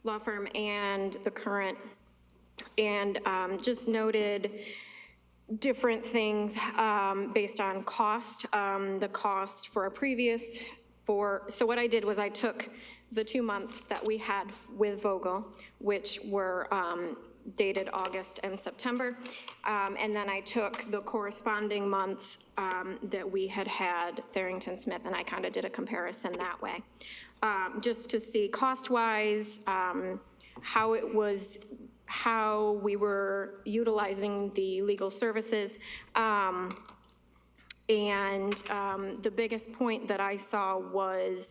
law firm and the current, and just noted different things based on cost. The cost for a previous, so what I did was I took the 2 months that we had with Vogel, which were dated August and September, and then I took the corresponding months that we had Tharrington Smith, and I kind of did a comparison that way, just to see cost-wise how we were utilizing the legal services. And the biggest point that I saw was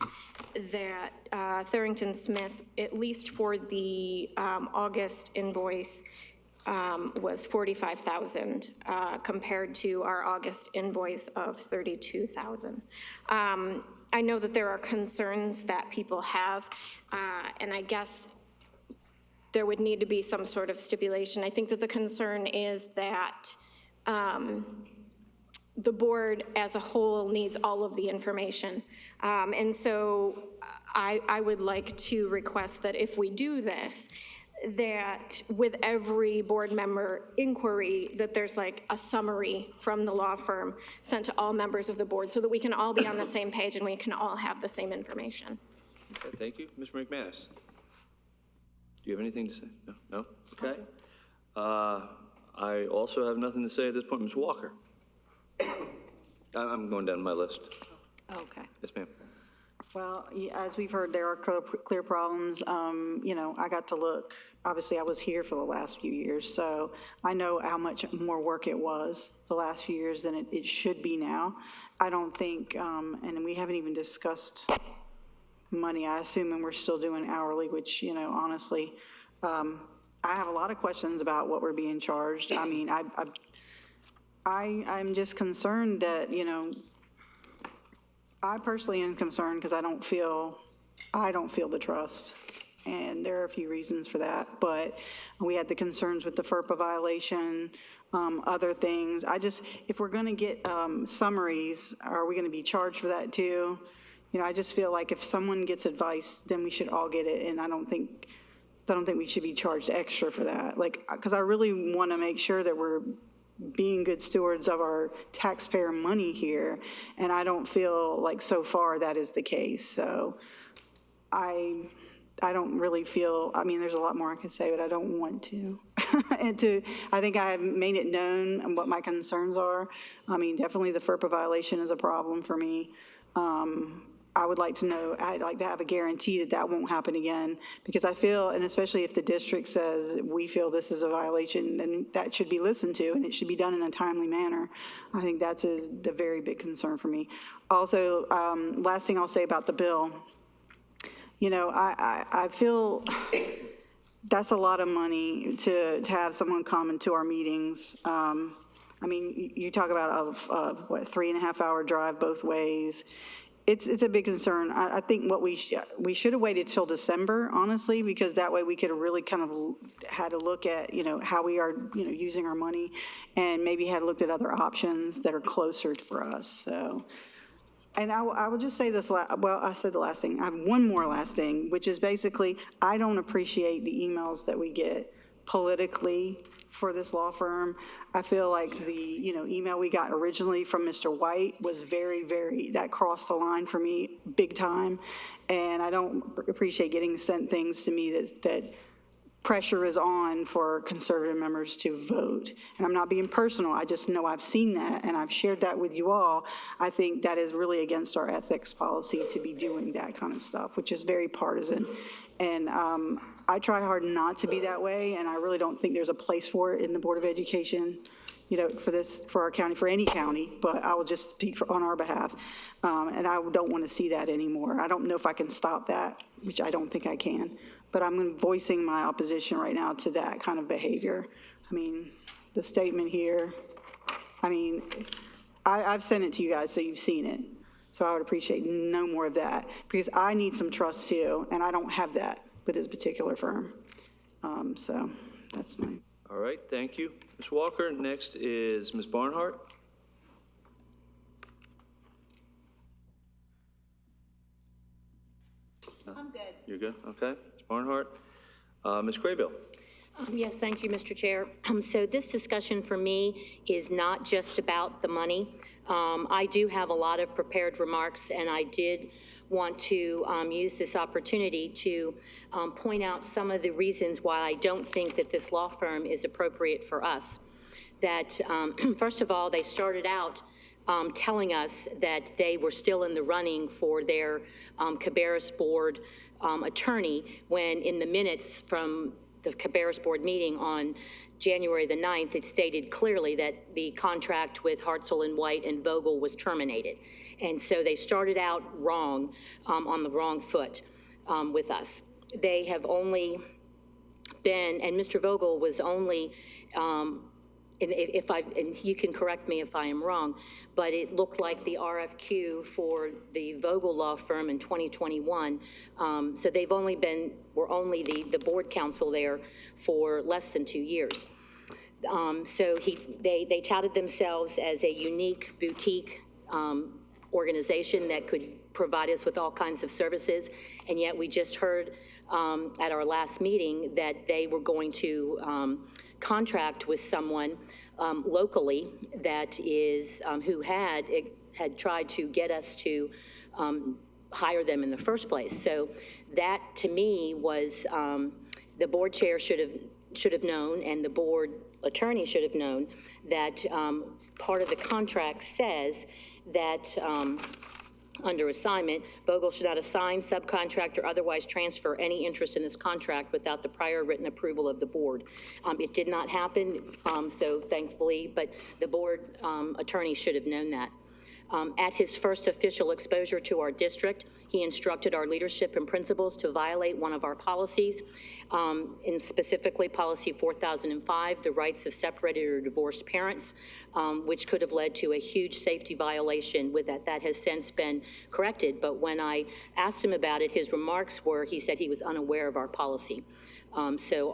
that Tharrington Smith, at least for the August invoice, was $45,000 compared to our August invoice of $32,000. I know that there are concerns that people have, and I guess there would need to be some sort of stipulation. I think that the concern is that the board as a whole needs all of the information. And so I would like to request that if we do this, that with every board member inquiry, that there's like a summary from the law firm sent to all members of the board so that we can all be on the same page and we can all have the same information. Okay, thank you. Mr. McManus, do you have anything to say? No? No? Okay. I also have nothing to say at this point. Ms. Walker. I'm going down my list. Okay. Yes, ma'am. Well, as we've heard, there are clear problems. You know, I got to look, obviously I was here for the last few years, so I know how much more work it was the last few years than it should be now. I don't think, and we haven't even discussed money, I assume, and we're still doing hourly, which, honestly, I have a lot of questions about what we're being charged. I mean, I'm just concerned that, I personally am concerned because I don't feel the trust. And there are a few reasons for that, but we had the concerns with the FERPA violation, other things. If we're gonna get summaries, are we gonna be charged for that too? I just feel like if someone gets advice, then we should all get it, and I don't think we should be charged extra for that. Because I really want to make sure that we're being good stewards of our taxpayer money here, and I don't feel like so far that is the case. So I don't really feel, there's a lot more I can say, but I don't want to. I think I have made it known what my concerns are. Definitely the FERPA violation is a problem for me. I would like to know, I'd like to have a guarantee that that won't happen again, because I feel, and especially if the district says, we feel this is a violation, then that should be listened to, and it should be done in a timely manner. I think that's a very big concern for me. Also, last thing I'll say about the bill, I feel that's a lot of money to have someone come into our meetings. You talk about a 3.5 hour drive both ways. It's a big concern. I think what we should have waited till December, honestly, because that way we could have really kind of had a look at, how we are, using our money, and maybe had looked at other options that are closer for us. So, and I will just say this, I said the last thing. I have one more last thing, which is basically, I don't appreciate the emails that we get politically for this law firm. I feel like the email we got originally from Mr. White was very, very, that crossed the line for me big time. And I don't appreciate getting sent things to me that pressure is on for conservative members to vote. And I'm not being personal, I just know I've seen that and I've shared that with you all. I think that is really against our ethics policy to be doing that kind of stuff, which is very partisan. And I try hard not to be that way, and I really don't think there's a place for it in the Board of Education, for our county, for any county, but I will just speak on our behalf. And I don't want to see that anymore. I don't know if I can stop that, which I don't think I can, but I'm voicing my opposition right now to that kind of behavior. The statement here, I've sent it to you guys, so you've seen it. So I would appreciate no more of that, because I need some trust too, and I don't have that with this particular firm. So that's mine. All right, thank you, Ms. Walker. Next is Ms. Barnhart. I'm good. You're good, okay. Ms. Barnhart. Ms. Craybill. Yes, thank you, Mr. Chair. So this discussion for me is not just about the money. I do have a lot of prepared remarks, and I did want to use this opportunity to point out some of the reasons why I don't think that this law firm is appropriate for us. That, first of all, they started out telling us that they were still in the running for their Cabarrus Board attorney, when in the minutes from the Cabarrus Board meeting on January the 9th, it stated clearly that the contract with Hartzell and White and Vogel was terminated. And so they started out wrong, on the wrong foot with us. They have only been, and Mr. Vogel was only, and you can correct me if I am wrong, but it looked like the RFQ for the Vogel law firm in 2021. So they've only been, we're only the board counsel there for less than 2 years. So they touted themselves as a unique boutique organization that could provide us with all kinds of services, and yet we just heard at our last meeting that they were going to contract with someone locally that is who had tried to get us to hire them in the first place. So that to me was the board chair should have known, and the board attorney should have known that part of the contract says that under assignment, Vogel should not assign, subcontract, or otherwise transfer any interest in this contract without the prior written approval of the board. It did not happen, so thankfully, but the board attorney should have known that. At his first official exposure to our district, he instructed our leadership and principals to violate one of our policies, and specifically Policy 4005, the rights of separated or divorced parents, which could have led to a huge safety violation with that has since been corrected. But when I asked him about it, his remarks were, he said he was unaware of our policy. So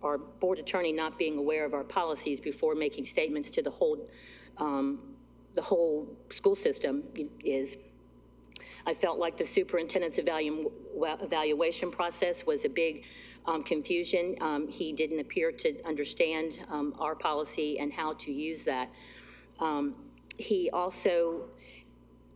our board attorney not being aware of our policies before making statements to the whole school system is, I felt like the superintendent's evaluation process was a big confusion. He didn't appear to understand our policy and how to use that. He also,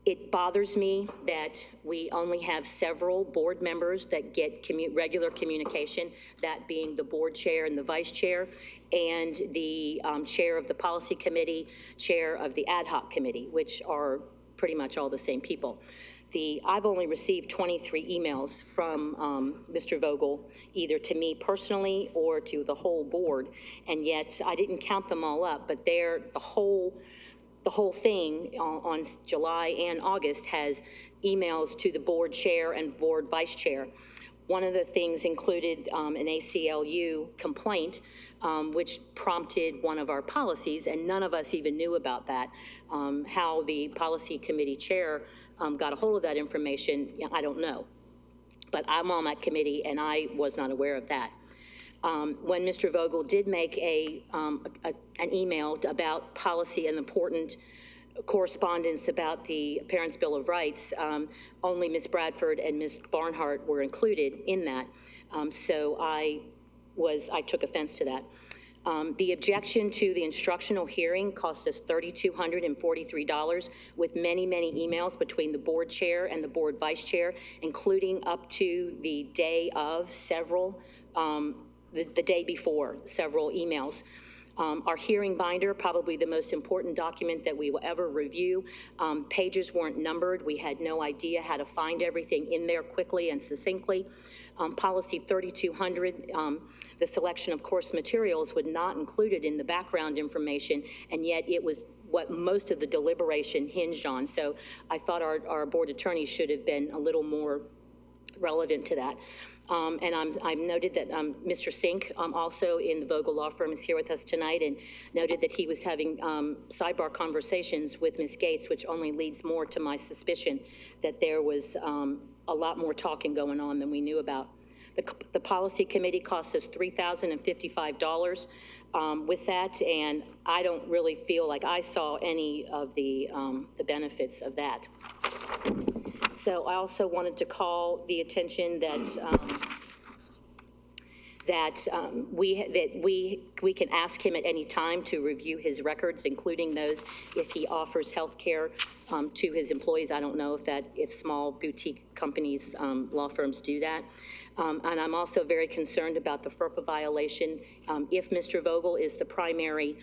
it bothers me that we only have several board members that get regular communication, that being the board chair and the vice chair, and the chair of the policy committee, chair of the ad hoc committee, which are pretty much all the same people. I've only received 23 emails from Mr. Vogel, either to me personally or to the whole board, and yet I didn't count them all up, but the whole thing on July and August has emails to the board chair and board vice chair. One of the things included an ACLU complaint, which prompted one of our policies, and none of us even knew about that. How the policy committee chair got a hold of that information, I don't know. But I'm on that committee, and I was not aware of that. When Mr. Vogel did make an email about policy and important correspondence about the Parents' Bill of Rights, only Ms. Bradford and Ms. Barnhart were included in that. So I took offense to that. The objection to the instructional hearing cost us $3,243 with many, many emails between the board chair and the board vice chair, including up to the day of several the day before, several emails. Our hearing binder, probably the most important document that we will ever review. Pages weren't numbered. We had no idea how to find everything in there quickly and succinctly. Policy 3200, the selection of course materials was not included in the background information, and yet it was what most of the deliberation hinged on. So I thought our board attorney should have been a little more relevant to that. And I've noted that Mr. Sink, also in the Vogel Law Firm, is here with us tonight, and noted that he was having sidebar conversations with Ms. Gates, which only leads more to my suspicion that there was a lot more talking going on than we knew about. The policy committee cost us $3,055 with that, and I don't really feel like I saw any of the benefits of that. So I also wanted to call the attention that we can ask him at any time to review his records, including those if he offers health care to his employees. I don't know if small boutique companies, law firms do that. And I'm also very concerned about the FERPA violation. If Mr. Vogel is the primary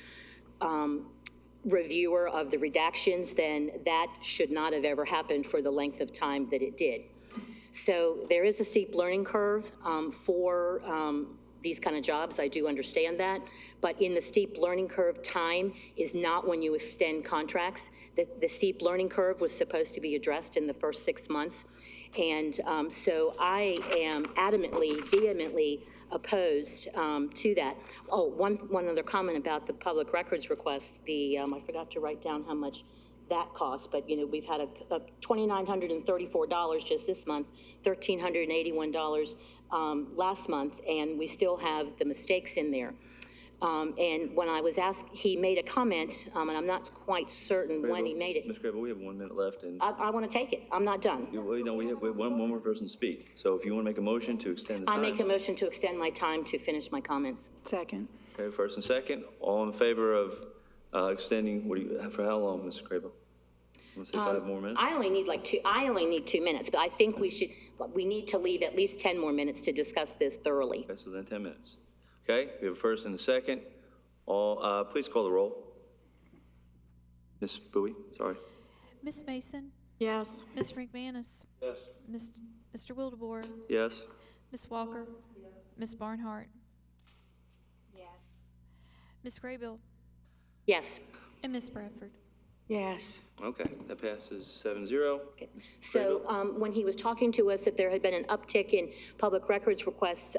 reviewer of the redactions, then that should not have ever happened for the length of time that it did. So there is a steep learning curve for these kind of jobs. I do understand that. But in the steep learning curve, time is not when you extend contracts. The steep learning curve was supposed to be addressed in the first 6 months. And so I am adamantly, vehemently opposed to that. Oh, one other comment about the public records request. I forgot to write down how much that costs, but we've had a $2,934 just this month, $1,381 last month, and we still have the mistakes in there. And when I was asked, he made a comment, and I'm not quite certain when he made it. Ms. Grable, we have 1 minute left, and I want to take it. I'm not done. we have one more person to speak. So if you want to make a motion to extend the time. I make a motion to extend my time to finish my comments. Second. Okay, first and second. All in favor of extending? For how long, Ms. Grable? Want to say 5 more minutes? I only need 2 minutes, but I think we need to leave at least 10 more minutes to discuss this thoroughly. Okay, so then 10 minutes. Okay, we have a first and a second. Please call the roll. Ms. Bowie, sorry. Ms. Mason? Yes. Ms. McManus? Yes. Mr. Wildebohr? Yes. Ms. Walker? Yes. Ms. Barnhart? Yes. Ms. Graybill? Yes. And Ms. Bradford? Yes. Okay, that passes 7-0. So when he was talking to us that there had been an uptick in public records requests,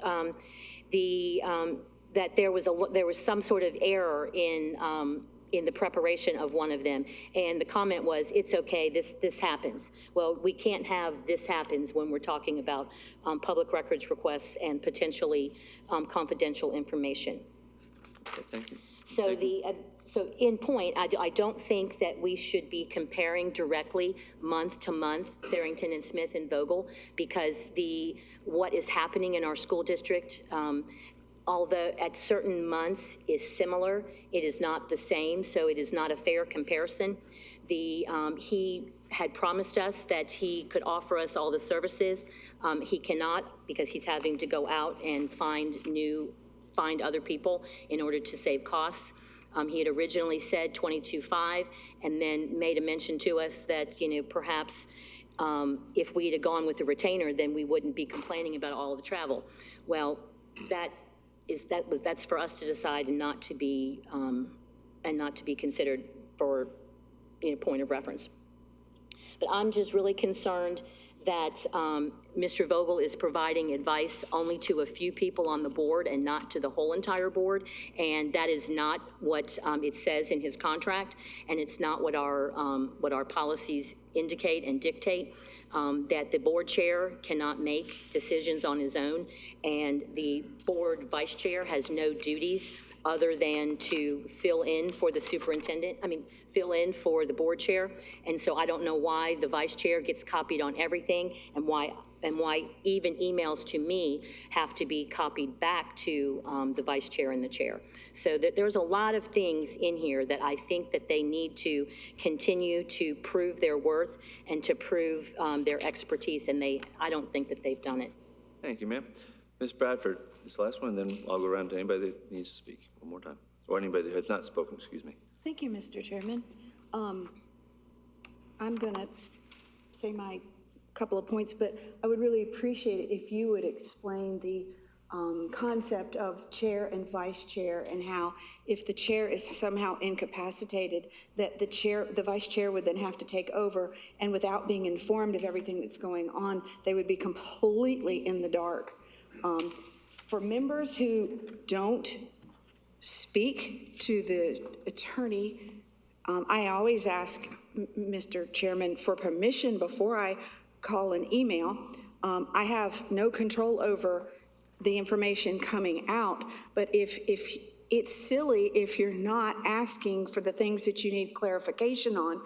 that there was some sort of error in the preparation of one of them. And the comment was, it's okay, this happens. Well, we can't have this happens when we're talking about public records requests and potentially confidential information. Okay, thank you. So so in point, I don't think that we should be comparing directly month to month, Therington and Smith and Vogel, because what is happening in our school district, although at certain months is similar, it is not the same, so it is not a fair comparison. He had promised us that he could offer us all the services. He cannot, because he's having to go out and find other people in order to save costs. He had originally said 22.5 and then made a mention to us that, perhaps if we'd have gone with a retainer, then we wouldn't be complaining about all of the travel. Well, that's for us to decide and not to be considered for point of reference. But I'm just really concerned that Mr. Vogel is providing advice only to a few people on the board and not to the whole entire board, and that is not what it says in his contract, and it's not what our policies indicate and dictate. That the board chair cannot make decisions on his own, and the board vice chair has no duties other than to fill in for the fill in for the board chair. And so I don't know why the vice chair gets copied on everything, and why even emails to me have to be copied back to the vice chair and the chair. So there's a lot of things in here that I think that they need to continue to prove their worth and to prove their expertise, and I don't think that they've done it. Thank you, ma'am. Ms. Bradford, this last one, then I'll go around to anybody that needs to speak one more time, or anybody that has not spoken, excuse me. Thank you, Mr. Chairman. I'm going to say my couple of points, but I would really appreciate it if you would explain the concept of chair and vice chair, and how if the chair is somehow incapacitated, that the vice chair would then have to take over, and without being informed of everything that's going on, they would be completely in the dark. For members who don't speak to the attorney, I always ask Mr. Chairman for permission before I call an email. I have no control over the information coming out, but if it's silly if you're not asking for the things that you need clarification on.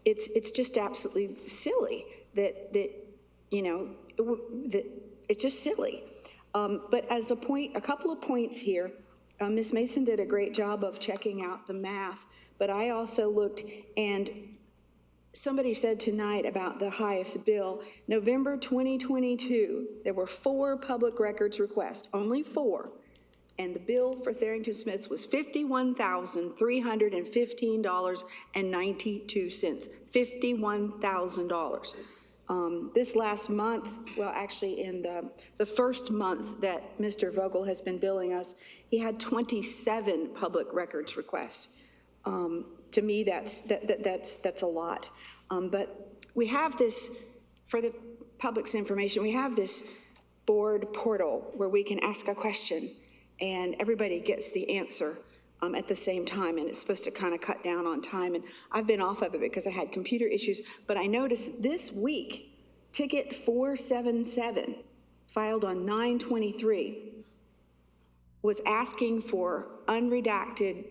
It's just absolutely silly that it's just silly. But as a couple of points here, Ms. Mason did a great job of checking out the math, but I also looked, and somebody said tonight about the highest bill. November 2022, there were 4 public records requests, only 4. And the bill for Therington Smiths was $51,315.92. $51,000. This last month, well, actually in the first month that Mr. Vogel has been billing us, he had 27 public records requests. To me, that's a lot. But we have this, for the public's information, we have this board portal where we can ask a question and everybody gets the answer at the same time, and it's supposed to kind of cut down on time. And I've been off of it because I had computer issues, but I noticed this week, ticket 477, filed on 9/23, was asking for unredacted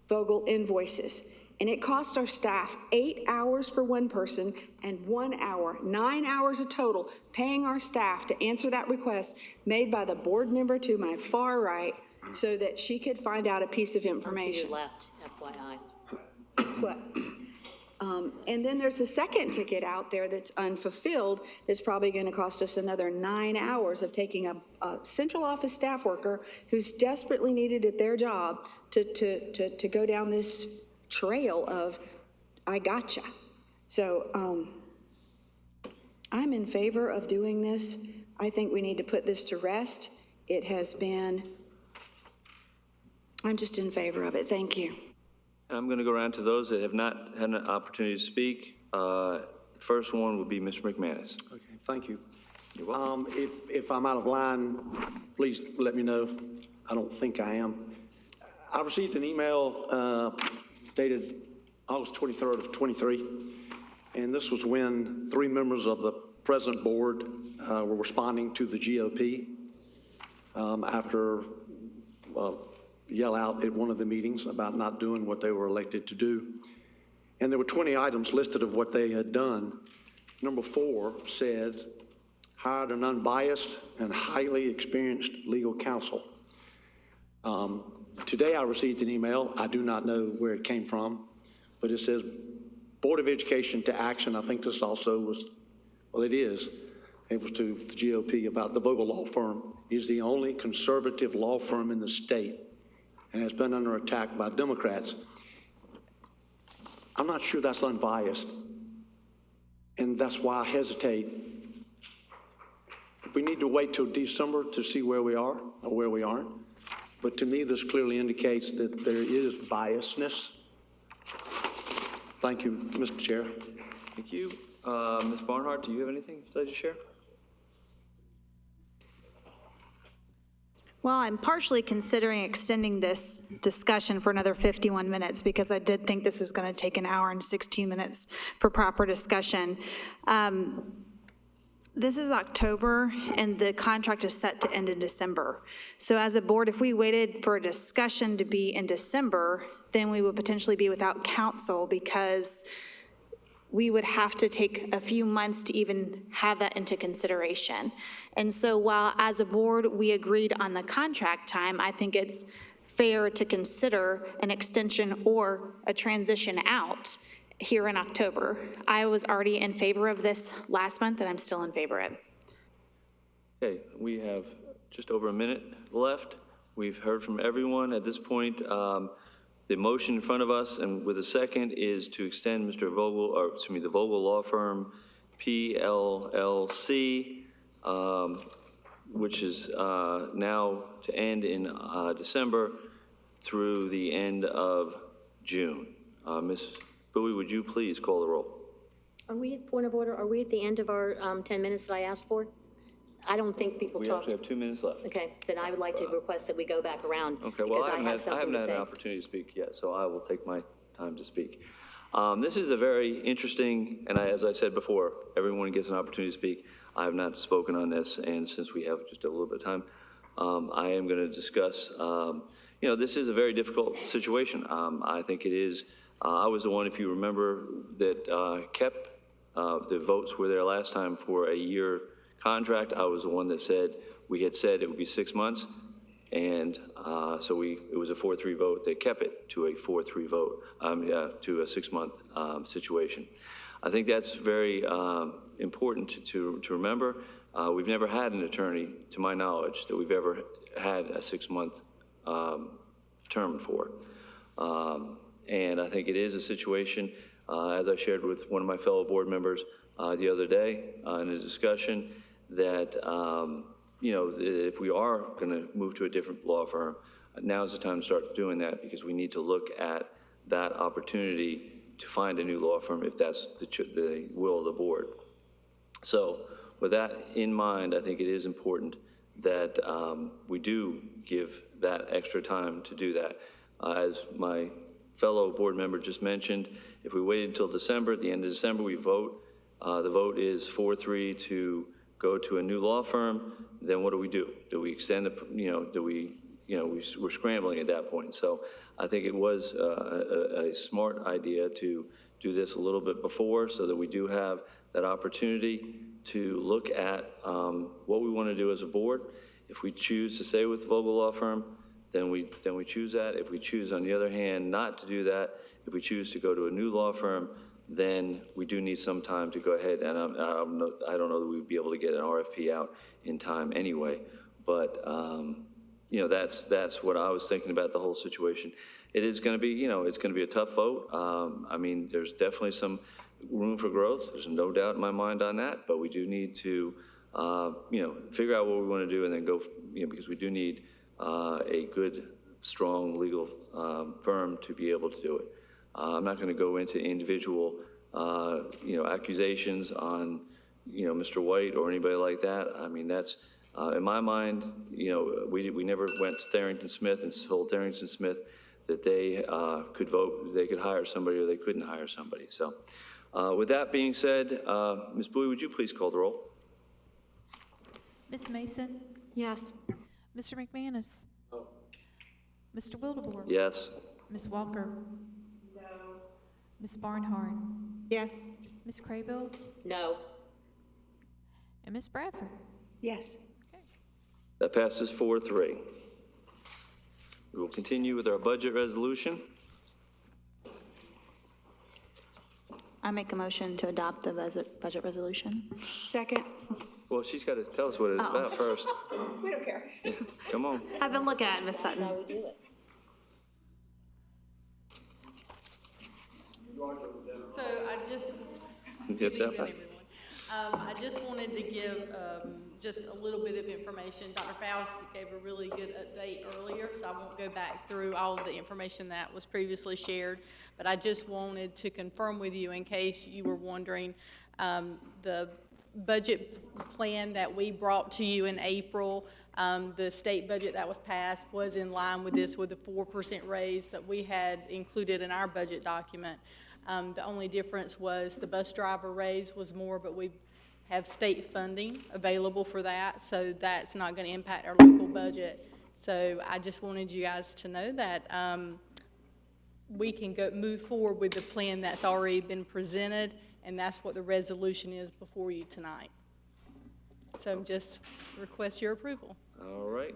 Vogel invoices. And it cost our staff 8 hours for one person and 1 hour, 9 hours a total, paying our staff to answer that request made by the board member to my far right so that she could find out a piece of information. To your left, FYI. What? And then there's a second ticket out there that's unfulfilled that's probably going to cost us another 9 hours of taking a central office staff worker who's desperately needed at their job to go down this trail of I gotcha. So I'm in favor of doing this. I think we need to put this to rest. I'm just in favor of it. Thank you. And I'm going to go around to those that have not had an opportunity to speak. The first one would be Mr. McManus. Okay, thank you. You're welcome. If I'm out of line, please let me know. I don't think I am. I received an email dated August 23rd of 23, and this was when 3 members of the present board were responding to the GOP after yell out at one of the meetings about not doing what they were elected to do. And there were 20 items listed of what they had done. Number 4 said, hired an unbiased and highly experienced legal counsel. Today I received an email. I do not know where it came from, but it says Board of Education to action. I think this also was, well, it is. It was to the GOP about the Vogel Law Firm is the only conservative law firm in the state and has been under attack by Democrats. I'm not sure that's unbiased, and that's why I hesitate. We need to wait till December to see where we are or where we aren't. But to me, this clearly indicates that there is biasness. Thank you, Mr. Chair. Thank you. Ms. Barnhart, do you have anything you'd like to share? Well, I'm partially considering extending this discussion for another 51 minutes because I did think this is going to take an hour and 16 minutes for proper discussion. This is October, and the contract is set to end in December. So as a board, if we waited for a discussion to be in December, then we would potentially be without counsel because we would have to take a few months to even have that into consideration. And so while as a board, we agreed on the contract time, I think it's fair to consider an extension or a transition out here in October. I was already in favor of this last month, and I'm still in favor of it. Okay, we have just over a minute left. We've heard from everyone at this point. The motion in front of us, and with a second, is to extend Mr. Vogel, or excuse me, the Vogel Law Firm, PLLC, which is now to end in December through the end of June. Ms. Bowie, would you please call the roll? Are we at point of order? Are we at the end of our 10 minutes that I asked for? I don't think people We talked. actually have 2 minutes left. Okay, then I would like to request that we go back around. Okay, well, because I haven't something to had say. an opportunity to speak yet, so I will take my time to speak. This is a very interesting, and as I said before, everyone gets an opportunity to speak. I have not spoken on this, and since we have just a little bit of time, I am going to discuss, this is a very difficult situation. I think it is. I was the one, if you remember, that kept the votes were there last time for a year contract. I was the one that said, we had said it would be 6 months, and so it was a 4-3 vote that kept it to a 4-3 vote, to a 6-month situation. I think that's very important to remember. We've never had an attorney, to my knowledge, that we've ever had a 6-month term for. And I think it is a situation, as I shared with one of my fellow board members the other day in a discussion, that if we are going to move to a different law firm, now's the time to start doing that, because we need to look at that opportunity to find a new law firm if that's the will of the board. So with that in mind, I think it is important that we do give that extra time to do that. As my fellow board member just mentioned, if we waited until December, at the end of December, we vote. The vote is 4-3 to go to a new law firm. Then what do we do? Do we extend we're scrambling at that point. So I think it was a smart idea to do this a little bit before, so that we do have that opportunity to look at what we want to do as a board. If we choose to stay with the Vogel Law Firm, then we choose that. If we choose, on the other hand, not to do that, if we choose to go to a new law firm, then we do need some time to go ahead. And I don't know that we'd be able to get an RFP out in time anyway. But that's what I was thinking about the whole situation. It is going to be, it's going to be a tough vote. There's definitely some room for growth. There's no doubt in my mind on that. But we do need to, figure out what we want to do and then go, because we do need a good, strong legal firm to be able to do it. I'm not going to go into individual, accusations on, Mr. White or anybody like that. I mean, that's, in my mind, we never went to Tharrington Smith and told Tharrington Smith that they could vote, they could hire somebody or they couldn't hire somebody. So with that being said, Ms. Bowie, would you please call the roll? Ms. Mason? Yes. Mr. McManus? Mr. Wildebohr? Yes. Ms. Walker? No. Ms. Barnhart? Yes. Ms. Craybill? No. And Ms. Bradford? Yes. That passes 4-3. We will continue with our budget resolution. I make a motion to adopt the budget resolution. Second. Well, she's got to tell us what it's about first. We don't care. Come on. I've been looking at it, Ms. Sutton. That's how we do it. So I just, Yes, sir. I just wanted to give just a little bit of information. Dr. Faust gave a really good update earlier, so I won't go back through all of the information that was previously shared. But I just wanted to confirm with you, in case you were wondering, the budget plan that we brought to you in April, the state budget that was passed was in line with this, with the 4% raise that we had included in our budget document. The only difference was the bus driver raise was more, but we have state funding available for that, so that's not going to impact our local budget. So I just wanted you guys to know that we can move forward with the plan that's already been presented, and that's what the resolution is before you tonight. So just request your approval. All right.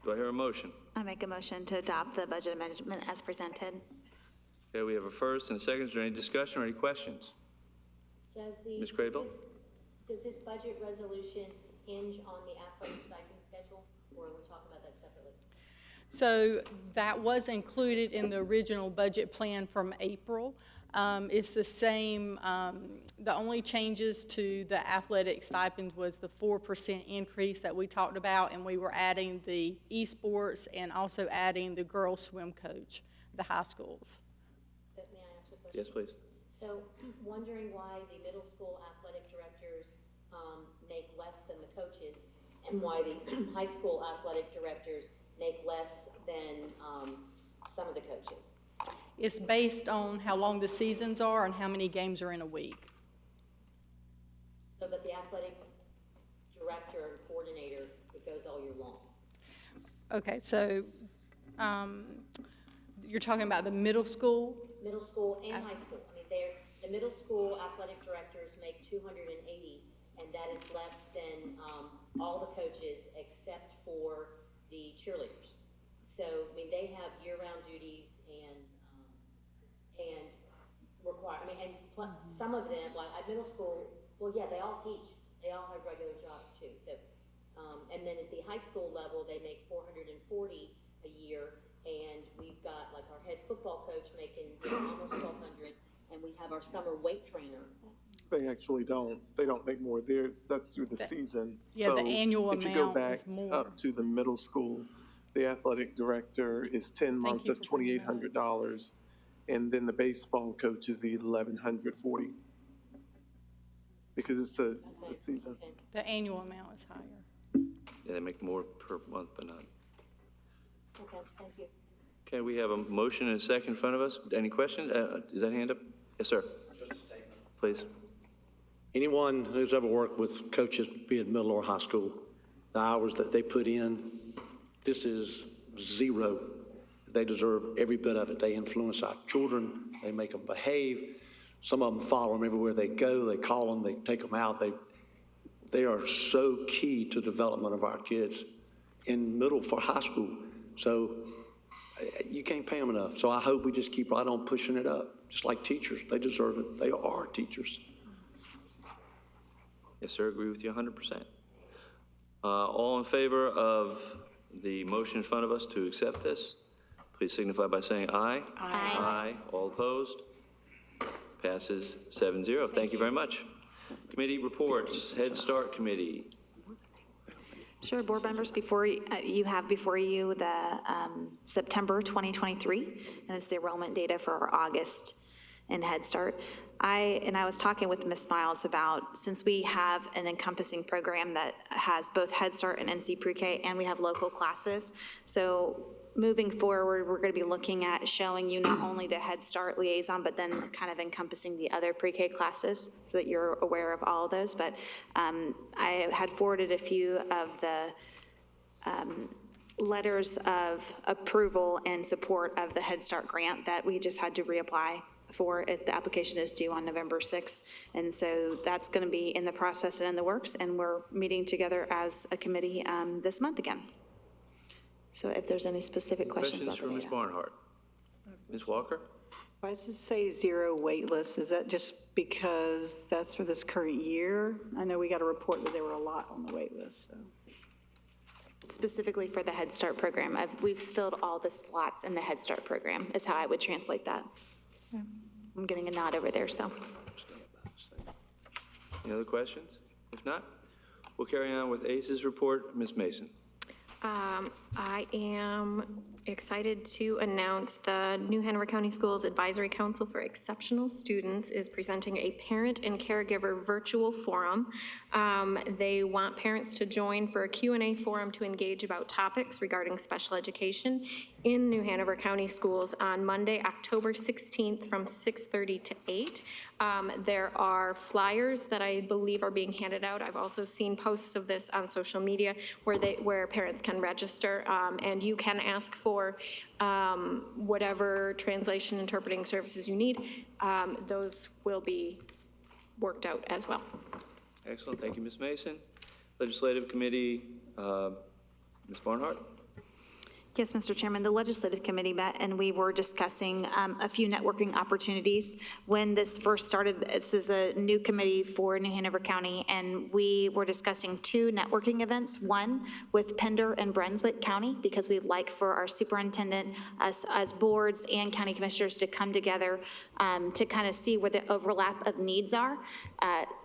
Do I hear a motion? I make a motion to adopt the budget amendment as presented. Okay, we have a first and a second. Is there any discussion or any questions? Ms. Craybill? Does this budget resolution hinge on the athletic stipend schedule, or are we talking about that separately? So that was included in the original budget plan from April. It's the same, the only changes to the athletic stipends was the 4% increase that we talked about, and we were adding the esports and also adding the girls swim coach, the high schools. May I ask a question? Yes, please. So, wondering why the middle school athletic directors make less than the coaches, and why the high school athletic directors make less than some of the coaches? It's based on how long the seasons are and how many games are in a week. So that the athletic director and coordinator, it goes all year long? Okay, so you're talking about the middle school? Middle school and high school. I mean, the middle school athletic directors make $280, and that is less than all the coaches except for the cheerleaders. So, I mean, they have year-round duties and require, and some of them, like at middle school, well, yeah, they all teach. They all have regular jobs too. So, and then at the high school level, they make $440 a year, and we've got like our head football coach making almost $1,200, and we have our summer weight trainer. They actually don't. They don't make more. That's through the season. Yeah, the annual if you go amount back is more. up to the middle school, the athletic director is 10 months of $2,800, and then the baseball coach is the $1,140 because it's a season. The annual amount is higher. Yeah, they make more per month, but not. Okay, thank you. Okay, we have a motion and a second in front of us. Any questions? Is that hand up? Yes, sir. Please. Anyone who's ever worked with coaches, be it middle or high school, the hours that they put in, this is zero. They deserve every bit of it. They influence our children. They make them behave. Some of them follow them everywhere they go. They call them. They take them out. They are so key to development of our kids in middle for high school. So you can't pay them enough. So I hope we just keep right on pushing it up. Just like teachers, they deserve it. They are teachers. Yes, sir. Agree with you 100%. All in favor of the motion in front of us to accept this, please signify by saying aye. Aye. Aye. All opposed? Passes 7-0. Thank you very much. Committee reports. Head Start Committee. Sure, board members, you have before you the September 2023, and it's the enrollment data for August in Head Start. I was talking with Ms. Miles about, since we have an encompassing program that has both Head Start and NC Pre-K, and we have local classes, so moving forward, we're going to be looking at showing you not only the Head Start liaison, but then kind of encompassing the other pre-K classes so that you're aware of all of those. But I had forwarded a few of the letters of approval and support of the Head Start grant that we just had to reapply for. The application is due on November 6th. And so that's going to be in the process and in the works. And we're meeting together as a committee this month again. So if there's any specific questions about the for Ms. data. Barnhart. Ms. Walker? Why does it say 0 wait list? Is that just because that's for this current year? I know we got a report that there were a lot on the wait list, so. Specifically for the Head Start program, we've filled all the slots in the Head Start program, is how I would translate that. Yeah. I'm getting a nod over there, so. Any other questions? If not, we'll carry on with ACE's report. Ms. Mason. I am excited to announce the New Hanover County Schools Advisory Council for Exceptional Students is presenting a parent and caregiver virtual forum. They want parents to join for a Q&A forum to engage about topics regarding special education in New Hanover County Schools on Monday, October 16th from 6:30 to 8. There are flyers that I believe are being handed out. I've also seen posts of this on social media where parents can register, and you can ask for whatever translation interpreting services you need. Those will be worked out as well. Excellent. Thank you, Ms. Mason. Legislative Committee, Ms. Barnhart. Yes, Mr. Chairman, the Legislative Committee met and we were discussing a few networking opportunities. When this first started, this is a new committee for New Hanover County, and we were discussing 2 networking events, one with Pender and Brunswick County, because we'd like for our superintendent, us as boards and county commissioners to come together to kind of see where the overlap of needs are.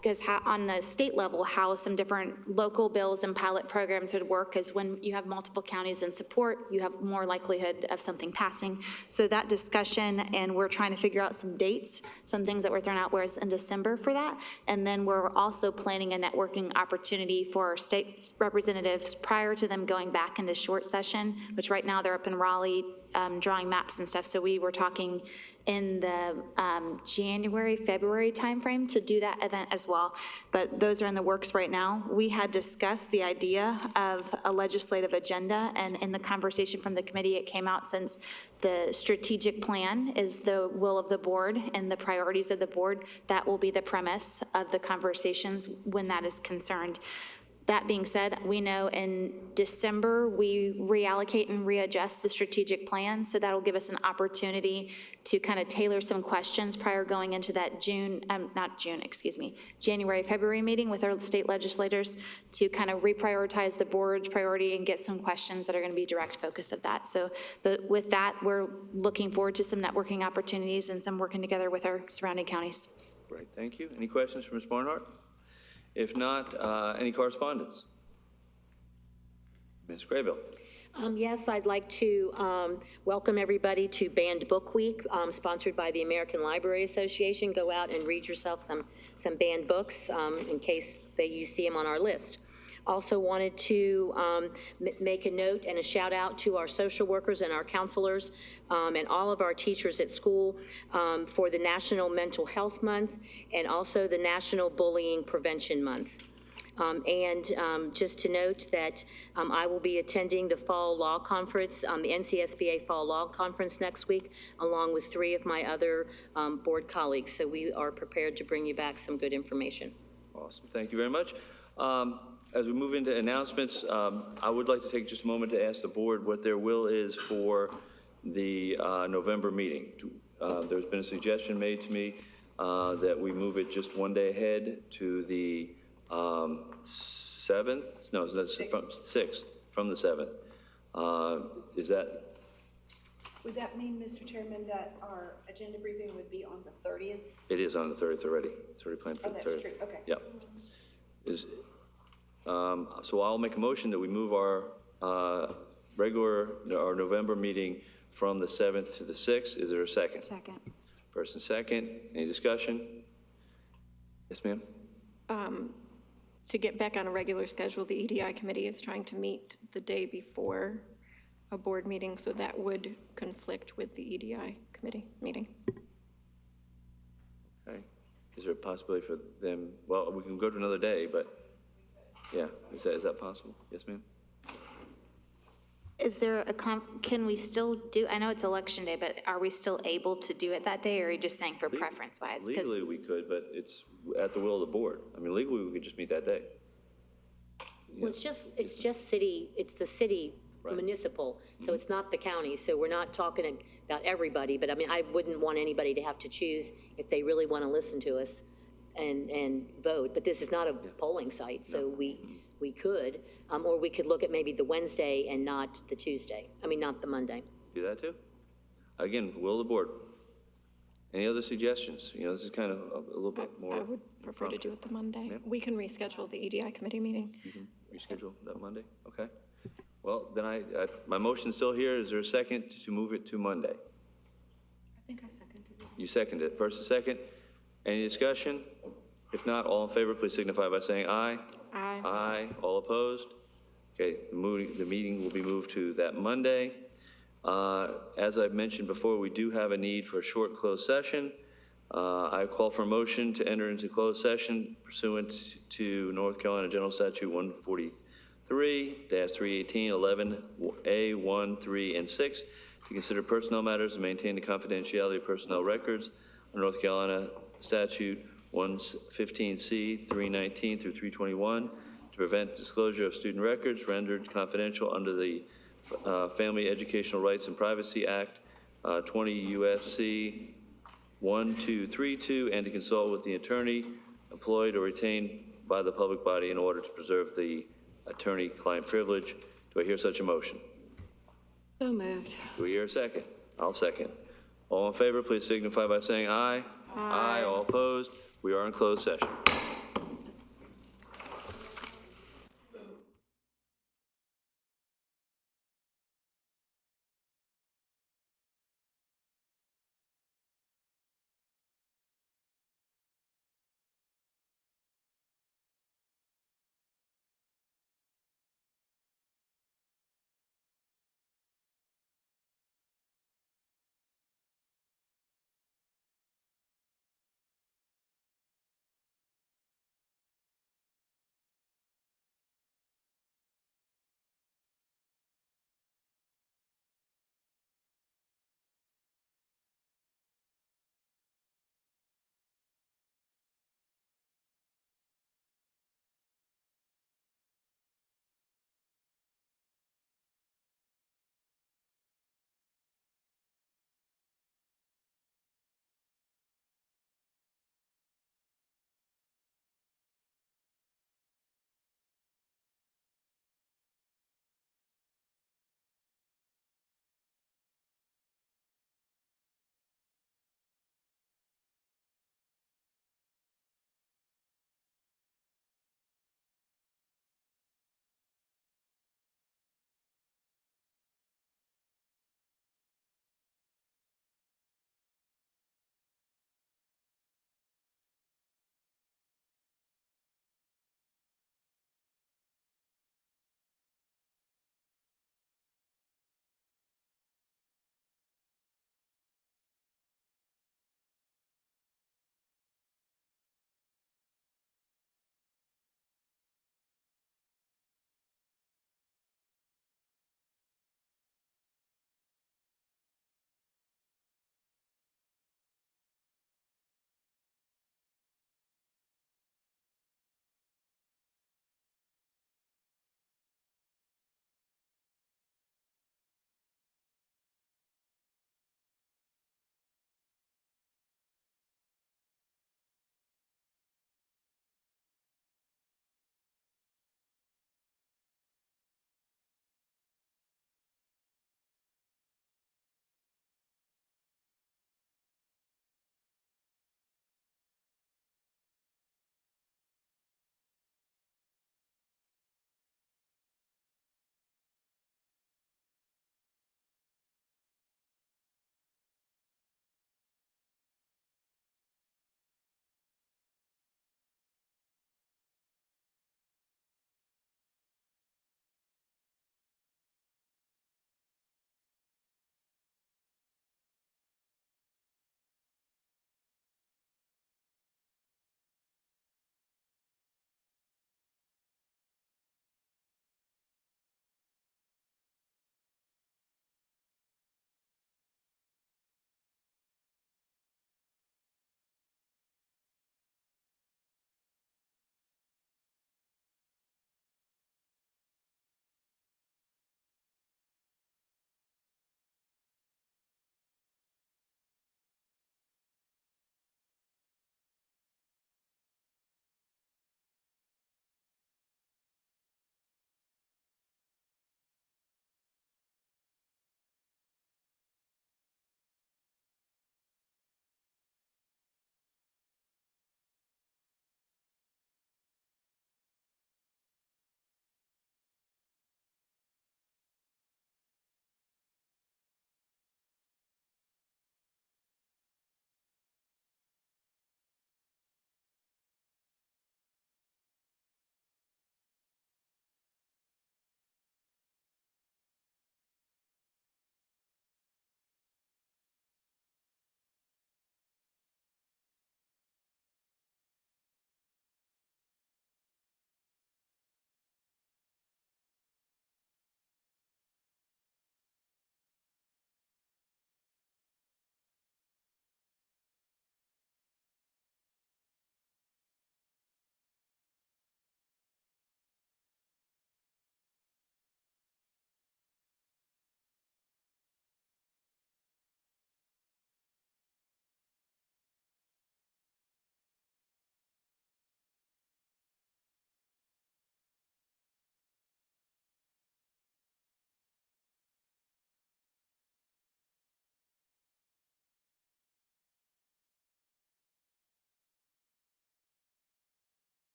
Because on the state level, how some different local bills and pilot programs would work is when you have multiple counties in support, you have more likelihood of something passing. So that discussion, and we're trying to figure out some dates, some things that were thrown out, whereas in December for that. And then we're also planning a networking opportunity for our state representatives prior to them going back into short session, which right now they're up in Raleigh drawing maps and stuff. So we were talking in the January, February timeframe to do that event as well. But those are in the works right now. We had discussed the idea of a legislative agenda, and in the conversation from the committee, it came out since the strategic plan is the will of the board and the priorities of the board, that will be the premise of the conversations when that is concerned. That being said, we know in December, we reallocate and readjust the strategic plan, so that'll give us an opportunity to kind of tailor some questions prior going into that January, February meeting with our state legislators to kind of reprioritize the board's priority and get some questions that are going to be direct focus of that. So with that, we're looking forward to some networking opportunities and some working together with our surrounding counties. Great, thank you. Any questions for Ms. Barnhart? If not, any correspondence? Ms. Graybill. Yes, I'd like to welcome everybody to Banned Book Week, sponsored by the American Library Association. Go out and read yourself some banned books in case you see them on our list. Also wanted to make a note and a shout out to our social workers and our counselors and all of our teachers at school for the National Mental Health Month and also the National Bullying Prevention Month. Just to note that I will be attending the Fall Law Conference, the NCSBA Fall Law Conference next week, along with 3 of my other board colleagues. So we are prepared to bring you back some good information. Awesome, thank you very much. As we move into announcements, I would like to take just a moment to ask the board what their will is for the November meeting. There's been a suggestion made to me that we move it just one day ahead to the 7th? No, that's from 6th, from the 7th. Is that? Would that mean, Mr. Chairman, that our agenda briefing would be on the 30th? It is on the 30th already. It's already planned for the 30th. That's true, okay. Yep. So I'll make a motion that we move our our November meeting from the 7th to the 6th. Is there a second? Second. First and second. Any discussion? Yes, ma'am? To get back on a regular schedule, the EDI committee is trying to meet the day before a board meeting, so that would conflict with the EDI committee meeting. Okay. Is there a possibility for them, well, we can go to another day, but yeah, is that possible? Yes, ma'am? Is there can we still do, I know it's election day, but are we still able to do it that day, or are you just saying for preference wise? Legally, we could, but it's at the will of the board. I mean, legally, we could just meet that day. Well, it's just city, it's the city municipal, so it's not the county, so we're not talking about everybody, but I mean, I wouldn't want anybody to have to choose if they really want to listen to us and vote, but this is not a polling site, so we could, or we could look at maybe the Wednesday and not the Tuesday, not the Monday. Do that too? Again, will of the board. Any other suggestions? This is kind of a little bit more. I would prefer to do it the Monday. We can reschedule the EDI committee meeting. You can reschedule that Monday? Okay. Well, then my motion's still here. Is there a second to move it to Monday? I think I seconded it. You seconded it. First and second. Any discussion? If not, all in favor, please signify by saying aye. Aye. Aye. All opposed? Okay, the meeting will be moved to that Monday. As I've mentioned before, we do have a need for a short closed session. I call for a motion to enter into closed session pursuant to North Carolina General Statute 143-318, 11A, 1, 3, and 6, to consider personnel matters and maintain the confidentiality of personnel records under North Carolina Statute 115C, 319 through 321, to prevent disclosure of student records rendered confidential under the Family Educational Rights and Privacy Act, 20 U.S.C. 1232, and to consult with the attorney employed or retained by the public body in order to preserve the attorney-client privilege. Do I hear such a motion? So moved. Do we hear a second? I'll second. All in favor, please signify by saying aye. Aye. All opposed? We are in closed session.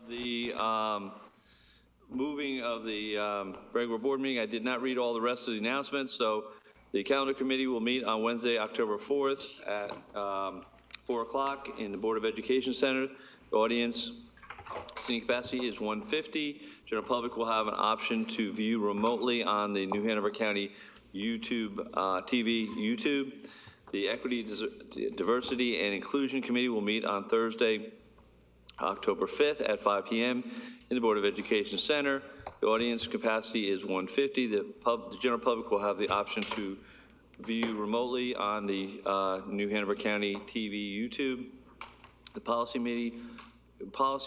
The moving of the regular board meeting, I did not read all the rest of the announcements, so the calendar committee will meet on Wednesday, October 4th at 4 o'clock in the Board of Education Center. The audience seating capacity is 150. General public will have an option to view remotely on the New Hanover County YouTube TV YouTube. The Equity, Diversity, and Inclusion Committee will meet on Thursday, October 5th at 5 p.m. in the Board of Education Center. The audience capacity is 150. The general public will have the option to view remotely on the New Hanover County TV YouTube. The Policy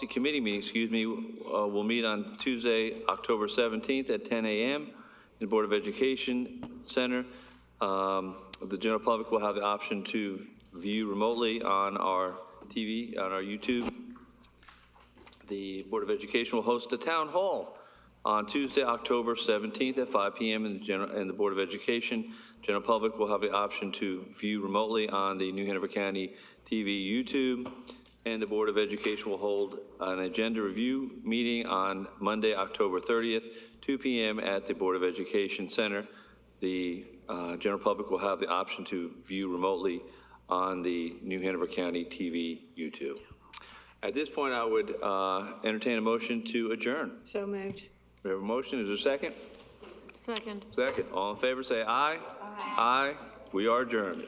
Committee meeting, will meet on Tuesday, October 17th at 10 a.m. in the Board of Education Center. The general public will have the option to view remotely on our TV, on our YouTube. The Board of Education will host a town hall on Tuesday, October 17th at 5 p.m. in the Board of Education. General public will have the option to view remotely on the New Hanover County TV YouTube. And the Board of Education will hold an agenda review meeting on Monday, October 30th, 2 p.m. at the Board of Education Center. The general public will have the option to view remotely on the New Hanover County TV YouTube. At this point, I would entertain a motion to adjourn. So moved. We have a motion. Is there a second? Second. Second. All in favor, say aye. Aye. Aye. We are adjourned.